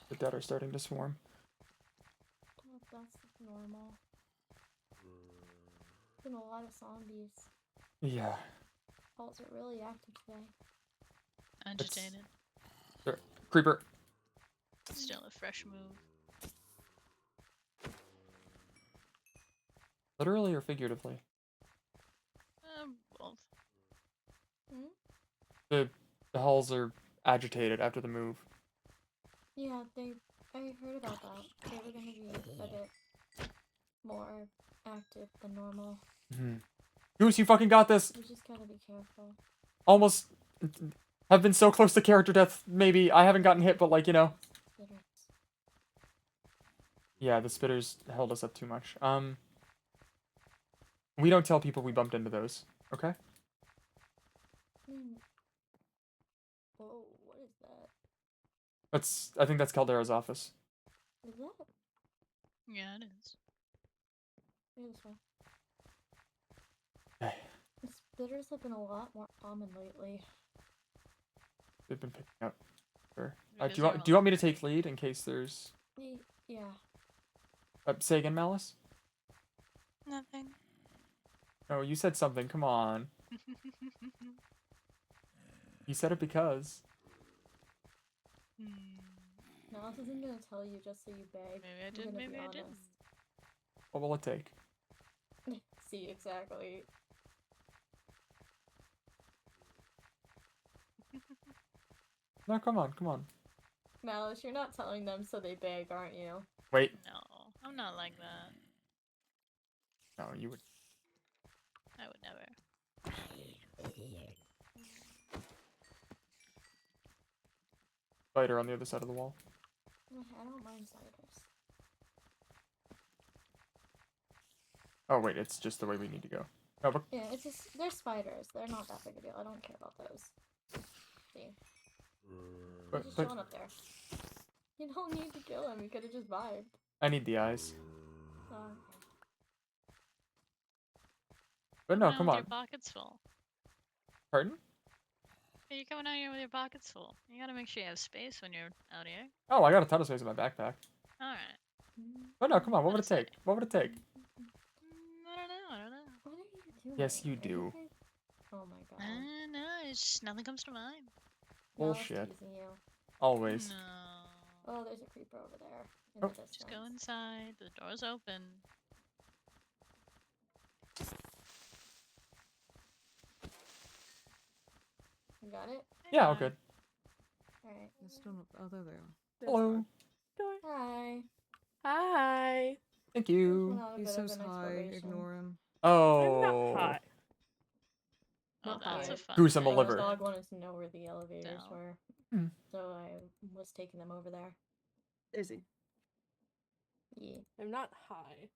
The dead are starting to swarm. Oh, that's normal. Been a lot of zombies. Yeah. Halls are really active today. Agitated. Creeper. Still a fresh move. Literally or figuratively? Both. The halls are agitated after the move. Yeah, I heard about that. They were gonna be a bit more active than normal. Goose, you fucking got this! You just gotta be careful. Almost have been so close to character death, maybe. I haven't gotten hit, but like, you know. Spitters. Yeah, the spitters held us up too much. We don't tell people we bumped into those, okay? Whoa, what is that? I think that's Caldera's office. Is that? Yeah, it is. Maybe this way. Okay. The spitters have been a lot more common lately. They've been picking up. Sure. Because Do they're you want me to take lead in case there's? Yeah. Say again, Malice. Nothing. No, you said something. Come on. You said it because. Malice isn't gonna tell you just so you beg. Maybe I did, maybe I didn't. What will it take? See, exactly. No, come on, come on. Malice, you're not telling them so they beg, aren't you? Wait. No, I'm not like that. No, you would. I would never. Spider on the other side of the wall. I don't mind spiders. Oh wait, it's just the way we need to go. Oh, but Yeah, it's just they're spiders. They're not that big a deal. I don't care about those. See, they're just chilling up there. You don't need to kill him. You could have just vibed. I need the eyes. Oh, okay. But no, Coming out come with on. Your pockets full. Pardon? You're coming out here with your pockets full. You gotta make sure you have space when you're out here. Oh, I got a ton of space in my backpack. Alright. But no, come on. What would it take? What would it take? I don't know. What are you doing? Yes, you Are do. guys- Oh my god. No, it's just nothing comes to mind. Bullshit. Teasing you. Always. No. Oh, there's a creeper over there. In Oh. the distance. Just go inside. The door's open. You got it? Yeah, all good. Alright. They're still not. Oh, there they are. Hello. Hi. Hi. Thank you. Went on a He bit of says an hi. exploration. Ignore him. Oh. Hot. Oh, Not that's high. a fun Goose on the thing. liver. Dog wanted to know where the elevators Down. were, Hmm. so I was taking them over there. Is he? Yeah. I'm not high.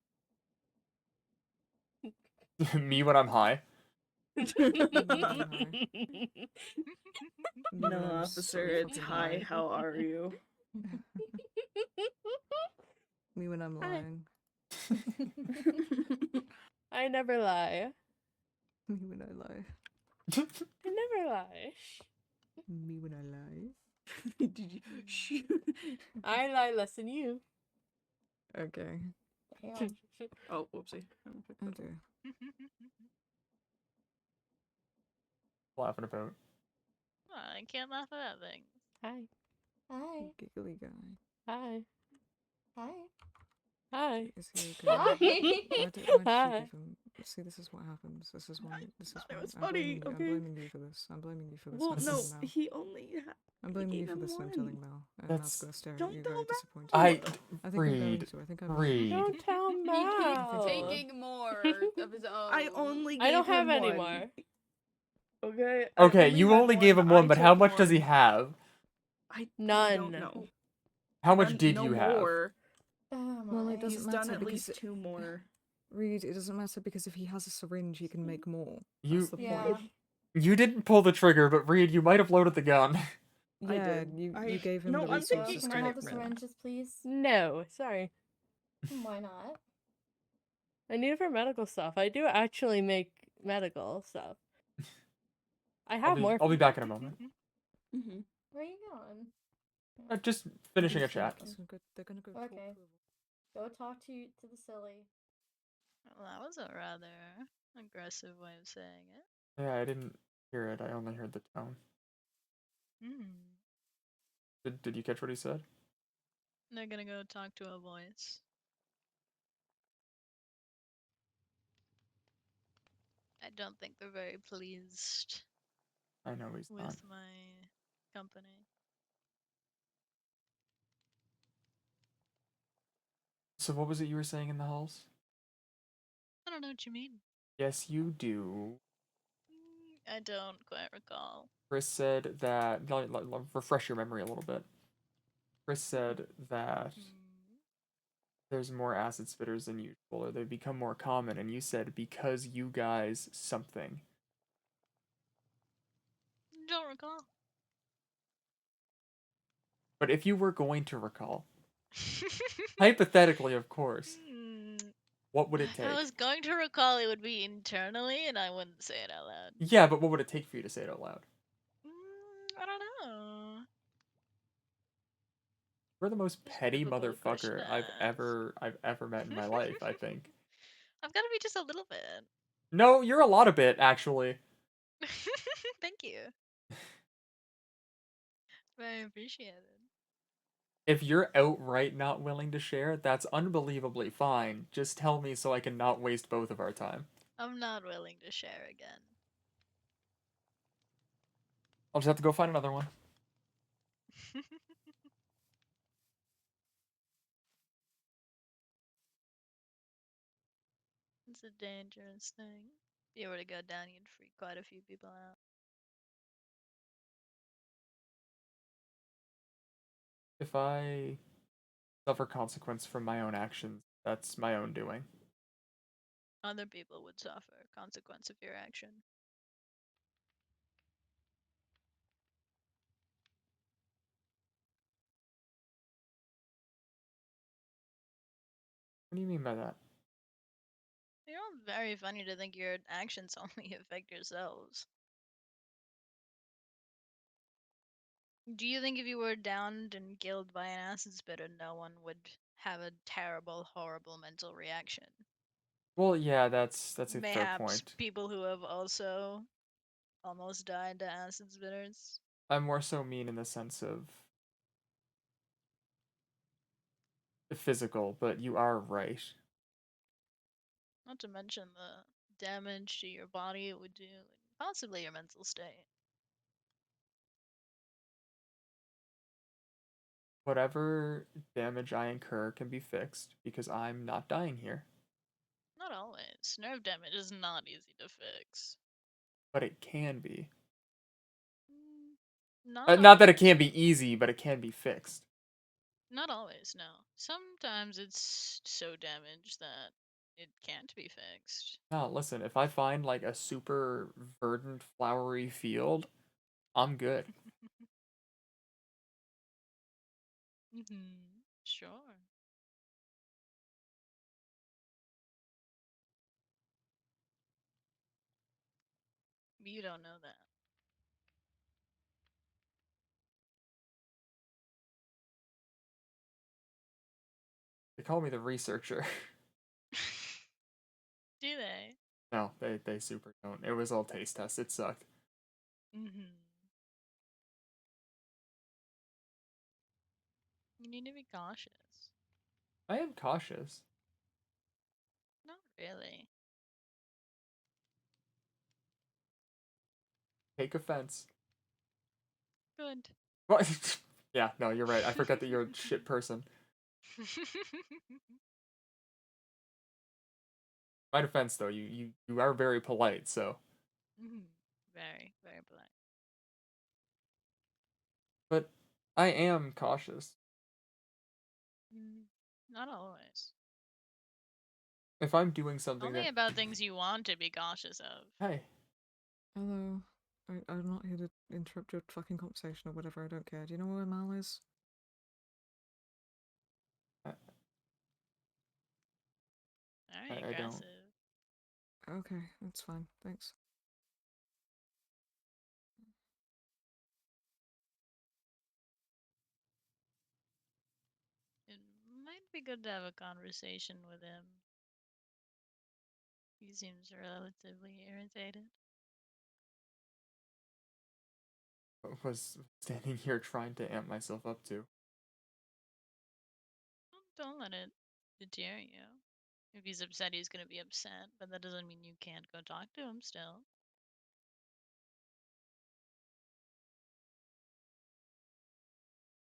Me when I'm high. No, officer, it's hi, how are you? Me when I'm Hi. lying. I never lie. Me when I lie. I never lie. Me when I lie. Did you? Shh. I lie less than you. Okay. Damn. Oh, whoopsie. Oh dear. Laughing about. Oh, I can't laugh at things. Hi. Hi. Giggly guy. Hi. Hi. Hi. Is he okay? Hi. Why did you Hi. give him? See, this is what happens. This is why. This is It why. was I'm funny, blaming you. okay? I'm blaming you for this. I'm blaming you for this. Well, I'm no, telling Mal. he only. I'm blaming you gave for him this. And I'm one. telling Mal, and That's- Mal's gonna stare at Don't you tell very Mal. disappointed. I think I'm going read. to. I think I'm. Read. Don't tell He Mal. keeps taking more of his own. I only. I don't gave him have any one. more. Okay. Okay, you had only gave him I one, but how took much does he one. have? I None. don't know. How much None- did no you have? more. Oh Well, my. it doesn't He's matter done at because least 2 more. Reed, it doesn't matter because if he has a syringe, he can make more. You- That's the Yeah. point. You didn't pull the trigger, but Reed, you might have loaded the gun. I Yeah, did. you gave him no, the I'm taking resources Can to I make have the more. syringes, please? No, sorry. Why not? I need it for medical stuff. I do actually make medical stuff. I have more. I'll be back in a moment. Mm-hmm. Where are you going? Just finishing a chat. They're gonna go. Okay. Go talk to the silly. Well, that was a rather aggressive way of saying it. Yeah, I didn't hear it. I only heard the tone. Did you catch what he said? They're gonna go talk to a voice. I don't think they're very pleased I know he's with not. my company. So what was it you were saying in the halls? I don't know what you mean. Yes, you do. I don't quite recall. Chris said that. Refresh your memory a little bit. Chris said that there's more acid spitters than usual, or they become more common, and you said because you guys something. Don't recall. But if you were going to recall, hypothetically, of course, What would it take? I was going to recall it would be internally, and I wouldn't say it out loud. Yeah, but what would it take for you to say it out loud? I don't know. You're the most petty difficult question motherfucker to I've ask. ever met in my life, I think. I've got to be just a little bit. No, you're a lot of it, actually. Thank you. Very appreciated. If you're outright not willing to share, that's unbelievably fine. Just tell me so I can not waste both of our time. I'm not willing to share again. I'll just have to go find another one. It's a dangerous thing. If you were to go down, you'd freak quite a few people out. If I suffer consequence from my own actions, that's my own doing. Other people would suffer consequence of your action. What do you mean by that? You're all very funny to think your actions only affect yourselves. Do you think if you were downed and killed by an acid spitter, no one would have a terrible, horrible mental reaction? Well, yeah, that's a fair Mayhaps point. people who have also almost died to acid spitters. I'm more so mean in the sense of physical, but you are right. Not to mention the damage to your body it would do, and possibly your mental state. Whatever damage I incur can be fixed because I'm not dying here. Not always. Nerve damage is not easy to fix. But it can be. Not Not that it always. can be easy, but it can be fixed. Not always, no. Sometimes it's so damaged that it can't be fixed. No, listen, if I find like a super verdant, flowery field, I'm good. Sure. But you don't know that. They call me the researcher. Do they? No, they super don't. It was all taste test. It sucked. You need to be cautious. I am cautious. Not really. Take offense. Good. What? Yeah, no, you're right. I forgot that you're a shit person. My defense, though, you are very polite, so. Very, very polite. But I am cautious. Not always. If I'm doing something Only that. about things you want to be cautious of. Hey. Hello. I'm not here to interrupt your fucking conversation or whatever, I don't care. Do you know where Mal is? Very I don't. aggressive. Okay, that's fine. Thanks. It might be good to have a conversation with him. He seems relatively irritated. Was standing here trying to amp myself up to. Don't let it deter you. If he's upset, he's gonna be upset, but that doesn't mean you can't go talk to him still.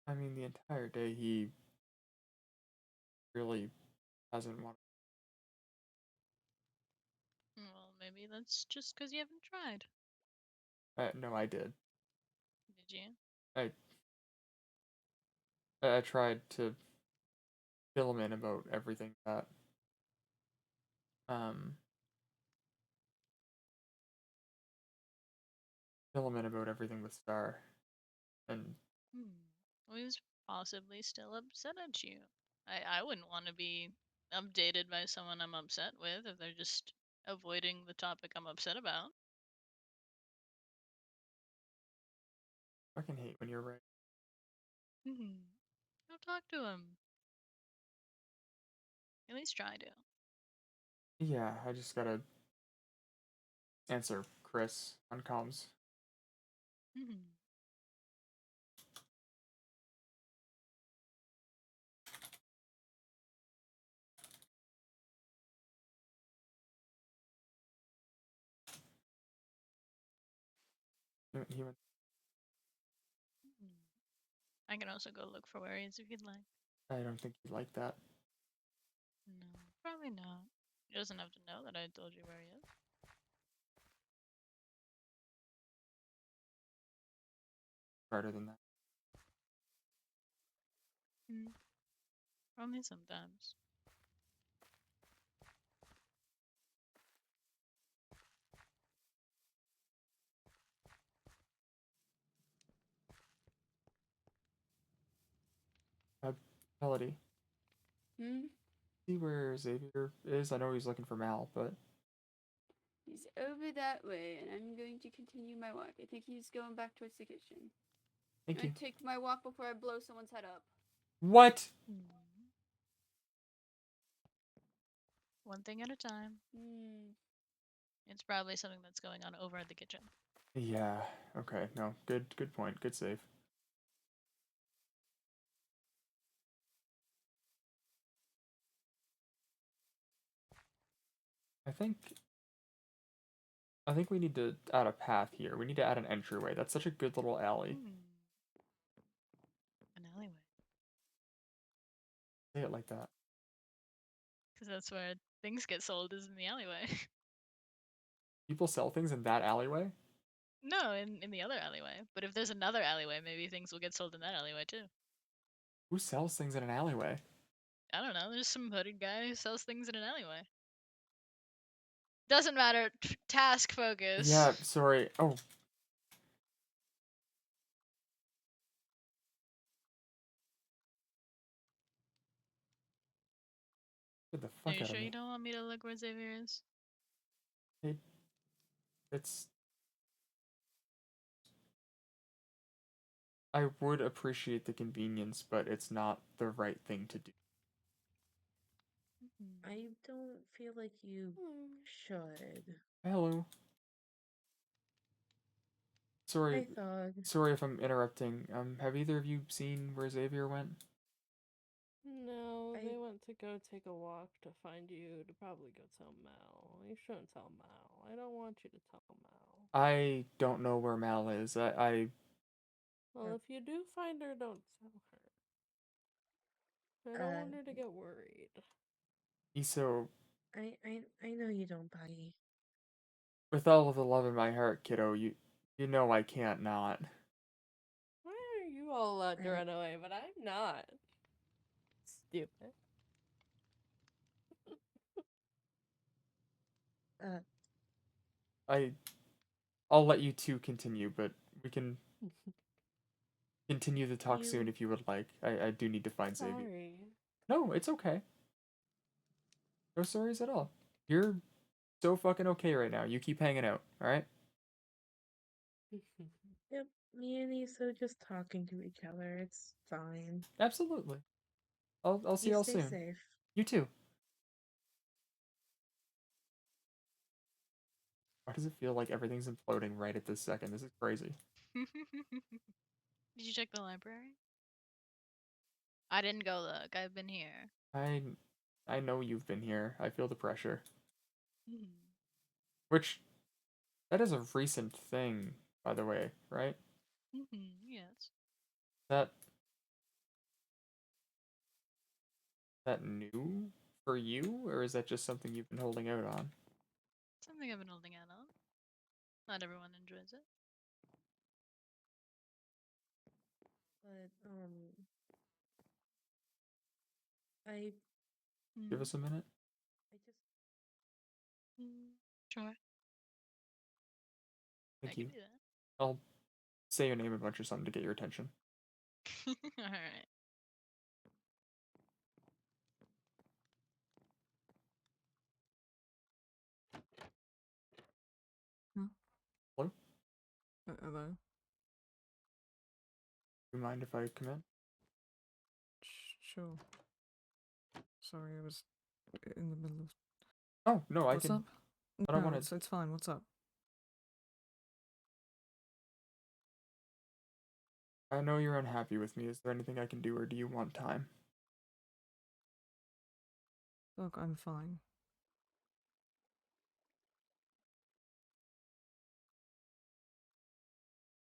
I mean, the entire day he really hasn't wanted. Well, maybe that's just because you haven't tried. No, I did. Did you? I tried to fill him in about everything that fill him in about everything with Star, and Well, he's possibly still upset at you. I wouldn't want to be updated by someone I'm upset with, if they're just avoiding the topic I'm upset about. Fucking hate when you're right. Go talk to him. At least try to. Yeah, I just gotta answer Chris on comms. He went. I can also go look for where he is if you'd like. I don't think he'd like that. No, probably not. He doesn't have to know that I told you where he is. Harder than that. Only sometimes. Melody. Hmm? See where Xavier is? I know he's looking for Mal, but He's over that way, and I'm going to continue my walk. I think he's going back towards the kitchen. Thank you. I take my walk before I blow someone's head up. What? One thing at a time. It's probably something that's going on over at the kitchen. Yeah. Okay. No. Good point. Good save. I think we need to add a path here. We need to add an entryway. That's such a good little alley. An alleyway. Say it like that. Because that's where things get sold, is in the alleyway. People sell things in that alleyway? No, in the other alleyway. But if there's another alleyway, maybe things will get sold in that alleyway too. Who sells things in an alleyway? I don't know. There's some hooded guy who sells things in an alleyway. Doesn't matter. Task focus. Yeah, sorry. Oh. Get the Are fuck you out sure of you me. don't want me to look where Xavier is? It's... I would appreciate the convenience, but it's not the right thing to do. I don't feel like you should. Hello. Sorry. Hi, Thog. Sorry if I'm interrupting. Have either of you seen where Xavier went? No, they went to go take a walk to find you to probably go tell Mal. You shouldn't tell Mal. I don't want you to tell Mal. I don't know where Mal is. Well, if you do find her, don't tell her. I don't want her to get worried. So, I know you don't, buddy. with all of the love in my heart, kiddo, you know I can't not. Why are you all allowed to run away, but I'm not? Stupid. I'll let you two continue, but we can continue the talk soon if you would like. I do need to find Xavier. Sorry. No, it's okay. No sorries at all. You're so fucking okay right now. You keep hanging out, alright? Yep, me and Issa just talking to each other. It's fine. Absolutely. I'll see y'all stay soon. safe. You too. Why does it feel like everything's imploding right at this second? This is crazy. Did you check the library? I didn't go look. I've been here. I know you've been here. I feel the pressure. Which, that is a recent thing, by the way, right? Yes. That new for you, or is that just something you've been holding out on? Something I've been holding out on. Not everyone enjoys it. But I Give us a minute. Sure. Thank I you. can do that. I'll say your name a bunch or something to get your attention. Alright. Hello? Do you mind if I come in? Sure. Sorry, I was in the middle of... Oh, no, I What's can... up? I don't No, want to... it's fine. What's up? I know you're unhappy with me. Is there anything I can do, or do you want time? Look, I'm fine.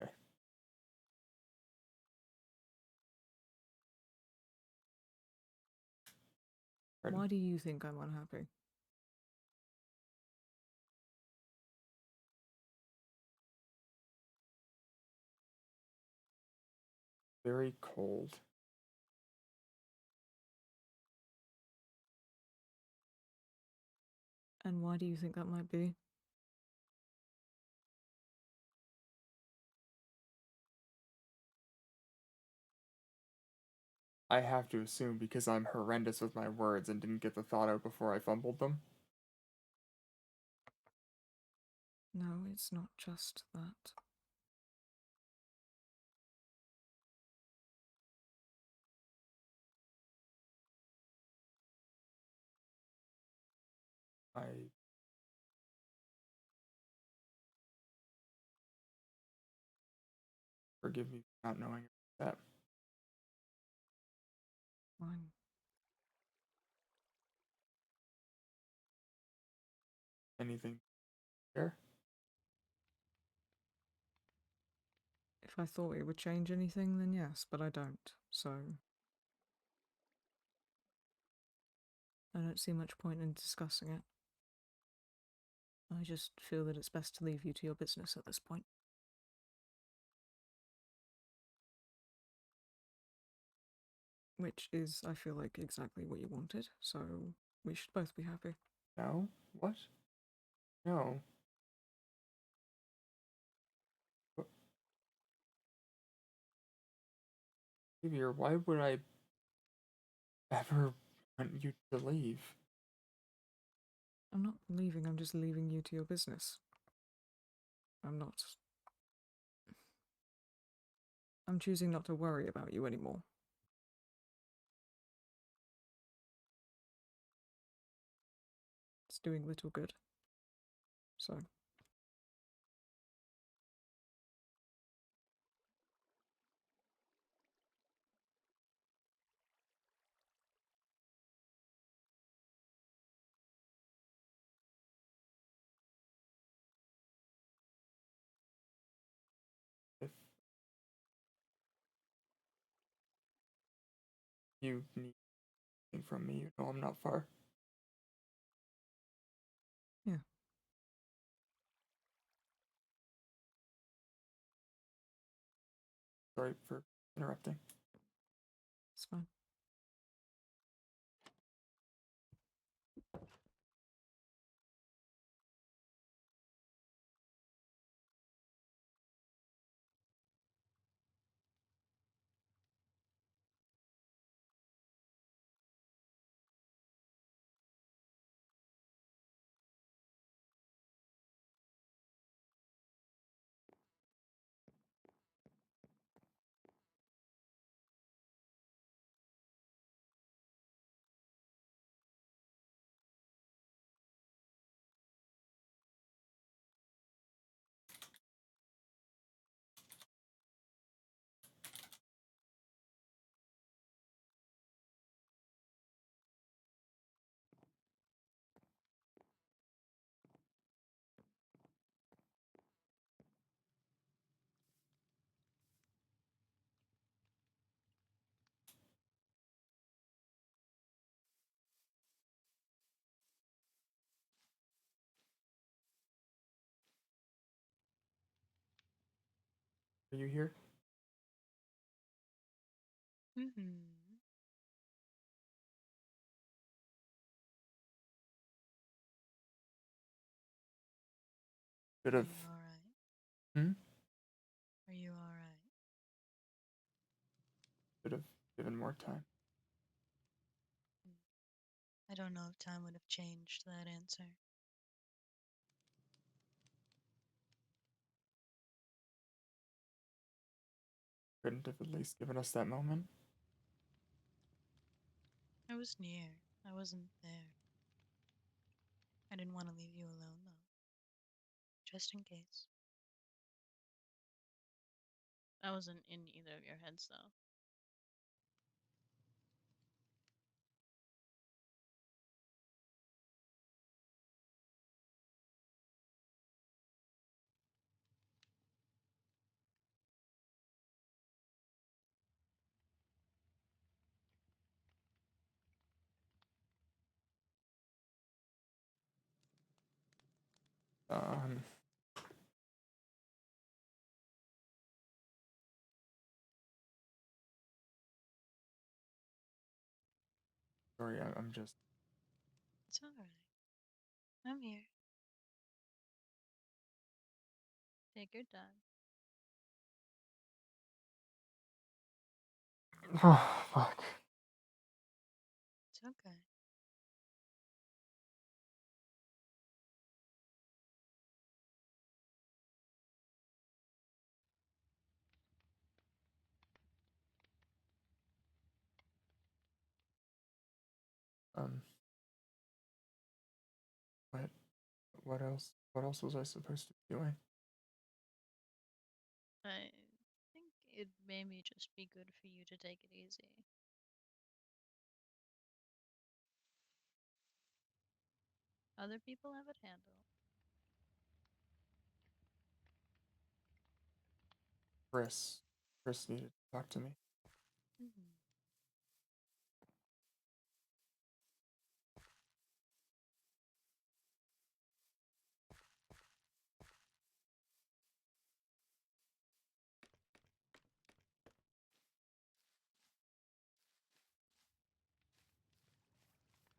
Okay. Ready? Why do you think I'm unhappy? Very cold. And why do you think that might be? I have to assume because I'm horrendous with my words and didn't get the thought out before I fumbled them. No, it's not just that. I... Forgive me for not knowing that. Fine. Anything there? If I thought it would change anything, then yes, but I don't, so... I don't see much point in discussing it. I just feel that it's best to leave you to your business at this point. Which is, I feel like, exactly what you wanted, so we should both be happy. No? What? No. What? Xavier, why would I ever want you to leave? I'm not leaving, I'm just leaving you to your business. I'm not. I'm choosing not to worry about you anymore. It's doing little good. So. If you need anything from me, you know I'm not far. Yeah. Sorry for interrupting. It's fine. Are you here? Mm-hmm. Should Are have. you alright? Hmm? Are you alright? Should have given more time. I don't know if time would have changed that answer. couldn't have at least given us that moment. I was near. I wasn't there. I didn't want to leave you alone, though. Just in case. I wasn't in either of your heads, though. Um. Sorry, I'm just. It's alright. I'm here. Take your time. Oh, fuck. It's okay. Um. What? What else? What else was I supposed to be doing? I think it maybe just be good for you to take it easy. Other people have it handled. Chris. Chris needed to talk to me. Mm-hmm.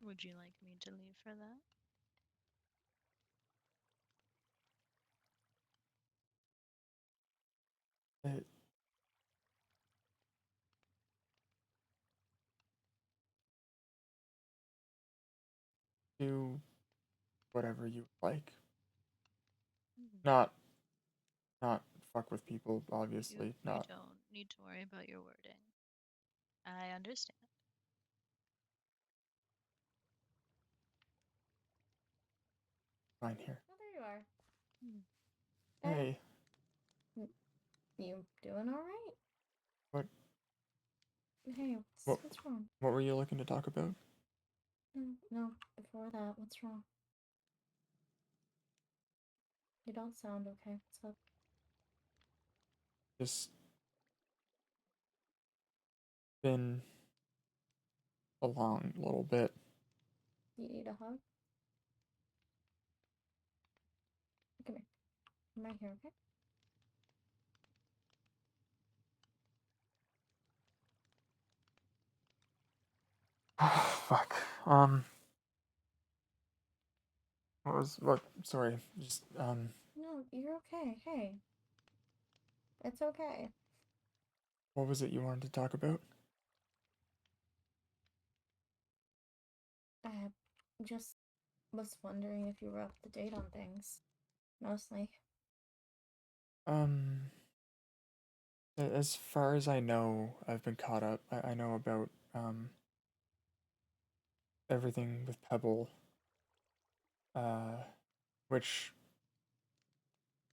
Would you like me to leave for that? It, do whatever you like. Not fuck with people, obviously. You Not. don't need to worry about your wording. I understand. Fine here. Oh, there you are. Hey. You doing all right? What? Hey, What? what's wrong? What were you looking to talk about? No, before that, what's wrong? You don't sound okay. What's up? Just been a long little bit. You need a hug? Come here. I'm right here, okay? Fuck. What? Sorry. Just No, you're okay. Hey. It's okay. What was it you wanted to talk about? I just was wondering if you were up to date on things. Mostly. As far as I know, I've been caught up. I know about everything with Pebble. Which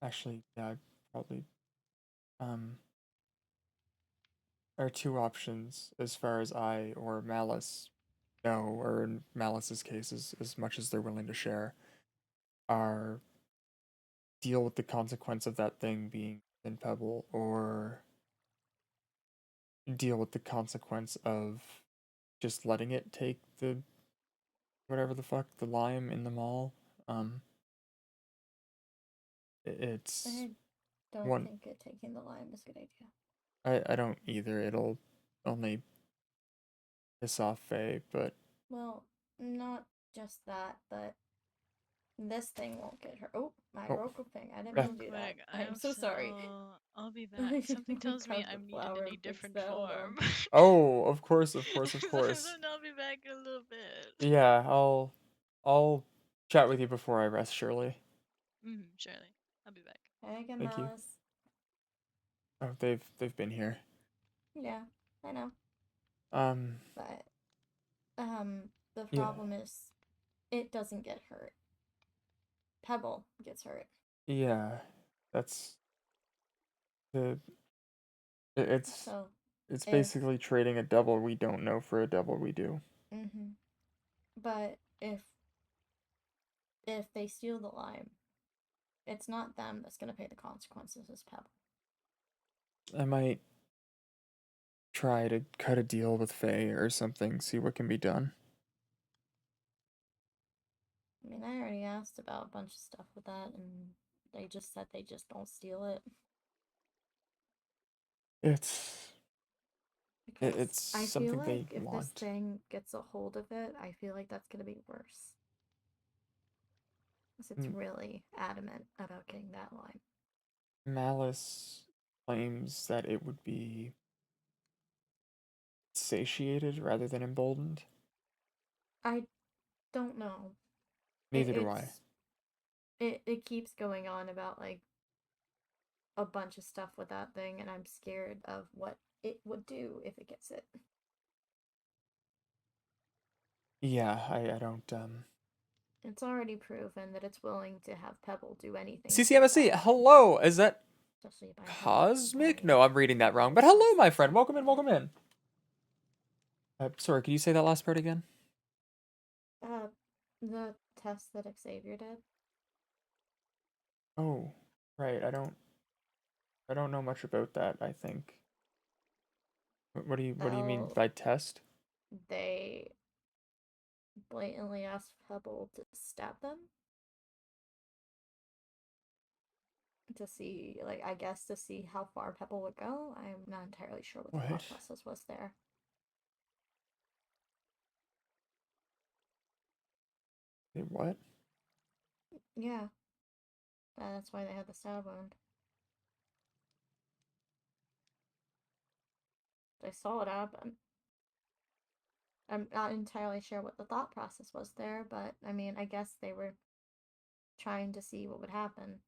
actually, yeah, probably are two options as far as I or Malice know, or in Malice's case, as much as they're willing to share, are deal with the consequence of that thing being in Pebble, or deal with the consequence of just letting it take the whatever the fuck, the lime in the mall. It's I don't one. think taking the lime is a good idea. I don't either. It'll only piss off Faye, but Well, not just that, but this thing won't get her. Oh, my Oh, Roku thing. I didn't Beth. mean to do that. Quick, I I'm have so to. sorry. I'll be back. Something tells me Carve the I'm needed flower in a and fix different that. Hold on. form. Oh, of course, of course. I'll be back in a little bit. Yeah, I'll chat with you before I rest, Shirley. Surely. I'll be back. Hey again, Thank you. Malice. Oh, they've been here. Yeah, I know. But the Yeah. problem is, it doesn't get hurt. Pebble gets hurt. Yeah, that's the. It's So, it's if basically trading a devil we don't know for a devil we do. But if they steal the lime, it's not them that's gonna pay the consequences. It's Pebble. I might try to cut a deal with Faye or something, see what can be done. I mean, I already asked about a bunch of stuff with that, and they just said they just don't steal it. It's I feel something like they if this want. thing gets a hold of it, I feel like that's gonna be worse. Because it's really adamant about getting that lime. Malice claims that it would be satiated rather than emboldened. I don't know. Neither do I. It keeps going on about like a bunch of stuff with that thing, and I'm scared of what it would do if it gets it. Yeah, I don't It's already proven that it's willing to have Pebble do anything. CCMSC, hello! Is that Cosmic? No, I'm reading that wrong. But hello, my friend. Welcome in, welcome in. Sorry, could you say that last part again? The test that Xavier did. Oh, right. I don't know much about that, I think. What do you mean by test? They blatantly asked Pebble to stab them. To see, like, I guess to see how far Pebble would go. I'm not entirely sure what the thought process was there. Wait, what? Yeah. That's why they had the stab wound. They saw it happen. I'm not entirely sure what the thought process was there, but I mean, I guess they were trying to see what would happen.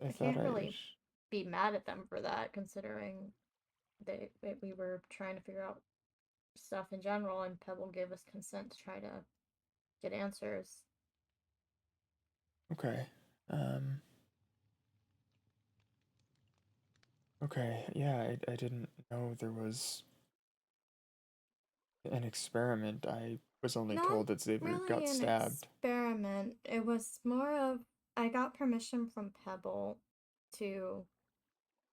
I can't really be mad at them for that, considering we were trying to figure out stuff in general, and Pebble gave us consent to try to get answers. Okay. Okay, yeah, I didn't know there was an experiment. I was only told that Xavier Not got really an stabbed. experiment. It was more of I got permission from Pebble to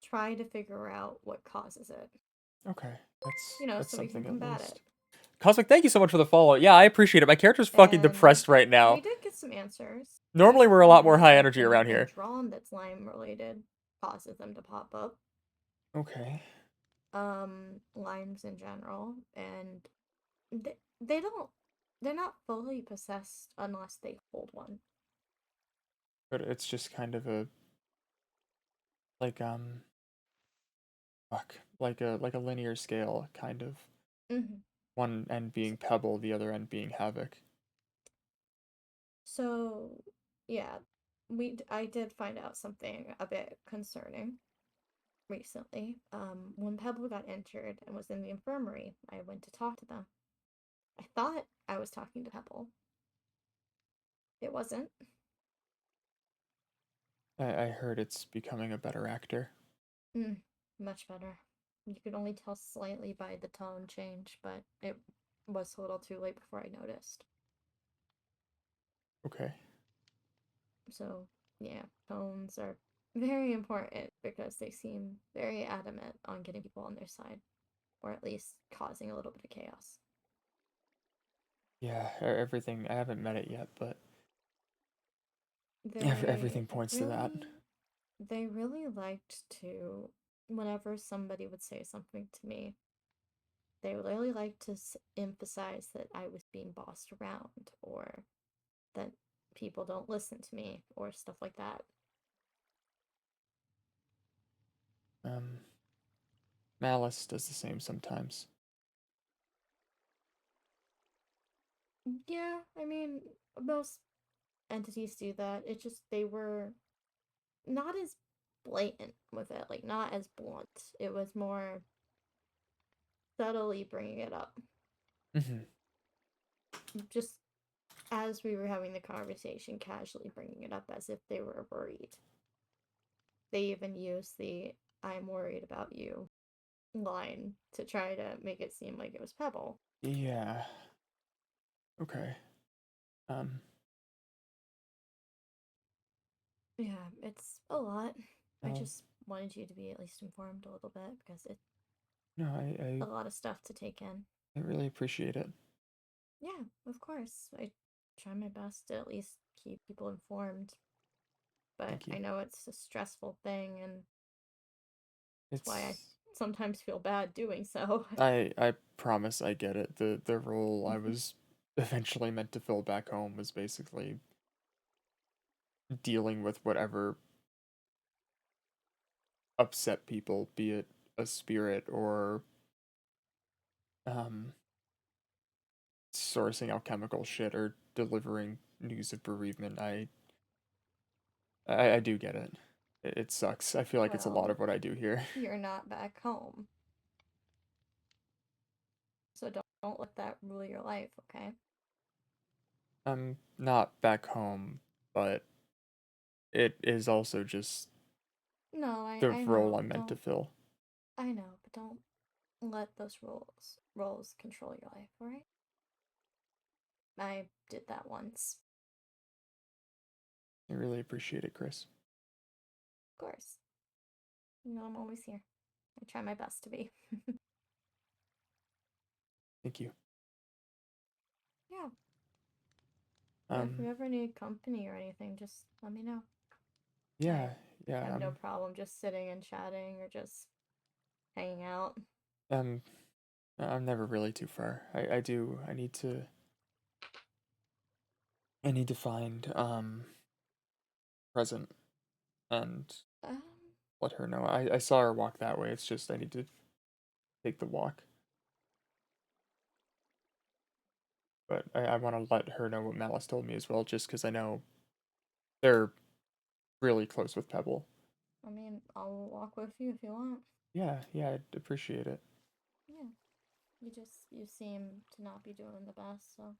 try to figure out what causes it. Okay, that's so we can something at combat least. it. Cosmic, thank you so much for the follow. Yeah, I appreciate it. My character's fucking depressed right now. We did get some answers. Normally we're a lot more high energy around They're here. drawn that's Lyme related causes them to pop up. Okay. Limes in general, and they're not fully possessed unless they hold one. But it's just kind of a like like a linear scale kind of. One end being Pebble, the other end being Havoc. So, yeah, I did find out something a bit concerning recently. When Pebble got injured and was in the infirmary, I went to talk to them. I thought I was talking to Pebble. It wasn't. I heard it's becoming a better actor. Much better. You could only tell slightly by the tone change, but it was a little too late before I noticed. Okay. So, yeah, tones are very important because they seem very adamant on getting people on their side, or at least causing a little bit of chaos. Yeah, everything. I haven't met it yet, but everything points to that. They really liked to, whenever somebody would say something to me, they really liked to emphasize that I was being bossed around, or that people don't listen to me, or stuff like that. Malice does the same sometimes. Yeah, I mean, most entities do that. It's just they were not as blatant with it, like not as blunt. It was more subtly bringing it up. Just as we were having the conversation, casually bringing it up as if they were worried. They even used the "I'm worried about you" line to try to make it seem like it was Pebble. Yeah. Okay. Yeah, it's a lot. I Oh. just wanted you to be at least informed a little bit because it's No, a lot of stuff to take in. I really appreciate it. Yeah, of course. I try my best to at least keep people informed. But Thank you. I know it's a stressful thing, and that's why I It's sometimes feel bad doing so. I promise I get it. The role I was eventually meant to fill back home was basically dealing with whatever upset people, be it a spirit or sourcing alchemical shit or delivering news of bereavement. I do get it. It sucks. I feel like it's a lot Well, of what I do here. you're not back home. So don't let that rule your life, okay? I'm not back home, but it is also just No, the I role know, I'm but meant to don't. fill. I know, but don't let those roles control your life, alright? I did that once. I really appreciate it, Chris. Of course. You know, I'm always here. I try my best to be. Thank you. Yeah. But if you Um, ever need company or anything, just let me know. yeah, I yeah, have no problem just sitting and chatting or just hanging out. I'm never really too far. I need to find Present and Um, let her know. I saw her walk that way. It's just I need to take the walk. But I want to let her know what Malice told me as well, just because I know they're really close with Pebble. I mean, I'll walk with you if you want. Yeah, yeah, I'd appreciate it. Yeah. You seem to not be doing the best, so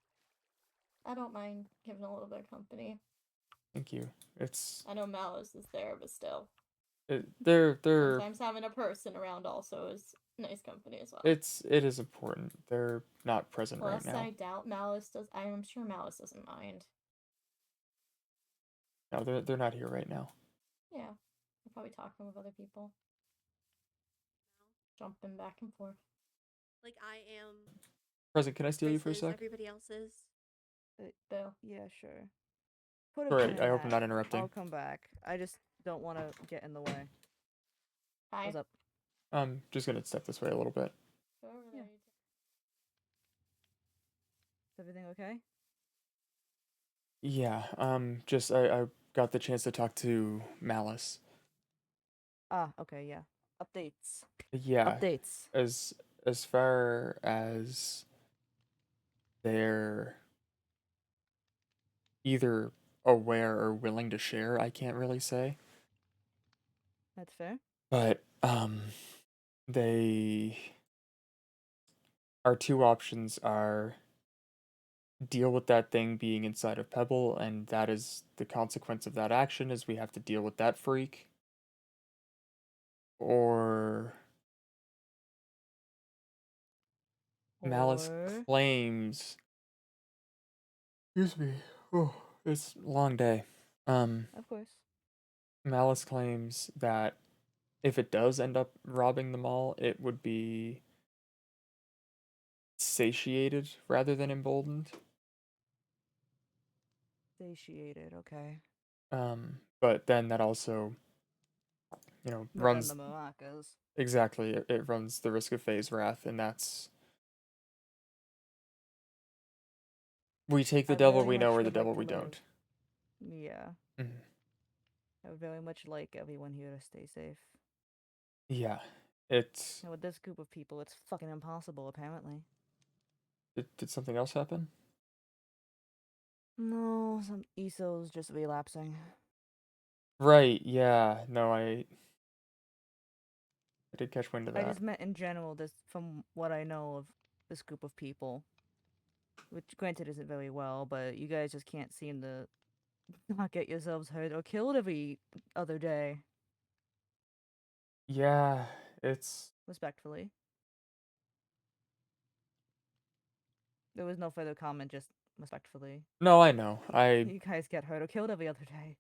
I don't mind giving a little bit of company. Thank you. It's I know Malice is there, but still. they're Sometimes having a person around also is nice company as well. it is important. They're not present right Plus, now. I doubt Malice does. I'm sure Malice doesn't mind. No, they're not here right now. Yeah, I'll probably talking with other people, jumping back and forth. Like I am. Present, can I steal you for a versus sec? everybody else's. Bill. Yeah, sure. Put a Sorry, pin in I hope I'm that. not interrupting. I'll come back. I just don't want to get in the way. Hi. What's up? I'm just gonna step this way a little bit. Yeah. Is everything okay? Yeah, just I got the chance to talk to Malice. Ah, okay, yeah. Updates. Yeah. Updates. As far as they're either aware or willing to share, I can't really say. That's fair. But they our two options are deal with that thing being inside of Pebble, and that is the consequence of that action is we have to deal with that freak. Or Malice claims. Excuse me. Oh, it's a long day. Of course. Malice claims that if it does end up robbing the mall, it would be satiated rather than emboldened. Satiated, okay. But then that also, But runs then the Moakas. exactly. It runs the risk of phase wrath, and that's we take the I devil very we know much or the would like devil to we live. don't. Yeah. Mhm. I would very much like everyone here to stay safe. Yeah, it's. And with this group of people, it's fucking impossible, apparently. Did something else happen? No, some ESO's just relapsing. Right, yeah. No, I did catch wind of I that. just meant in general, this from what I know of this group of people. Which, granted, isn't very well, but you guys just can't seem to not get yourselves hurt or killed every other day. Yeah, it's... Respectfully. There was no further comment, just respectfully. No, I know. You guys get hurt or killed every other day.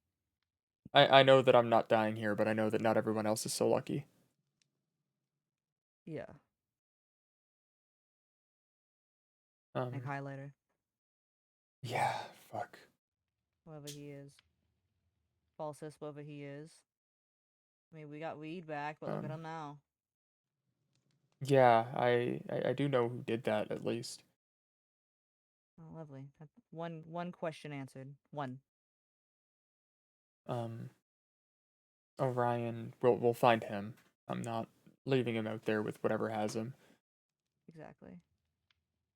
I know that I'm not dying here, but I know that not everyone else is so lucky. Yeah. Like Um, highlighter. yeah, fuck. Whoever he is. Falsus, whoever he is. I mean, we got Reed back, but look at him now. Yeah, I do know who did that, at least. Oh, lovely. One question answered. One. Orion, we'll find him. I'm not leaving him out there with whatever has him. Exactly.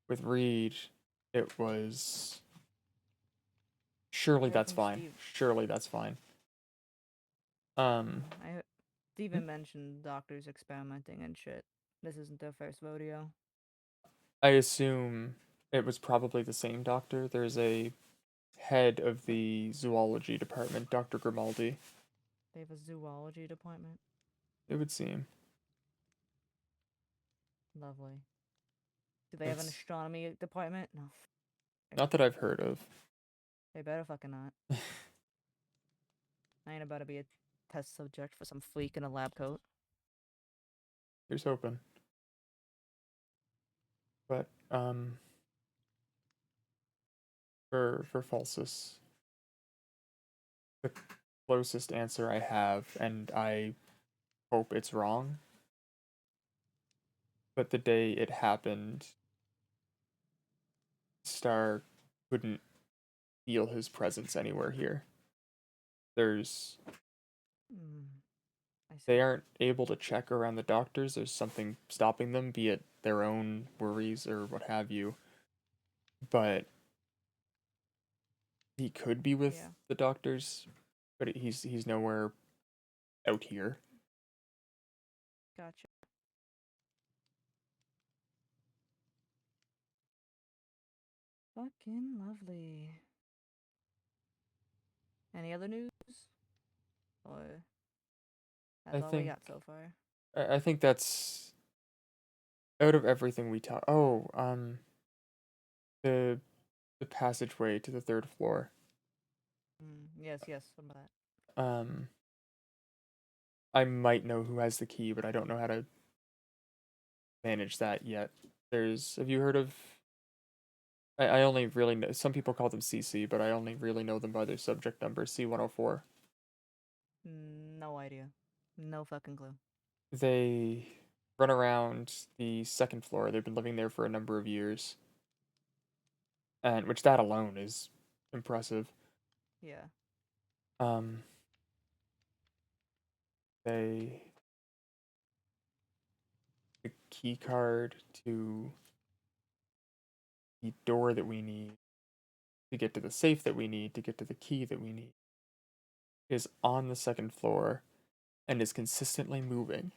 With Reed, it was... Surely I heard that's from fine. Steve. Surely that's fine. Steven mentioned doctors experimenting and shit. This isn't their first rodeo. I assume it was probably the same doctor. There's a head of the zoology department, Dr. Grimaldi. They have a zoology department. It would seem. Lovely. Do they have an It's astronomy department? No. not that I've heard of. They better fucking not. I ain't about to be a test subject for some freak in a lab coat. Here's hoping. But, for Falsus, the closest answer I have, and I hope it's wrong, but the day it happened, Star couldn't feel his presence anywhere here. There's... They aren't able to check around the doctors. There's something stopping them, be it their own worries or what have you. But he could be with the doctors, but he's nowhere out here. Gotcha. Fucking lovely. Any other news? Or that's all we got so far? I think that's out of everything we talk. Oh, the passageway to the third floor. Yes, some of that. I might know who has the key, but I don't know how to manage that yet. Have you heard of... I only really know, some people call them CC, but I only really know them by their subject number, C104. No idea. No fucking clue. They run around the second floor. They've been living there for a number of years. And which that alone is impressive. Yeah. The key card to the door that we need to get to the safe that we need to get to the key that we need is on the second floor and is consistently moving.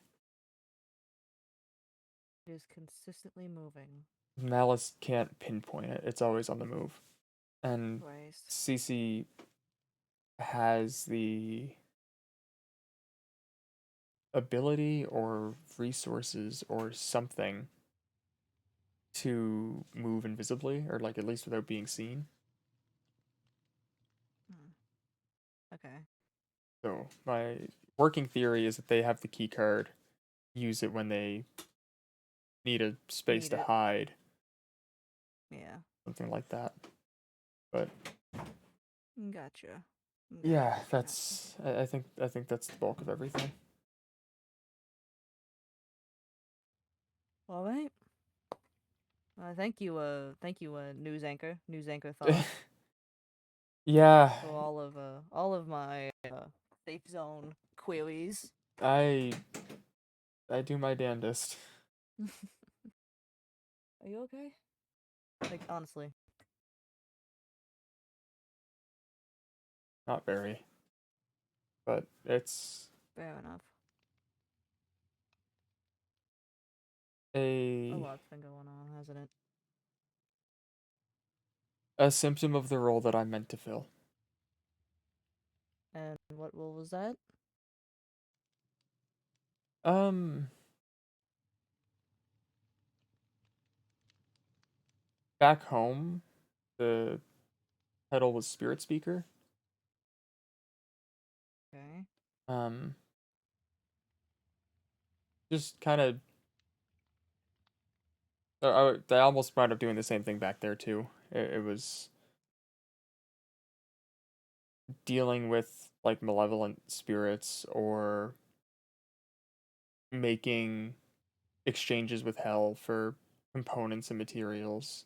It is consistently moving. Malice can't pinpoint it. It's always on the move. And Christ. CC has the ability or resources or something to move invisibly, or like at least without being seen. Okay. So my working theory is that they have the key card, use it when they need a space to hide. Yeah. Something like that. But Gotcha. yeah, that's I think that's the bulk of everything. All right. Thank you, news anchor thought. Yeah. For all of my safe zone queries. I do my damnedest. Are you okay? Like, honestly. Not very. But it's Fair enough. a A lot's been going on, hasn't it? symptom of the role that I'm meant to fill. And what role was that? Back home, the title was Spirit Speaker. Okay. Just kind of. They almost wound up doing the same thing back there too. It was dealing with like malevolent spirits or making exchanges with hell for components and materials.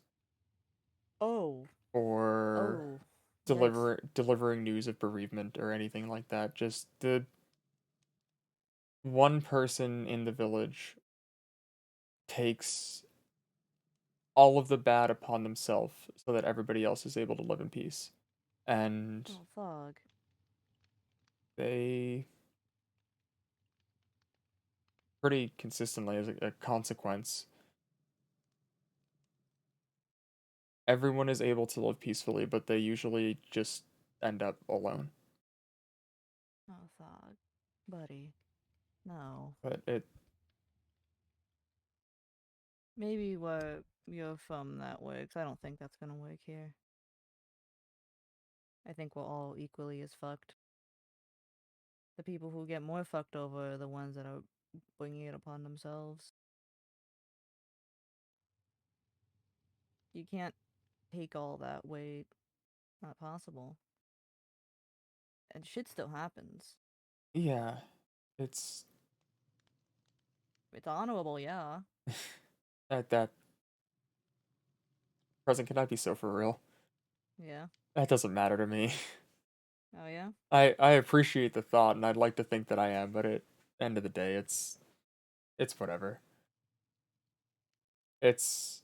Oh. Or Oh. Yikes. delivering news of bereavement or anything like that. Just the one person in the village takes all of the bad upon themselves so that everybody else is able to live in peace. And Oh, fuck. they pretty consistently, as a consequence, everyone is able to live peacefully, but they usually just end up alone. Oh, fuck. Buddy. No. But it Maybe what you're from that way, 'cause I don't think that's gonna work here. I think we're all equally as fucked. The people who get more fucked over are the ones that are bringing it upon themselves. You can't take all that weight. Not possible. And shit still happens. yeah, it's It's honorable, yeah. that present cannot be so for real. Yeah. That doesn't matter to me. Oh, yeah? I appreciate the thought, and I'd like to think that I am, but at the end of the day, it's whatever. It's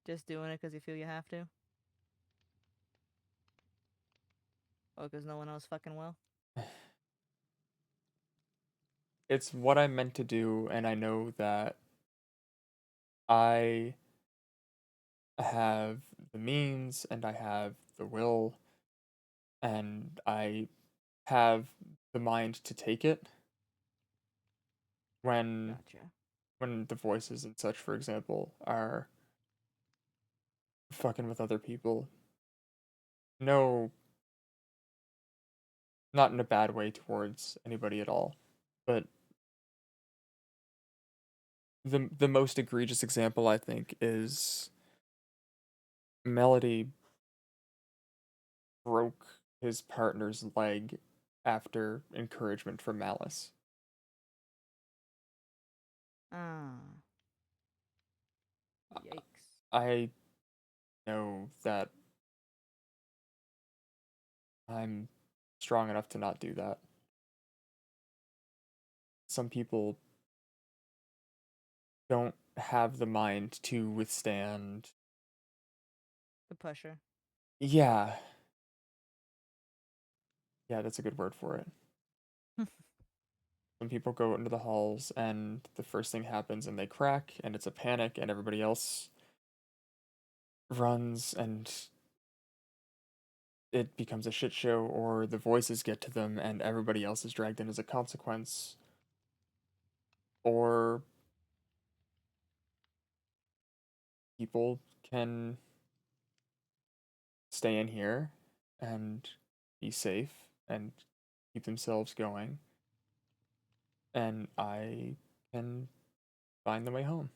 Just doing it 'cause you feel you have to? Or 'cause no one else fucking will? it's what I'm meant to do, and I know that I have the means and I have the will and I have the mind to take it when Gotcha. when the voices and such, for example, are fucking with other people. No, not in a bad way towards anybody at all, but the most egregious example I think is Melody broke his partner's leg after encouragement from Malice. Ah. Yikes. I know that I'm strong enough to not do that. Some people don't have the mind to withstand. The pressure. Yeah. Yeah, that's a good word for it. Some people go into the halls and the first thing happens and they crack and it's a panic and everybody else runs and it becomes a shit show, or the voices get to them and everybody else is dragged in as a consequence. Or people can stay in here and be safe and keep themselves going, and I can find the way home.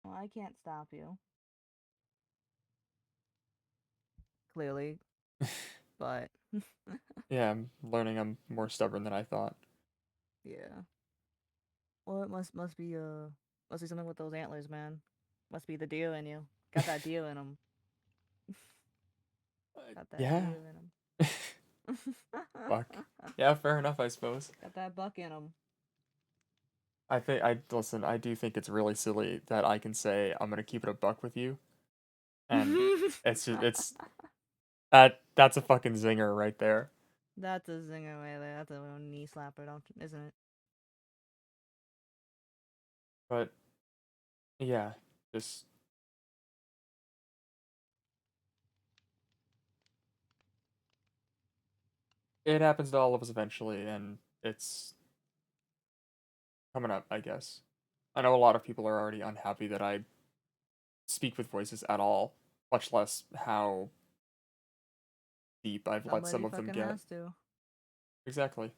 Well, I can't stop you. Clearly. But Yeah, I'm learning I'm more stubborn than I thought. yeah. Well, it must be something with those antlers, man. Must be the deer in you. Got that deer in them. Got that Yeah. deer in them. Fuck. Yeah, fair enough, I suppose. Got that buck in them. I do think it's really silly that I can say I'm gonna keep it a buck with you, And it's that's a fucking zinger right there. That's a zinger right there. That's a little knee slapper, isn't it? But yeah, just it happens to all of us eventually, and it's coming up, I guess. I know a lot of people are already unhappy that I speak with voices at all, much less how deep I've let some Somebody of them fucking get. has to. Exactly.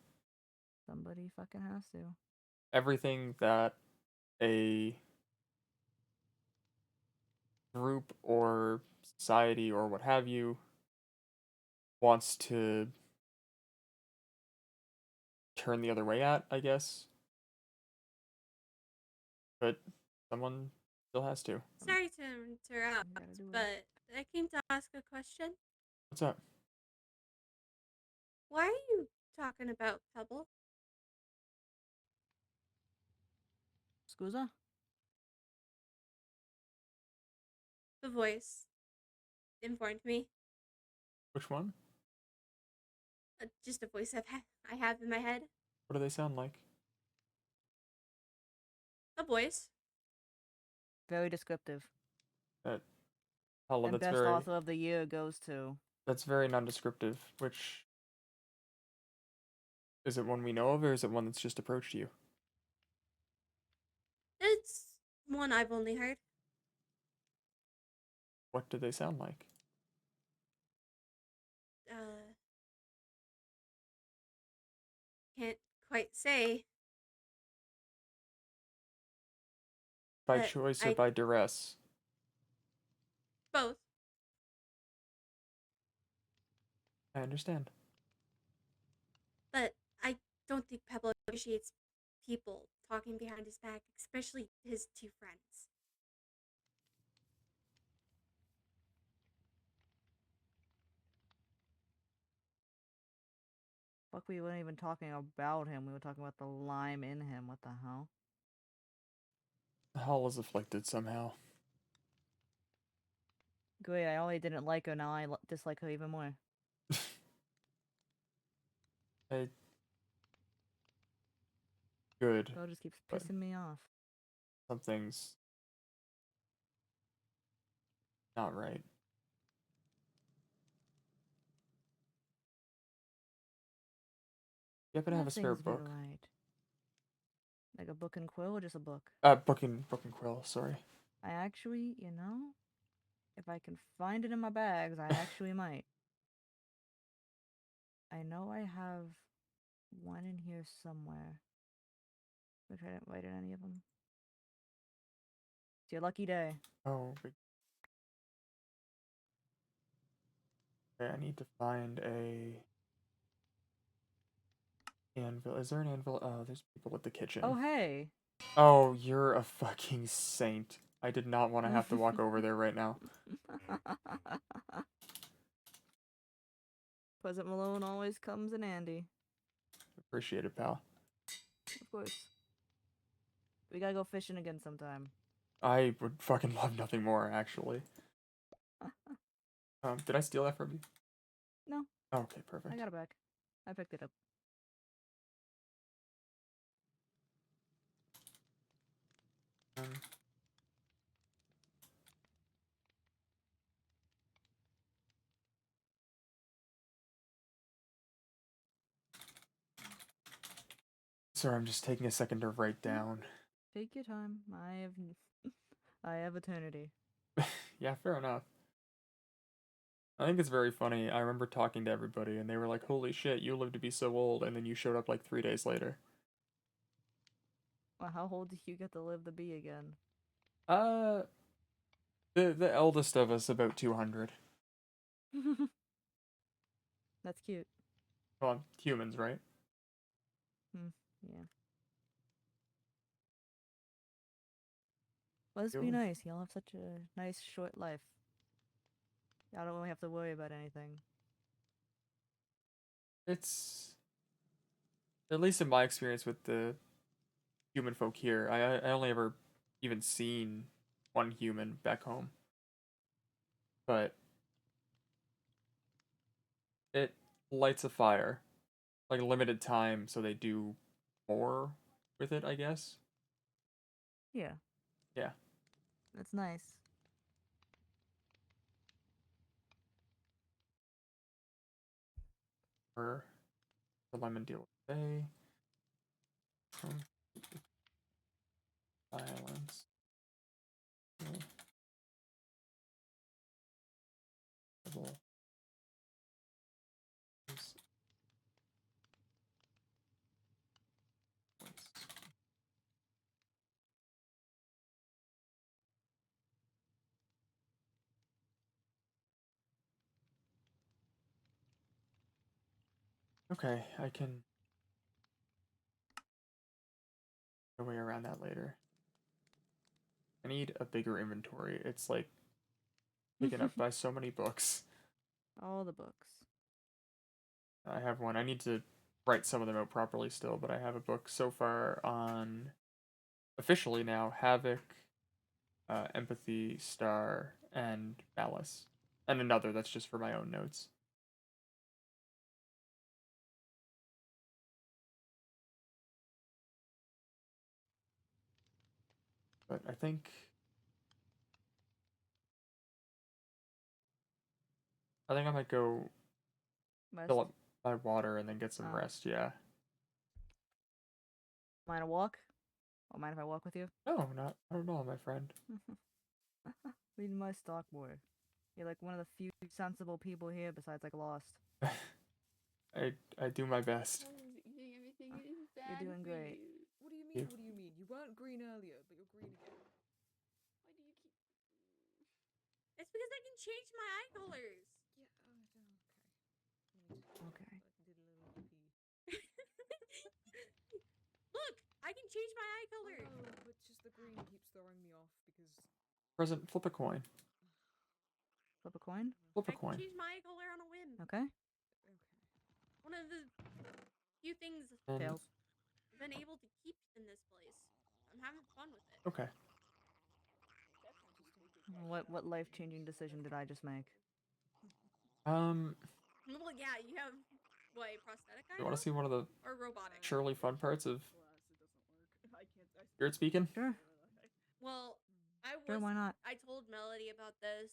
Somebody fucking has to. Everything that a group or society or what have you wants to turn the other way at, I guess. But someone still has to. Sorry to interrupt, but I came to ask a question. What's up? Why are you talking about Pebble? Scusa? The voice informed me. Which one? Just a voice I have in my head. What do they sound like? A voice. Very descriptive. Hello, And that's best very author of the year goes to. that's very nondescriptive. Which is it one we know of, or is it one that's just approached you? It's one I've only heard. What do they sound like? Can't quite say. By But choice or by duress? both. I understand. But I don't think Pebble appreciates people talking behind his back, especially his two friends. Fuck, we weren't even talking about him. We were talking about the lime in him. What the hell? Hall is afflicted somehow. Great, I already didn't like her, now I dislike her even more. Good. Girl just keeps but pissing me off. Something's not right. You happen to have a spare Nothing's book? right. Like a book and quill or just a book? Book and quill, sorry. I actually, you know, if I can find it in my bags, I actually might. I know I have one in here somewhere. Which I didn't write in any of them. It's your lucky day. Oh, okay, I need to find a anvil. Is there an anvil? Oh, there's people at the kitchen. Oh, hey. Oh, you're a fucking saint. I did not want to have to walk over there right now. President Malone always comes in handy. Appreciate it, pal. Of course. We gotta go fishing again sometime. I would fucking love nothing more, actually. Did I steal that from you? No. Okay, perfect. I got it back. I picked it up. Sorry, I'm just taking a second to write down. Take your time. I have eternity. Yeah, fair enough. I think it's very funny. I remember talking to everybody, and they were like, "Holy shit, you live to be so old," and then you showed up like 3 days later. Well, how old do you get to live to be again? The eldest of us about 200. That's cute. Well, humans, right? Yeah. Must be nice. Y'all have such a nice short life. Y'all don't really have to worry about anything. It's at least in my experience with the human folk here. I only ever even seen one human back home. but it lights a fire, like a limited time, so they do more with it, I guess. Yeah, Yeah. that's nice. For the lemon deal today. Violence. Okay. Okay, I can go way around that later. I need a bigger inventory. It's like taken up by so many books. All the books. I have one. I need to write some of them out properly still, but I have a book so far on officially now Havoc, Empathy, Star, and Malice. And another that's just for my own notes. But I think I might go fill up my water and then get some rest, yeah. Mind a walk? Or mind if I walk with you? No, not at all, my friend. Read my stock more. You're like one of the few sensible people here besides like Lost. I do my best. Everything is bad You're doing for great. you. What do you You. mean? What do you mean? You weren't green earlier, but you're green again. Why do you keep? It's because I can change my eye colors. Okay. Look, I can change my eye color. Oh, but just the green keeps throwing me off because. Present, flip a coin. Flip a coin? Flip a I coin. can change my eye color on a whim. Okay. One of the few things Tails. I've been able to keep in this place. I'm having fun with it. Okay. What life-changing decision did I just make? Well, yeah, you have what, a prosthetic eye? You want to see one of the or robotic? surely fun parts of Spirit speaking? Sure. Well, Sure, why not? I told Melody about this,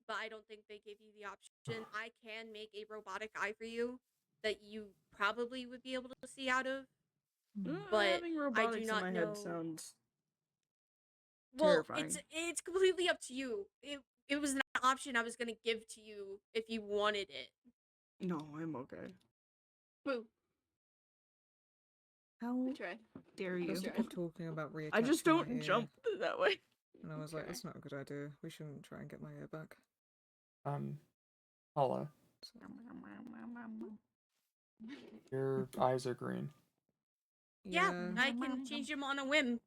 but I don't think they gave you the option. I can make a robotic eye for you that you probably would be able to see out of, but Having I robotics do not in my know. head sounds Well, terrifying. it's completely up to you. It was an option I was gonna give to you if you wanted it. No, I'm okay. Boo. How tried. dare you? Just kept talking about reattaching I just my don't ear, jump that way. and I was like, Okay. that's not a good idea. We shouldn't try and get my ear back. Paula, your eyes are green. Yeah, I can change them on a whim.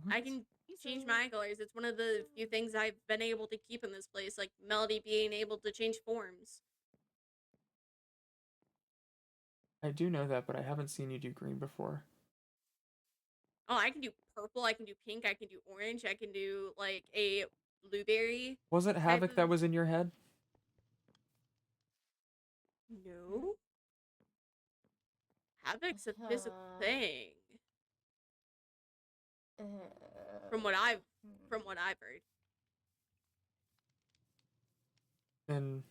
I What? can change my eye colors. It's one of the few things I've been able to keep in this place, like Melody being able to change forms. I do know that, but I haven't seen you do green before. Oh, I can do purple, I can do pink, I can do orange, I can do like a blueberry. Was it Havoc that was in your head? No. Havoc's a physical thing. From what I've heard. Then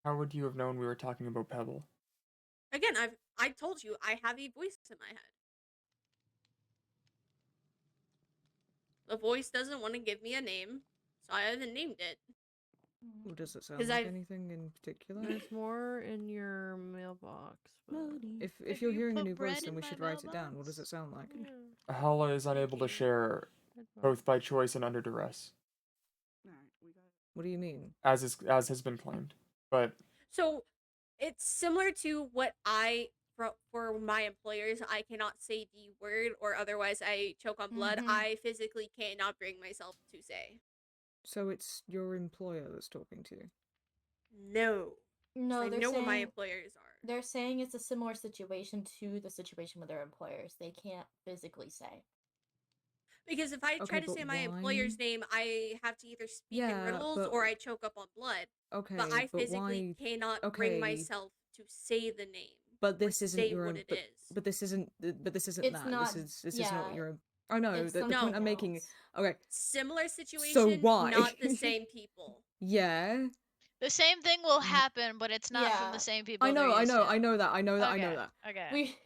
how would you have known we were talking about Pebble? Again, I told you I have a voice in my head. The voice doesn't want to give me a name, so I haven't named it. Well, does it sound 'Cause like I've- anything in particular? There's more in your mailbox. But... If you're you hearing a put new bread voice, then in we my should write it down. What mailbox? does it sound like? Hala is unable to share both by choice and under duress, What do you mean? as has been claimed. But So it's similar to what for my employers, I cannot say the word or otherwise I choke on blood. I physically cannot bring myself to say. So it's your employer that's talking to you? No. No, I they're know saying what my employers are. They're saying it's a similar situation to the situation with their employers. They can't physically say. Because if I try Okay, to but say my why? employer's name, I have to either speak in Yeah, riddles but or I choke up on blood. okay, But I but physically why? cannot bring Okay, myself to say the name but or this isn't say your what own. it But is. this isn't. But this isn't It's that. not. This is not Yeah. your own. I know It's the point something I'm making. else. Okay, Similar so situation, why? not the same people. Yeah. The same thing will happen, but it's not from the Yeah. same people. I know, they're I used know, to. I know that, I know that, I Okay. know that. Okay.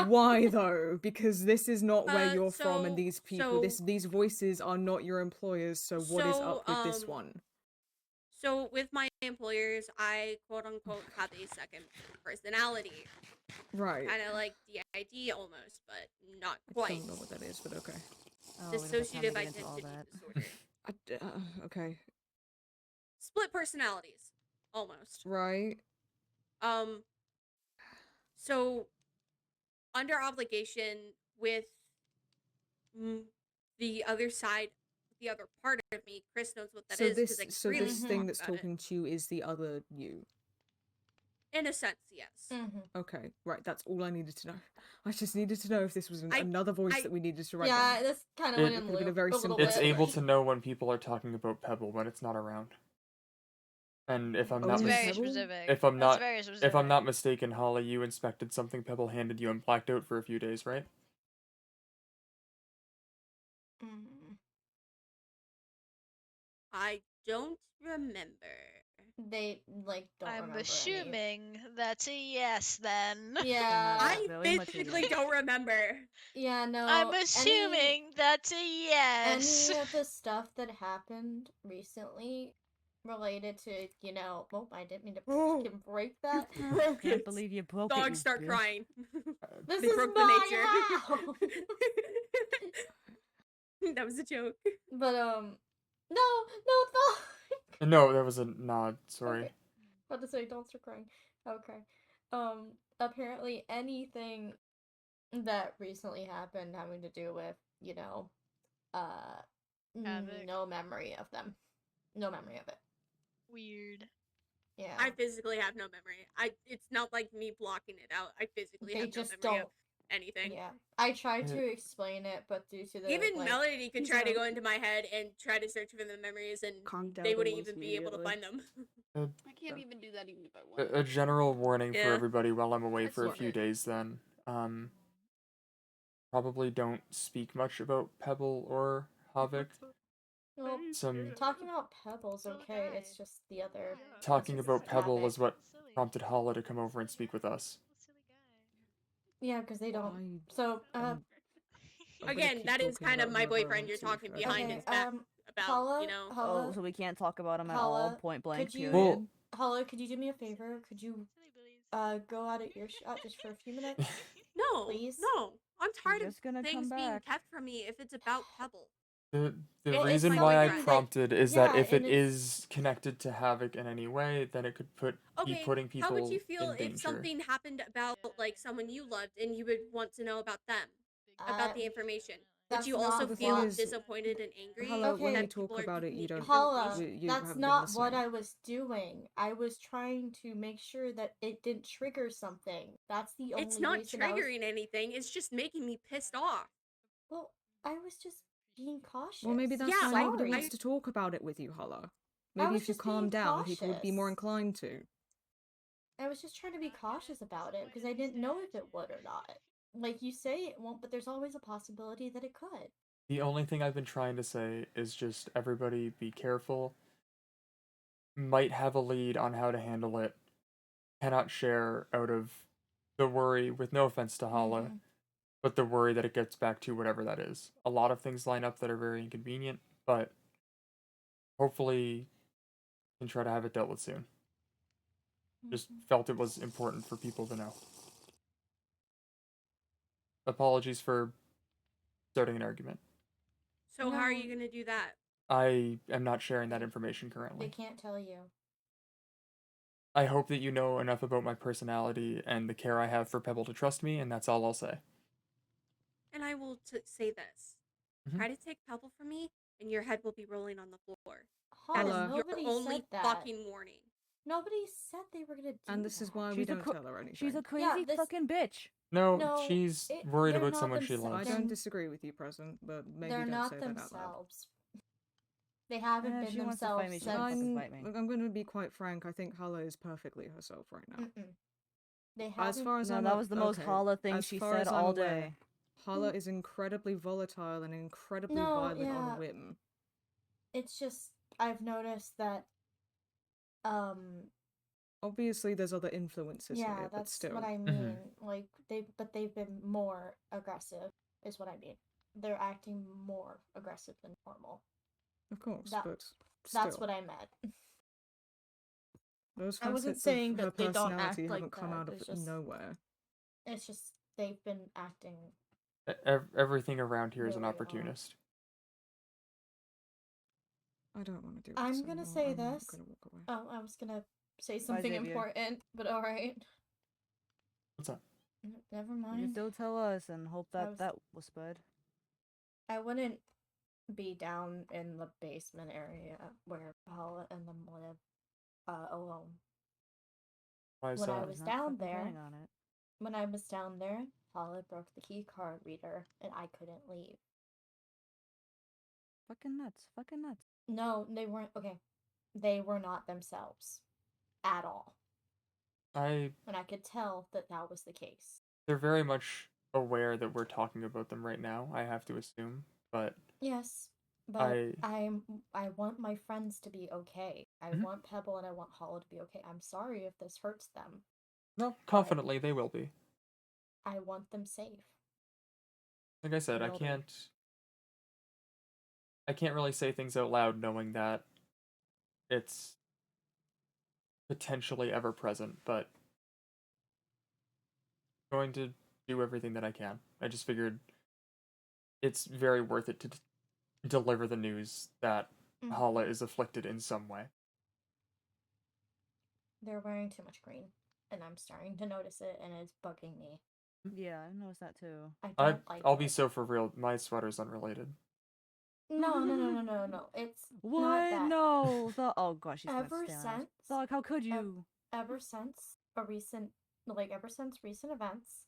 Why though? Because this is not where you're from, and So- these people, so- these voices are not your employers. So what is So, up with this one? So with my employers, I quote unquote have a second personality. Right. Kind of like DID almost, but not I quite. don't know what that is, but okay. Oh, we don't have time to Dissociative get into all identity that. disorder. Okay. Split personalities, almost. Right. So under obligation with the other side, the other part of me, Chris knows what that So is this, because I so freely this talk thing that's about it. talking to you is the other you. In a sense, yes. Okay, right. That's all I needed to know. I just needed to know if this was I- another voice I- that we needed to write Yeah, down. this kind of It- went in Could've been a loop very a little simple bit. It's able to know when people are talking about Pebble when it's not around. And if I'm not Only Very Pebble? specific. if I'm That's not very if specific. I'm not mistaken, Holly, you inspected something Pebble handed you and blacked out for a few days, right? I don't remember. They like don't I'm remember assuming that's a yes then. Yeah. I very much a physically yes. don't remember. Yeah, no. I'm assuming that's a yes. Any of the stuff that happened recently related to, oh, I didn't mean to fucking break that. I can't believe you broke it. Dogs you start bitch. crying. This They is broke the my nature. house. That was a joke. But no, it's not. No, that was a nod. Sorry. Okay. About to say, don't start crying. Okay. Apparently anything that recently happened having to do with, Havoc. no memory of them. No memory of it. Weird. Yeah. I physically have no memory. It's not like me blocking it out. I physically They have no just memory don't. of anything. Yeah. I tried to explain it, but due to the Even like, Melody could he's try to out. go into my head and try to search for the memories, and Conked they out wouldn't almost even be able to find them. I can't even do that even if I want. A general warning for Yeah. everybody while I'm away That's for a what few it- days then. Probably don't speak much about Pebble or Havoc. Well, Some talking about Pebble's okay. It's just the other. talking about Pebble Havoc. is what prompted Hala to come over and speak with us. Yeah, because they don't. Why? So, I'm gonna Again, keep that is talking kind of about my whoever I boyfriend want you're to talking for behind okay, his back about, Hala, Oh, so we can't talk about him at all, Hala, point blank, could you- period. Well, Hala, could you do me a favor? Could you go out of earshot just for a few minutes? No, Please? no. I'm tired of just gonna things come being back. kept from me if it's about Pebble. the Well, it's reason why I something that- prompted is that yeah, if it and it's- is connected to Havoc in any way, then it could be Okay, putting people how would you feel in if danger. something happened about like someone you loved and you would want to know about them, about the information? Would that's you not also the feel thing is, disappointed and angry Hala, when that we people talk are about it, giving you me don't. Hala, you that's haven't been not what listening. I was doing. I was trying to make sure that it didn't trigger something. That's the only It's not reason I was- triggering anything. It's just making me pissed off. Well, I was just being cautious. Well, maybe that's Yeah, why nobody Sorry. wants to talk about it with you, Hala. I Maybe was if you just being calm down, people would be more cautious. inclined to. I was just trying to be cautious about it because I didn't know if it would or not. Like you say it won't, but there's always a possibility that it could. The only thing I've been trying to say is just everybody be careful. Might have a lead on how to handle it. Cannot share out of the worry, with no offense to Hala, but the worry that it gets back to whatever that is. A lot of things line up that are very inconvenient, but hopefully can try to have it dealt with soon. Just felt it was important for people to know. Apologies for starting an argument. So how are No. you gonna do that? I am not sharing that information currently. They can't tell you. I hope that you know enough about my personality and the care I have for Pebble to trust me, and that's all I'll say. And I will say this: try to take Pebble from me, and your head will be rolling on the floor. That is Hala. your Nobody only said that. fucking warning. Nobody said they were gonna do And this is that. why we She's a don't cra- tell her anything. She's a crazy Yeah, this- fucking bitch. No, No, she's worried they're about not someone she themselves. loves. I don't disagree with you, Present, but maybe They're don't not say that out loud. themselves. They haven't if been she wants to fight themselves me, she can since. fucking fight me. I'm going to be quite frank. I think Hala is perfectly herself right now. They As haven't. far as No, I'm that was the most okay, Hala thing as she far said as I'm all aware, day. Hala is incredibly volatile and incredibly No, violent yeah. on a whim. It's just I've noticed that. Obviously, there's other influences Yeah, here, but that's still. what I mean. Like they've been more aggressive, is what I mean. They're acting more aggressive than normal. Of course, That- but That's still. what I meant. Those I wasn't facets saying of her that they don't act personality like haven't come that. out of It's just nowhere. It's just they've been acting. Everything around here is an Really odd. opportunist. I don't want to do I'm this gonna anymore. say I'm this. gonna walk away. Oh, I was gonna say something Xavier. important, but all right. What's up? Never You mind. still tell us and hope that was- that was spud. I wouldn't be down in the basement area where Paula and them live alone. Why is When I that? was Not down fucking there, planning on it. when I was down there, Paula broke the key card reader and I couldn't leave. Fucking nuts. Fucking nuts. No, they weren't. Okay, they were not themselves at all, and I could tell that that was the case. They're very much aware that we're talking about them right now, I have to assume, but Yes, but I want my friends to be okay. I want Pebble and I want Hollow to be okay. I'm sorry if this hurts them. no, confidently they will be. I want them safe. Like I said, I Will be. can't really say things out loud knowing that it's potentially ever present, but going to do everything that I can. I just figured it's very worth it to deliver the news that Hala is afflicted in some way. They're wearing too much green, and I'm starting to notice it, and it's bugging me. Yeah, I noticed that too. I don't like I'll it. be so for real. My sweater's unrelated. No. It's What? not that. No. Oh gosh, she's Ever gonna stand. since, Dog, how could you? ever since recent events,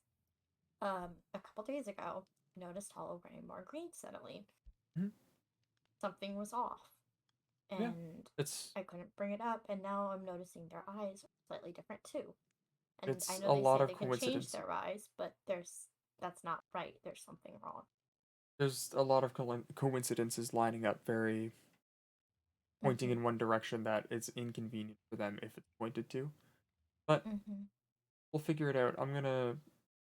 a couple days ago, I noticed Hollow wearing more green suddenly. Something was off, and I couldn't bring it up, and now I'm noticing their eyes are slightly different too. And It's I a know they lot say of they can change coincidence. their eyes, but that's not right. There's something wrong. There's a lot of coincidences lining up, very pointing in one direction that it's inconvenient for them if it's pointed to. But we'll figure it out. I'm gonna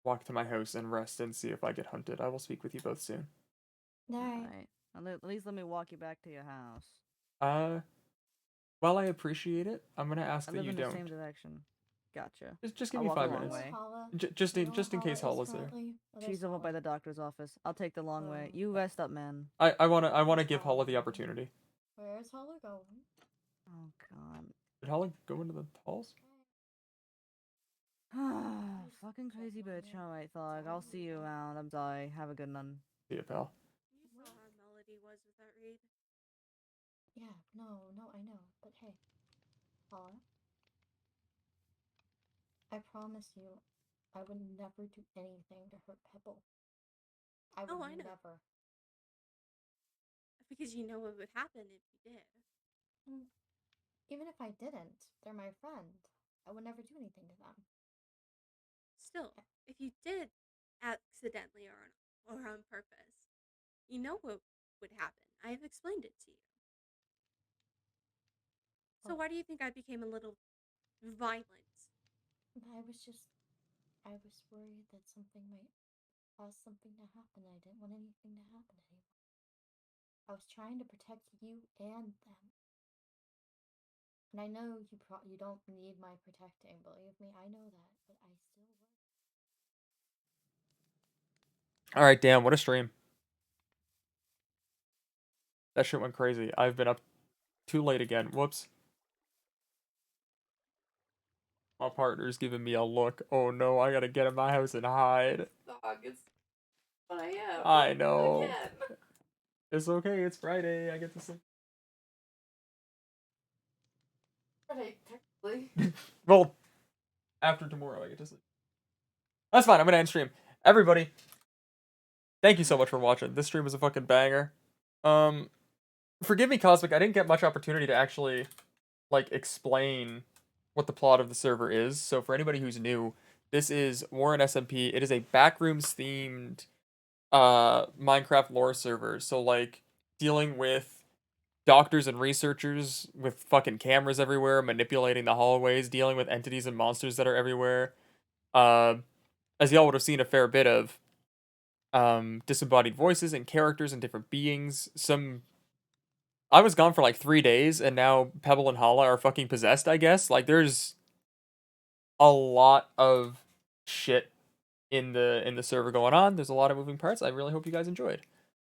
walk to my house and rest and see if I get hunted. I will speak with you both soon. Alright. At least let me walk you back to your house. While I appreciate it, I'm gonna ask I that live you in don't. the same direction. Gotcha. Just give I'll me walk 5 a long minutes. way. Just in case Hala's there. She's over by the doctor's office. I'll take the long way. You rest up, man. I wanna give Hala the opportunity. Where's Hollow going? Oh god. Did Hala go into the halls? Fucking crazy bitch. Alright, Thug. I'll see you around. I'm sorry. Have a good one. See ya, pal. You saw how Melody was with that read. Yeah, no, I know. But hey, Paula, I promise you, I would never do anything to hurt Pebble. I would I know. never. Because you know what would happen if you did. Even if I didn't, they're my friend. I would never do anything to them. Still, if you did accidentally or on purpose, you know what would happen. I have explained it to you. So why do you think I became a little violent? I was worried that something might cause something to happen. I didn't want anything to happen anymore. I was trying to protect you and them. And I know you don't need my protecting, believe me, I know that, but I still would. Alright, damn, what a stream. That shit went crazy. I've been up too late again. Whoops. My partner's giving me a look. Oh no, I gotta get in my house and hide. Dog, it's 1 a.m. I know. Again. It's okay, it's Friday. I get to sleep. Friday, technically. Well, after tomorrow, I get to sleep. That's fine. I'm gonna end stream. Everybody, thank you so much for watching. This stream was a fucking banger. Forgive me, Cosmic. I didn't get much opportunity to actually like explain what the plot of the server is. So for anybody who's new, this is WarrenSMP. It is a backrooms themed Minecraft lore server. So like dealing with doctors and researchers with fucking cameras everywhere, manipulating the hallways, dealing with entities and monsters that are everywhere. As y'all would have seen a fair bit of disembodied voices and characters and different beings. I was gone for like 3 days, and now Pebble and Hala are fucking possessed, I guess. Like, there's a lot of shit in the server going on. There's a lot of moving parts. I really hope you guys enjoyed.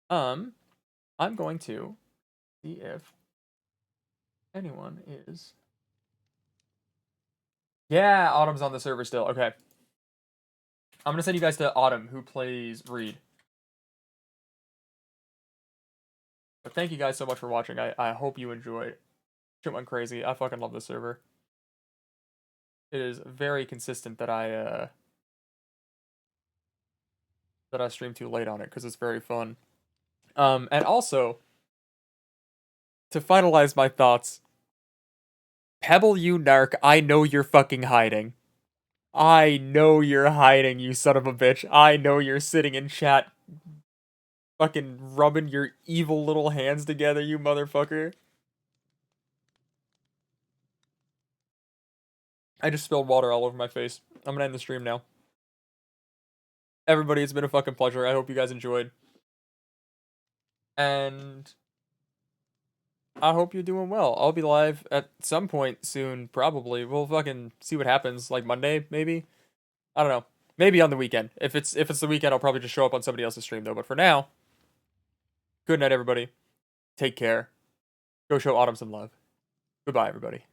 I'm going to see if anyone is. Yeah, Autumn's on the server still. Okay. I'm gonna send you guys to Autumn, who plays Reed. But thank you guys so much for watching. I hope you enjoyed. Shit went crazy. I fucking love this server. It is very consistent that I stream too late on it because it's very fun. And also, to finalize my thoughts, Pebble, you narc, I know you're fucking hiding. I know you're hiding, you son of a bitch. I know you're sitting in chat fucking rubbing your evil little hands together, you motherfucker. I just spilled water all over my face. I'm gonna end the stream now. Everybody, it's been a fucking pleasure. I hope you guys enjoyed. And I hope you're doing well. I'll be live at some point soon, probably. We'll fucking see what happens, like Monday, maybe? I don't know. Maybe on the weekend. If it's the weekend, I'll probably just show up on somebody else's stream, though. But for now, good night, everybody. Take care. Go show Autumn some love. Goodbye, everybody.